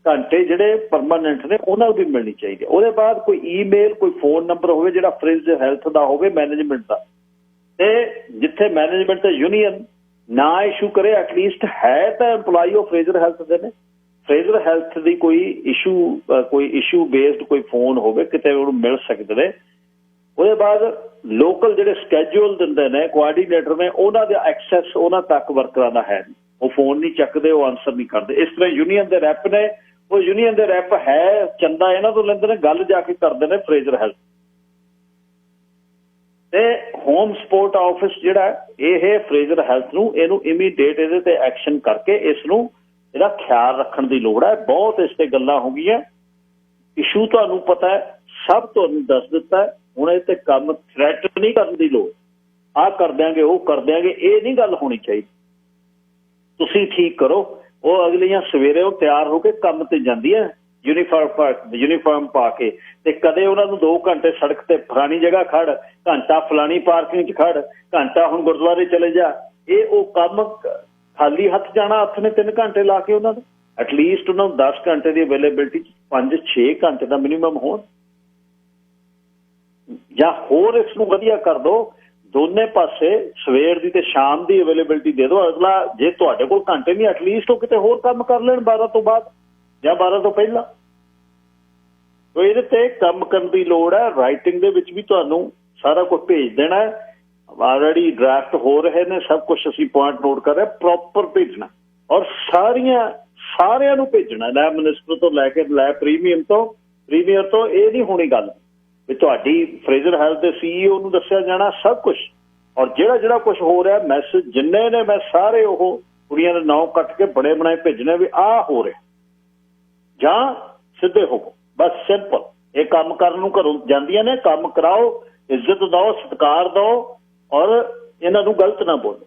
ਘੰਟੇ ਜਿਹੜੇ ਪਰਮਾਨੈਂਟ ਨੇ ਉਹਨਾਂ ਨੂੰ ਵੀ ਮਿਲਣੀ ਚਾਹੀਦੀ ਹੈ। ਉਹਦੇ ਬਾਅਦ ਕੋਈ ਈਮੇਲ, ਕੋਈ ਫੋਨ ਨੰਬਰ ਹੋਵੇ ਜਿਹੜਾ ਫ੍ਰਿਜ ਹੈਲਥ ਦਾ ਹੋਵੇ, ਮੈਨੇਜਮੈਂਟ ਦਾ, ਤੇ ਜਿੱਥੇ ਮੈਨੇਜਮੈਂਟ ਤੇ ਯੂਨੀਅਨ ਨਾ ਇਸ਼ੂ ਕਰੇ, ਐਟਲੀਸਟ ਹੈ ਤਾਂ EMPLOYEE ਆਫ ਫ੍ਰੇਜ਼ਰ ਹੈਲਥ ਦੇ ਨੇ, ਫ੍ਰੇਜ਼ਰ ਹੈਲਥ ਦੀ ਕੋਈ ਇਸ਼ੂ ਬੇਸਡ ਕੋਈ ਫੋਨ ਹੋਵੇ, ਕਿਤੇ ਉਹਨੂੰ ਮਿਲ ਸਕਦੇ ਨੇ। ਉਹਦੇ ਬਾਅਦ ਲੋਕਲ ਜਿਹੜੇ ਸਕੈਜੂਲ ਦਿੰਦੇ ਨੇ, ਕੋਆਰਡੀਨੇਟਰ ਨੇ, ਉਹਨਾਂ ਦਾ ਐਕਸੈਸ ਉਹਨਾਂ ਤੱਕ ਵਰਕਰਾਂ ਦਾ ਹੈ, ਉਹ ਫੋਨ ਨਹੀਂ ਚੱਕਦੇ, ਉਹ ਆਨਸਰ ਨਹੀਂ ਕਰਦੇ। ਇਸ ਤਰ੍ਹਾਂ ਯੂਨੀਅਨ ਦੇ ਰੈਪ ਨੇ, ਉਹ ਯੂਨੀਅਨ ਦੇ ਰੈਪ ਹੈ, ਚੰਦਾ ਇਹਨਾਂ ਤੋਂ ਲੈਂਦੇ ਨੇ, ਗੱਲ ਜਾ ਕੇ ਕਰਦੇ ਨੇ ਫ੍ਰੇਜ਼ਰ ਹੈਲਥ। ਤੇ ਹੋਮ ਸਪੋਰਟ ਆਫਿਸ ਜਿਹੜਾ ਇਹ ਫ੍ਰੇਜ਼ਰ ਹੈਲਥ ਨੂੰ ਇਹਨੂੰ ਇਮੀਡੀਏਟ ਇਹਦੇ ਤੇ ਐਕਸ਼ਨ ਕਰਕੇ ਇਸ ਨੂੰ ਇਹਦਾ ਖਿਆਲ ਰੱਖਣ ਦੀ ਲੋੜ ਹੈ। ਬਹੁਤ ਇਸ ਤੇ ਗੱਲਾਂ ਹੋ ਗਈਆਂ, ਇਸ਼ੂ ਤੁਹਾਨੂੰ ਪਤਾ ਹੈ, ਸਭ ਤੁਹਾਨੂੰ ਦੱਸ ਦਿੱਤਾ। ਹੁਣ ਇਹ ਤੇ ਕੰਮ ਥ੍ਰੈਟ ਨਹੀਂ ਕਰਨ ਦੀ ਲੋੜ, ਆਹ ਕਰ ਦਿਆਂਗੇ, ਉਹ ਕਰ ਦਿਆਂਗੇ, ਇਹ ਨਹੀਂ ਗੱਲ ਹੋਣੀ ਚਾਹੀਦੀ। ਤੁਸੀਂ ਠੀਕ ਕਰੋ, ਉਹ ਅਗਲੀਆਂ ਸਵੇਰੇ ਉਹ ਤਿਆਰ ਹੋ ਕੇ ਕੰਮ ਤੇ ਜਾਂਦੀਆਂ ਯੂਨੀਫਾਰਮ ਪਾ ਕੇ, ਤੇ ਕਦੇ ਉਹਨਾਂ ਨੂੰ 2 ਘੰਟੇ ਸੜਕ ਤੇ ਫਲਾਣੀ ਜਗ੍ਹਾ ਖੜ, ਘੰਟਾ ਫਲਾਣੀ ਪਾਰਕਿੰਗ 'ਚ ਖੜ, ਘੰਟਾ ਹੁਣ ਗੁਰਦੁਆਰੇ ਚਲੇ ਜਾ, ਇਹ ਉਹ ਕੰਮ ਖਾਲੀ ਹੱਥ ਜਾਣਾ। ਹੱਥ ਨੇ 3 ਘੰਟੇ ਲਾ ਕੇ ਉਹਨਾਂ ਦੇ ਐਟਲੀਸਟ ਉਹਨਾਂ ਨੂੰ 10 ਘੰਟੇ ਦੀ ਅਵੇਲੇਬਿਲਿਟੀ 5-6 ਘੰਟੇ ਦਾ ਮਿਨੀਮਮ ਹੋਣ, ਜਾਂ ਹੋਰ ਇਸ ਨੂੰ ਵਧੀਆ ਕਰ ਦੋ। ਦੋਨੇ ਪਾਸੇ ਸਵੇਰ ਦੀ ਤੇ ਸ਼ਾਮ ਦੀ ਅਵੇਲੇਬਿਲਿਟੀ ਦੇ ਦਿਓ। ਅਗਲਾ ਜੇ ਤੁਹਾਡੇ ਕੋਲ ਘੰਟੇ ਨਹੀਂ, ਐਟਲੀਸਟ ਉਹ ਕਿਤੇ ਹੋਰ ਕੰਮ ਕਰ ਲੈਣ 12 ਤੋਂ ਬਾਅਦ ਜਾਂ 12 ਤੋਂ ਪਹਿਲਾਂ। ਤੋ ਇਹਦੇ ਤੇ ਕੰਮ ਕਰਨ ਦੀ ਲੋੜ ਹੈ। ਰਾਈਟਿੰਗ ਦੇ ਵਿੱਚ ਵੀ ਤੁਹਾਨੂੰ ਸਾਰਾ ਕੁਝ ਭੇਜ ਦੇਣਾ, ਆਲਰੇਡੀ ਡਰਾਫਟ ਹੋ ਰਹੇ ਨੇ, ਸਭ ਕੁਝ ਅਸੀਂ ਪੁਆਇੰਟ ਨੋਟ ਕਰ ਰਹੇ, ਪ੍ਰੋਪਰ ਭੇਜਣਾ, ਔਰ ਸਾਰਿਆਂ ਨੂੰ ਭੇਜਣਾ, ਲੈਬ ਮਿਨਿਸਟਰ ਤੋਂ ਲੈ ਕੇ ਲੈਬ ਪ੍ਰੀਮੀਅਰ ਤੋਂ। ਇਹ ਨਹੀਂ ਹੋਣੀ ਗੱਲ ਵੀ ਤੁਹਾਡੀ ਫ੍ਰੇਜ਼ਰ ਹੈਲਥ ਦੇ CEO ਨੂੰ ਦੱਸਿਆ ਜਾਣਾ ਸਭ ਕੁਝ, ਔਰ ਜਿਹੜਾ ਕੁਝ ਹੋ ਰਿਹਾ ਮੈਸੇਜ ਜਿੰਨੇ ਨੇ ਮੈਂ ਸਾਰੇ ਉਹ ਕੁੜੀਆਂ ਦੇ ਨਾਂ ਕੱਟ ਕੇ ਬਣੇ ਬਣਾਏ ਭੇਜਣੇ ਵੀ ਆਹ ਹੋ ਰਿਹਾ, ਜਾਂ ਸਿੱਧੇ ਹੋਵੋ, ਬਸ ਸਿੰਪਲ। ਇਹ ਕੰਮ ਕਰਨ ਨੂੰ ਘਰੋਂ ਜਾਂਦੀਆਂ ਨੇ, ਕੰਮ ਕਰਾਓ, ਇੱਜ਼ਤ ਦਿਓ, ਸਤਿਕਾਰ ਦਿਓ, ਔਰ ਇਹਨਾਂ ਨੂੰ ਗਲਤ ਨਾ ਬੋਲੋ।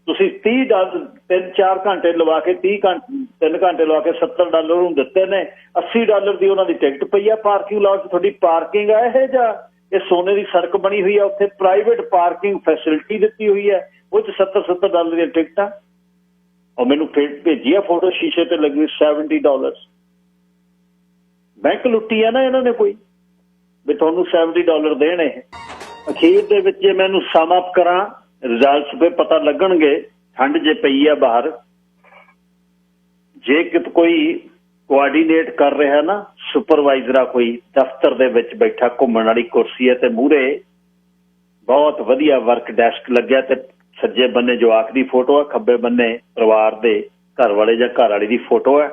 ਤੁਸੀਂ $30 3-4 ਘੰਟੇ ਲਵਾ ਕੇ 3 ਘੰਟੇ ਲਵਾ ਕੇ $70 ਨੂੰ ਦਿੱਤੇ ਨੇ, $80 ਦੀ ਉਹਨਾਂ ਦੀ ਟਿਕਟ ਪਈ ਆ ਪਾਰਕਿੰਗ ਲਾਟ 'ਚ। ਤੁਹਾਡੀ ਪਾਰਕਿੰਗ ਆ ਇਹ, ਜਾਂ ਇਹ ਸੋਨੇ ਦੀ ਸੜਕ ਬਣੀ ਹੋਈ ਆ, ਉੱਥੇ ਪ੍ਰਾਈਵੇਟ ਪਾਰਕਿੰਗ ਫੈਸਿਲਿਟੀ ਦਿੱਤੀ ਹੋਈ ਹੈ, ਉਹ 'ਚ $70 ਦੀਆਂ ਟਿਕਟਾਂ। ਔਰ ਮੈਨੂੰ ਭੇਜੀ ਆ ਫੋਟੋ, ਸ਼ੀਸ਼ੇ ਤੇ ਲੱਗੀ $70। ਬੈਂਕ ਲੁੱਟੀ ਆ ਨਾ ਇਹਨਾਂ ਨੇ ਕੋਈ, ਵੀ ਤੁਹਾਨੂੰ $70 ਦੇਣ। ਇਹ ਅਖੀਰ ਦੇ ਵਿੱਚ ਜੇ ਮੈਨੂੰ ਸਮ ਅਪ ਕਰਾਂ, ਰਿਜ਼ਲਟਸ ਫਿਰ ਪਤਾ ਲੱਗਣਗੇ। ਠੰਡ ਜੇ ਪਈ ਆ ਬਾਹਰ, ਜੇ ਕਿਤੇ ਕੋਈ ਕੋਆਰਡੀਨੇਟ ਕਰ ਰਿਹਾ ਨਾ, ਸੁਪਰਵਾਈਜ਼ਰ ਆ ਕੋਈ ਦਫ਼ਤਰ ਦੇ ਵਿੱਚ ਬੈਠਾ, ਘੁੰਮਣ ਵਾਲੀ ਕੁਰਸੀ ਹੈ ਤੇ ਮੂਹਰੇ ਬਹੁਤ ਵਧੀਆ ਵਰਕ ਡੈਸਕ ਲੱਗਿਆ, ਤੇ ਸੱਜੇ ਬੰਨੇ ਜਵਾਕ ਦੀ ਫੋਟੋ ਹੈ, ਖੱਬੇ ਬੰਨੇ ਪਰਿਵਾਰ ਦੇ ਘਰ ਵਾਲੇ ਜਾਂ ਘਰ ਵਾਲੀ ਦੀ ਫੋਟੋ ਹੈ,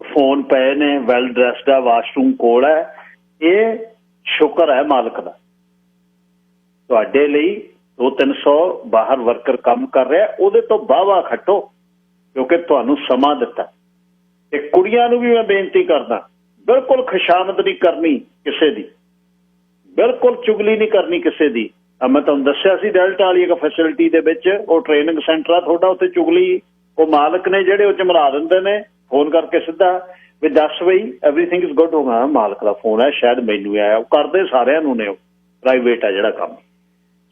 ਫੋਨ ਪਏ ਨੇ, ਵੈਲ ਡਰੈਸਡ ਆ, ਵਾਸ਼ਰੂਮ ਕੋਲ ਹੈ। ਇਹ ਸ਼ੁਕਰ ਹੈ ਮਾਲਕ ਦਾ, ਤੁਹਾਡੇ ਲਈ 200-300 ਬਾਹਰ ਵਰਕਰ ਕੰਮ ਕਰ ਰਿਹਾ, ਉਹਦੇ ਤੋਂ ਵਾਹਵਾ ਖੱਟੋ, ਕਿਉਂਕਿ ਤੁਹਾਨੂੰ ਸਮਾਂ ਦਿੱਤਾ। ਤੇ ਕੁੜੀਆਂ ਨੂੰ ਵੀ ਮੈਂ ਬੇਨਤੀ ਕਰਦਾ, ਬਿਲਕੁਲ ਖੁਸ਼ਾਮਦ ਨਹੀਂ ਕਰਨੀ ਕਿਸੇ ਦੀ, ਬਿਲਕੁਲ ਚੁਗਲੀ ਨਹੀਂ ਕਰਨੀ ਕਿਸੇ ਦੀ। ਮੈਂ ਤੁਹਾਨੂੰ ਦੱਸਿਆ ਸੀ ਡੈਲਟਾ ਵਾਲੀ ਇੱਕ ਫੈਸਿਲਿਟੀ ਦੇ ਵਿੱਚ, ਉਹ ਟ੍ਰੇਨਿੰਗ ਸੈਂਟਰ ਆ ਤੁਹਾਡਾ, ਉੱਥੇ ਚੁਗਲੀ ਉਹ ਮਾਲਕ ਨੇ ਜਿਹੜੇ ਉਹ ਚਮਲਾ ਦਿੰਦੇ ਨੇ, ਫੋਨ ਕਰਕੇ ਸਿੱਧਾ ਵੀ ਦੱਸ ਬਈ ਐਵਰੀਥਿੰਗ ਇਜ਼ ਗੁੱਡ ਹੋਗਾ, ਮਾਲਕ ਦਾ ਫੋਨ ਹੈ, ਸ਼ਾਇਦ ਮੈਨੂੰ ਆਇਆ। ਉਹ ਕਰਦੇ ਸਾਰਿਆਂ ਨੂੰ ਨੇ, ਉਹ ਪ੍ਰਾਈਵੇਟ ਆ ਜਿਹੜਾ ਕੰਮ।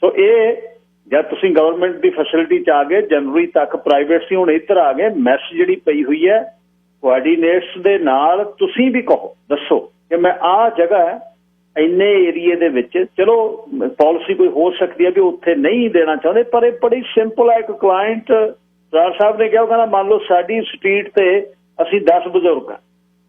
ਸੋ ਇਹ ਜਦ ਤੁਸੀਂ ਗਵਰਨਮੈਂਟ ਦੀ ਫੈਸਿਲਿਟੀ 'ਚ ਆ ਗਏ, ਜਨਵਰੀ ਤੱਕ ਪ੍ਰਾਈਵੇਟ ਸੀ, ਹੁਣ ਇੱਧਰ ਆ ਗਏ। ਮੈਸ ਜਿਹੜੀ ਪਈ ਹੋਈ ਹੈ ਕੋਆਰਡੀਨੇਟਸ ਦੇ ਨਾਲ, ਤੁਸੀਂ ਵੀ ਕਹੋ, ਦੱਸੋ ਕਿ ਮੈਂ ਆਹ ਜਗ੍ਹਾ ਹੈ ਇੰਨੇ ਏਰੀਏ ਦੇ ਵਿੱਚ, ਚਲੋ ਪਾਲਿਸੀ ਕੋਈ ਹੋ ਸਕਦੀ ਹੈ ਵੀ ਉੱਥੇ ਨਹੀਂ ਦੇਣਾ ਚਾਹੁੰਦੇ, ਪਰ ਇਹ ਬੜੀ ਸਿੰਪਲ ਹੈ। ਇੱਕ ਕਲਾਇੰਟ ਸਰ ਸਾਹਿਬ ਨੇ ਕਿਹਾ, ਉਹ ਕਹਿੰਦਾ ਮੰਨ ਲਓ ਸਾਡੀ ਸਟਰੀਟ ਤੇ ਅਸੀਂ 10 ਬਜ਼ੁਰਗ ਆ,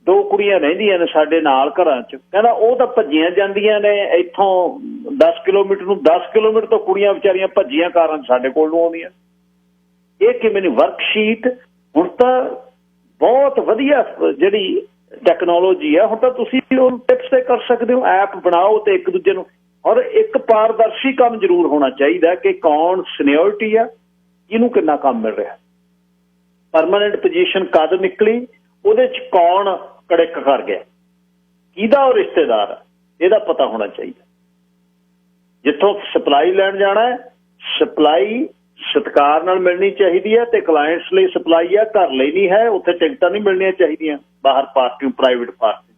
2 ਕੁੜੀਆਂ ਰਹਿੰਦੀਆਂ ਨੇ ਸਾਡੇ ਨਾਲ ਘਰਾਂ 'ਚ, ਕਹਿੰਦਾ ਉਹ ਤਾਂ ਭੱਜੀਆਂ ਜਾਂਦੀਆਂ ਨੇ ਇੱਥੋਂ 10 ਕਿਲੋਮੀਟਰ ਨੂੰ, 10 ਕਿਲੋਮੀਟਰ ਤੋਂ ਕੁੜੀਆਂ ਵਿਚਾਰੀਆਂ ਭੱਜੀਆਂ ਕਾਰਨ ਸਾਡੇ ਕੋਲ ਨੂੰ ਆਉਂਦੀਆਂ। ਇਹ ਕਿਵੇਂ ਨਹੀਂ ਵਰਕਸ਼ੀਟ, ਹੁਣ ਤਾਂ ਬਹੁਤ ਵਧੀਆ ਜਿਹੜੀ ਟੈਕਨੋਲੋਜੀ ਹੈ, ਹੁਣ ਤਾਂ ਤੁਸੀਂ ਉਹ ਟਿਪਸ ਤੇ ਕਰ ਸਕਦੇ ਹੋ, ਐਪ ਬਣਾਓ ਤੇ ਇੱਕ ਦੂਜੇ ਨੂੰ, ਔਰ ਇੱਕ ਪਾਰਦਰਸ਼ੀ ਕੰਮ ਜ਼ਰੂਰ ਹੋਣਾ ਚਾਹੀਦਾ ਕਿ ਕੌਣ ਸੀਨੀਅਰਿਟੀ ਆ, ਇਹਨੂੰ ਕਿੰਨਾ ਕੰਮ ਮਿਲ ਰਿਹਾ, ਪਰਮਾਨੈਂਟ ਪੋਜੀਸ਼ਨ ਕਦ ਨਿਕਲੀ, ਉਹਦੇ 'ਚ ਕੌਣ ਕੜਿੱਕ ਕਰ ਗਿਆ, ਕਿਹਦਾ ਉਹ ਰਿਸ਼ਤੇਦਾਰ ਆ, ਇਹਦਾ ਪਤਾ ਹੋਣਾ ਚਾਹੀਦਾ। ਜਿੱਥੋਂ ਸਪਲਾਈ ਲੈਣ ਜਾਣਾ ਹੈ, ਸਪਲਾਈ ਸਤਿਕਾਰ ਨਾਲ ਮਿਲਣੀ ਚਾਹੀਦੀ ਹੈ ਤੇ ਕਲਾਇੰਟਸ ਲਈ ਸਪਲਾਈ ਹੈ, ਘਰ ਲਈ ਨਹੀਂ ਹੈ। ਉੱਥੇ ਟਿਕਟਾਂ ਨਹੀਂ ਮਿਲਣੀਆਂ ਚਾਹੀਦੀਆਂ ਬਾਹਰ ਪਾਰਕਿੰਗ, ਪ੍ਰਾਈਵੇਟ ਪਾਰਕਿੰਗ।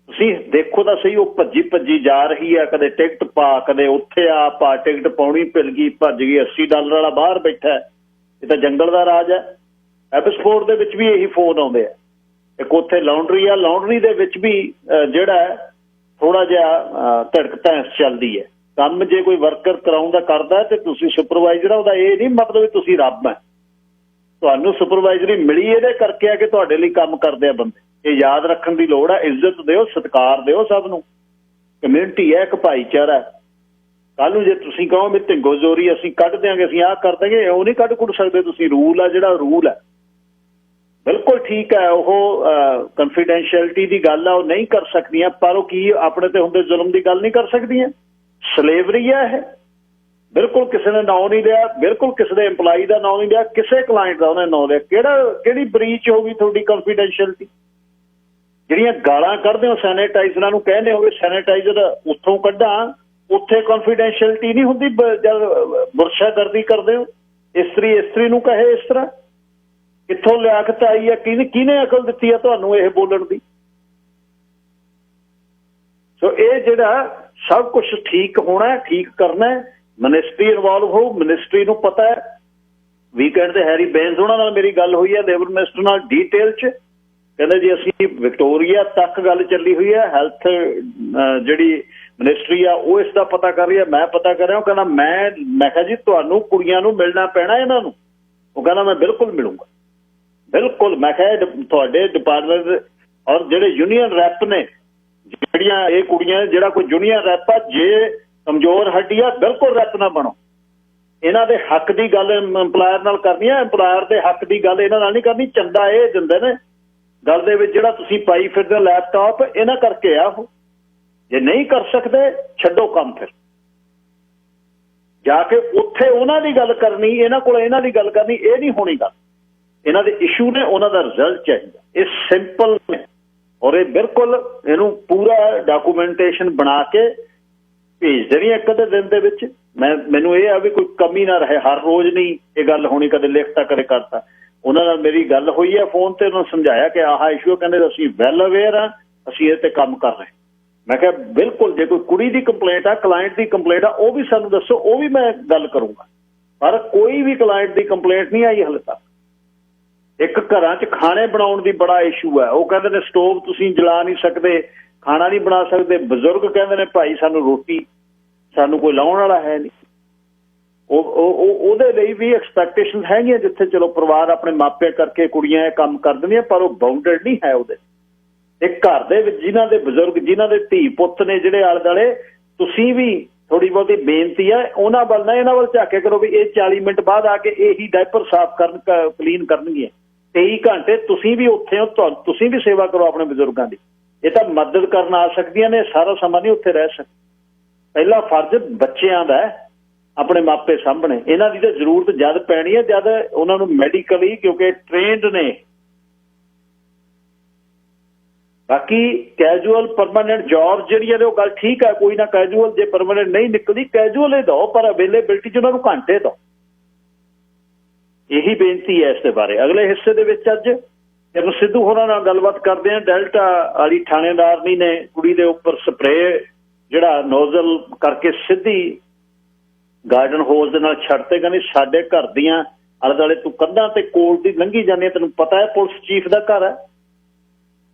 ਤੁਸੀਂ ਦੇਖੋ ਤਾਂ ਸਹੀ, ਉਹ ਭੱਜੀ ਭੱਜੀ ਜਾ ਰਹੀ ਹੈ, ਕਦੇ ਟਿਕਟ ਪਾ, ਕਦੇ ਉੱਥੇ ਆ ਪਾ, ਟਿਕਟ ਪਾਉਣੀ ਭੁੱਲ ਗਈ, ਭੱਜ ਗਈ, $80 ਵਾਲਾ ਬਾਹਰ ਬੈਠਾ। ਇਹ ਤਾਂ ਜੰਗਲ ਦਾ ਰਾਜ ਹੈ। ਐਪਸਪੋਰਟ ਦੇ ਵਿੱਚ ਵੀ ਇਹੀ ਫੋਨ ਆਉਂਦੇ ਆ। ਇੱਕ ਉੱਥੇ ਲਾਉਂਡਰੀ ਆ, ਲਾਉਂਡਰੀ ਦੇ ਵਿੱਚ ਵੀ ਜਿਹੜਾ ਥੋੜਾ ਜਿਹਾ ਧੜਕ ਧੈਂਸ ਚੱਲਦੀ ਹੈ। ਕੰਮ ਜੇ ਕੋਈ ਵਰਕਰ ਕਰਾਉਂਦਾ ਕਰਦਾ ਤੇ ਤੁਸੀਂ ਸੁਪਰਵਾਈਜ਼ਰ ਆ, ਉਹਦਾ ਇਹ ਨਹੀਂ ਮਤਲਬ ਵੀ ਤੁਸੀਂ ਰੱਬ ਹੈ। ਤੁਹਾਨੂੰ ਸੁਪਰਵਾਈਜ਼ਰੀ ਮਿਲੀ ਇਹਦੇ ਕਰਕੇ ਆ ਕਿ ਤੁਹਾਡੇ ਲਈ ਕੰਮ ਕਰਦੇ ਆ ਬੰਦੇ। ਇਹ ਯਾਦ ਰੱਖਣ ਦੀ ਲੋੜ ਹੈ। ਇੱਜ਼ਤ ਦਿਓ, ਸਤਿਕਾਰ ਦਿਓ ਸਭ ਨੂੰ। ਕਮਿਊਨਿਟੀ ਹੈ, ਇੱਕ ਭਾਈਚਾਰਾ। ਕੱਲ ਨੂੰ ਜੇ ਤੁਸੀਂ ਕਹੋ ਵੀ ਢਿੰਗੋ ਜ਼ੋਰੀ ਅਸੀਂ ਕੱਢ ਦਿਆਂਗੇ, ਅਸੀਂ ਆਹ ਕਰ ਦਾਂਗੇ, ਉਹ ਨਹੀਂ ਕੱਢ ਸਕਦੇ ਤੁਸੀਂ। ਰੂਲ ਆ ਜਿਹੜਾ, ਰੂਲ ਹੈ ਬਿਲਕੁਲ ਠੀਕ ਹੈ। ਉਹ ਕੰਫੀਡੈਂਸ਼ੀਅਲਿਟੀ ਦੀ ਗੱਲ ਆ, ਉਹ ਨਹੀਂ ਕਰ ਸਕਦੀਆਂ, ਪਰ ਉਹ ਕੀ ਆਪਣੇ ਤੇ ਹੁੰਦੇ ਜ਼ੁਲਮ ਦੀ ਗੱਲ ਨਹੀਂ ਕਰ ਸਕਦੀਆਂ। ਸਲੇਵਰੀ ਹੈ ਇਹ। ਬਿਲਕੁਲ ਕਿਸੇ ਨੇ ਨਾਂ ਨਹੀਂ ਲਿਆ, ਬਿਲਕੁਲ ਕਿਸੇ ਦੇ EMPLOYEE ਦਾ ਨਾਂ ਨਹੀਂ ਲਿਆ, ਕਿਸੇ ਕਲਾਇੰਟ ਦਾ ਉਹਨੇ ਨਾਂ ਲਿਆ। ਕਿਹੜੀ ਬਰੀਚ ਹੋ ਗਈ ਤੁਹਾਡੀ ਕੰਫੀਡੈਂਸ਼ੀਅਲਿਟੀ? ਜਿਹੜੀਆਂ ਗਾਲਾਂ ਕੱਢਦੇ ਹੋ ਸੈਨੇਟਾਈਜ਼ਰਾਂ ਨੂੰ ਕਹਿੰਦੇ ਹੋਵੇ ਸੈਨੇਟਾਈਜ਼ਰ ਉੱਥੋਂ ਕੱਢਾਂ, ਉੱਥੇ ਕੰਫੀਡੈਂਸ਼ੀਅਲਿਟੀ ਨਹੀਂ ਹੁੰਦੀ। ਜਦ ਬੁਰਸ਼ਾਗਰਦੀ ਕਰਦੇ ਹੋ, ਇਸਤਰੀ ਨੂੰ ਕਹੇ ਇਸ ਤਰ੍ਹਾਂ, ਕਿੱਥੋਂ ਲਿਆਕਤ ਆਈ ਹੈ? ਕਿਹਨੇ ਅਕਲ ਦਿੱਤੀ ਹੈ ਤੁਹਾਨੂੰ ਇਹ ਬੋਲਣ ਦੀ? ਸੋ ਇਹ ਜਿਹੜਾ ਸਭ ਕੁਝ ਠੀਕ ਹੋਣਾ, ਠੀਕ ਕਰਨਾ, ਮਿਨਿਸਟਰੀ ਇਨਵੋਲਵ ਹੋ। ਮਿਨਿਸਟਰੀ ਨੂੰ ਪਤਾ ਹੈ। ਵੀਕਐਂਡ ਤੇ ਹੈਰੀ ਬੇਨਸ ਉਹਨਾਂ ਨਾਲ ਮੇਰੀ ਗੱਲ ਹੋਈ ਹੈ, ਲੇਬਰ ਮਿਨਿਸਟਰ ਨਾਲ ਡਿਟੇਲ 'ਚ। ਕਹਿੰਦੇ ਜੀ ਅਸੀਂ ਵਿਕਟੋਰੀਆ ਤੱਕ ਗੱਲ ਚੱਲੀ ਹੋਈ ਹੈ, ਹੈਲਥ ਜਿਹੜੀ ਮਿਨਿਸਟਰੀ ਆ ਉਹ ਇਸ ਦਾ ਪਤਾ ਕਰ ਰਹੀ ਹੈ, ਮੈਂ ਪਤਾ ਕਰ ਰਿਹਾ। ਉਹ ਕਹਿੰਦਾ ਮੈਂ ਕਿਹਾ ਜੀ ਤੁਹਾਨੂੰ ਕੁੜੀਆਂ ਨੂੰ ਮਿਲਣਾ ਪੈਣਾ ਇਹਨਾਂ ਨੂੰ। ਉਹ ਕਹਿੰਦਾ ਮੈਂ ਬਿਲਕੁਲ ਮਿਲੂੰਗਾ, ਬਿਲਕੁਲ। ਮੈਂ ਕਿਹਾ ਤੁਹਾਡੇ ਡਿਪਾਰਟਮੈਂਟ ਔਰ ਜਿਹੜੇ ਯੂਨੀਅਨ ਰੈਪ ਨੇ, ਜਿਹੜੀਆਂ ਇਹ ਕੁੜੀਆਂ, ਜਿਹੜਾ ਕੋਈ ਯੂਨੀਅਨ ਰੈਪ ਆ, ਜੇ ਕਮਜ਼ੋਰ ਹੱਡੀ ਆ ਬਿਲਕੁਲ ਰੈਪ ਨਾ ਬਣੋ। ਇਹਨਾਂ ਦੇ ਹੱਕ ਦੀ ਗੱਲ ਇੰਪਲਾਇਰ ਨਾਲ ਕਰਨੀ ਹੈ, ਇੰਪਲਾਇਰ ਦੇ ਹੱਕ ਦੀ ਗੱਲ ਇਹਨਾਂ ਨਾਲ ਨਹੀਂ ਕਰਨੀ। ਚੰਦਾ ਇਹ ਦਿੰਦੇ ਨੇ ਗੱਲ ਦੇ ਵਿੱਚ, ਜਿਹੜਾ ਤੁਸੀਂ ਪਾਈ ਫਿਰਦੇ ਲੈਪਟਾਪ, ਇਹਨਾਂ ਕਰਕੇ ਆ ਉਹ। ਜੇ ਨਹੀਂ ਕਰ ਸਕਦੇ ਛੱਡੋ ਕੰਮ, ਫਿਰ ਜਾ ਕੇ ਉੱਥੇ ਉਹਨਾਂ ਦੀ ਗੱਲ ਕਰਨੀ, ਇਹਨਾਂ ਕੋਲ ਇਹਨਾਂ ਦੀ ਗੱਲ ਕਰਨੀ, ਇਹ ਨਹੀਂ ਹੋਣੀ ਗੱਲ। ਇਹਨਾਂ ਦੇ ਇਸ਼ੂ ਨੇ, ਉਹਨਾਂ ਦਾ ਰਿਜ਼ਲਟ ਚਾਹੀਦਾ। ਇਹ ਸਿੰਪਲ ਨੇ ਔਰ ਇਹ ਬਿਲਕੁਲ ਇਹਨੂੰ ਪੂਰਾ ਡਾਕੂਮੈਂਟੇਸ਼ਨ ਬਣਾ ਕੇ ਭੇਜ ਦੇਣੀ ਇੱਕ ਅੱਧੇ ਦਿਨ ਦੇ ਵਿੱਚ। ਮੈਨੂੰ ਇਹ ਆ ਵੀ ਕੋਈ ਕਮੀ ਨਾ ਰਹੇ। ਹਰ ਰੋਜ਼ ਨਹੀਂ ਇਹ ਗੱਲ ਹੋਣੀ, ਕਦੇ ਲਿਖਤਾ ਕਦੇ ਕਰਤਾ। ਉਹਨਾਂ ਨਾਲ ਮੇਰੀ ਗੱਲ ਹੋਈ ਹੈ ਫੋਨ ਤੇ, ਉਹਨਾਂ ਨੂੰ ਸਮਝਾਇਆ ਕਿ ਆਹ ਇਸ਼ੂ। ਕਹਿੰਦੇ ਅਸੀਂ ਵੈਲ ਅਵੇਅਰ ਹਾਂ, ਅਸੀਂ ਇਹ ਤੇ ਕੰਮ ਕਰ ਰਹੇ। ਮੈਂ ਕਿਹਾ ਬਿਲਕੁਲ, ਜੇ ਕੋਈ ਕੁੜੀ ਦੀ ਕੰਪਲੇਂਟ ਆ, ਕਲਾਇੰਟ ਦੀ ਕੰਪਲੇਂਟ ਆ, ਉਹ ਵੀ ਸਾਨੂੰ ਦੱਸੋ, ਉਹ ਵੀ ਮੈਂ ਗੱਲ ਕਰੂੰਗਾ। ਪਰ ਕੋਈ ਵੀ ਕਲਾਇੰਟ ਦੀ ਕੰਪਲੇਂਟ ਨਹੀਂ ਆਈ ਹਾਲੇ ਤੱਕ। ਇੱਕ ਘਰਾਂ 'ਚ ਖਾਣੇ ਬਣਾਉਣ ਦੀ ਬੜਾ ਇਸ਼ੂ ਹੈ। ਉਹ ਕਹਿੰਦੇ ਨੇ ਸਟੋਵ ਤੁਸੀਂ ਜਲਾ ਨਹੀਂ ਸਕਦੇ, ਖਾਣਾ ਨਹੀਂ ਬਣਾ ਸਕਦੇ। ਬਜ਼ੁਰਗ ਕਹਿੰਦੇ ਨੇ ਭਾਈ ਸਾਨੂੰ ਰੋਟੀ, ਸਾਨੂੰ ਕੋਈ ਲਾਉਣ ਵਾਲਾ ਹੈ ਨਹੀਂ। ਉਹਦੇ ਲਈ ਵੀ ਐਕਸਪੈਕਟੇਸ਼ਨ ਹੈਗੀਆਂ, ਜਿੱਥੇ ਚਲੋ ਪਰਿਵਾਰ ਆਪਣੇ ਮਾਪੇ ਕਰਕੇ ਕੁੜੀਆਂ ਇਹ ਕੰਮ ਕਰ ਦਿੰਦੀਆਂ, ਪਰ ਉਹ ਬਾਉਂਡਡ ਨਹੀਂ ਹੈ ਉਹਦੇ। ਇੱਕ ਘਰ ਦੇ ਵਿੱਚ ਜਿਨ੍ਹਾਂ ਦੇ ਬਜ਼ੁਰਗ, ਜਿਨ੍ਹਾਂ ਦੇ ਧੀ ਪੁੱਤ ਨੇ ਜਿਹੜੇ ਆਲੇ ਦੁਆਲੇ, ਤੁਸੀਂ ਵੀ ਥੋੜੀ ਬਹੁਤੀ ਬੇਨਤੀ ਹੈ ਉਹਨਾਂ ਵੱਲ ਨਾ, ਇਹਨਾਂ ਵੱਲ ਝਾਕੇ ਕਰੋ ਵੀ ਇਹ 40 ਮਿੰਟ ਬਾਅਦ ਆ ਕੇ ਇਹੀ ਡਾਇਪਰ ਸਾਫ਼ ਕਰਨ, ਕਲੀਨ ਕਰਨਗੀਆਂ। 23 ਘੰਟੇ ਤੁਸੀਂ ਵੀ ਉੱਥੇ ਹੋ, ਤੁਸੀਂ ਵੀ ਸੇਵਾ ਕਰੋ ਆਪਣੇ ਬਜ਼ੁਰਗਾਂ ਦੀ। ਇਹ ਤਾਂ ਮਦਦ ਕਰਨ ਆ ਸਕਦੀਆਂ ਨੇ, ਸਾਰਾ ਸਮਾਂ ਨਹੀਂ ਉੱਥੇ ਰਹਿ ਸਕਦੇ। ਪਹਿਲਾ ਫਰਜ਼ ਬੱਚਿਆਂ ਦਾ ਆਪਣੇ ਮਾਪੇ ਸਾਹਮਣੇ। ਇਹਨਾਂ ਦੀ ਤਾਂ ਜ਼ਰੂਰਤ ਜਦ ਪੈਣੀ ਹੈ ਜਦ ਉਹਨਾਂ ਨੂੰ ਮੈਡੀਕਲੀ, ਕਿਉਂਕਿ ਟ੍ਰੇਨਡ ਨੇ। ਬਾਕੀ ਕੈਜੂਅਲ ਪਰਮਾਨੈਂਟ ਜੌਬ ਜਿਹੜੀਆਂ ਨੇ ਉਹ ਗੱਲ ਠੀਕ ਹੈ, ਕੋਈ ਨਾ ਕੈਜੂਅਲ ਜੇ ਪਰਮਾਨੈਂਟ ਨਹੀਂ ਨਿਕਲਦੀ ਕੈਜੂਅਲ ਹੀ ਦਿਓ, ਪਰ ਅਵੇਲੇਬਿਲਿਟੀ 'ਚ ਉਹਨਾਂ ਨੂੰ ਘੰਟੇ ਦਿਓ। ਇਹੀ ਬੇਨਤੀ ਹੈ ਇਸ ਦੇ ਬਾਰੇ। ਅਗਲੇ ਹਿੱਸੇ ਦੇ ਵਿੱਚ ਅੱਜ ਜਦ ਸਿੱਧੂ ਹੋਰਾਂ ਨਾਲ ਗੱਲਬਾਤ ਕਰਦੇ ਹਾਂ। ਡੈਲਟਾ ਵਾਲੀ ਥਾਣੇਦਾਰਨੀ ਨੇ ਕੁੜੀ ਦੇ ਉੱਪਰ ਸਪਰੇਅ ਜਿਹੜਾ ਨੋਜ਼ਲ ਕਰਕੇ ਸਿੱਧੀ ਗਾਰਡਨ ਹੋਜ਼ ਦੇ ਨਾਲ ਛੱਡਤੇ। ਕਹਿੰਦੀ ਸਾਡੇ ਘਰ ਦੀਆਂ ਆਲੇ ਦੁਆਲੇ ਤੂੰ ਕੰਧਾਂ ਤੇ ਕੋਲ ਦੀ ਲੰਘੀ ਜਾਂਦੀ ਹੈ, ਤੈਨੂੰ ਪਤਾ ਹੈ ਪੁਲਿਸ ਚੀਫ ਦਾ ਘਰ ਹੈ।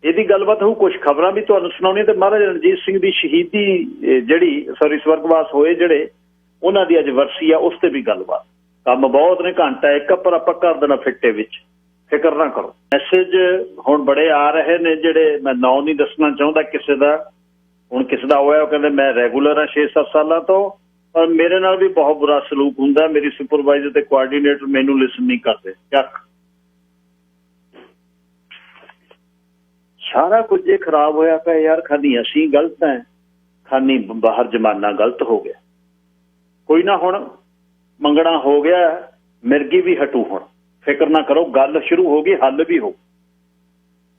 ਇਹਦੀ ਗੱਲਬਾਤ ਹੋਊ, ਕੁਛ ਖਬਰਾਂ ਵੀ ਤੁਹਾਨੂੰ ਸੁਣਾਉਣੀਆਂ। ਤੇ ਮਹਾਰਾਜਾ ਰਣਜੀਤ ਸਿੰਘ ਦੀ ਸ਼ਹੀਦੀ ਜਿਹੜੀ ਸਵਰਗਵਾਸ ਹੋਏ ਜਿਹੜੇ, ਉਹਨਾਂ ਦੀ ਅੱਜ ਵਰਸੀ ਆ, ਉਸ ਤੇ ਵੀ ਗੱਲਬਾਤ। ਕੰਮ ਬਹੁਤ ਨੇ, ਘੰਟਾ ਇੱਕ, ਪਰ ਆਪਾਂ ਕਰ ਦੇਣਾ ਫਿੱਟੇ ਵਿੱਚ, ਫਿਕਰ ਨਾ ਕਰੋ। ਮੈਸੇਜ ਹੁਣ ਬੜੇ ਆ ਰਹੇ ਨੇ, ਜਿਹੜੇ ਮੈਂ ਨਾਂ ਨਹੀਂ ਦੱਸਣਾ ਚਾਹੁੰਦਾ ਕਿਸੇ ਦਾ। ਹੁਣ ਕਿਸੇ ਦਾ ਹੋਇਆ, ਉਹ ਕਹਿੰਦੇ ਮੈਂ ਰੈਗੂਲਰ ਹਾਂ 6-7 ਸਾਲਾਂ ਤੋਂ, ਪਰ ਮੇਰੇ ਨਾਲ ਵੀ ਬਹੁਤ ਬੁਰਾ ਸਲੂਕ ਹੁੰਦਾ। ਮੇਰੀ ਸੁਪਰਵਾਈਜ਼ਰ ਤੇ ਕੋਆਰਡੀਨੇਟਰ ਮੈਨੂੰ ਲਿਸਨ ਨਹੀਂ ਕਰਦੇ। ਚੱਕ ਸਾਰਾ ਕੁਝ ਜੇ ਖਰਾਬ ਹੋਇਆ ਪਿਆ ਯਾਰ। ਖਾਨੀ ਅਸੀਂ ਗਲਤ ਹੈ, ਖਾਨੀ ਬਾਹਰ ਜ਼ਮਾਨਾ ਗਲਤ ਹੋ ਗਿਆ। ਕੋਈ ਨਾ, ਹੁਣ ਮੰਗਣਾ ਹੋ ਗਿਆ, ਮਿਰਗੀ ਵੀ ਹਟੂ। ਹੁਣ ਫਿਕਰ ਨਾ ਕਰੋ, ਗੱਲ ਸ਼ੁਰੂ ਹੋ ਗਈ, ਹੱਲ ਵੀ ਹੋ।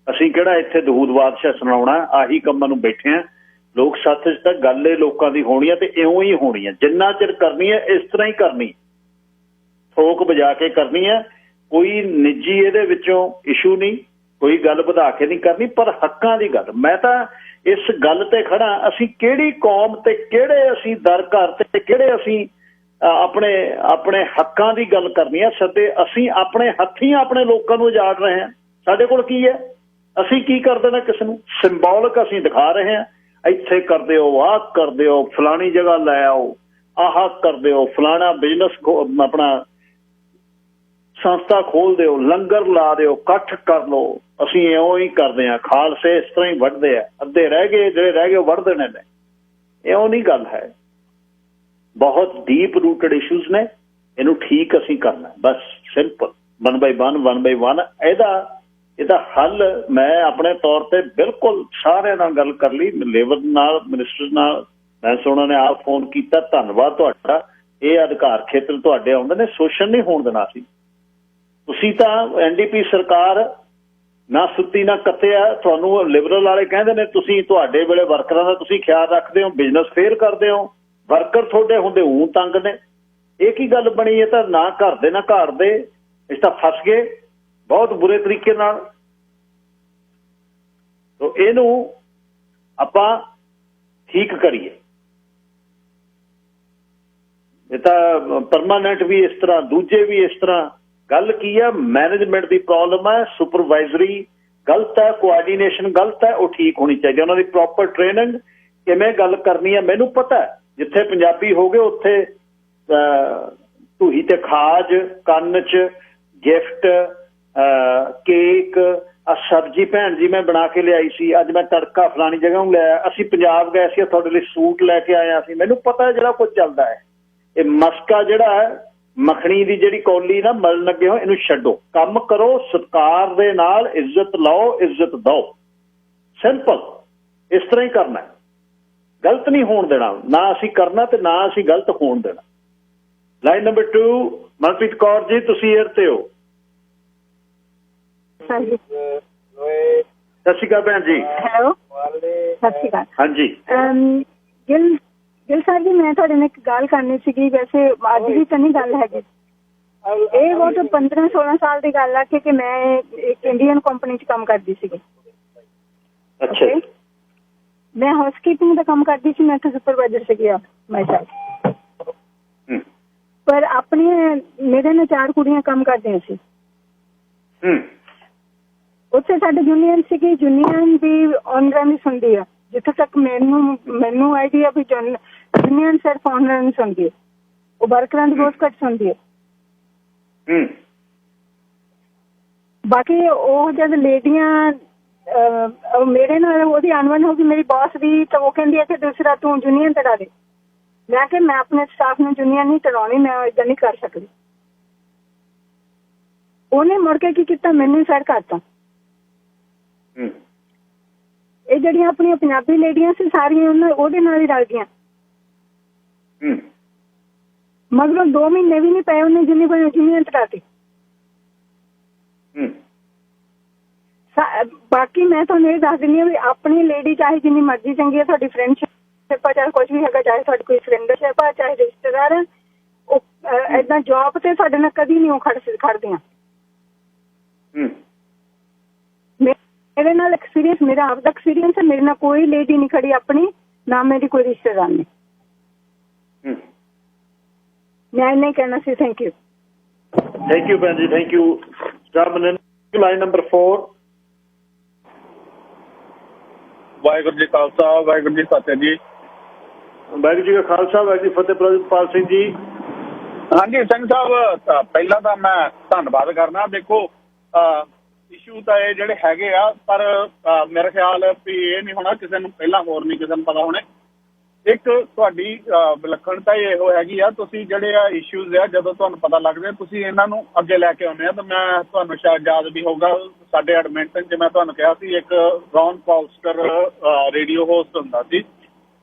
ਅਸੀਂ ਕਿਹੜਾ ਇੱਥੇ ਦਹੂਦ ਬਾਦਸ਼ਾਹ ਸੁਣਾਉਣਾ, ਆਹੀ ਕੰਮਾਂ ਨੂੰ ਬੈਠੇ ਹਾਂ। ਲੋਕ ਸੱਥ 'ਚ ਤਾਂ ਗੱਲ ਇਹ ਲੋਕਾਂ ਦੀ ਹੋਣੀ ਹੈ ਤੇ ਇਉਂ ਹੀ ਹੋਣੀ ਹੈ। ਜਿੰਨਾ ਚਿਰ ਕਰਨੀ ਹੈ ਇਸ ਤਰ੍ਹਾਂ ਹੀ ਕਰਨੀ, ਥੋਕ ਵਜਾ ਕੇ ਕਰਨੀ ਹੈ। ਕੋਈ ਨਿੱਜੀ ਇਹਦੇ ਵਿੱਚੋਂ ਇਸ਼ੂ ਨਹੀਂ, ਕੋਈ ਗੱਲ ਵਧਾ ਕੇ ਨਹੀਂ ਕਰਨੀ, ਪਰ ਹੱਕਾਂ ਦੀ ਗੱਲ। ਮੈਂ ਤਾਂ ਇਸ ਗੱਲ ਤੇ ਖੜਾ, ਅਸੀਂ ਕਿਹੜੀ ਕੌਮ ਤੇ ਕਿਹੜੇ ਅਸੀਂ ਦਰ ਘਰ ਤੇ ਕਿਹੜੇ ਅਸੀਂ ਆਪਣੇ ਆਪਣੇ ਹੱਕਾਂ ਦੀ ਗੱਲ ਕਰਨੀ ਹੈ। ਸਦੇ ਅਸੀਂ ਆਪਣੇ ਹੱਥੀਂ ਆਪਣੇ ਲੋਕਾਂ ਨੂੰ ਉਜਾੜ ਰਹੇ ਹਾਂ। ਸਾਡੇ ਕੋਲ ਕੀ ਹੈ? ਅਸੀਂ ਕੀ ਕਰ ਦੇਣਾ ਕਿਸੇ ਨੂੰ? ਸਿੰਬੋਲਿਕ ਅਸੀਂ ਦਿਖਾ ਰਹੇ ਹਾਂ, ਇੱਥੇ ਕਰ ਦਿਓ, ਆਹ ਕਰ ਦਿਓ, ਫਲਾਣੀ ਜਗ੍ਹਾ ਲੈ ਆਓ, ਆਹ ਕਰ ਦਿਓ, ਫਲਾਣਾ ਬਿਜ਼ਨਸ ਆਪਣਾ ਸੰਸਥਾ ਖੋਲ ਦਿਓ, ਲੰਗਰ ਲਾ ਦਿਓ, ਇਕੱਠ ਕਰ ਲਓ। ਅਸੀਂ ਇਉਂ ਹੀ ਕਰਦੇ ਹਾਂ। ਖਾਲਸੇ ਇਸ ਤਰ੍ਹਾਂ ਹੀ ਵੱਢਦੇ ਆ, ਅੱਧੇ ਰਹਿ ਗਏ, ਜਿਹੜੇ ਰਹਿ ਗਏ ਉਹ ਵੱਢ ਦੇਣੇ ਨੇ। ਇਉਂ ਨਹੀਂ ਗੱਲ ਹੈ। ਬਹੁਤ ਡੀਪ ਰੂਟਡ ਇਸ਼ੂਜ਼ ਨੇ, ਇਹਨੂੰ ਠੀਕ ਅਸੀਂ ਕਰਨਾ, ਬਸ ਸਿੰਪਲ 1 ਇਹਦਾ ਹੱਲ ਮੈਂ ਆਪਣੇ ਤੌਰ ਤੇ ਬਿਲਕੁਲ ਸਾਰਿਆਂ ਨਾਲ ਗੱਲ ਕਰ ਲਈ, ਲੇਬਰ ਨਾਲ, ਮਿਨਿਸਟਰ ਨਾਲ। ਮੈਂ ਉਹਨਾਂ ਨੇ ਆਪ ਫੋਨ ਕੀਤਾ, ਧੰਨਵਾਦ ਤੁਹਾਡਾ। ਇਹ ਅਧਿਕਾਰ ਖੇਤਰ ਤੁਹਾਡੇ ਆਉਂਦੇ ਨੇ, ਸ਼ੋਸ਼ਣ ਨਹੀਂ ਹੋਣ ਦੇਣਾ ਸੀ। ਤੁਸੀਂ ਤਾਂ NDP ਸਰਕਾਰ ਨਾ ਸੁੱਤੀ ਨਾ ਕੱਤਿਆ। ਤੁਹਾਨੂੰ ਲਿਬਰਲ ਵਾਲੇ ਕਹਿੰਦੇ ਨੇ ਤੁਸੀਂ ਤੁਹਾਡੇ ਵੇਲੇ ਵਰਕਰਾਂ ਦਾ ਤੁਸੀਂ ਖਿਆਲ ਰੱਖਦੇ ਹੋ, ਬਿਜ਼ਨਸ ਫੇਅਰ ਕਰਦੇ ਹੋ, ਵਰਕਰ ਤੁਹਾਡੇ ਹੁੰਦੇ ਊਂ ਤੰਗ ਨੇ। ਇਹ ਕੀ ਗੱਲ ਬਣੀ? ਇਹ ਤਾਂ ਨਾ ਘਰ ਦੇ ਨਾ ਘਾਟ ਦੇ, ਇਸ ਤਾਂ ਫਸ ਗਏ ਬਹੁਤ ਬੁਰੇ ਤਰੀਕੇ ਨਾਲ। ਤੋ ਇਹਨੂੰ ਆਪਾਂ ਠੀਕ ਕਰੀਏ। ਇਹ ਤਾਂ ਪਰਮਾਨੈਂਟ ਵੀ ਇਸ ਤਰ੍ਹਾਂ, ਦੂਜੇ ਵੀ ਇਸ ਤਰ੍ਹਾਂ। ਗੱਲ ਕੀ ਹੈ? ਮੈਨੇਜਮੈਂਟ ਦੀ ਪ੍ਰੋਬਲਮ ਹੈ, ਸੁਪਰਵਾਈਜ਼ਰੀ ਗਲਤ ਹੈ, ਕੋਆਰਡੀਨੇਸ਼ਨ ਗਲਤ ਹੈ, ਉਹ ਠੀਕ ਹੋਣੀ ਚਾਹੀਦੀ। ਉਹਨਾਂ ਦੀ ਪ੍ਰੋਪਰ ਟ੍ਰੇਨਿੰਗ, ਕਿਵੇਂ ਗੱਲ ਕਰਨੀ ਹੈ। ਮੈਨੂੰ ਪਤਾ ਜਿੱਥੇ ਪੰਜਾਬੀ ਹੋ ਗਏ ਉੱਥੇ ਢੂਹੀ ਤੇ ਖਾਜ, ਕੰਨ 'ਚ ਗਿਫਟ, ਕੇਕ, ਸਬਜ਼ੀ ਭੈਣ ਜੀ ਮੈਂ ਬਣਾ ਕੇ ਲਿਆਈ ਸੀ, ਅੱਜ ਮੈਂ ਤੜਕਾ ਫਲਾਣੀ ਜਗ੍ਹਾ ਨੂੰ ਲਿਆਇਆ, ਅਸੀਂ ਪੰਜਾਬ ਗਏ ਸੀ, ਤੁਹਾਡੇ ਲਈ ਸੂਟ ਲੈ ਕੇ ਆਇਆ ਸੀ। ਮੈਨੂੰ ਪਤਾ ਜਿਹੜਾ ਕੁਝ ਚੱਲਦਾ ਹੈ। ਇਹ ਮਸਕਾ ਜਿਹੜਾ ਹੈ, ਮੱਖਣੀ ਦੀ ਜਿਹੜੀ ਕੌਲੀ ਨਾ ਮਲਣ ਲੱਗੇ ਹੋ, ਇਹਨੂੰ ਛੱਡੋ, ਕੰਮ ਕਰੋ, ਸਤਿਕਾਰ ਦੇ ਨਾਲ ਇੱਜ਼ਤ ਲਓ, ਇੱਜ਼ਤ ਦਿਓ। ਸਿੰਪਲ ਇਸ ਤਰ੍ਹਾਂ ਹੀ ਕਰਨਾ, ਗਲਤ ਨਹੀਂ ਹੋਣ ਦੇਣਾ। ਨਾ ਅਸੀਂ ਕਰਨਾ ਤੇ ਨਾ ਅਸੀਂ ਗਲਤ ਹੋਣ ਦੇਣਾ। ਲਾਈਨ ਨੰਬਰ 2 ਮਨਪ੍ਰੀਤ ਕੌਰ ਜੀ, ਤੁਸੀਂ ਏਅਰ ਤੇ ਹੋ। ਹਾਂਜੀ, ਸਤਿ ਸ਼੍ਰੀ ਅਕਾਲ ਭੈਣ ਜੀ। ਹੈਲੋ, ਸਤਿ ਸ਼੍ਰੀ ਅਕਾਲ। ਹਾਂਜੀ ਗਿੱਲ ਸਾਹਿਬ ਜੀ, ਮੈਂ ਤੁਹਾਡੇ ਨਾਲ ਇੱਕ ਗੱਲ ਕਰਨੀ ਸੀਗੀ। ਵੈਸੇ ਅੱਜ ਦੀ ਤਾਂ ਨਹੀਂ ਗੱਲ ਹੈਗੀ, ਇਹ ਬਹੁਤ 15-16 ਸਾਲ ਦੀ ਗੱਲ ਆ ਕਿ ਮੈਂ ਇੱਕ ਇੰਡੀਅਨ ਕੰਪਨੀ 'ਚ ਕੰਮ ਕਰਦੀ ਸੀਗੀ। ਅੱਛਾ, ਮੈਂ ਹਾਊਸਕੀਪਿੰਗ ਦਾ ਕੰਮ ਕਰਦੀ ਸੀ। ਮੈਂ ਉੱਥੇ ਸੁਪਰਵਾਈਜ਼ਰ ਸੀਗੀ ਮਾਈ ਸੈਲਫ। ਪਰ ਆਪਣੀਆਂ ਮੇਰੇ ਨਾਲ 4 ਕੁੜੀਆਂ ਕੰਮ ਕਰਦੀਆਂ ਸੀ। ਉੱਥੇ ਸਾਡੇ ਯੂਨੀਅਨ ਸੀਗੀ, ਯੂਨੀਅਨ ਵੀ ਓਨਰਾਂ ਦੀ ਸੁਣਦੀ ਆ। ਜਿੱਥੇ ਤੱਕ ਮੈਨੂੰ ਆਈਡੀਆ ਵੀ ਯੂਨੀਅਨ ਸਿਰਫ ਓਨਰਾਂ ਦੀ ਸੁਣਦੀ ਹੈ, ਉਹ ਵਰਕਰਾਂ ਦੀ ਬਹੁਤ ਘੱਟ ਸੁਣਦੀ ਹੈ। ਬਾਕੀ ਉਹ ਜਦ ਲੇਡੀਆਂ ਮੇਰੇ ਨਾਲ ਉਹਦੀ ਅਣਬਣ ਹੋ ਗਈ, ਮੇਰੀ ਬੌਸ ਦੀ, ਤਾਂ ਉਹ ਕਹਿੰਦੀ ਹੈ ਕਿ ਦੂਸਰਾ ਤੂੰ ਯੂਨੀਅਨ ਤੜਾ ਦੇ। ਮੈਂ ਕਿਹਾ ਮੈਂ ਆਪਣੇ ਸਟਾਫ ਨੂੰ ਯੂਨੀਅਨ ਨਹੀਂ ਤੜਾਉਣੀ, ਮੈਂ ਏਦਾਂ ਨਹੀਂ ਕਰ ਸਕਦੀ। ਉਹਨੇ ਮੁੜ ਕੇ ਕੀ ਕੀਤਾ, ਮੈਨੂੰ ਸਾਈਡ ਕਰਤਾ। ਇਹ ਜਿਹੜੀਆਂ ਆਪਣੀਆਂ ਪੰਜਾਬੀ ਲੇਡੀਆਂ ਸੀ ਸਾਰੀਆਂ ਉਹਦੇ ਨਾਲ ਹੀ ਰਲ ਗਈਆਂ। ਮਗਰੋਂ 2 ਮਹੀਨੇ ਵੀ ਨਹੀਂ ਪਏ, ਉਹਨੇ ਜਿੰਨੀ ਕੋਈ ਯੂਨੀਅਨ ਤੜਾਤੀ। ਬਾਕੀ ਮੈਂ ਤੁਹਾਨੂੰ ਇਹ ਦੱਸ ਦਿੰਦੀ ਹਾਂ ਵੀ ਆਪਣੀ ਲੇਡੀ ਚਾਹੇ ਜਿੰਨੀ ਮਰਜ਼ੀ ਚੰਗੀ ਹੈ, ਤੁਹਾਡੀ ਫਰੈਂਡਸ਼ਿਪ ਆ, ਚਾਹੇ ਕੁਝ ਵੀ ਹੈਗਾ, ਚਾਹੇ ਤੁਹਾਡੀ ਕੋਈ ਫਰੈਂਡਸ਼ਿਪ ਆ, ਚਾਹੇ ਰਿਸ਼ਤੇਦਾਰ ਆ, ਉਹ ਏਦਾਂ ਜੌਬ ਤੇ ਸਾਡੇ ਨਾਲ ਕਦੀ ਨਹੀਂ ਉਹ ਖੜਦੀਆਂ। ਮੇਰੇ ਨਾਲ ਐਕਸਪੀਰੀਅੰਸ, ਮੇਰਾ ਆਪ ਦਾ ਐਕਸਪੀਰੀਅੰਸ ਹੈ। ਮੇਰੇ ਨਾਲ ਕੋਈ ਲੇਡੀ ਨਹੀਂ ਖੜੀ ਆਪਣੀ, ਨਾ ਮੇਰੀ ਕੋਈ ਰਿਸ਼ਤੇਦਾਰ ਨੇ। ਮੈਂ ਨਹੀਂ ਕਹਿਣਾ ਸੀ। ਥੈਂਕ ਯੂ ਭੈਣ ਜੀ, thank you. Line number 4। Waheguru ji Khalsa, Waheguru ji ਫਤਿਹ ਜੀ। ਵਾਹਿਗੁਰੂ ਜੀ ਕਾ ਖਾਲਸਾ, ਵਾਹਿਗੁਰੂ ਜੀ ਫਤਿਹ। ਪ੍ਰਭਜੋਤਪਾਲ ਸਿੰਘ ਜੀ। ਹਾਂਜੀ ਸਿੰਘ ਸਾਹਿਬ, ਪਹਿਲਾਂ ਤਾਂ ਮੈਂ ਧੰਨਵਾਦ ਕਰਨਾ। ਦੇਖੋ ਇਸ਼ੂ ਤਾਂ ਇਹ ਜਿਹੜੇ ਹੈਗੇ ਆ, ਪਰ ਮੇਰਾ ਖਿਆਲ ਵੀ ਇਹ ਨਹੀਂ ਹੋਣਾ ਕਿਸੇ ਨੂੰ ਪਹਿਲਾਂ, ਹੋਰ ਨਹੀਂ ਕਿਸੇ ਨੂੰ ਪਤਾ ਹੋਣੇ। ਇੱਕ ਤੁਹਾਡੀ ਵਿਲੱਖਣਤਾ ਇਹੋ ਹੈਗੀ ਆ, ਤੁਸੀਂ ਜਿਹੜੇ ਆ ਇਸ਼ੂਜ਼ ਆ, ਜਦੋਂ ਤੁਹਾਨੂੰ ਪਤਾ ਲੱਗਦਾ ਤੁਸੀਂ ਇਹਨਾਂ ਨੂੰ ਅੱਗੇ ਲੈ ਕੇ ਆਉਂਦੇ ਆ। ਤਾਂ ਮੈਂ ਤੁਹਾਨੂੰ ਸ਼ਾਇਦ ਯਾਦ ਵੀ ਹੋਊਗਾ, ਸਾਡੇ ਐਡਮਿੰਟਨ 'ਚ ਮੈਂ ਤੁਹਾਨੂੰ ਕਿਹਾ ਸੀ ਇੱਕ ਰੌਨ ਪੌਲਸਟਰ ਰੇਡੀਓ ਹੋਸਟ ਹੁੰਦਾ ਸੀ।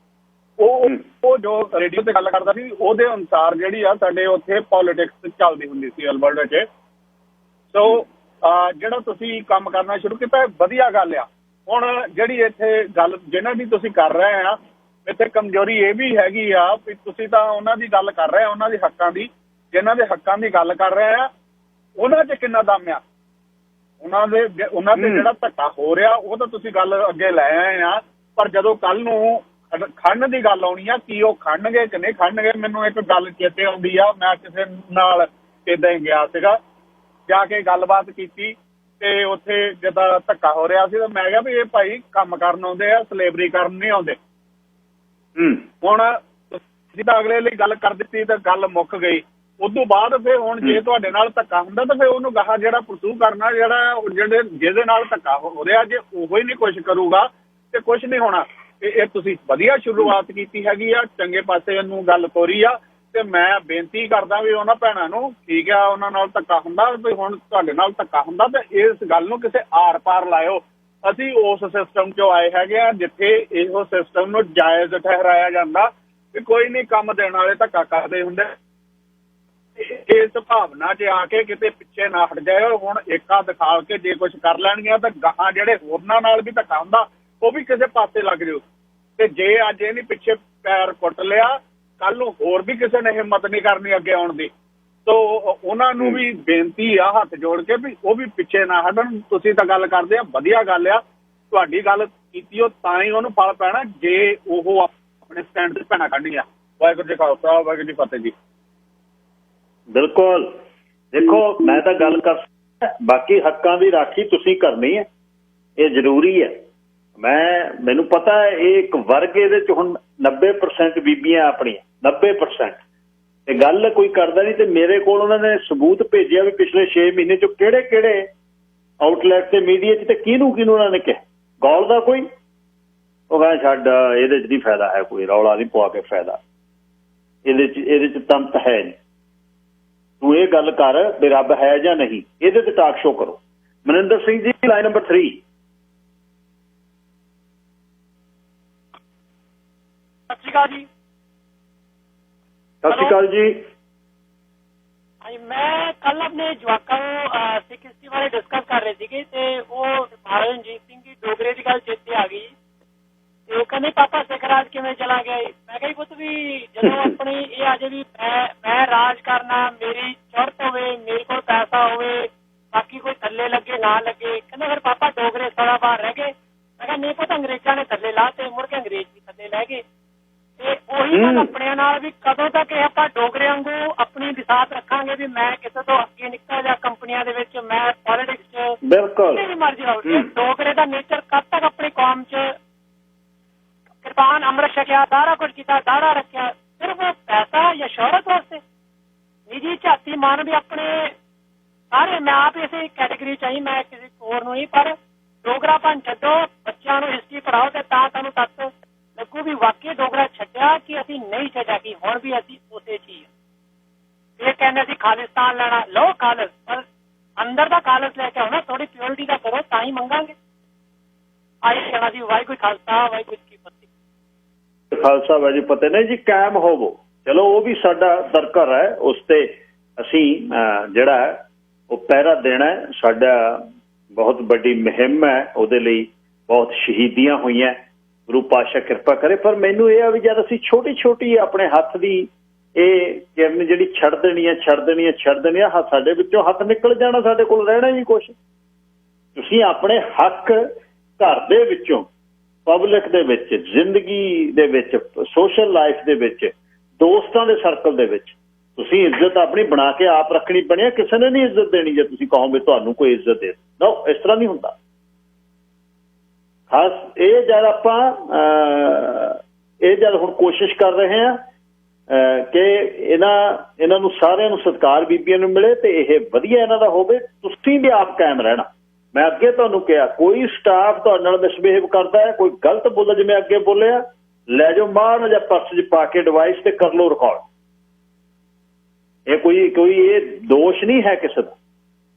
ਉਹ ਜੋ ਰੇਡੀਓ ਤੇ ਗੱਲ ਕਰਦਾ ਸੀ, ਉਹਦੇ ਅਨੁਸਾਰ ਜਿਹੜੀ ਆ ਸਾਡੇ ਉੱਥੇ ਪੋਲੀਟਿਕਸ ਚੱਲਦੀ ਹੁੰਦੀ ਸੀ ਅਲਬਰਟਾ 'ਚ। ਸੋ ਜਿਹੜਾ ਤੁਸੀਂ ਕੰਮ ਕਰਨਾ ਸ਼ੁਰੂ ਕੀਤਾ, ਵਧੀਆ ਗੱਲ ਆ। ਹੁਣ ਜਿਹੜੀ ਇੱਥੇ ਗੱਲ ਜਿਹਨਾਂ ਦੀ ਤੁਸੀਂ ਕਰ ਰਹੇ ਆ, ਇੱਥੇ ਕਮਜ਼ੋਰੀ ਇਹ ਵੀ ਹੈਗੀ ਆ ਵੀ ਤੁਸੀਂ ਤਾਂ ਉਹਨਾਂ ਦੀ ਗੱਲ ਕਰ ਰਹੇ ਆ, ਉਹਨਾਂ ਦੇ ਹੱਕਾਂ ਦੀ, ਜਿਨ੍ਹਾਂ ਦੇ ਹੱਕਾਂ ਦੀ ਗੱਲ ਕਰ ਰਹੇ ਆ ਉਹਨਾਂ 'ਚ ਕਿੰਨਾ ਦਮ ਆ, ਉਹਨਾਂ ਤੇ ਜਿਹੜਾ ਧੱਕਾ ਹੋ ਰਿਹਾ ਉਹ ਤਾਂ ਤੁਸੀਂ ਗੱਲ ਅੱਗੇ ਲੈ ਆਏ ਆ। ਪਰ ਜਦੋਂ ਕੱਲ ਨੂੰ ਖੜਨ ਦੀ ਗੱਲ ਆਉਣੀ ਆ, ਕੀ ਉਹ ਖੜਨਗੇ ਕਿ ਨਹੀਂ ਖੜਨਗੇ? ਮੈਨੂੰ ਇੱਕ ਗੱਲ ਚੇਤੇ ਆਉਂਦੀ ਆ, ਮੈਂ ਕਿਸੇ ਨਾਲ ਏਦਾਂ ਹੀ ਗਿਆ ਸੀਗਾ, ਜਾ ਕੇ ਗੱਲਬਾਤ ਕੀਤੀ ਤੇ ਉੱਥੇ ਜਿੱਦਾਂ ਧੱਕਾ ਹੋ ਰਿਹਾ ਸੀ ਤਾਂ ਮੈਂ ਕਿਹਾ ਵੀ ਇਹ ਭਾਈ ਕੰਮ ਕਰਨ ਆਉਂਦੇ ਆ, ਸਲੇਵਰੀ ਕਰਨ ਨਹੀਂ ਆਉਂਦੇ। ਹੁਣ ਜਿੱਦਾਂ ਅਗਲੇ ਲਈ ਗੱਲ ਕਰ ਦਿੱਤੀ ਤਾਂ ਗੱਲ ਮੁੱਕ ਗਈ। ਉਦੋਂ ਬਾਅਦ ਫਿਰ ਹੁਣ ਜੇ ਤੁਹਾਡੇ ਨਾਲ ਧੱਕਾ ਹੁੰਦਾ ਤਾਂ ਫਿਰ ਉਹਨੂੰ ਗਾਹਾਂ ਜਿਹੜਾ ਪਰਸੂ ਕਰਨਾ, ਜਿਹਦੇ ਨਾਲ ਧੱਕਾ ਹੋ ਰਿਹਾ, ਜੇ ਉਹੋ ਹੀ ਨਹੀਂ ਕੁਛ ਕਰੂਗਾ ਤੇ ਕੁਛ ਨਹੀਂ ਹੋਣਾ। ਇਹ ਤੁਸੀਂ ਵਧੀਆ ਸ਼ੁਰੂਆਤ ਕੀਤੀ ਹੈਗੀ ਆ, ਚੰਗੇ ਪਾਸੇ ਇਹਨੂੰ ਗੱਲ ਤੋਰੀ ਆ ਤੇ ਮੈਂ ਬੇਨਤੀ ਕਰਦਾ ਵੀ ਉਹਨਾਂ ਭੈਣਾਂ ਨੂੰ, ਠੀਕ ਆ ਉਹਨਾਂ ਨਾਲ ਧੱਕਾ ਹੁੰਦਾ ਵੀ ਹੁਣ ਤੁਹਾਡੇ ਨਾਲ ਧੱਕਾ ਹੁੰਦਾ ਤੇ ਇਸ ਗੱਲ ਨੂੰ ਕਿਸੇ ਆਰ ਪਾਰ ਲਾਇਓ। ਅਸੀਂ ਉਸ ਸਿਸਟਮ 'ਚੋਂ ਆਏ ਹੈਗੇ ਆ ਜਿੱਥੇ ਇਹੋ ਸਿਸਟਮ ਨੂੰ ਜਾਇਜ਼ ਠਹਿਰਾਇਆ ਜਾਂਦਾ ਵੀ ਕੋਈ ਨਹੀਂ ਕੰਮ ਦੇਣ ਵਾਲੇ ਧੱਕਾ ਕਰਦੇ ਹੁੰਦੇ। ਇਸ ਭਾਵਨਾ 'ਚ ਆ ਕੇ ਕਿਤੇ ਪਿੱਛੇ ਨਾ ਹਟ ਜਾਇਓ। ਹੁਣ ਏਕਾ ਦਿਖਾ ਕੇ ਜੇ ਕੁਛ ਕਰ ਲੈਣਗੀਆਂ ਤਾਂ ਗਾਹਾਂ ਜਿਹੜੇ ਹੋਰਨਾਂ ਨਾਲ ਵੀ ਧੱਕਾ ਹੁੰਦਾ ਉਹ ਵੀ ਕਿਸੇ ਪਾਸੇ ਲੱਗ ਜਾਓ। ਤੇ ਜੇ ਅੱਜ ਇਹਨੇ ਪਿੱਛੇ ਪੈਰ ਕੁੱਟ ਲਿਆ, ਕੱਲ ਨੂੰ ਹੋਰ ਵੀ ਕਿਸੇ ਨੇ ਹਿੰਮਤ ਨਹੀਂ ਕਰਨੀ ਅੱਗੇ ਆਉਣ ਦੀ। ਤੋ ਉਹਨਾਂ ਨੂੰ ਵੀ ਬੇਨਤੀ ਆ ਹੱਥ ਜੋੜ ਕੇ ਵੀ ਉਹ ਵੀ ਪਿੱਛੇ ਨਾ ਹਟਣ। ਤੁਸੀਂ ਤਾਂ ਗੱਲ ਕਰਦੇ ਆ, ਵਧੀਆ ਗੱਲ ਆ, ਤੁਹਾਡੀ ਗੱਲ ਕੀਤੀ ਉਹ ਤਾਂ ਹੀ ਉਹਨੂੰ ਫਲ ਪੈਣਾ ਜੇ ਉਹ ਆਪਣੇ ਸਟੈਂਡ ਤੇ ਭੈਣਾਂ ਕੱਢੀਆਂ। ਵਾਹਿਗੁਰੂ ਜੀ ਕਾ ਖਾਲਸਾ, ਵਾਹਿਗੁਰੂ ਜੀ ਫਤਿਹ ਜੀ। ਬਿਲਕੁਲ, ਦੇਖੋ ਮੈਂ ਤਾਂ ਗੱਲ ਕਰ, ਬਾਕੀ ਹੱਕਾਂ ਦੀ ਰਾਖੀ ਤੁਸੀਂ ਕਰਨੀ ਹੈ, ਇਹ ਜ਼ਰੂਰੀ ਹੈ। ਮੈਨੂੰ ਪਤਾ ਹੈ ਇਹ ਇੱਕ ਵਰਗ, ਇਹਦੇ 'ਚ ਹੁਣ 90% ਬੀਬੀਆਂ ਆਪਣੀਆਂ, 90%। ਤੇ ਗੱਲ ਕੋਈ ਕਰਦਾ ਨਹੀਂ। ਤੇ ਮੇਰੇ ਕੋਲ ਉਹਨਾਂ ਨੇ ਸਬੂਤ ਭੇਜਿਆ ਵੀ ਪਿਛਲੇ 6 ਮਹੀਨੇ 'ਚ ਕਿਹੜੇ ਕਿਹੜੇ ਆਊਟਲੈਟ ਤੇ ਮੀਡੀਆ 'ਚ ਤੇ ਕਿਹਨੂੰ ਉਹਨਾਂ ਨੇ ਕਿਹਾ ਗੌਲ ਦਾ ਕੋਈ। ਉਹ ਕਹਿੰਦਾ ਛੱਡ, ਇਹਦੇ 'ਚ ਨਹੀਂ ਫਾਇਦਾ ਹੈ, ਕੋਈ ਰੌਲਾ ਨਹੀਂ ਪਵਾ ਕੇ ਫਾਇਦਾ, ਇਹਦੇ 'ਚ ਤੰਤ ਹੈ ਨਹੀਂ। ਤੂੰ ਇਹ ਗੱਲ ਕਰ ਵੀ ਰੱਬ ਹੈ ਜਾਂ ਨਹੀਂ, ਇਹਦੇ ਤੇ ਟਾਕ ਸ਼ੋ ਕਰੋ। Maninder Singh ji, line number 3। ਸਤਿ ਸ਼੍ਰੀ ਅਕਾਲ ਜੀ। ਸਤਿ ਸ਼੍ਰੀ ਅਕਾਲ ਜੀ। ਹਾਂਜੀ, ਮੈਂ ਕੱਲ ਆਪਣੇ ਜਵਾਕਾਂ ਨੂੰ ਸਿੱਖ ਹਿਸਟਰੀ ਬਾਰੇ ਡਿਸਕਸ ਕਰ ਰਹੇ ਸੀਗੇ ਤੇ ਉਹ ਮਹਾਰਾਜਾ ਰਣਜੀਤ ਸਿੰਘ ਦੀ ਡੋਗਰੇ ਦੀ ਗੱਲ ਚੇਤੇ ਆ ਗਈ ਤੇ ਉਹ ਕਹਿੰਦੇ ਪਾਪਾ ਸਿੱਖ ਰਾਜ ਕਿਵੇਂ ਚਲਾ ਗਿਆ। ਮੈਂ ਕਿਹਾ ਪੁੱਤ ਵੀ ਜਦੋਂ ਆਪਣੀ ਇਹ ਅਜੇ ਵੀ ਮੈਂ ਰਾਜ ਕਰਨਾ, ਮੇਰੀ ਚੜ੍ਹਤ ਹੋਵੇ, ਮੇਰੇ ਕੋਲ ਪੈਸਾ ਹੋਵੇ, ਬਾਕੀ ਕੋਈ ਥੱਲੇ ਲੱਗੇ ਨਾ ਲੱਗੇ। ਕਹਿੰਦਾ ਫਿਰ ਪਾਪਾ ਡੋਗਰੇ ਸਾਰਾ ਬਾਹਰ ਰਹਿ ਗਏ। ਮੈਂ ਕਿਹਾ ਨਹੀਂ ਪੁੱਤ, ਅੰਗਰੇਜ਼ਾਂ ਨੇ ਥੱਲੇ ਲਾ ਤੇ ਮੁੜ ਕੇ ਅੰਗਰੇਜ਼ ਵੀ ਥੱਲੇ ਲੈ ਗਏ। ਤੇ ਉਹੀ ਗੱਲ ਆਪਣਿਆਂ ਨਾਲ ਵੀ ਕਦੋਂ ਤੱਕ ਇਹ ਆਪਾਂ ਡੋਗਰੇ ਵਾਂਗੂ ਆਪਣੀ ਵਿਸਾਤ ਰੱਖਾਂਗੇ ਵੀ ਮੈਂ ਕਿਸੇ ਤੋਂ ਅੱਗੇ ਨਿਕਲ ਜਾ ਕੰਪਨੀਆਂ ਦੇ ਵਿੱਚ, ਮੈਂ ਪੋਲਿਟਿਕਸ 'ਚ, ਬਿਲਕੁਲ ਵੀ ਮਰਜ਼ੀ ਆਉ। ਡੋਗਰੇ ਦਾ ਨੇਚਰ ਕਦ ਤੱਕ ਆਪਣੀ ਕੌਮ 'ਚ ਕਿਰਪਾਨ ਅੰਮ੍ਰਿਤ ਛਕਿਆ, ਸਾਰਾ ਕੁਝ ਕੀਤਾ, ਦਾੜਾ ਰੱਖਿਆ, ਸਿਰਫ ਪੈਸਾ ਜਾਂ ਸ਼ੋਹਰਤ ਵਾਸਤੇ। ਨਿੱਜੀ ਝਾਤੀ ਮਾਨ ਵੀ ਆਪਣੇ ਸਾਰੇ, ਮੈਂ ਆਪ ਇਸੇ ਕੈਟੇਗਰੀ 'ਚ ਆਈ, ਮੈਂ ਕਿਸੇ ਹੋਰ ਨੂੰ ਨਹੀਂ। ਪਰ ਡੋਗਰਾਪਨ ਛੱਡੋ, ਬੱਚਿਆਂ ਨੂੰ ਹਿਸਟਰੀ ਪੜ੍ਹਾਓ ਤੇ ਤਾਂ ਤੁਹਾਨੂੰ ਤੱਕ ਲੱਗੂ ਵੀ ਵਾਕਈ ਡੋਗਰਾ ਛੱਡਿਆ ਕਿ ਅਸੀਂ ਨਹੀਂ ਛੱਡਿਆ, ਕਿ ਹੁਣ ਵੀ ਅਸੀਂ ਉਸੇ ਚੀਜ਼। ਇਹ ਕਹਿੰਦੇ ਅਸੀਂ ਖਾਲਿਸਤਾਨ ਲੈਣਾ, ਲਓ ਖਾਲਿਸ, ਪਰ ਅੰਦਰ ਦਾ ਖਾਲਿਸ ਲੈ ਕੇ ਆਉਣਾ, ਥੋੜੀ ਪਿਓਰਿਟੀ ਦਾ ਕਰੋ ਤਾਂ ਹੀ ਮੰਗਾਂਗੇ। ਆਈ ਕਹਿਣਾ ਜੀ। ਵਾਹਿਗੁਰੂ ਖਾਲਸਾ, ਵਾਹਿਗੁਰੂ ਜੀ ਕੀ ਫਤਿਹ। ਖਾਲਸਾ ਵਾਹਿਗੁਰੂ ਫਤਿਹ। ਨਹੀਂ ਜੀ, ਕਾਇਮ ਹੋਵੋ। ਚਲੋ ਉਹ ਵੀ ਸਾਡਾ ਦਰਕਾਰ ਹੈ, ਉਸ ਤੇ ਅਸੀਂ ਜਿਹੜਾ ਉਹ ਪਹਿਰਾ ਦੇਣਾ। ਸਾਡਾ ਬਹੁਤ ਵੱਡੀ ਮੁਹਿੰਮ ਹੈ, ਉਹਦੇ ਲਈ ਬਹੁਤ ਸ਼ਹੀਦੀਆਂ ਹੋਈਆਂ, ਗੁਰੂ ਪਾਤਸ਼ਾਹ ਕਿਰਪਾ ਕਰੇ। ਪਰ ਮੈਨੂੰ ਇਹ ਆ ਵੀ ਜਦ ਅਸੀਂ ਛੋਟੀ ਛੋਟੀ ਆਪਣੇ ਹੱਥ ਦੀ ਇਹ ਕਿਰਨ ਜਿਹੜੀ ਛੱਡ ਦੇਣੀ ਆ, ਸਾਡੇ ਵਿੱਚੋਂ ਹੱਥ ਨਿਕਲ ਜਾਣਾ, ਸਾਡੇ ਕੋਲ ਰਹਿਣਾ ਹੀ ਕੁਛ। ਤੁਸੀਂ ਆਪਣੇ ਹੱਕ ਘਰ ਦੇ ਵਿੱਚੋਂ, ਪਬਲਿਕ ਦੇ ਵਿੱਚ, ਜ਼ਿੰਦਗੀ ਦੇ ਵਿੱਚ, ਸੋਸ਼ਲ ਲਾਈਫ ਦੇ ਵਿੱਚ, ਦੋਸਤਾਂ ਦੇ ਸਰਕਲ ਦੇ ਵਿੱਚ ਤੁਸੀਂ ਇੱਜ਼ਤ ਆਪਣੀ ਬਣਾ ਕੇ ਆਪ ਰੱਖਣੀ ਪੈਣੀ। ਕਿਸੇ ਨੇ ਨਹੀਂ ਇੱਜ਼ਤ ਦੇਣੀ ਜੇ ਤੁਸੀਂ ਕਹੋ ਵੀ ਤੁਹਾਨੂੰ ਕੋਈ ਇੱਜ਼ਤ ਦੇ। ਨਾ, ਇਸ ਤਰ੍ਹਾਂ ਨਹੀਂ ਹੁੰਦਾ। ਖਾਸ ਇਹ ਜਦ ਹੁਣ ਕੋਸ਼ਿਸ਼ ਕਰ ਰਹੇ ਹਾਂ ਕਿ ਇਹਨਾਂ ਨੂੰ ਸਾਰਿਆਂ ਨੂੰ ਸਤਿਕਾਰ ਬੀਬੀਆਂ ਨੂੰ ਮਿਲੇ ਤੇ ਇਹ ਵਧੀਆ ਇਹਨਾਂ ਦਾ ਹੋਵੇ। ਤੁਸੀਂ ਵੀ ਆਪ ਕਾਇਮ ਰਹਿਣਾ। ਮੈਂ ਅੱਗੇ ਤੁਹਾਨੂੰ ਕਿਹਾ, ਕੋਈ ਸਟਾਫ ਤੁਹਾਡੇ ਨਾਲ ਮਿਸਬਿਹੇਵ ਕਰਦਾ ਹੈ, ਕੋਈ ਗਲਤ ਬੋਲਦਾ, ਜਿਵੇਂ ਅੱਗੇ ਬੋਲਿਆ, ਲੈ ਜਾਓ ਮਾਰਨ ਜਾਂ ਪਰਸ 'ਚ ਪਾ ਕੇ ਡਿਵਾਈਸ ਤੇ ਕਰ ਲਓ ਰਿਕਾਰਡ। ਇਹ ਕੋਈ ਇਹ ਦੋਸ਼ ਨਹੀਂ ਹੈ ਕਿਸੇ ਦਾ।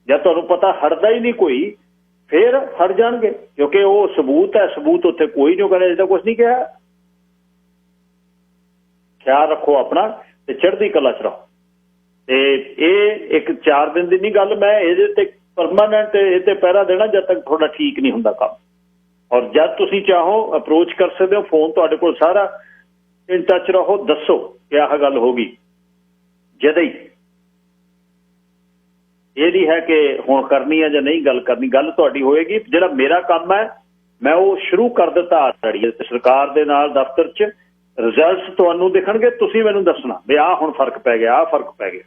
ਜਦ ਤੁਹਾਨੂੰ ਪਤਾ ਹਟਦਾ ਹੀ ਨਹੀਂ ਕੋਈ, ਫਿਰ ਹਟ ਜਾਣਗੇ, ਕਿਉਂਕਿ ਉਹ ਸਬੂਤ ਹੈ। ਸਬੂਤ ਉੱਥੇ ਕੋਈ ਨਹੀਂ, ਕਹਿੰਦਾ ਜਿੱਦਾਂ ਕੁਛ ਨਹੀਂ ਕਿਹਾ। ਖਿਆਲ ਰੱਖੋ ਆਪਣਾ ਤੇ ਚੜ੍ਹਦੀ ਕਲਾ 'ਚ ਰਹੋ। ਤੇ ਇਹ ਇੱਕ 4 ਦਿਨ ਦੀ ਨਹੀਂ ਗੱਲ, ਮੈਂ ਇਹਦੇ ਤੇ ਪਰਮਾਨੈਂਟ ਇਹ ਤੇ ਪਹਿਰਾ ਦੇਣਾ ਜਦ ਤੱਕ ਤੁਹਾਡਾ ਠੀਕ ਨਹੀਂ ਹੁੰਦਾ ਕੰਮ। ਔਰ ਜਦ ਤੁਸੀਂ ਚਾਹੋ ਅਪਰੋਚ ਕਰ ਸਕਦੇ ਹੋ, ਫੋਨ ਤੁਹਾਡੇ ਕੋਲ ਸਾਰਾ, ਇਨ ਟੱਚ ਰਹੋ, ਦੱਸੋ ਕਿ ਆਹ ਗੱਲ ਹੋ ਗਈ ਜਦੇ ਹੀ। ਇਹ ਨਹੀਂ ਹੈ ਕਿ ਹੁਣ ਕਰਨੀ ਹੈ ਜਾਂ ਨਹੀਂ ਗੱਲ ਕਰਨੀ, ਗੱਲ ਤੁਹਾਡੀ ਹੋਏਗੀ। ਜਿਹੜਾ ਮੇਰਾ ਕੰਮ ਹੈ ਮੈਂ ਉਹ ਸ਼ੁਰੂ ਕਰ ਦਿੱਤਾ ਆਲਰੇਡੀ ਸਰਕਾਰ ਦੇ ਨਾਲ ਦਫ਼ਤਰ 'ਚ। ਰਿਜ਼ਲਟਸ ਤੁਹਾਨੂੰ ਦਿਖਣਗੇ, ਤੁਸੀਂ ਮੈਨੂੰ ਦੱਸਣਾ ਵੀ ਆਹ ਹੁਣ ਫਰਕ ਪੈ ਗਿਆ, ਆਹ ਫਰਕ ਪੈ ਗਿਆ।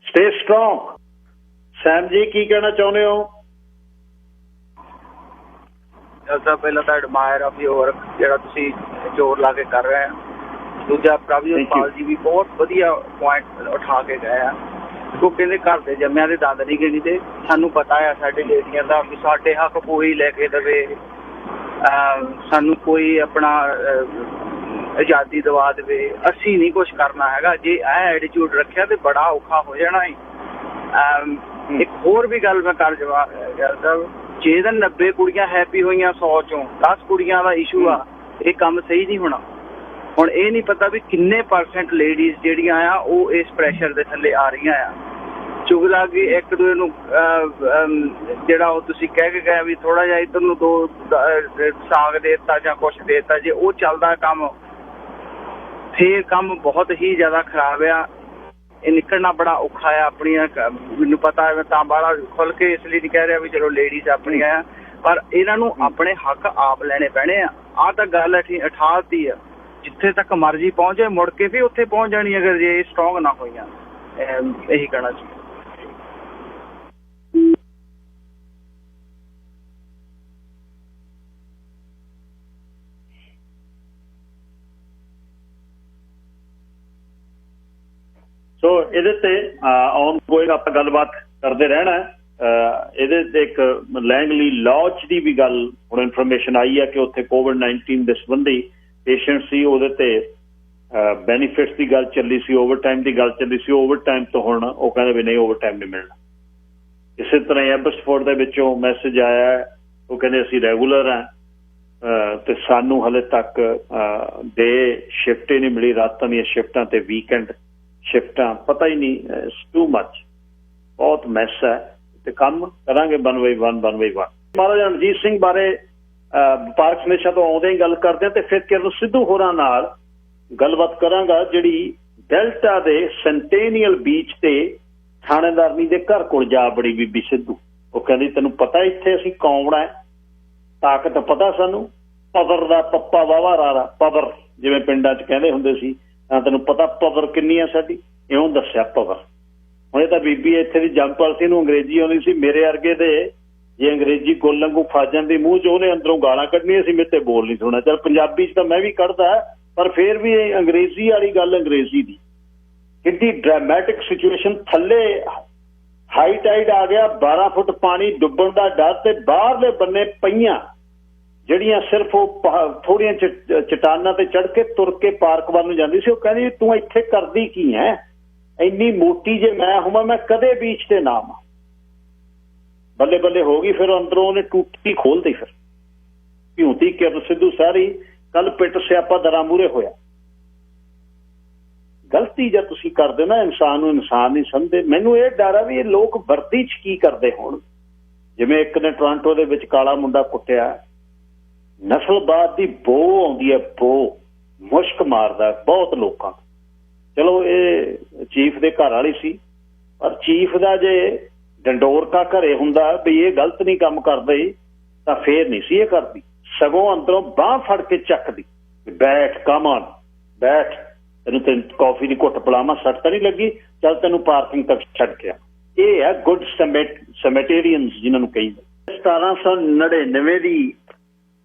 Stay strong. ਸੈਮ ਜੀ ਕੀ ਕਹਿਣਾ ਚਾਹੁੰਦੇ ਹੋ? ਸਭ ਪਹਿਲਾਂ ਤਾਂ ਐਡਮਾਇਰ ਆਫ ਯੋਰ ਜਿਹੜਾ ਤੁਸੀਂ ਜ਼ੋਰ ਲਾ ਕੇ ਕਰ ਰਹੇ ਹੋ। ਦੂਜਾ ਪ੍ਰਭਜੋਤ ਪਾਲ ਜੀ ਵੀ ਬਹੁਤ ਵਧੀਆ ਪੁਆਇੰਟ ਉਠਾ ਕੇ ਗਏ ਆ। ਉਹ ਕਹਿੰਦੇ ਘਰ ਦੇ ਜੰਮਿਆਂ ਦੇ ਦੰਦ ਨਹੀਂ ਗਿਣਦੇ। ਸਾਨੂੰ ਪਤਾ ਆ ਸਾਡੇ ਲੇਡੀਆਂ ਦਾ ਵੀ ਸਾਡੇ ਹੱਕ ਕੋਈ ਲੈ ਕੇ ਦੇਵੇ, ਸਾਨੂੰ ਕੋਈ ਆਪਣਾ ਆਜ਼ਾਦੀ ਦਵਾ ਦੇਵੇ, ਅਸੀਂ ਨਹੀਂ ਕੁਛ ਕਰਨਾ ਹੈਗਾ। ਜੇ ਇਹ ਐਟੀਟਿਊਡ ਰੱਖਿਆ ਤੇ ਬੜਾ ਔਖਾ ਹੋ ਜਾਣਾ ਹੈ। ਇੱਕ ਹੋਰ ਵੀ ਗੱਲ ਮੈਂ ਕਰ ਜਵਾਬ, ਜੇ ਤਾਂ 90 ਕੁੜੀਆਂ ਹੈਪੀ ਹੋਈਆਂ 100 ਚੋਂ 10 ਕੁੜੀਆਂ ਦਾ ਇਸ਼ੂ ਆ, ਇਹ ਕੰਮ ਸਹੀ ਨਹੀਂ ਹੋਣਾ। ਹੁਣ ਇਹ ਨਹੀਂ ਪਤਾ ਵੀ ਕਿੰਨੇ % ਲੇਡੀਜ਼ ਜਿਹੜੀਆਂ ਆ ਉਹ ਇਸ ਪ੍ਰੈਸ਼ਰ ਦੇ ਥੱਲੇ ਆ ਰਹੀਆਂ ਆ। ਚੁਗਲਾ ਕਿ ਇੱਕ ਦੂਜੇ ਨੂੰ ਜਿਹੜਾ ਉਹ ਤੁਸੀਂ ਕਹਿ ਕੇ ਗਏ ਵੀ ਥੋੜਾ ਜਿਹਾ ਇੱਧਰ ਨੂੰ ਦੋ ਸਾਗ ਦੇ ਦਿੱਤਾ ਜਾਂ ਕੁਛ ਦੇ ਦਿੱਤਾ, ਜੇ ਉਹ ਚੱਲਦਾ ਕੰਮ ਫੇਰ ਕੰਮ ਬਹੁਤ ਹੀ ਜ਼ਿਆਦਾ ਖਰਾਬ ਆ। ਇਹ ਨਿਕਲਣਾ ਬੜਾ ਔਖਾ ਆ। ਆਪਣੀਆਂ ਮੈਨੂੰ ਪਤਾ ਹੈ, ਮੈਂ ਤਾਂ ਬਾਹਲਾ ਖੁੱਲ ਕੇ ਇਸ ਲਈ ਨਹੀਂ ਕਹਿ ਰਿਹਾ ਵੀ ਚਲੋ ਲੇਡੀਜ਼ ਆਪਣੀਆਂ ਆ, ਪਰ ਇਹਨਾਂ ਨੂੰ ਆਪਣੇ ਹੱਕ ਆਪ ਲੈਣੇ ਪੈਣੇ ਆ। ਆਹ ਤਾਂ ਗੱਲ ਅਠਾਤੀ ਆ। ਜਿੱਥੇ ਤੱਕ ਮਰਜ਼ੀ ਪਹੁੰਚੇ ਮੁੜ ਕੇ ਵੀ ਉੱਥੇ ਪਹੁੰਚ ਜਾਣੀ ਅਗਰ ਜੇ ਇਹ ਸਟਰੋਂਗ ਨਾ ਹੋਈਆਂ। ਇਹੀ ਕਹਿਣਾ ਚਾਹੀਦਾ। ਸੋ ਇਹਦੇ ਤੇ ਆਨ ਗੋਇੰਗ ਆਪਾਂ ਗੱਲਬਾਤ ਕਰਦੇ ਰਹਿਣਾ। ਇਹਦੇ ਤੇ ਇੱਕ ਲੈਂਗਲੀ ਲੌਜ ਦੀ ਵੀ ਗੱਲ ਹੁਣ ਇਨਫੋਰਮੇਸ਼ਨ ਆਈ ਹੈ ਕਿ ਉੱਥੇ COVID-19 ਦੇ ਸੰਬੰਧੀ ਪੇਸ਼ੈਂਟ ਸੀ, ਉਹਦੇ ਤੇ ਬੈਨੀਫਿਟਸ ਦੀ ਗੱਲ ਚੱਲੀ ਸੀ, ਓਵਰਟਾਈਮ ਦੀ ਗੱਲ ਚੱਲੀ ਸੀ। ਓਵਰਟਾਈਮ ਤੋਂ ਹੁਣ ਉਹ ਕਹਿੰਦੇ ਵੀ ਨਹੀਂ, ਓਵਰਟਾਈਮ ਨਹੀਂ ਮਿਲਣਾ। ਇਸੇ ਤਰ੍ਹਾਂ ਐਬਸਫੋਰਡ ਦੇ ਵਿੱਚੋਂ ਮੈਸੇਜ ਆਇਆ, ਉਹ ਕਹਿੰਦੇ ਅਸੀਂ ਰੈਗੂਲਰ ਹਾਂ ਤੇ ਸਾਨੂੰ ਹਲੇ ਤੱਕ ਡੇ ਸ਼ਿਫਟ ਹੀ ਨਹੀਂ ਮਿਲੀ, ਰਾਤਾਂ ਦੀਆਂ ਸ਼ਿਫਟਾਂ ਤੇ ਵੀਕਐਂਡ ਸ਼ਿਫਟਾਂ, ਪਤਾ ਹੀ ਨਹੀਂ। ਟੂ ਮੱਚ, ਬਹੁਤ ਮੈਸ ਹੈ ਤੇ ਕੰਮ ਕਰਾਂਗੇ one by one। Maharaja Ranjit Singh ਬਾਰੇ ਵਪਾਰਕ ਸਮੀਖਿਆ ਤੋਂ ਆਉਂਦੇ ਹੀ ਗੱਲ ਕਰਦੇ ਹਾਂ ਤੇ ਫਿਰ ਕਿਰਨ ਸਿੱਧੂ ਹੋਰਾਂ ਨਾਲ ਗੱਲਬਾਤ ਕਰਾਂਗਾ, ਜਿਹੜੀ ਡੈਲਟਾ ਦੇ ਸੈਂਟੇਨੀਅਲ ਬੀਚ ਤੇ ਥਾਣੇਦਾਰਨੀ ਦੇ ਘਰ ਕੋਲ ਜਾ ਬੜੀ ਬੀਬੀ ਸਿੱਧੂ। ਉਹ ਕਹਿੰਦੀ ਤੈਨੂੰ ਪਤਾ ਇੱਥੇ ਅਸੀਂ ਕੌਣ ਹੈ, ਤਾਕਤ ਪਤਾ ਸਾਨੂੰ, ਪਵਰ ਦਾ ਪੱਪਾ ਵਾਵਾ ਰਾਰਾ, ਪਵਰ ਜਿਵੇਂ ਪਿੰਡਾਂ 'ਚ ਕਹਿੰਦੇ ਹੁੰਦੇ ਸੀ, ਤਾਂ ਤੈਨੂੰ ਪਤਾ ਪਵਰ ਕਿੰਨੀ ਆ ਸਾਡੀ। ਇਉਂ ਦੱਸਿਆ ਪਵਰ। ਹੁਣ ਇਹ ਤਾਂ ਬੀਬੀ ਇੱਥੇ ਦੀ ਜੰਪਲ ਸੀ, ਇਹਨੂੰ ਅੰਗਰੇਜ਼ੀ ਆਉਂਦੀ ਸੀ। ਮੇਰੇ ਵਰਗੇ ਦੇ ਜੇ ਅੰਗਰੇਜ਼ੀ ਗੋਲਾਂ ਨੂੰ ਫਸ ਜਾਂਦੀ ਮੂੰਹ 'ਚ, ਉਹਨੇ ਅੰਦਰੋਂ ਗਾਲਾਂ ਕੱਢਣੀਆਂ ਸੀ, ਮੇਰੇ ਤੇ ਬੋਲ ਨਹੀਂ ਸੁਣਾ। ਚੱਲ ਪੰਜਾਬੀ 'ਚ ਤਾਂ ਮੈਂ ਵੀ ਕੱਢਦਾ, ਪਰ ਫਿਰ ਵੀ ਅੰਗਰੇਜ਼ੀ ਵਾਲੀ ਗੱਲ ਅੰਗਰੇਜ਼ੀ ਦੀ। ਕਿੰਨੀ ਡਰਾਮੈਟਿਕ ਸਿਚੁਏਸ਼ਨ, ਥੱਲੇ ਹਾਈ ਟਾਈਡ ਆ ਗਿਆ, 12 ਫੁੱਟ ਪਾਣੀ, ਡੁੱਬਣ ਦਾ ਡਰ, ਤੇ ਬਾਹਰਲੇ ਬੰਨੇ ਪਈਆਂ ਜਿਹੜੀਆਂ ਸਿਰਫ ਉਹ ਥੋੜੀਆਂ ਚਟਾਨਾਂ ਤੇ ਚੜ੍ਹ ਕੇ ਤੁਰ ਕੇ ਪਾਰਕ ਵੱਲ ਨੂੰ ਜਾਂਦੀ ਸੀ। ਉਹ ਕਹਿੰਦੀ ਤੂੰ ਇੱਥੇ ਕਰਦੀ ਕੀ ਹੈ, ਇੰਨੀ ਮੋਟੀ ਜੇ ਮੈਂ ਹੋਵਾਂ ਮੈਂ ਕਦੇ ਬੀਚ ਤੇ ਨਾ ਆਵਾਂ। ਬੱਲੇ ਬੱਲੇ ਹੋ ਗਈ। ਫਿਰ ਅੰਦਰੋਂ ਉਹਨੇ ਟੂਟੀ ਖੋਲਦੀ, ਫਿਰ ਭਿਉਂਤੀ ਕਿਰਨ ਸਿੱਧੂ ਸਾਰੀ। ਕੱਲ ਪਿੱਟ ਸਿਆਪਾ ਦਰਾਂ ਮੂਹਰੇ ਹੋਇਆ। ਗਲਤੀ ਜਦ ਤੁਸੀਂ ਕਰਦੇ ਨਾ, ਇਨਸਾਨ ਨੂੰ ਇਨਸਾਨ ਨਹੀਂ ਸਮਝਦੇ। ਮੈਨੂੰ ਇਹ ਡਰ ਆ ਵੀ ਇਹ ਲੋਕ ਵਰਦੀ 'ਚ ਕੀ ਕਰਦੇ ਹੋਣ। ਜਿਵੇਂ ਇੱਕ ਨੇ ਟੋਰਾਂਟੋ ਦੇ ਵਿੱਚ ਕਾਲਾ ਮੁੰਡਾ ਕੁੱਟਿਆ, ਨਸਲਵਾਦ ਦੀ ਬੋ ਆਉਂਦੀ ਹੈ, ਬੋ ਮੁਸ਼ਕ ਮਾਰਦਾ ਬਹੁਤ ਲੋਕਾਂ। ਚਲੋ ਇਹ ਚੀਫ ਦੇ ਘਰ ਵਾਲੀ ਸੀ, ਪਰ ਚੀਫ ਦਾ ਜੇ ਡੰਡੋਰਕਾ ਘਰੇ ਹੁੰਦਾ ਵੀ ਇਹ ਗਲਤ ਨਹੀਂ ਕੰਮ ਕਰਦੇ ਤਾਂ ਫੇਰ ਨਹੀਂ ਸੀ ਇਹ ਕਰਦੀ। ਸਗੋਂ ਅੰਦਰੋਂ ਬਾਂਹ ਫੜ ਕੇ ਚੱਕਦੀ, ਬੈਠ ਕਮ ਔਨ ਬੈਠ, ਤੈਨੂੰ ਕੌਫੀ ਦੀ ਘੁੱਟ ਪਿਲਾਵਾਂ, ਸੱਟ ਤਾਂ ਨਹੀਂ ਲੱਗੀ, ਚੱਲ ਤੈਨੂੰ ਪਾਰਕਿੰਗ ਤੱਕ ਛੱਡ ਕੇ ਆ। ਇਹ ਹੈ ਗੁੱਡ ਸਮੈਟੇਰੀਅਨਸ ਜਿਹਨਾਂ ਨੂੰ ਕਹੀਦਾ। 1799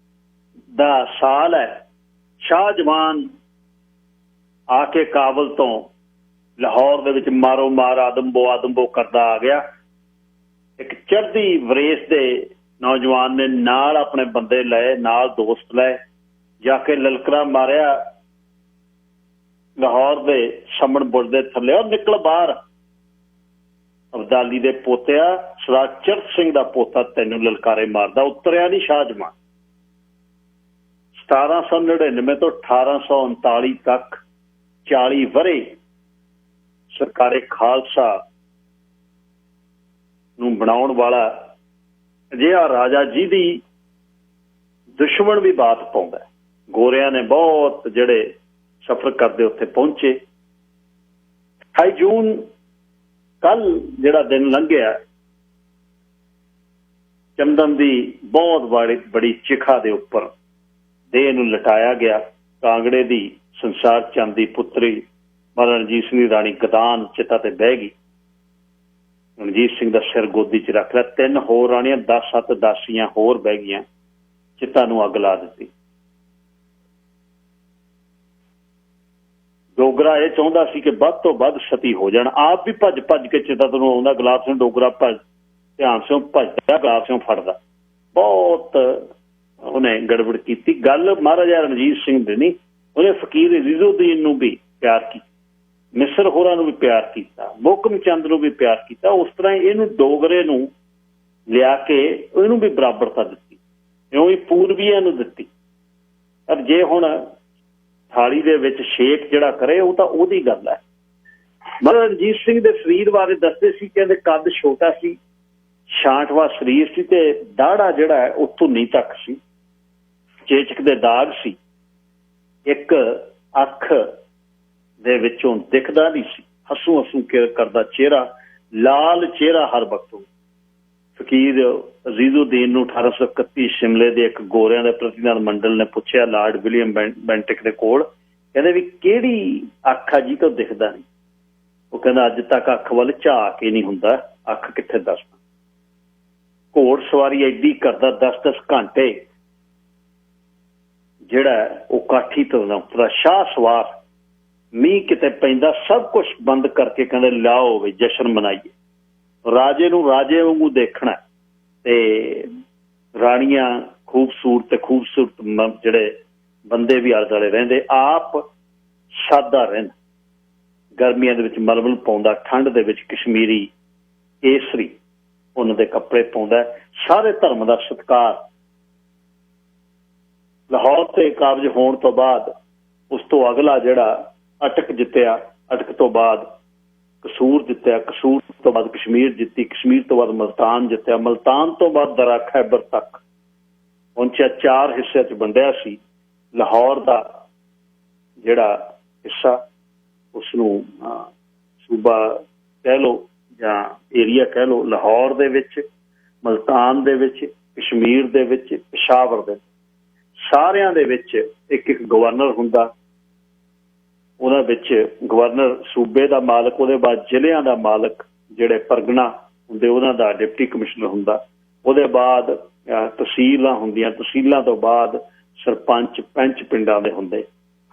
ਦਾ ਸਾਲ ਹੈ। ਸ਼ਾਹਜਹਾਨ ਆ ਕੇ ਕਾਬਲ ਤੋਂ ਲਾਹੌਰ ਦੇ ਵਿੱਚ ਮਾਰੋ ਮਾਰ ਆਦਮਬੋ ਕਰਦਾ ਆ ਗਿਆ। ਇੱਕ ਚੜ੍ਹਦੀ ਵਰੇਸ ਦੇ ਨੌਜਵਾਨ ਨੇ ਨਾਲ ਆਪਣੇ ਬੰਦੇ ਲਏ, ਨਾਲ ਦੋਸਤ ਲਏ, ਜਾ ਕੇ ਲਲਕਰਾ ਮਾਰਿਆ ਲਾਹੌਰ ਦੇ ਸਮਣ ਬੁਰਜ ਦੇ ਥੱਲੇ। ਔਰ ਨਿਕਲ ਬਾਹਰ, ਅਬਦਾਲੀ ਦੇ ਪੋਤਿਆ ਸਰਦਾਰ ਚਰਤ ਸਿੰਘ ਦਾ ਪੋਤਾ ਤੈਨੂੰ ਲਲਕਾਰੇ ਮਾਰਦਾ। ਉਤਰਿਆ ਨਹੀਂ ਸ਼ਾਹਜਹਾਨ। 1799 ਤੋਂ 1839 ਤੱਕ 40 ਵਰ੍ਹੇ ਸਰਕਾਰੇ ਖਾਲਸਾ ਨੂੰ ਬਣਾਉਣ ਵਾਲਾ ਅਜਿਹਾ ਰਾਜਾ ਜਿਹਦੀ ਦੁਸ਼ਮਣ ਵੀ ਬਾਤ ਪਾਉਂਦਾ। ਗੋਰਿਆਂ ਨੇ ਬਹੁਤ ਜਿਹੜੇ ਸਫ਼ਰ ਕਰਦੇ ਉੱਥੇ ਪਹੁੰਚੇ। 28 ਜੂਨ ਕੱਲ ਜਿਹੜਾ ਦਿਨ ਲੰਘਿਆ, ਚੰਦਨ ਦੀ ਬਹੁਤ ਬੜੀ ਚਿਖਾ ਦੇ ਉੱਪਰ ਦੇਹ ਨੂੰ ਲਟਾਇਆ ਗਿਆ। ਕਾਂਗੜੇ ਦੀ ਸੰਸਾਰ ਚੰਦ ਦੀ ਪੁੱਤਰੀ ਮਹਾਰਾਜਾ ਰਣਜੀਤ ਸਿੰਘ ਦੀ ਰਾਣੀ ਗਦਾਨ ਚਿਤਾ ਤੇ ਬਹਿ ਗਈ। ਰਣਜੀਤ ਸਿੰਘ ਦਾ ਸਿਰ ਗੋਦੀ 'ਚ ਰੱਖ ਲਿਆ। 3 ਹੋਰ ਰਾਣੀਆਂ, 10 ਦਾਸੀਆਂ ਹੋਰ ਬਹਿ ਗਈਆਂ। ਚਿਤਾ ਨੂੰ ਅੱਗ ਲਾ ਦਿੱਤੀ। ਡੋਗਰਾ ਇਹ ਚਾਹੁੰਦਾ ਸੀ ਕਿ ਵੱਧ ਤੋਂ ਵੱਧ ਸਤੀ ਹੋ ਜਾਣ। ਆਪ ਵੀ ਭੱਜ ਕੇ ਚਿਤਾ ਤੋਂ ਆਉਂਦਾ। ਗੁਲਾਬ ਸਿੰਘ ਡੋਗਰਾ ਧਿਆਨ ਸਿੰਘ ਭੱਜਦਾ, ਗੁਲਾਬ ਸਿੰਘ ਫੜਦਾ। ਬਹੁਤ ਉਹਨੇ ਗੜਬੜ ਕੀਤੀ। ਗੱਲ ਮਹਾਰਾਜਾ ਰਣਜੀਤ ਸਿੰਘ ਦੇ ਨਹੀਂ, ਉਹਨੇ ਫਕੀਰ ਅਜ਼ੀਜ਼ੁਦੀਨ ਨੂੰ ਵੀ ਪਿਆਰ ਕੀਤਾ, ਮਿਸਰ ਹੋਰਾਂ ਨੂੰ ਵੀ ਪਿਆਰ ਕੀਤਾ, ਮੋਹਕਮ ਚੰਦ ਨੂੰ ਵੀ ਪਿਆਰ ਕੀਤਾ। ਉਸ ਤਰ੍ਹਾਂ ਇਹਨੂੰ ਡੋਗਰੇ ਨੂੰ ਲਿਆ ਕੇ ਇਹਨੂੰ ਵੀ ਬਰਾਬਰਤਾ ਦਿੱਤੀ, ਇਉਂ ਹੀ ਪੂਰਬੀਆਂ ਨੂੰ ਦਿੱਤੀ। ਪਰ ਜੇ ਹੁਣ ਥਾਲੀ ਦੇ ਵਿੱਚ ਸ਼ੇਕ ਜਿਹੜਾ ਕਰੇ ਉਹ ਤਾਂ ਉਹਦੀ ਗੱਲ ਹੈ। ਮਹਾਰਾਜਾ ਰਣਜੀਤ ਸਿੰਘ ਦੇ ਸਰੀਰ ਬਾਰੇ ਦੱਸਦੇ ਸੀ, ਕਹਿੰਦੇ ਕੱਦ ਛੋਟਾ ਸੀ, ਛਾਂਟਵਾ ਸਰੀਰ ਸੀ ਤੇ ਦਾੜਾ ਜਿਹੜਾ ਹੈ ਉਹ ਧੁੰਨੀ ਤੱਕ ਸੀ, ਚੇਚਕ ਦੇ ਦਾਗ ਸੀ, ਇੱਕ ਅੱਖ ਦੇ ਵਿੱਚੋਂ ਦਿਖਦਾ ਨਹੀਂ ਸੀ, ਹੱਸੂ ਕਰਦਾ ਚਿਹਰਾ, ਲਾਲ ਚਿਹਰਾ ਹਰ ਵਕਤ। ਫਕੀਰ ਅਜ਼ੀਜ਼ੁਦੀਨ ਨੂੰ 1831 ਸ਼ਿਮਲੇ ਦੇ ਇੱਕ ਗੋਰਿਆਂ ਦੇ ਪ੍ਰਤੀਨਿਧ ਮੰਡਲ ਨੇ ਪੁੱਛਿਆ ਲਾਰਡ ਵਿਲੀਅਮ ਬੈਂਟਿਕ ਦੇ ਕੋਲ, ਕਹਿੰਦੇ ਵੀ ਕਿਹੜੀ ਅੱਖ ਆ ਜੀ ਤੋਂ ਦਿਖਦਾ ਨਹੀਂ। ਉਹ ਕਹਿੰਦਾ ਅੱਜ ਤੱਕ ਅੱਖ ਵੱਲ ਝਾਕ ਹੀ ਨਹੀਂ ਹੁੰਦਾ, ਅੱਖ ਕਿੱਥੇ ਦੱਸਦਾ। ਘੋੜ ਸਵਾਰੀ ਐਡੀ ਕਰਦਾ 10-10 ਘੰਟੇ, ਜਿਹੜਾ ਉਹ ਕਾਠੀ ਤੋਂ ਉਤਰਾ, ਸ਼ਾਹ ਸਵਾਰ, ਮੀਂਹ ਕਿਤੇ ਪੈਂਦਾ, ਸਭ ਕੁਛ ਬੰਦ ਕਰਕੇ ਕਹਿੰਦੇ ਲਿਆਓ ਵੀ ਜਸ਼ਨ ਮਨਾਈਏ। ਰਾਜੇ ਨੂੰ ਰਾਜੇ ਵਾਂਗੂ ਦੇਖਣਾ ਤੇ ਰਾਣੀਆਂ ਖੂਬਸੂਰਤ ਜਿਹੜੇ ਬੰਦੇ ਵੀ ਆਲੇ ਦੁਆਲੇ ਰਹਿੰਦੇ, ਆਪ ਸਾਦਾ ਰਹਿੰਦਾ। ਗਰਮੀਆਂ ਦੇ ਵਿੱਚ ਮਲਮਲ ਪਾਉਂਦਾ, ਠੰਡ ਦੇ ਵਿੱਚ ਕਸ਼ਮੀਰੀ ਕੇਸਰੀ ਉਹਨਾਂ ਦੇ ਕੱਪੜੇ ਪਾਉਂਦਾ। ਸਾਰੇ ਧਰਮ ਦਾ ਸਤਿਕਾਰ। ਲਾਹੌਰ ਤੇ ਕਾਬਜ ਹੋਣ ਤੋਂ ਬਾਅਦ ਉਸ ਤੋਂ ਅਗਲਾ ਜਿਹੜਾ ਅਟਕ ਜਿੱਤਿਆ, ਅਟਕ ਤੋਂ ਬਾਅਦ ਕਸੂਰ ਜਿੱਤਿਆ, ਕਸੂਰ ਤੋਂ ਬਾਅਦ ਕਸ਼ਮੀਰ ਜਿੱਤੀ, ਕਸ਼ਮੀਰ ਤੋਂ ਬਾਅਦ ਮਲਤਾਨ ਜਿੱਤਿਆ, ਮਲਤਾਨ ਤੋਂ ਬਾਅਦ ਦਰਾ ਖੈਬਰ ਤੱਕ ਪਹੁੰਚਿਆ। 4 ਹਿੱਸਿਆਂ 'ਚ ਵੰਡਿਆ ਸੀ। ਲਾਹੌਰ ਦਾ ਜਿਹੜਾ ਹਿੱਸਾ, ਉਸਨੂੰ ਸੂਬਾ ਕਹਿ ਲਓ ਜਾਂ ਏਰੀਆ ਕਹਿ ਲਓ, ਲਾਹੌਰ ਦੇ ਵਿੱਚ, ਮਲਤਾਨ ਦੇ ਵਿੱਚ, ਕਸ਼ਮੀਰ ਦੇ ਵਿੱਚ, ਪਿਸ਼ਾਵਰ ਦੇ, ਸਾਰਿਆਂ ਦੇ ਵਿੱਚ ਇੱਕ ਗਵਰਨਰ ਹੁੰਦਾ। ਉਹਨਾਂ ਵਿੱਚ ਗਵਰਨਰ ਸੂਬੇ ਦਾ ਮਾਲਕ, ਉਹਦੇ ਬਾਅਦ ਜ਼ਿਲ੍ਹਿਆਂ ਦਾ ਮਾਲਕ, ਜਿਹੜੇ ਪਰਗਨਾ ਹੁੰਦੇ ਉਹਨਾਂ ਦਾ ਡਿਪਟੀ ਕਮਿਸ਼ਨਰ ਹੁੰਦਾ। ਉਹਦੇ ਬਾਅਦ ਤਹਿਸੀਲਾਂ ਹੁੰਦੀਆਂ, ਤਹਿਸੀਲਾਂ ਤੋਂ ਬਾਅਦ ਸਰਪੰਚ ਪੰਚ ਪਿੰਡਾਂ ਦੇ ਹੁੰਦੇ।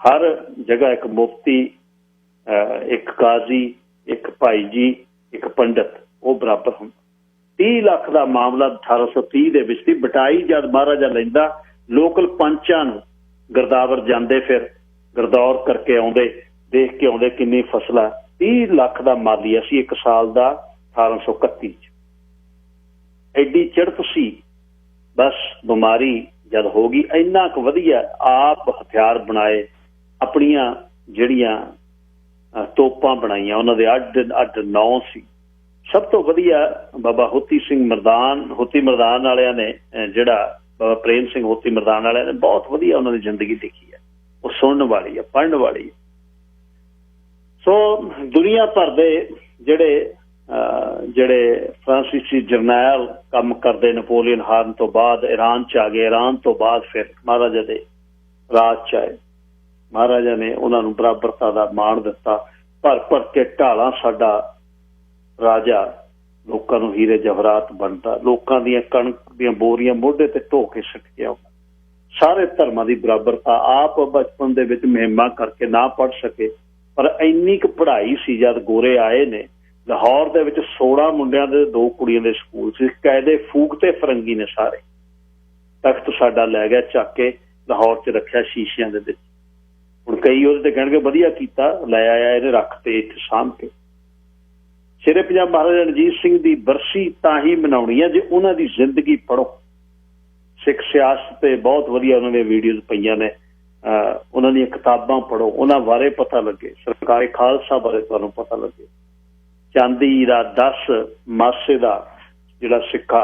ਹਰ ਜਗ੍ਹਾ ਇੱਕ ਮੁਫਤੀ, ਇੱਕ ਕਾਜ਼ੀ, ਇੱਕ ਭਾਈ ਜੀ, ਇੱਕ ਪੰਡਤ, ਉਹ ਬਰਾਬਰ ਹੁੰਦਾ। 30 ਲੱਖ ਦਾ ਮਾਮਲਾ 1830 ਦੇ ਵਿੱਚ ਸੀ। ਬਟਾਈ ਜਦ ਮਹਾਰਾਜਾ ਲੈਂਦਾ, ਲੋਕਲ ਪੰਚਾਂ ਨੂੰ ਗਰਦਾਵਰ ਜਾਂਦੇ, ਫਿਰ ਗਰਦੌਰ ਕਰਕੇ ਆਉਂਦੇ, ਦੇਖ ਕੇ ਆਉਂਦੇ ਕਿੰਨੀ ਫਸਲ ਹੈ। 30 ਲੱਖ ਦਾ ਮਾਲੀਆ ਸੀ ਇੱਕ ਸਾਲ ਦਾ 1831 'ਚ। ਐਡੀ ਚੜ੍ਹਤ ਸੀ। ਬਸ ਬਿਮਾਰੀ ਜਦ ਹੋ ਗਈ, ਇੰਨਾ ਕੁ ਵਧੀਆ ਆਪ ਹਥਿਆਰ ਬਣਾਏ, ਆਪਣੀਆਂ ਜਿਹੜੀਆਂ ਤੋਪਾਂ ਬਣਾਈਆਂ, ਉਹਨਾਂ ਦੇ ਅੱਡ ਨਾਂ ਸੀ। ਸਭ ਤੋਂ ਵਧੀਆ ਬਾਬਾ ਹੋਤੀ ਮਰਦਾਨ ਵਾਲਿਆਂ ਨੇ, ਜਿਹੜਾ ਬਾਬਾ ਪ੍ਰੇਮ ਸਿੰਘ ਹੋਤੀ ਮਰਦਾਨ ਵਾਲਿਆਂ ਨੇ, ਬਹੁਤ ਵਧੀਆ ਉਹਨਾਂ ਦੀ ਜ਼ਿੰਦਗੀ ਲਿਖੀ ਹੈ। ਉਹ ਸੁਣਨ ਵਾਲੀ ਹੈ, ਪੜ੍ਹਨ ਵਾਲੀ ਹੈ। ਸੋ ਦੁਨੀਆ ਭਰ ਦੇ ਜਿਹੜੇ ਫਰਾਂਸੀਸੀ ਜਰਨੈਲ ਕੰਮ ਕਰਦੇ, ਨੈਪੋਲੀਅਨ ਹਾਰਨ ਤੋਂ ਬਾਅਦ ਈਰਾਨ 'ਚ ਆ ਗਏ। ਈਰਾਨ ਤੋਂ ਬਾਅਦ ਫਿਰ ਮਹਾਰਾਜਾ ਦੇ ਰਾਜ 'ਚ ਆਏ। ਮਹਾਰਾਜਾ ਨੇ ਉਹਨਾਂ ਨੂੰ ਬਰਾਬਰਤਾ ਦਾ ਮਾਣ ਦਿੱਤਾ। ਭਰ ਕੇ ਢਾਲਾਂ ਸਾਡਾ ਰਾਜਾ ਲੋਕਾਂ ਨੂੰ ਹੀਰੇ ਜਵਾਹਰਾਤ ਬਣਦਾ, ਲੋਕਾਂ ਦੀਆਂ ਕਣਕ ਦੀਆਂ ਬੋਰੀਆਂ ਮੋਢੇ ਤੇ ਢੋ ਕੇ ਸਿੱਟ ਕੇ ਆਉਂਦਾ। ਸਾਰੇ ਧਰਮਾਂ ਦੀ ਬਰਾਬਰਤਾ। ਆਪ ਬਚਪਨ ਦੇ ਵਿੱਚ ਮਹਿਮਾ ਕਰਕੇ ਨਾ ਪੜ੍ਹ ਸਕੇ, ਪਰ ਇੰਨੀ ਕੁ ਪੜ੍ਹਾਈ ਸੀ। ਜਦ ਗੋਰੇ ਆਏ ਨੇ, ਲਾਹੌਰ ਦੇ ਵਿੱਚ 16 ਮੁੰਡਿਆਂ ਦੇ 2 ਕੁੜੀਆਂ ਦੇ ਸਕੂਲ ਸੀ। ਕਾਇਦੇ ਫੂਕ ਤੇ ਫਰੰਗੀ ਨੇ ਸਾਰੇ। ਤਖਤ ਸਾਡਾ ਲੈ ਗਿਆ ਚੱਕ ਕੇ, ਲਾਹੌਰ 'ਚ ਰੱਖਿਆ ਸ਼ੀਸ਼ਿਆਂ ਦੇ ਵਿੱਚ। ਹੁਣ ਕਈ ਉਹਦੇ ਤੇ ਕਹਿਣਗੇ ਵਧੀਆ ਕੀਤਾ, ਲੈ ਆਇਆ, ਇਹਨੇ ਰੱਖ ਤੇ ਇੱਥੇ ਸਾਂਭ ਕੇ। ਸ਼ੇਰੇ ਪੰਜਾਬ ਮਹਾਰਾਜਾ ਰਣਜੀਤ ਸਿੰਘ ਦੀ ਬਰਸੀ ਤਾਂ ਹੀ ਮਨਾਉਣੀ ਹੈ ਜੇ ਉਹਨਾਂ ਦੀ ਜ਼ਿੰਦਗੀ ਪੜ੍ਹੋ। ਸਿੱਖ ਸਿਆਸਤ ਤੇ ਬਹੁਤ ਵਧੀਆ ਉਹਨਾਂ ਦੀਆਂ ਵੀਡੀਓਜ਼ ਪਈਆਂ ਨੇ, ਉਹਨਾਂ ਦੀਆਂ ਕਿਤਾਬਾਂ ਪੜ੍ਹੋ, ਉਹਨਾਂ ਬਾਰੇ ਪਤਾ ਲੱਗੇ, ਸਰਕਾਰੀ ਖਾਲਸਾ ਬਾਰੇ ਤੁਹਾਨੂੰ ਪਤਾ ਲੱਗੇ। ਚਾਂਦੀ ਦਾ 10 ਮਾਸੇ ਦਾ ਜਿਹੜਾ ਸਿੱਕਾ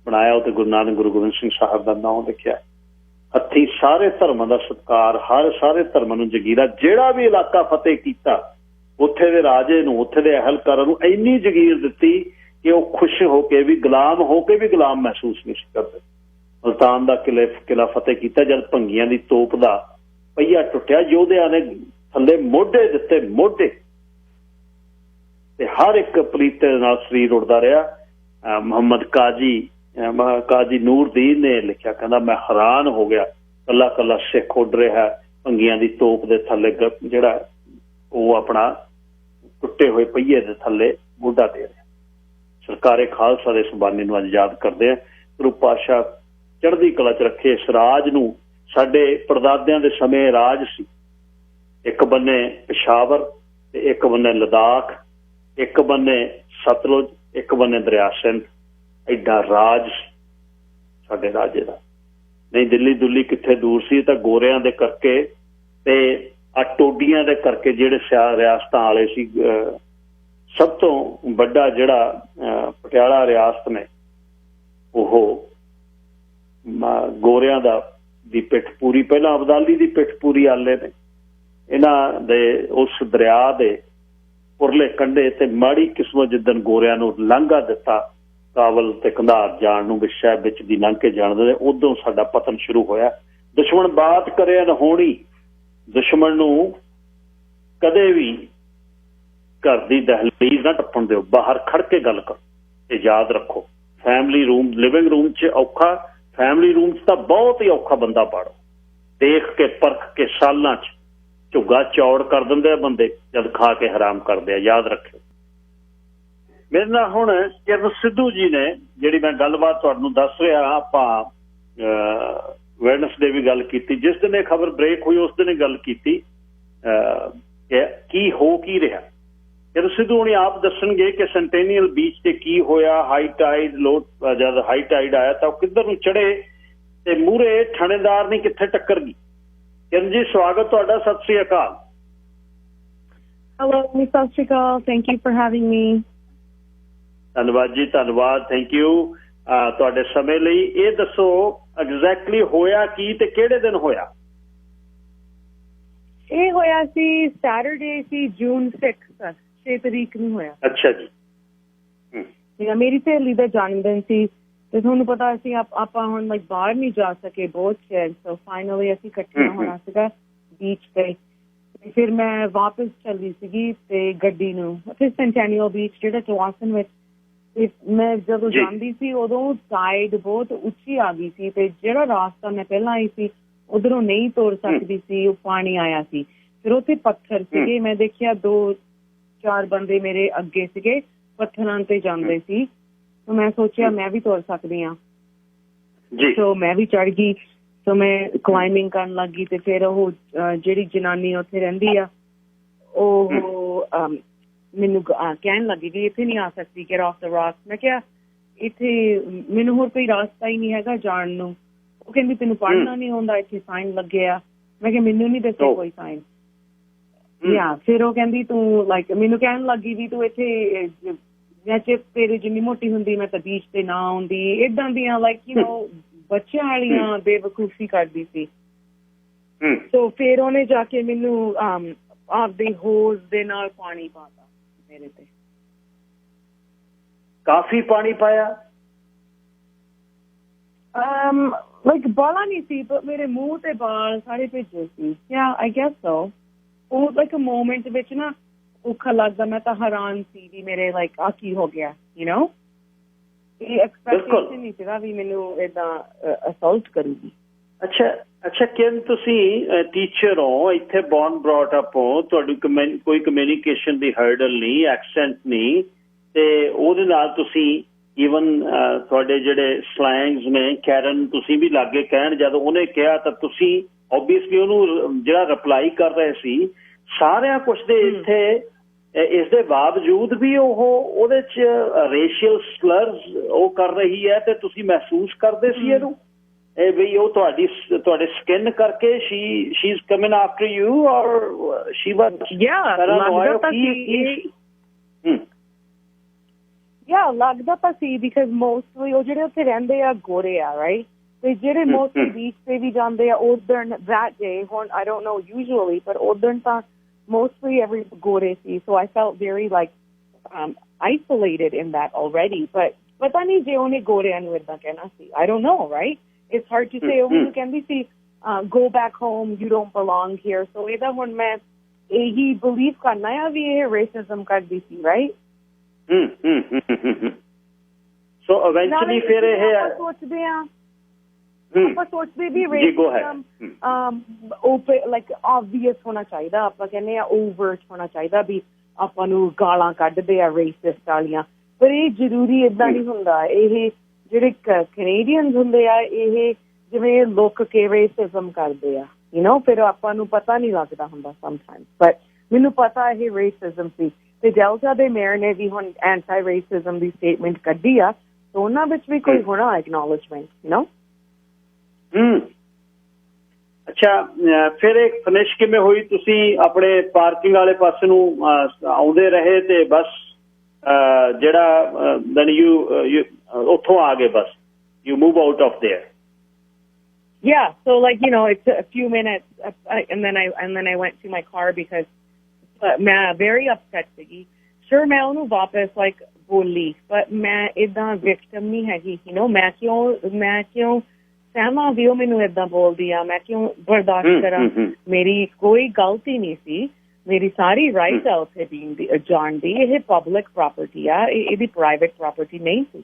ਬਣਾਇਆ, ਉਹ ਤੇ ਗੁਰੂ ਨਾਨਕ ਗੁਰੂ ਗੋਬਿੰਦ ਸਿੰਘ ਸਾਹਿਬ ਦਾ ਨਾਮ ਲਿਖਿਆ। ਹੱਥੀਂ ਸਾਰੇ ਧਰਮਾਂ ਦਾ ਸਤਿਕਾਰ, ਹਰ ਸਾਰੇ ਧਰਮਾਂ ਨੂੰ ਜਗੀਰਾ, ਜਿਹੜਾ ਵੀ ਇਲਾਕਾ ਫਤਿਹ ਕੀਤਾ ਉੱਥੇ ਦੇ ਰਾਜੇ ਨੂੰ, ਉੱਥੇ ਦੇ ਅਹਿਲਕਾਰਾਂ ਨੂੰ ਇੰਨੀ ਜਗੀਰ ਦਿੱਤੀ ਕਿ ਉਹ ਖੁਸ਼ ਹੋ ਕੇ ਵੀ, ਗੁਲਾਮ ਹੋ ਕੇ ਵੀ ਗੁਲਾਮ ਮਹਿਸੂਸ ਨਹੀਂ ਸੀ ਕਰਦੇ। ਮੁਲਤਾਨ ਦਾ ਕਿਲਾ ਫਤਿਹ ਕੀਤਾ, ਜਦ ਭੰਗੀਆਂ ਦੀ ਤੋਪ ਦਾ ਪਹੀਆ ਟੁੱਟਿਆ, ਯੋਧਿਆਂ ਨੇ ਥੱਲੇ ਮੋਢੇ ਦਿੱਤੇ, ਮੋਢੇ, ਤੇ ਹਰ ਇੱਕ ਪਲੀਤੇ ਦੇ ਨਾਲ ਸਰੀਰ ਉੱਡਦਾ ਰਿਹਾ। ਮੁਹੰਮਦ ਕਾਜੀ ਨੂਰਦੀਨ ਨੇ ਲਿਖਿਆ, ਕਹਿੰਦਾ ਮੈਂ ਹੈਰਾਨ ਹੋ ਗਿਆ, ਕੱਲਾ ਕੱਲਾ ਸਿੱਖ ਉੱਡ ਰਿਹਾ ਭੰਗੀਆਂ ਦੀ ਤੋਪ ਦੇ ਥੱਲੇ, ਜਿਹੜਾ ਉਹ ਆਪਣਾ ਟੁੱਟੇ ਹੋਏ ਪਹੀਏ ਦੇ ਥੱਲੇ ਮੋਢਾ ਦੇ ਰਿਹਾ। ਸਰਕਾਰੇ ਖਾਲਸਾ ਦੇ ਸੁਬਾਨੀ ਨੂੰ ਅੱਜ ਯਾਦ ਕਰਦੇ ਆ। ਗੁਰੂ ਪਾਤਸ਼ਾਹ ਚੜ੍ਹਦੀ ਕਲਾ 'ਚ ਰੱਖੇ ਇਸ ਰਾਜ ਨੂੰ। ਸਾਡੇ ਪੜਦਾਦਿਆਂ ਦੇ ਸਮੇਂ ਰਾਜ ਸੀ, ਇੱਕ ਬੰਨੇ ਪਿਸ਼ਾਵਰ ਤੇ ਇੱਕ ਬੰਨੇ ਲਦਾਖ, ਇੱਕ ਬੰਨੇ ਸਤਲੁਜ, ਇੱਕ ਬੰਨੇ ਦਰਿਆ ਸਿੰਧ। ਐਡਾ ਰਾਜ ਸਾਡੇ ਰਾਜੇ ਦਾ। ਨਹੀਂ ਦਿੱਲੀ ਦੁੱਲੀ ਕਿੱਥੇ ਦੂਰ ਸੀ, ਤਾਂ ਗੋਰਿਆਂ ਦੇ ਕਰਕੇ ਤੇ ਆ ਟੋਡੀਆਂ ਦੇ ਕਰਕੇ ਜਿਹੜੇ ਰਿਆਸਤਾਂ ਵਾਲੇ ਸੀ। ਸਭ ਤੋਂ ਵੱਡਾ ਜਿਹੜਾ ਪਟਿਆਲਾ ਰਿਆਸਤ ਨੇ, ਉਹ ਗੋਰਿਆਂ ਦੀ ਪਿੱਠ ਪੂਰੀ, ਪਹਿਲਾਂ ਅਬਦਾਲੀ ਦੀ ਪਿੱਠ ਪੂਰੀ ਆਲੇ ਨੇ। ਇਹਨਾਂ ਦੇ ਉਸ ਦਰਿਆ ਦੇ ਉਰਲੇ ਕੰਢੇ ਤੇ ਮਾੜੀ ਕਿਸਮਤ ਜਿੱਦਣ ਗੋਰਿਆਂ ਨੂੰ ਲਾਂਘਾ ਦਿੱਤਾ ਕਾਬਲ ਤੇ ਕੰਧਾਰ ਜਾਣ ਨੂੰ, ਵਿਸ਼ਾ ਵਿੱਚ ਦੀ ਲੰਘ ਕੇ ਜਾਣਦੇ ਨੇ, ਉਦੋਂ ਸਾਡਾ ਪਤਨ ਸ਼ੁਰੂ ਹੋਇਆ। ਦੁਸ਼ਮਣ ਬਾਤ ਕਰੇ ਅਨਹੋਣੀ, ਦੁਸ਼ਮਣ ਨੂੰ ਕਦੇ ਵੀ ਘਰ ਦੀ ਦਹਲੀਜ਼ ਨਾ ਟੱਪਣ ਦਿਓ, ਬਾਹਰ ਖੜ ਕੇ ਗੱਲ ਕਰੋ। ਤੇ ਯਾਦ ਰੱਖੋ, ਫੈਮਿਲੀ ਰੂਮ, ਲਿਵਿੰਗ ਰੂਮ 'ਚ ਔਖਾ, ਫੈਮਿਲੀ ਰੂਮ 'ਚ ਤਾਂ ਬਹੁਤ ਹੀ ਔਖਾ ਬੰਦਾ ਪਾੜੋ। ਦੇਖ ਕੇ ਪਰਖ ਕੇ ਸਾਲਾਂ 'ਚ ਝੁੱਗਾ ਚੌੜ ਕਰ ਦਿੰਦੇ ਆ ਬੰਦੇ, ਜਦ ਖਾ ਕੇ ਹਰਾਮ ਕਰਦੇ ਆ। ਯਾਦ ਰੱਖਿਓ। ਮੇਰੇ ਨਾਲ ਹੁਣ ਕਿਰਨ ਸਿੱਧੂ ਜੀ ਨੇ, ਜਿਹੜੀ ਮੈਂ ਗੱਲਬਾਤ ਤੁਹਾਨੂੰ ਦੱਸ ਰਿਹਾ, ਆਪਾਂ ਵੈਡਨਸਡੇ ਵੀ ਗੱਲ ਕੀਤੀ, ਜਿਸ ਦਿਨ ਇਹ ਖਬਰ ਬ੍ਰੇਕ ਹੋਈ ਉਸ ਦਿਨ ਇਹ ਗੱਲ ਕੀਤੀ ਕੀ ਹੋ ਕੀ ਰਿਹਾ। ਕਿਰਨ ਸਿੱਧੂ ਹੁਣੀ ਆਪ ਦੱਸਣਗੇ ਕਿ ਸੈਂਟੇਨੀਅਲ ਬੀਚ ਤੇ ਕੀ ਹੋਇਆ। ਹਾਈ ਟਾਈਡ, ਜਦ ਹਾਈ ਟਾਈਡ ਆਇਆ ਤਾਂ ਉਹ ਕਿੱਧਰ ਨੂੰ ਚੜੇ ਤੇ ਮੂਹਰੇ ਥਾਣੇਦਾਰ ਨਹੀਂ ਕਿੱਥੇ ਟੱਕਰ ਗਈ। ਕਿਰਨ ਜੀ, ਸਵਾਗਤ ਤੁਹਾਡਾ, ਸਤਿ ਸ੍ਰੀ ਅਕਾਲ। Hello, ਸਤਿ ਸ੍ਰੀ ਅਕਾਲ, thank you for having me. ਧੰਨਵਾਦ ਜੀ, ਧੰਨਵਾਦ, ਥੈਂਕ ਯੂ ਤੁਹਾਡੇ ਸਮੇਂ ਲਈ। ਇਹ ਦੱਸੋ ਐਗਜ਼ੈਕਟਲੀ ਹੋਇਆ ਕੀ ਤੇ ਕਿਹੜੇ ਦਿਨ ਹੋਇਆ? ਇਹ ਹੋਇਆ ਸੀ ਸੈਟਰਡੇ ਸੀ, ਜੂਨ 6 ਤਰੀਕ ਨੂੰ ਹੋਇਆ। ਅੱਛਾ ਜੀ। ਮੇਰੀ ਸਹੇਲੀ ਦਾ ਜਨਮ ਦਿਨ ਸੀ ਤੇ ਤੁਹਾਨੂੰ ਪਤਾ ਸੀ ਆਪਾਂ ਹੁਣ ਬਾਹਰ ਨਹੀਂ ਜਾ ਸਕੇ ਬਹੁਤ ਚਿਰ, ਸੋ ਫਾਈਨਲੀ ਅਸੀਂ ਇਕੱਠੇ ਹੋਣਾ ਸੀਗਾ ਬੀਚ ਤੇ। ਫਿਰ ਮੈਂ ਵਾਪਸ ਚੱਲੀ ਸੀਗੀ ਤੇ ਗੱਡੀ ਨੂੰ ਉੱਥੇ ਸੈਂਟੇਨੀਅਲ ਬੀਚ ਜਿਹੜਾ ਟਵਾਸਨ ਵਿੱਚ, ਤੇ ਮੈਂ ਜਦੋਂ ਜਾਂਦੀ ਸੀ ਉਦੋਂ ਸਾਈਡ ਬਹੁਤ ਉੱਚੀ ਆ ਗਈ ਸੀ ਤੇ ਜਿਹੜਾ ਰਾਸਤਾ ਮੈਂ ਪਹਿਲਾਂ ਆਈ ਸੀ ਉਧਰੋਂ ਨਹੀਂ ਤੁਰ ਸਕਦੀ ਸੀ, ਉਹ ਪਾਣੀ ਆਇਆ ਸੀ। ਫਿਰ ਉੱਥੇ ਪੱਥਰ ਸੀਗੇ, ਮੈਂ ਦੇਖਿਆ 2-4 ਬੰਦੇ ਮੇਰੇ ਅੱਗੇ ਸੀਗੇ, ਪੱਥਰਾਂ ਤੇ ਜਾਂਦੇ ਸੀ। ਤਾਂ ਮੈਂ ਸੋਚਿਆ ਮੈਂ ਵੀ ਤੁਰ ਸਕਦੀ ਹਾਂ, ਸੋ ਮੈਂ ਵੀ ਚੜ ਗਈ। ਸੋ ਮੈਂ ਕਲਾਈਮਿੰਗ ਕਰਨ ਲੱਗ ਗਈ ਤੇ ਫਿਰ ਉਹ ਜਿਹੜੀ ਜਨਾਨੀ ਉੱਥੇ ਰਹਿੰਦੀ ਆ ਉਹ ਮੈਨੂੰ ਕਹਿਣ ਲੱਗੀ ਕਿ ਇੱਥੇ ਨਹੀਂ ਆ ਸਕਦੀ, ਗੈਟ ਆਫ ਦ ਰੌਕ। ਮੈਂ ਕਿਹਾ ਇੱਥੇ ਮੈਨੂੰ ਹੋਰ ਕੋਈ ਰਾਸਤਾ ਹੀ ਨਹੀਂ ਹੈਗਾ ਜਾਣ ਨੂੰ। ਉਹ ਕਹਿੰਦੀ ਤੈਨੂੰ ਪੜ੍ਹਨਾ ਨਹੀਂ ਆਉਂਦਾ, ਇੱਥੇ ਸਾਈਨ ਲੱਗੇ ਆ। ਮੈਂ ਕਿਹਾ ਮੈਨੂੰ ਨਹੀਂ ਦੱਸਿਆ ਕੋਈ ਸਾਈਨ। ਫਿਰ ਉਹ ਕਹਿੰਦੀ ਤੂੰ ਮੈਨੂੰ ਕਹਿਣ ਲੱਗੀ ਵੀ ਤੂੰ ਇੱਥੇ, ਮੈਂ ਤੇਰੀ ਜਿੰਨੀ ਮੋਟੀ ਹੁੰਦੀ ਮੈਂ ਤਾਂ ਬੀਚ ਤੇ ਨਾ ਆਉਂਦੀ। ਏਦਾਂ ਦੀਆਂ ਬੱਚਿਆਂ ਵਾਲੀਆਂ ਬੇਵਕੂਫੀ ਕਰਦੀ ਸੀ। ਸੋ ਫਿਰ ਉਹਨੇ ਜਾ ਕੇ ਮੈਨੂੰ ਆਪਦੇ ਹੋਜ਼ ਦੇ ਨਾਲ ਪਾਣੀ ਪਾਤਾ ਮੇਰੇ ਤੇ। ਕਾਫੀ ਪਾਣੀ ਪਾਇਆ? ਬਾਲਾਂ ਨਹੀਂ ਸੀ, ਪਰ ਮੇਰੇ ਮੂੰਹ ਤੇ ਬਾਲ ਸਾਰੇ ਭੇਜੇ ਸੀ। I guess so. ਉਹ ਮੋਮੈਂਟ ਵਿੱਚ ਨਾ ਔਖਾ ਲੱਗਦਾ। ਮੈਂ ਤਾਂ ਹੈਰਾਨ ਸੀ ਵੀ ਮੇਰੇ ਆ ਕੀ ਹੋ ਗਿਆ, ਇਹ ਐਕਸਪੈਕਟੇਸ਼ਨ ਨਹੀਂ ਸੀਗਾ ਵੀ ਮੈਨੂੰ ਏਦਾਂ ਅਸੌਲਟ ਕਰੂਗੀ। ਅੱਛਾ ਕਿਰਨ, ਤੁਸੀਂ ਟੀਚਰ ਹੋ, ਇੱਥੇ ਬੌਰਨ ਬ੍ਰੌਟ ਅਪ ਹੋ, ਤੁਹਾਡੀ ਕੋਈ ਕਮਿਊਨੀਕੇਸ਼ਨ ਦੀ ਹਰਡਲ ਨਹੀਂ, ਐਕਸੈਂਟ ਨਹੀਂ, ਤੇ ਉਹਦੇ ਨਾਲ ਤੁਸੀਂ ਈਵਨ ਤੁਹਾਡੇ ਜਿਹੜੇ ਸਲੈਂਗਸ ਨੇ, ਕੈਰਨ ਤੁਸੀਂ ਵੀ ਲਾਗੇ ਕਹਿਣ, ਜਦ ਉਹਨੇ ਕਿਹਾ ਤਾਂ ਤੁਸੀਂ ਓਬਵੀਅਸਲੀ ਉਹਨੂੰ ਜਿਹੜਾ ਰਿਪਲਾਈ ਕਰ ਰਹੇ ਸੀ, ਸਾਰਿਆਂ ਕੁਛ ਦੇ ਇੱਥੇ ਇਸ ਦੇ ਬਾਵਜੂਦ ਵੀ ਉਹਦੇ 'ਚ ਰੇਸ਼ੀਅਲ ਸਲਰਸ ਉਹ ਕਰ ਰਹੀ ਹੈ ਤੇ ਤੁਸੀਂ ਮਹਿਸੂਸ ਕਰਦੇ ਸੀ ਇਹਨੂੰ ਵੀ ਉਹ ਤੁਹਾਡੇ ਸਕਿਨ ਕਰਕੇ she is coming after you, ਔਰ ਸ਼ੀ ਵਾਸ ਲੱਗਦਾ ਤਾਂ ਸੀ ਬਿਕਾਜ਼ ਮੋਸਟਲੀ ਉਹ ਜਿਹੜੇ ਉੱਥੇ ਰਹਿੰਦੇ ਆ ਗੋਰੇ ਆ, ਰਾਈਟ? ਤੇ ਜਿਹੜੇ ਮੋਸਟਲੀ ਬੀਚ ਤੇ ਵੀ ਜਾਂਦੇ ਆ ਉਦਣ that day ਹੁਣ I don't know usually but ਉਦਣ ਤਾਂ mostly every ਗੋਰੇ ਸੀ so I felt very like isolated in that already but ਪਤਾ ਨਹੀਂ ਜੇ ਉਹਨੇ ਗੋਰਿਆਂ ਨੂੰ ਏਦਾਂ ਕਹਿਣਾ ਸੀ I don't know right it's hard to say ਉਹਨੂੰ ਕਹਿੰਦੀ ਸੀ go back home you don't belong here so ਇਹਦਾ ਹੁਣ ਮੈਂ ਇਹੀ believe ਕਰਨਾ ਆ ਵੀ ਇਹ racism ਕਰਦੀ ਸੀ right so eventually ਫਿਰ ਇਹ ਸੋਚਦੇ ਆ ਆਪਾਂ ਸੋਚਦੇ ਵੀ racism like obvious ਹੋਣਾ ਚਾਹੀਦਾ ਆਪਾਂ ਕਹਿੰਦੇ ਆ overt ਹੋਣਾ ਚਾਹੀਦਾ ਵੀ ਆਪਾਂ ਨੂੰ ਗਾਲਾਂ ਕੱਢਦੇ ਆ racist ਵਾਲੀਆਂ ਪਰ ਇਹ ਜ਼ਰੂਰੀ ਏਦਾਂ ਨਹੀਂ ਹੁੰਦਾ ਇਹ ਜਿਹੜੇ ਕੈਨੇਡੀਅਨਸ ਹੁੰਦੇ ਆ ਇਹ ਜਿਵੇਂ ਲੋਕ ਕੇ racism ਕਰਦੇ ਆ ਫਿਰ ਆਪਾਂ ਨੂੰ ਪਤਾ ਨਹੀਂ ਲੱਗਦਾ ਹੁੰਦਾ sometimes but ਮੈਨੂੰ ਪਤਾ ਇਹ racism ਸੀ ਤੇ ਡੈਲਟਾ ਦੇ ਮੇਅਰ ਨੇ ਵੀ ਹੁਣ anti racism ਦੀ ਸਟੇਟਮੈਂਟ ਕੱਢੀ ਆ ਤਾਂ ਉਹਨਾਂ ਵਿੱਚ ਵੀ ਕੋਈ ਹੋਣਾ acknowledgement ਅੱਛਾ ਫਿਰ ਇਹ ਫਿਨਿਸ਼ ਕਿਵੇਂ ਹੋਈ ਤੁਸੀਂ ਆਪਣੇ ਪਾਰਕਿੰਗ ਵਾਲੇ ਪਾਸੇ ਨੂੰ ਆਉਂਦੇ ਰਹੇ ਤੇ ਬਸ ਜਿਹੜਾ ਦੈਨ ਯੂ ਉੱਥੋਂ ਆ ਗਏ ਬਸ you move out of there yeah so like it's a few minutes and then I went to my car because ਮੈਂ very upset ਸੀਗੀ sure ਮੈਂ ਉਹਨੂੰ ਵਾਪਸ like ਬੋਲੀ but ਮੈਂ ਏਦਾਂ victim ਨਹੀਂ ਹੈਗੀ ਮੈਂ ਕਿਉਂ ਸਹਿਮਾ ਵੀ ਉਹ ਮੈਨੂੰ ਏਦਾਂ ਬੋਲਦੀ ਆ ਮੈਂ ਕਿਉਂ ਬਰਦਾਸ਼ਤ ਕਰਾਂ ਮੇਰੀ ਕੋਈ ਗਲਤੀ ਨਹੀਂ ਸੀ ਮੇਰੀ ਸਾਰੀ ਰਾਈਟ ਆ ਉੱਥੇ ਜਾਣ ਦੀ ਇਹ ਪਬਲਿਕ ਪ੍ਰਾਪਰਟੀ ਆ ਇਹਦੀ ਪ੍ਰਾਈਵੇਟ ਪ੍ਰਾਪਰਟੀ ਨਹੀਂ ਸੀ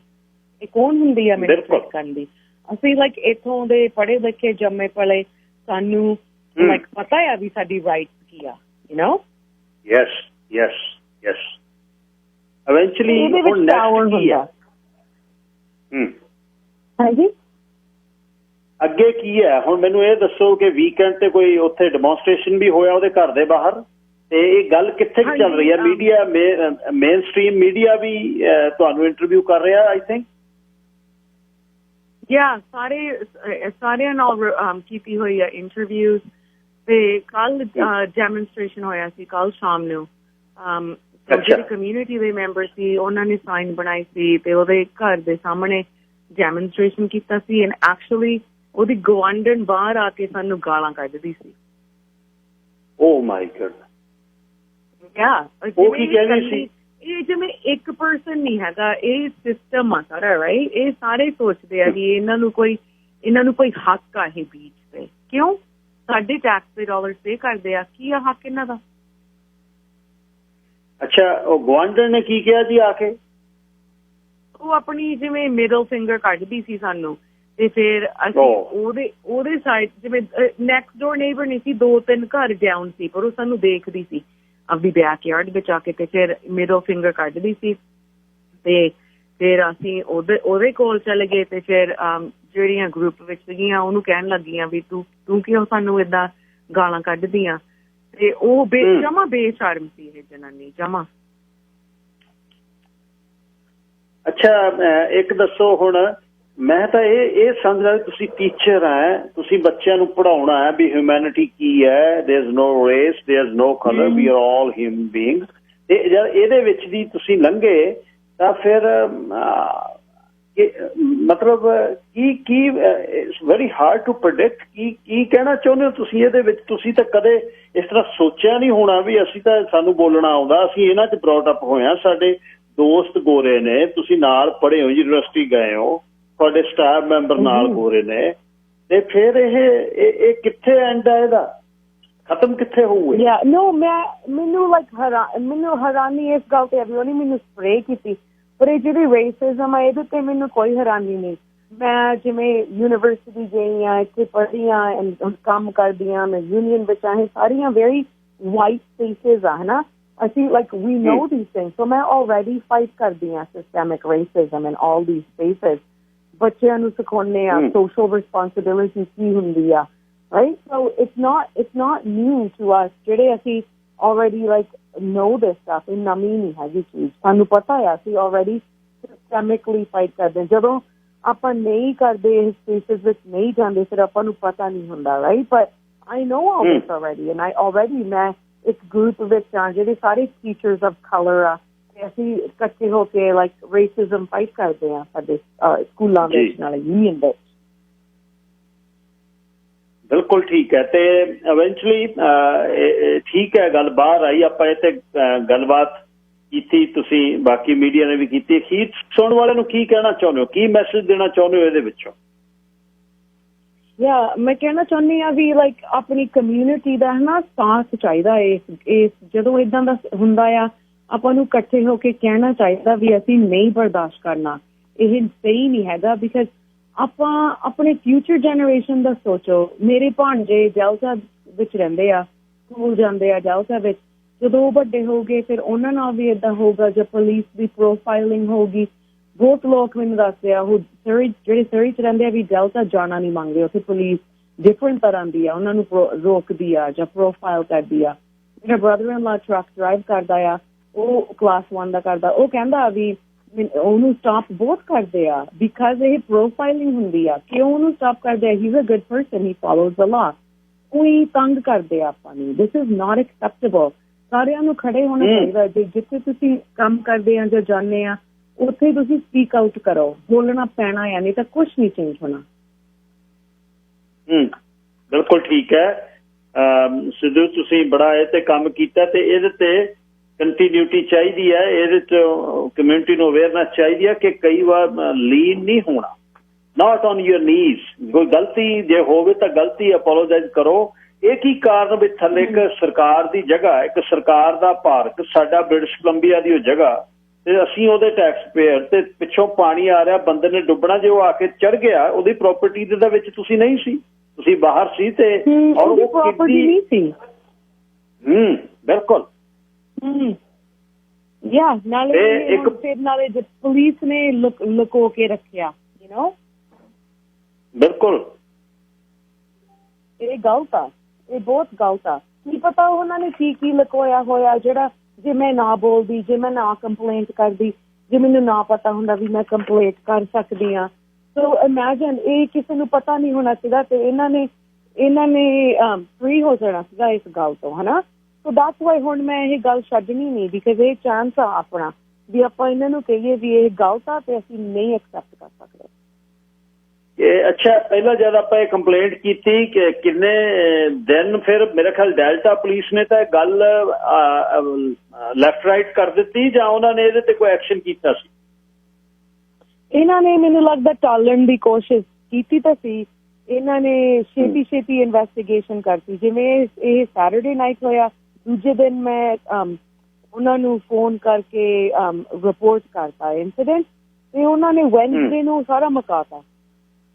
ਇਹ ਕੌਣ ਹੁੰਦੀ ਆ ਮੈਨੂੰ ਚੈੱਕ ਕਰਨ ਦੀ ਅਸੀਂ ਲਾਈਕ ਇੱਥੋਂ ਦੇ ਪੜ੍ਹੇ ਲਿਖੇ ਜੰਮੇ ਪਲੇ ਸਾਨੂੰ ਲਾਈਕ ਪਤਾ ਆ ਵੀ ਸਾਡੀ ਰਾਈਟ ਕੀ ਆ yes eventually ਹੁਣ ਨੈਕਸਟ ਕੀ ਆ ਹਾਂਜੀ ਅੱਗੇ ਕੀ ਹੈ ਹੁਣ ਮੈਨੂੰ ਇਹ ਦੱਸੋ ਕਿ ਵੀਕਐਂਡ ਤੇ ਕੋਈ ਉੱਥੇ ਡੈਮੋਨਸਟ੍ਰੇਸ਼ਨ ਵੀ ਹੋਇਆ ਉਹਦੇ ਘਰ ਦੇ ਬਾਹਰ ਤੇ ਇਹ ਗੱਲ ਕਿੱਥੇ ਚੱਲ ਰਹੀ ਹੈ ਮੀਡੀਆ ਮੇਨ ਸਟ੍ਰੀਮ ਮੀਡੀਆ ਵੀ ਤੁਹਾਨੂੰ ਇੰਟਰਵਿਊ ਕਰ ਰਿਹਾ ਆਈ ਥਿੰਕ ਸਾਰਿਆਂ ਨਾਲ ਕੀਤੀ ਹੋਈ ਹੈ ਇੰਟਰਵਿਊਜ਼ ਤੇ ਕੱਲ ਡੈਮੋਨਸਟ੍ਰੇਸ਼ਨ ਹੋਇਆ ਸੀ ਕੱਲ ਸ਼ਾਮ ਨੂੰ ਜਿਹੜੀ ਕਮਿਊਨਿਟੀ ਦੇ ਮੈਂਬਰ ਸੀ ਉਹਨਾਂ ਨੇ ਸਾਈਨ ਬਣਾਈ ਸੀ ਤੇ ਉਹਦੇ ਘਰ ਦੇ ਸਾਹਮਣੇ ਡੈਮੋਨਸਟ੍ਰੇਸ਼ਨ ਕੀਤਾ ਸੀ ਐਂਡ ਐਕਚੁਅਲੀ ਉਹਦੀ ਗਵਾਂਢਣ ਬਾਹਰ ਆ ਕੇ ਸਾਨੂੰ ਗਾਲਾਂ ਕੱਢਦੀ ਸੀ ਓ ਮਾਈ ਗॉड ਉਹ ਕੀ ਕਹਿੰਦੀ ਸੀ ਇਹ ਜਿਵੇਂ ਇੱਕ ਪਰਸਨ ਨਹੀਂ ਹੈਗਾ ਇਹ ਸਿਸਟਮ ਆ ਸਾਰਾ ਰਾਈਟ ਇਹ ਸਾਰੇ ਸੋਚਦੇ ਆ ਵੀ ਇਹਨਾਂ ਨੂੰ ਕੋਈ ਹੱਕ ਆ ਇਹ ਬੀਚ ਤੇ ਕਿਉਂ ਸਾਡੇ ਟੈਕਸ ਦੇ ਡਾਲਰ ਪੇ ਕਰਦੇ ਆ ਕੀ ਆ ਹੱਕ ਇਹਨਾਂ ਦਾ ਅੱਛਾ ਉਹ ਗਵਾਂਢਣ ਨੇ ਕੀ ਕਿਹਾ ਜੀ ਆ ਕੇ ਉਹ ਆਪਣੀ ਜਿਵੇਂ ਮਿਡਲ ਫਿੰਗਰ ਕੱਢਦੀ ਸੀ ਸਾਨੂੰ ਤੇ ਫਿਰ ਅਸੀਂ ਉਹਦੇ ਸਾਈਡ ਜਿਵੇਂ ਨੈਕਸਟ ਡੋਰ ਨੇਬਰ ਨਹੀਂ ਸੀ 2-3 ਘਰ ਡਾਊਨ ਸੀ ਪਰ ਉਹ ਸਾਨੂੰ ਦੇਖਦੀ ਸੀ ਆਪਣੀ ਬੈਕਯਾਰਡ ਵਿੱਚ ਆ ਕੇ ਤੇ ਫਿਰ ਮਿਡਲ ਫਿੰਗਰ ਕੱਢਦੀ ਸੀ ਤੇ ਫਿਰ ਅਸੀਂ ਉਹਦੇ ਕੋਲ ਚਲੇ ਗਏ ਤੇ ਫਿਰ ਜਿਹੜੀਆਂ ਗਰੁੱਪ ਵਿੱਚ ਸੀਗੀਆਂ ਉਹਨੂੰ ਕਹਿਣ ਲੱਗੀਆਂ ਵੀ ਤੂੰ ਕਿਉਂ ਸਾਨੂੰ ਏਦਾਂ ਗਾਲਾਂ ਕੱਢਦੀਆਂ ਤੇ ਉਹ ਜਮਾ ਬੇਸ਼ਰਮ ਸੀ ਇਹ ਜਨਾਨੀ ਜਮਾ ਅੱਛਾ ਇੱਕ ਦੱਸੋ ਹੁਣ ਮੈਂ ਤਾਂ ਇਹ ਸਮਝਦਾ ਤੁਸੀਂ ਟੀਚਰ ਹੈ ਤੁਸੀਂ ਬੱਚਿਆਂ ਨੂੰ ਪੜ੍ਹਾਉਣਾ ਹੈ ਵੀ ਹਿਊਮੈਨਿਟੀ ਕੀ ਹੈ there is no race there is no colour we are all human being ਤੇ ਜਦ ਇਹਦੇ ਵਿੱਚ ਦੀ ਤੁਸੀਂ ਲੰਘੇ ਤਾਂ ਫਿਰ ਮਤਲਬ ਕੀ it's very hard to predict ਕੀ ਕਹਿਣਾ ਚਾਹੁੰਦੇ ਹੋ ਤੁਸੀਂ ਇਹਦੇ ਵਿੱਚ ਤੁਸੀਂ ਤਾਂ ਕਦੇ ਇਸ ਤਰ੍ਹਾਂ ਸੋਚਿਆ ਨਹੀਂ ਹੋਣਾ ਵੀ ਅਸੀਂ ਤਾਂ ਸਾਨੂੰ ਬੋਲਣਾ ਆਉਂਦਾ ਅਸੀਂ ਇਹਨਾਂ 'ਚ ਬਰੌਟ ਅਪ ਹੋਏ ਹਾਂ ਸਾਡੇ ਦੋਸਤ ਗੋਰੇ ਨੇ ਤੁਸੀਂ ਨਾਲ ਪੜ੍ਹੇ ਹੋ ਯੂਨੀਵਰਸਿਟੀ ਗਏ ਹੋ ਤੁਹਾਡੇ ਸਟਾਫ ਮੈਂਬਰ ਨਾਲ ਗੋਰੇ ਨੇ ਤੇ ਫਿਰ ਇਹ ਕਿੱਥੇ ਐਂਡ ਆ ਇਹਦਾ ਖਤਮ ਕਿੱਥੇ ਹੋਊਗਾ ਮੈਨੂੰ ਹੈਰਾਨੀ ਇਸ ਗੱਲ ਤੇ ਉਹਨੇ ਮੈਨੂੰ ਸਪਰੇ ਕੀਤੀ ਪਰ ਇਹ ਜਿਹੜੀ ਰੇਸਿਜ਼ਮ ਆ ਇਹਦੇ ਤੇ ਮੈਨੂੰ ਕੋਈ ਹੈਰਾਨੀ ਨਹੀਂ ਮੈਂ ਜਿਵੇਂ ਯੂਨੀਵਰਸਿਟੀ ਗਈ ਹਾਂ ਇੱਥੇ ਪੜ੍ਹੀ ਹਾਂ ਕੰਮ ਕਰਦੀ ਹਾਂ ਮੈਂ ਯੂਨੀਅਨ ਵਿੱਚ ਆਏ ਸਾਰੀਆਂ ਵੈਰੀ ਵਾਈਟ ਸਪੇਸਿਸ ਆ ਹਨਾ ਅਸੀਂ like we know these things so ਮੈਂ ਆਲਰੇਡੀ ਫਾਈਟ ਕਰਦੀ ਹਾਂ systemic racism in all these spaces ਬੱਚਿਆਂ ਨੂੰ ਸਿਖਾਉਂਦੇ ਆ ਸੋਸ਼ਲ ਰਿਸਪੌਂਸਿਬਿਲਿਟੀ ਕੀ ਹੁੰਦੀ ਆ right so it's not new to us ਜਿਹੜੇ ਅਸੀਂ already like know this stuff ਇਹ ਨਵੀਂ ਨਹੀਂ ਹੈਗੀ ਚੀਜ਼ ਸਾਨੂੰ ਪਤਾ ਆ ਅਸੀਂ already systemically fight ਕਰਦੇ ਜਦੋਂ ਆਪਾਂ ਨਹੀਂ ਕਰਦੇ ਇਸ ਸਪੇਸਿਸ ਵਿੱਚ ਨਹੀਂ ਜਾਂਦੇ ਫਿਰ ਆਪਾਂ ਨੂੰ ਪਤਾ ਨਹੀਂ ਹੁੰਦਾ right but I know all this already and I already ਮੈਂ ਇੱਕ ਗਰੁੱਪ ਵਿੱਚ ਆ ਜਿਹੜੇ ਸਾਰੇ ਟੀਚਰਸ ਆਫ ਕਲਰ ਆ ਤੇ ਅਸੀਂ ਇਕੱਠੇ ਹੋ ਕੇ ਲਾਈਕ ਰੇਸਿਜ਼ਮ ਫਾਈਟ ਕਰਦੇ ਆ ਸਾਡੇ ਸਕੂਲਾਂ ਵਿੱਚ ਨਾਲ ਯੂਨੀਅਨ ਵਿੱਚ ਬਿਲਕੁਲ ਠੀਕ ਹੈ। ਤੇ ਇਵੈਂਚੁਅਲੀ ਠੀਕ ਹੈ, ਗੱਲ ਬਾਹਰ ਆਈ, ਆਪਾਂ ਇਹ ਤੇ ਗੱਲਬਾਤ ਕੀਤੀ, ਤੁਸੀਂ ਬਾਕੀ ਮੀਡੀਆ ਨੇ ਵੀ ਕੀਤੀ। ਅਖੀਰ ਸੁਣਨ ਵਾਲੇ ਨੂੰ ਕੀ ਕਹਿਣਾ ਚਾਹੁੰਦੇ ਹੋ, ਕੀ ਮੈਸੇਜ ਦੇਣਾ ਚਾਹੁੰਦੇ ਹੋ ਇਹਦੇ ਵਿੱਚੋਂ? ਮੈਂ ਕਹਿਣਾ ਚਾਹੁੰਦੀ ਹਾਂ ਵੀ ਲਾਈਕ ਆਪਣੀ ਕਮਿਊਨਿਟੀ ਦਾ ਹੈ ਨਾ ਸਾਥ ਚਾਹੀਦਾ ਇਸ ਜਦੋਂ ਇਦਾਂ ਦਾ ਹੁੰਦਾ ਆ, ਆਪਾਂ ਨੂੰ ਇਕੱਠੇ ਹੋ ਕੇ ਕਹਿਣਾ ਚਾਹੀਦਾ ਵੀ ਅਸੀਂ ਨਹੀਂ ਬਰਦਾਸ਼ਤ ਕਰਨਾ, ਇਹ ਸਹੀ ਨਹੀਂ ਹੈਗਾ। ਬਿਕਾਜ਼ ਆਪਾਂ ਆਪਣੇ ਫਿਊਚਰ ਜਨਰੇਸ਼ਨ ਦਾ ਸੋਚੋ। ਮੇਰੇ ਭਾਣਜੇ ਡੈਲਟਾ ਵਿੱਚ ਰਹਿੰਦੇ ਆ, ਸਕੂਲ ਜਾਂਦੇ ਆ ਡੈਲਟਾ ਵਿੱਚ। ਜਦੋਂ ਉਹ ਵੱਡੇ ਹੋ ਗਏ ਫਿਰ ਉਹਨਾਂ ਨਾਲ ਵੀ ਏਦਾਂ ਹੋਊਗਾ। ਜੇ ਪੁਲਿਸ ਦੀ ਪ੍ਰੋਫਾਈਲਿੰਗ ਹੋਊਗੀ, ਬਹੁਤ ਲੋਕ ਮੈਨੂੰ ਦੱਸਦੇ ਆ ਉਹ ਜਿਹੜੇ ਸਰੀ ਚ ਰਹਿੰਦੇ ਆ ਵੀ ਡੈਲਟਾ ਜਾਣਾ ਨਹੀਂ ਮੰਗਦੇ, ਉੱਥੇ ਪੁਲਿਸ ਡਿਫਰੈਂਟ ਤਰ੍ਹਾਂ ਦੀ ਆ, ਉਹਨਾਂ ਨੂੰ ਰੋਕਦੀ ਆ ਜਾਂ ਪ੍ਰੋਫਾਈਲ ਕਰਦੀ ਆ। ਮੇਰਾ ਬ੍ਰਦਰ ਇਨ ਲਾ ਟਰੱਕ ਡਰਾਈਵ ਕਰਦਾ ਆ, ਉਹ ਕਲਾਸ 1 ਦਾ ਕਰਦਾ। ਉਹ ਕਹਿੰਦਾ ਵੀ ਉਹਨੂੰ ਸਟਾਪ ਬਹੁਤ ਕਰਦੇ ਆ ਬਿਕਾਜ਼ ਇਹ ਪ੍ਰੋਫਾਈਲਿੰਗ ਹੁੰਦੀ ਆ। ਕਿਉਂ ਉਹਨੂੰ ਸਟਾਪ ਕਰਦੇ ਆ? He is a good person, he follows the law. ਕੋਈ ਤੰਗ ਕਰਦੇ ਆ ਆਪਾਂ ਨੂੰ। This is not acceptable. ਸਾਰਿਆਂ ਨੂੰ ਖੜੇ ਹੋਣਾ ਚਾਹੀਦਾ। ਜਿੱਥੇ ਤੁਸੀਂ ਕੰਮ ਕਰਦੇ ਆ ਜਾਂ ਜਾਂਦੇ ਆ ਉੱਥੇ ਤੁਸੀਂ ਸਪੀਕ ਆਊਟ ਕਰੋ, ਬੋਲਣਾ ਪੈਣਾ ਆ, ਨਹੀਂ ਤਾਂ ਕੁਛ ਨਹੀਂ ਚੇਂਜ ਹੋਣਾ। ਬਿਲਕੁਲ ਠੀਕ ਹੈ ਸਿੱਧੂ, ਤੁਸੀਂ ਬੜਾ ਇਹ ਤੇ ਕੰਮ ਕੀਤਾ ਤੇ ਇਹਦੇ ਤੇ ਕੰਟੀਨਿਊਟੀ ਚਾਹੀਦੀ ਹੈ। ਇਹਦੇ ਚ ਕਮਿਊਨਿਟੀ ਨੂੰ ਅਵੇਅਰਨੈਸ ਚਾਹੀਦੀ ਹੈ ਕਿ ਕਈ ਵਾਰ ਲੀਨ ਨਹੀਂ ਹੋਣਾ, ਨਾਟ ਔਨ ਯੂਰ ਨੀਜ਼। ਕੋਈ ਗਲਤੀ ਜੇ ਹੋਵੇ ਤਾਂ ਗਲਤੀ ਅਪੋਲੋਜਾਈਜ਼ ਕਰੋ। ਇਹ ਕੀ ਕਾਰਨ ਵੀ ਥੱਲੇ ਇੱਕ ਸਰਕਾਰ ਦੀ ਜਗ੍ਹਾ, ਇੱਕ ਸਰਕਾਰ ਦਾ ਪਾਰਕ, ਸਾਡਾ ਬ੍ਰਿਟਿਸ਼ ਕੋਲੰਬੀਆ ਦੀ ਉਹ ਜਗ੍ਹਾ, ਤੇ ਅਸੀਂ ਉਹਦੇ ਟੈਕਸ ਪੇਅਰ, ਤੇ ਪਿੱਛੋਂ ਪਾਣੀ ਆ ਰਿਹਾ, ਬੰਦੇ ਨੇ ਡੁੱਬਣਾ, ਜੇ ਉਹ ਆ ਕੇ ਚੜ ਗਿਆ ਉਹਦੀ ਪ੍ਰੋਪਰਟੀ ਦੇ ਵਿੱਚ ਤੁਸੀਂ ਨਹੀਂ ਸੀ, ਤੁਸੀਂ ਬਾਹਰ ਸੀ। ਤੇ ਔਰ ਉਹ ਪ੍ਰੋਪਰਟੀ ਨਹੀਂ ਸੀ। ਬਿਲਕੁਲ ਨਾਲੇ ਪੁਲਿਸ ਨੇ ਲੁਕੋ ਕੇ ਰੱਖਿਆ, ਯੂ ਨੋ। ਬਿਲਕੁਲ ਇਹ ਗਲਤ ਆ, ਇਹ ਬਹੁਤ ਗਲਤ ਆ। ਕੀ ਪਤਾ ਉਹਨਾਂ ਨੇ ਕੀ ਕੀ ਲੁਕੋਇਆ ਹੋਇਆ, ਜਿਹੜਾ ਜੇ ਮੈਂ ਨਾ ਬੋਲਦੀ, ਜੇ ਮੈਂ ਨਾ ਕੰਪਲੇਂਟ ਕਰਦੀ, ਜੇ ਮੈਨੂੰ ਨਾ ਪਤਾ ਹੁੰਦਾ ਵੀ ਮੈਂ ਕੰਪਲੇਂਟ ਕਰ ਸਕਦੀ ਹਾਂ। ਸੋ ਇਮੈਜਿਨ, ਇਹ ਕਿਸੇ ਨੂੰ ਪਤਾ ਨਹੀਂ ਹੋਣਾ ਸੀਗਾ ਤੇ ਇਹਨਾਂ ਨੇ ਫ੍ਰੀ ਹੋ ਜਾਣਾ ਸੀਗਾ ਇਸ ਗੱਲ ਤੋਂ, ਹਨਾ। ਸੋ ਦੈਟਸ ਵਾਈ ਹੁਣ ਮੈਂ ਇਹ ਗੱਲ ਛੱਡਣੀ ਨਹੀਂ, ਬਿਕਾਜ਼ ਇਹ ਚਾਂਸ ਆ ਆਪਣਾ ਵੀ ਆਪਾਂ ਇਹਨਾਂ ਨੂੰ ਕਹੀਏ ਵੀ ਇਹ ਗਲਤ ਆ ਤੇ ਅਸੀਂ ਨਹੀਂ ਐਕਸੈਪਟ ਕਰ ਸਕਦੇ। ਅੱਛਾ, ਪਹਿਲਾਂ ਜਦ ਆਪਾਂ ਇਹ ਕੰਪਲੇਂਟ ਕੀਤੀ ਕਿ ਕਿੰਨੇ ਦਿਨ ਫਿਰ ਮੇਰੇ ਖਿਆਲ ਡੈਲਟਾ ਪੁਲਿਸ ਨੇ ਤਾਂ ਗੱਲ ਲੈਫਟ ਰਾਈਟ ਕਰ ਦਿੱਤੀ, ਜਾਂ ਉਹਨਾਂ ਨੇ ਇਹਦੇ ਤੇ ਕੋਈ ਐਕਸ਼ਨ ਕੀਤਾ ਸੀ? ਇਹਨਾਂ ਨੇ ਮੈਨੂੰ ਲੱਗਦਾ ਟਾਲਣ ਦੀ ਕੋਸ਼ਿਸ਼ ਕੀਤੀ ਤਾਂ ਸੀ। ਇਹਨਾਂ ਨੇ ਛੇਤੀ ਇਨਵੈਸਟੀਗੇਸ਼ਨ ਕਰਤੀ। ਜਿਵੇਂ ਇਹ ਸੈਟਰਡੇ ਨਾਈਟ ਹੋਇਆ, ਦੂਜੇ ਦਿਨ ਮੈਂ ਉਹਨਾਂ ਨੂੰ ਫੋਨ ਕਰਕੇ ਰਿਪੋਰਟ ਕਰਤਾ ਇੰਸੀਡੈਂਟ, ਤੇ ਉਹਨਾਂ ਨੇ ਵੈਨਸਡੇ ਨੂੰ ਸਾਰਾ ਮੁਕਾਤਾ।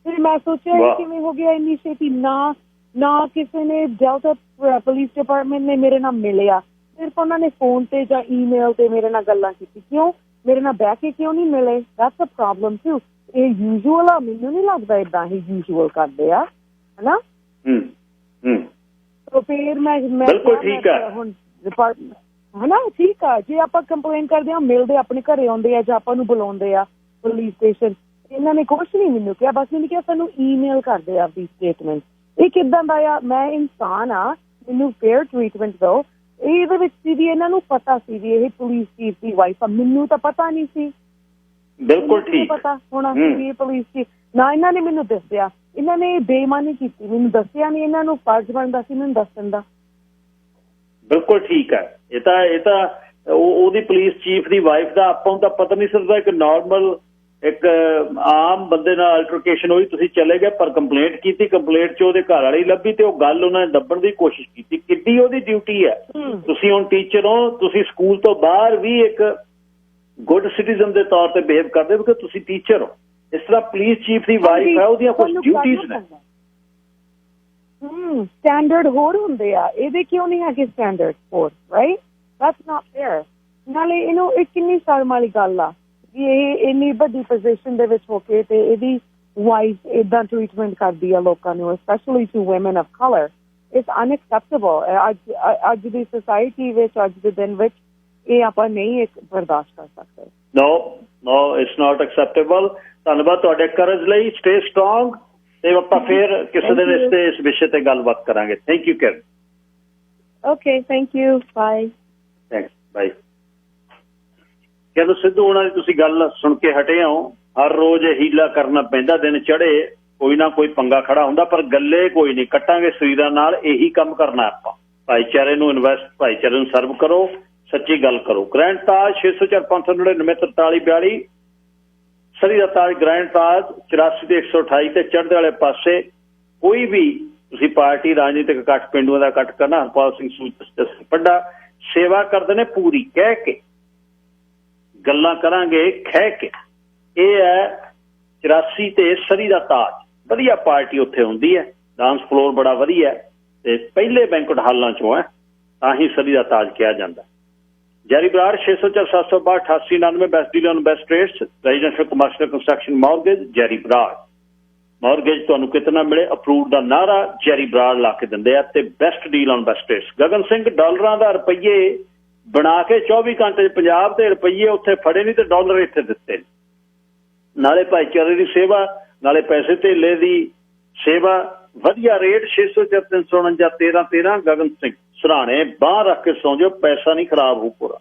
ਫਿਰ ਮੈਂ ਸੋਚਿਆ ਇਹ ਕਿਵੇਂ ਹੋ ਗਿਆ ਇੰਨੀ ਛੇਤੀ? ਨਾ ਕਿਸੇ ਨੇ ਡੈਲਟਾ ਪੁਲਿਸ ਡਿਪਾਰਟਮੈਂਟ ਨੇ ਮੇਰੇ ਨਾਲ ਮਿਲਿਆ, ਸਿਰਫ ਉਹਨਾਂ ਨੇ ਫੋਨ ਤੇ ਜਾਂ ਈਮੇਲ ਤੇ ਮੇਰੇ ਨਾਲ ਗੱਲਾਂ ਕੀਤੀ। ਕਿਉਂ ਮੇਰੇ ਨਾਲ ਬਹਿ ਕੇ ਕਿਉਂ ਨਹੀਂ ਮਿਲੇ? That's a problem too. ਇਹ ਯੂਜੂਅਲ ਆ, ਮੈਨੂੰ ਨਹੀਂ ਲੱਗਦਾ ਏਦਾਂ ਹੀ ਯੂਜੂਅਲ ਕਰਦੇ ਆ, ਹਨਾ। ਫਿਰ ਮੈਂ ਬਿਲਕੁਲ ਠੀਕ ਆ ਹੁਣ ਡਿਪਾਰਟਮੈਂਟ, ਹਨਾ, ਠੀਕ ਆ। ਜੇ ਆਪਾਂ ਕੰਪਲੇਂਟ ਕਰਦੇ ਆ, ਮਿਲਦੇ ਆਪਣੇ ਘਰੇ ਆਉਂਦੇ ਆ ਜਾਂ ਆਪਾਂ ਨੂੰ ਬੁਲਾਉਂਦੇ ਆ ਪੁਲਿਸ ਸਟੇਸ਼ਨ, ਇਹਨਾਂ ਨੇ ਕੁਛ ਨਹੀਂ ਮੈਨੂੰ ਕਿਹਾ, ਬਸ ਮੈਨੂੰ ਕਿਹਾ ਸਾਨੂੰ ਈਮੇਲ ਕਰਦੇ ਆ ਆਪਣੀ ਸਟੇਟਮੈਂਟ। ਇਹ ਕਿੱਦਾਂ ਦਾ ਆ? ਮੈਂ ਇਨਸਾਨ ਆ, ਮੈਨੂੰ ਫੇਅਰ ਟ੍ਰੀਟਮੈਂਟ ਦਿਓ। ਇਹਦੇ ਵਿੱਚ ਵੀ ਇਹਨਾਂ ਨੂੰ ਪਤਾ ਸੀ ਵੀ ਇਹ ਪੁਲਿਸ ਚੀਫ ਦੀ ਵਾਈਫ ਆ, ਮੈਨੂੰ ਤਾਂ ਪਤਾ ਨਹੀਂ ਸੀ। ਬਿਲਕੁਲ ਠੀਕ ਪਤਾ ਹੋਣਾ ਸੀ ਇਹ ਪੁਲਿਸ ਚੀਫ, ਨਾ ਇਹਨਾਂ ਨੇ ਮੈਨੂੰ ਦੱਸਿਆ। ਇਹਨਾਂ ਨੇ ਬੇਈਮਾਨੀ ਕੀਤੀ, ਮੈਨੂੰ ਦੱਸਿਆ ਨਹੀਂ। ਇਹਨਾਂ ਨੂੰ ਫਰਜ਼ ਬਣਦਾ ਸੀ ਮੈਨੂੰ ਦੱਸਣ ਦਾ। ਬਿਲਕੁਲ ਠੀਕ ਹੈ। ਇਹ ਤਾਂ ਉਹਦੀ ਪੁਲਿਸ ਚੀਫ ਦੀ ਵਾਈਫ ਦਾ ਆਪਾਂ ਨੂੰ ਤਾਂ ਪਤਾ ਨਹੀਂ ਸਕਦਾ। ਇੱਕ ਨਾਰਮਲ, ਇੱਕ ਆਮ ਬੰਦੇ ਨਾਲ ਅਲਟਰਕੇਸ਼ਨ ਹੋਈ, ਤੁਸੀਂ ਚਲੇ ਗਏ, ਪਰ ਕੰਪਲੇਂਟ ਕੀਤੀ, ਕੰਪਲੇਂਟ 'ਚ ਉਹਦੇ ਘਰ ਵਾਲੀ ਲੱਭੀ ਤੇ ਉਹ ਗੱਲ ਉਹਨਾਂ ਨੇ ਦੱਬਣ ਦੀ ਕੋਸ਼ਿਸ਼ ਕੀਤੀ। ਕਿੱਡੀ ਉਹਦੀ ਡਿਊਟੀ ਹੈ। ਤੁਸੀਂ ਹੁਣ ਟੀਚਰ ਹੋ, ਤੁਸੀਂ ਸਕੂਲ ਤੋਂ ਬਾਹਰ ਵੀ ਇੱਕ ਗੁੱਡ ਸਿਟੀਜ਼ਨ ਦੇ ਤੌਰ ਤੇ ਬਿਹੇਵ ਕਰਦੇ ਹੋ ਕਿਉਂਕਿ ਤੁਸੀਂ ਟੀਚਰ ਹੋ। ਇਸ ਤਰ੍ਹਾਂ ਪੁਲਿਸ ਚੀਫ ਦੀ ਵਾਈਫ ਹੈ, ਉਹਦੀਆਂ ਕੁਝ ਡਿਊਟੀਜ਼ ਨੇ। ਸਟੈਂਡਰਡ ਹੋਰ ਹੁੰਦੇ ਆ, ਇਹਦੇ ਕਿਉਂ ਨਹੀਂ ਹੈਗੇ ਸਟੈਂਡਰਡ ਹੋਰ? Right, that's not fair. ਨਾਲੇ ਇਹਨੂੰ ਇਹ ਕਿੰਨੀ ਸ਼ਰਮ ਵਾਲੀ ਗੱਲ ਆ ਕਿ ਇਹ ਇੰਨੀ ਵੱਡੀ ਪੋਜੀਸ਼ਨ ਦੇ ਵਿੱਚ ਹੋ ਕੇ ਤੇ ਇਹਦੀ ਵਾਈਫ ਏਦਾਂ ਟ੍ਰੀਟਮੈਂਟ ਕਰਦੀ ਆ ਲੋਕਾਂ ਨੂੰ, specially to woman of colour. It's unacceptable. ਅੱਜ ਦੀ ਸੋਸਾਇਟੀ ਵਿੱਚ, ਅੱਜ ਦੇ ਦਿਨ ਵਿੱਚ ਇਹ ਆਪਾਂ ਨਹੀਂ ਬਰਦਾਸ਼ਤ ਕਰ ਸਕਦੇ। ਨੋ ਇਟਸ ਨਾਟ ਐਕਸੈਪਟੇਬਲ। ਧੰਨਵਾਦ ਤੁਹਾਡੇ ਕਰਜ ਲਈ। ਸਟੇ ਸਟਰੋਂਗ, ਤੇ ਆਪਾਂ ਫਿਰ ਕਿਸੇ ਦਿਨ ਇਸ ਵਿਸ਼ੇ ਤੇ ਗੱਲਬਾਤ ਕਰਾਂਗੇ। Thank you Kiran. Okay, thank you, bye. Thanks, bye. ਕਹਿੰਦੇ ਸਿੱਧੂ ਉਹਨਾਂ ਦੀ ਤੁਸੀਂ ਗੱਲ ਸੁਣ ਕੇ ਹਟੇ ਹੋ। ਹਰ ਰੋਜ਼ ਹੀਲਾ ਕਰਨਾ ਪੈਂਦਾ, ਦਿਨ ਚੜ੍ਹੇ ਕੋਈ ਨਾ ਕੋਈ ਪੰਗਾ ਖੜਾ ਹੁੰਦਾ, ਪਰ ਗੱਲੇ ਕੋਈ ਨਹੀਂ, ਕੱਟਾਂਗੇ ਸਰੀਰਾਂ ਨਾਲ। ਇਹੀ ਕੰਮ ਕਰਨਾ ਆਪਾਂ, ਭਾਈਚਾਰੇ ਨੂੰ ਇਨਵੈਸਟ, ਭਾਈਚਾਰੇ ਨੂੰ ਸਰਵ ਕਰੋ, ਸੱਚੀ ਗੱਲ ਕਰੋ। ਗ੍ਰੈਂਡ ਤਾਜ 604 599 43 42, ਸਰੀ ਦਾ ਤਾਜ ਗ੍ਰੈਂਡ ਤਾਜ 84 ਤੇ 128 ਤੇ ਚੜ੍ਹਦੇ ਵਾਲੇ ਪਾਸੇ। ਕੋਈ ਵੀ ਤੁਸੀਂ ਪਾਰਟੀ ਰਾਜਨੀਤਿਕ ਇਕੱਠ, ਪਿੰਡੂਆਂ ਦਾ ਇਕੱਠ ਕਰਨਾ, ਹਰਪਾਲ ਸਿੰਘ ਸੂਦ ਪੱਡਾ ਸੇਵਾ ਕਰਦੇ ਨੇ ਪੂਰੀ, ਕਹਿ ਕੇ ਗੱਲਾਂ ਕਰਾਂਗੇ, ਖਹਿ ਕੇ। ਇਹ ਹੈ 84 ਤੇ ਸਰੀ ਦਾ ਤਾਜ, ਵਧੀਆ ਪਾਰਟੀ ਉੱਥੇ ਹੁੰਦੀ ਹੈ, ਡਾਂਸ ਫਲੋਰ ਬੜਾ ਵਧੀਆ ਤੇ ਪਹਿਲੇ ਬੈਂਕਟ ਹਾਲਾਂ ਚੋਂ ਹੈ, ਤਾਂ ਹੀ ਸਰੀ ਦਾ ਤਾਜ ਕਿਹਾ ਜਾਂਦਾ। Jerry Brar 604 762 8899, best deal on best rates, residential commercial construction mortgage, Jerry Brar. Mortgage ਤੁਹਾਨੂੰ ਕਿਤਨਾ ਮਿਲੇ, ਅਪਰੂਵਡ ਦਾ ਨਾਰਾ ਜੈਰੀ ਬਰਾੜ ਲਾ ਕੇ ਦਿੰਦੇ ਆ, ਤੇ best deal on best rates. Gagan Singh ਡਾਲਰਾਂ ਦਾ ਰੁਪਈਏ ਬਣਾ ਕੇ 24 ਘੰਟੇ 'ਚ ਪੰਜਾਬ ਦੇ ਰੁਪਈਏ ਉੱਥੇ ਫੜੇ ਨਹੀਂ ਤੇ ਡਾਲਰ ਇੱਥੇ ਦਿੱਤੇ। ਨਾਲੇ ਭਾਈਚਾਰੇ ਦੀ ਸੇਵਾ, ਨਾਲੇ ਪੈਸੇ ਧੇਲੇ ਦੀ ਸੇਵਾ, ਵਧੀਆ ਰੇਟ। 604 349 13 13। ਗਗਨ ਸਿੰਘ ਸਰਾਣੇ ਬਾਂਹ ਰੱਖ ਕੇ ਸੌਂ ਜਾਓ, ਪੈਸਾ ਨਹੀਂ ਖਰਾਬ ਹੋ ਪੂਰਾ।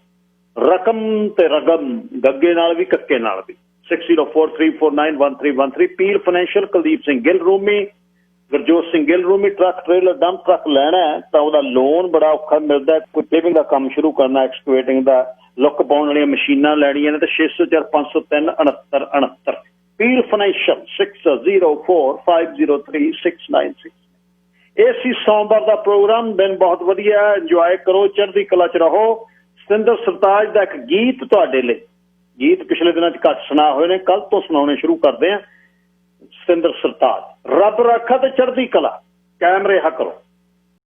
ਰਕਮ ਤੇ ਰਗਮ, ਗੱਗੇ ਨਾਲ ਵੀ ਕੱਕੇ ਨਾਲ ਵੀ। 6043491313। ਪੀਲ ਫਾਈਨੈਂਸ਼ੀਅਲ, ਕੁਲਦੀਪ ਸਿੰਘ ਗਿੱਲ ਰੂਮੀ, ਗੁਰਜੋਤ ਸਿੰਘ ਗਿੱਲ ਰੂਮੀ। ਟਰੱਕ ਟ੍ਰੇਲਰ ਡੰਪ ਟਰੱਕ ਲੈਣਾ ਤਾਂ ਉਹਦਾ ਲੋਨ ਬੜਾ ਔਖਾ ਮਿਲਦਾ। ਕੋਈ ਪੇਵਿੰਗ ਦਾ ਕੰਮ ਸ਼ੁਰੂ ਕਰਨਾ, ਐਕਸਕੇਵੇਟਿੰਗ ਦਾ, ਲੁੱਕ ਪਾਉਣ ਵਾਲੀਆਂ ਮਸ਼ੀਨਾਂ ਲੈਣੀਆਂ ਨੇ, ਤਾਂ 604 503 69 69। Peel financial 604 503 696। ਇਹ ਸੀ ਸੋਮਵਾਰ ਦਾ ਪ੍ਰੋਗਰਾਮ। ਦਿਨ ਬਹੁਤ ਵਧੀਆ, ਇੰਜੋਏ ਕਰੋ, ਚੜ੍ਹਦੀ ਕਲਾ 'ਚ ਰਹੋ। ਸਤਿੰਦਰ ਸਰਤਾਜ ਦਾ ਇੱਕ ਗੀਤ ਤੁਹਾਡੇ ਲਈ, ਗੀਤ ਪਿਛਲੇ ਦਿਨਾਂ 'ਚ ਘੱਟ ਸੁਣਾ ਹੋਏ ਨੇ, ਕੱਲ ਤੋਂ ਸੁਣਾਉਣੇ ਸ਼ੁਰੂ ਕਰਦੇ ਹਾਂ। ਸਤਿੰਦਰ ਸਰਤਾਜ, ਰੱਬ ਰਾਖਾ ਤੇ ਚੜ੍ਹਦੀ ਕਲਾ, ਕਾਇਮ ਰਿਹਾ ਕਰੋ।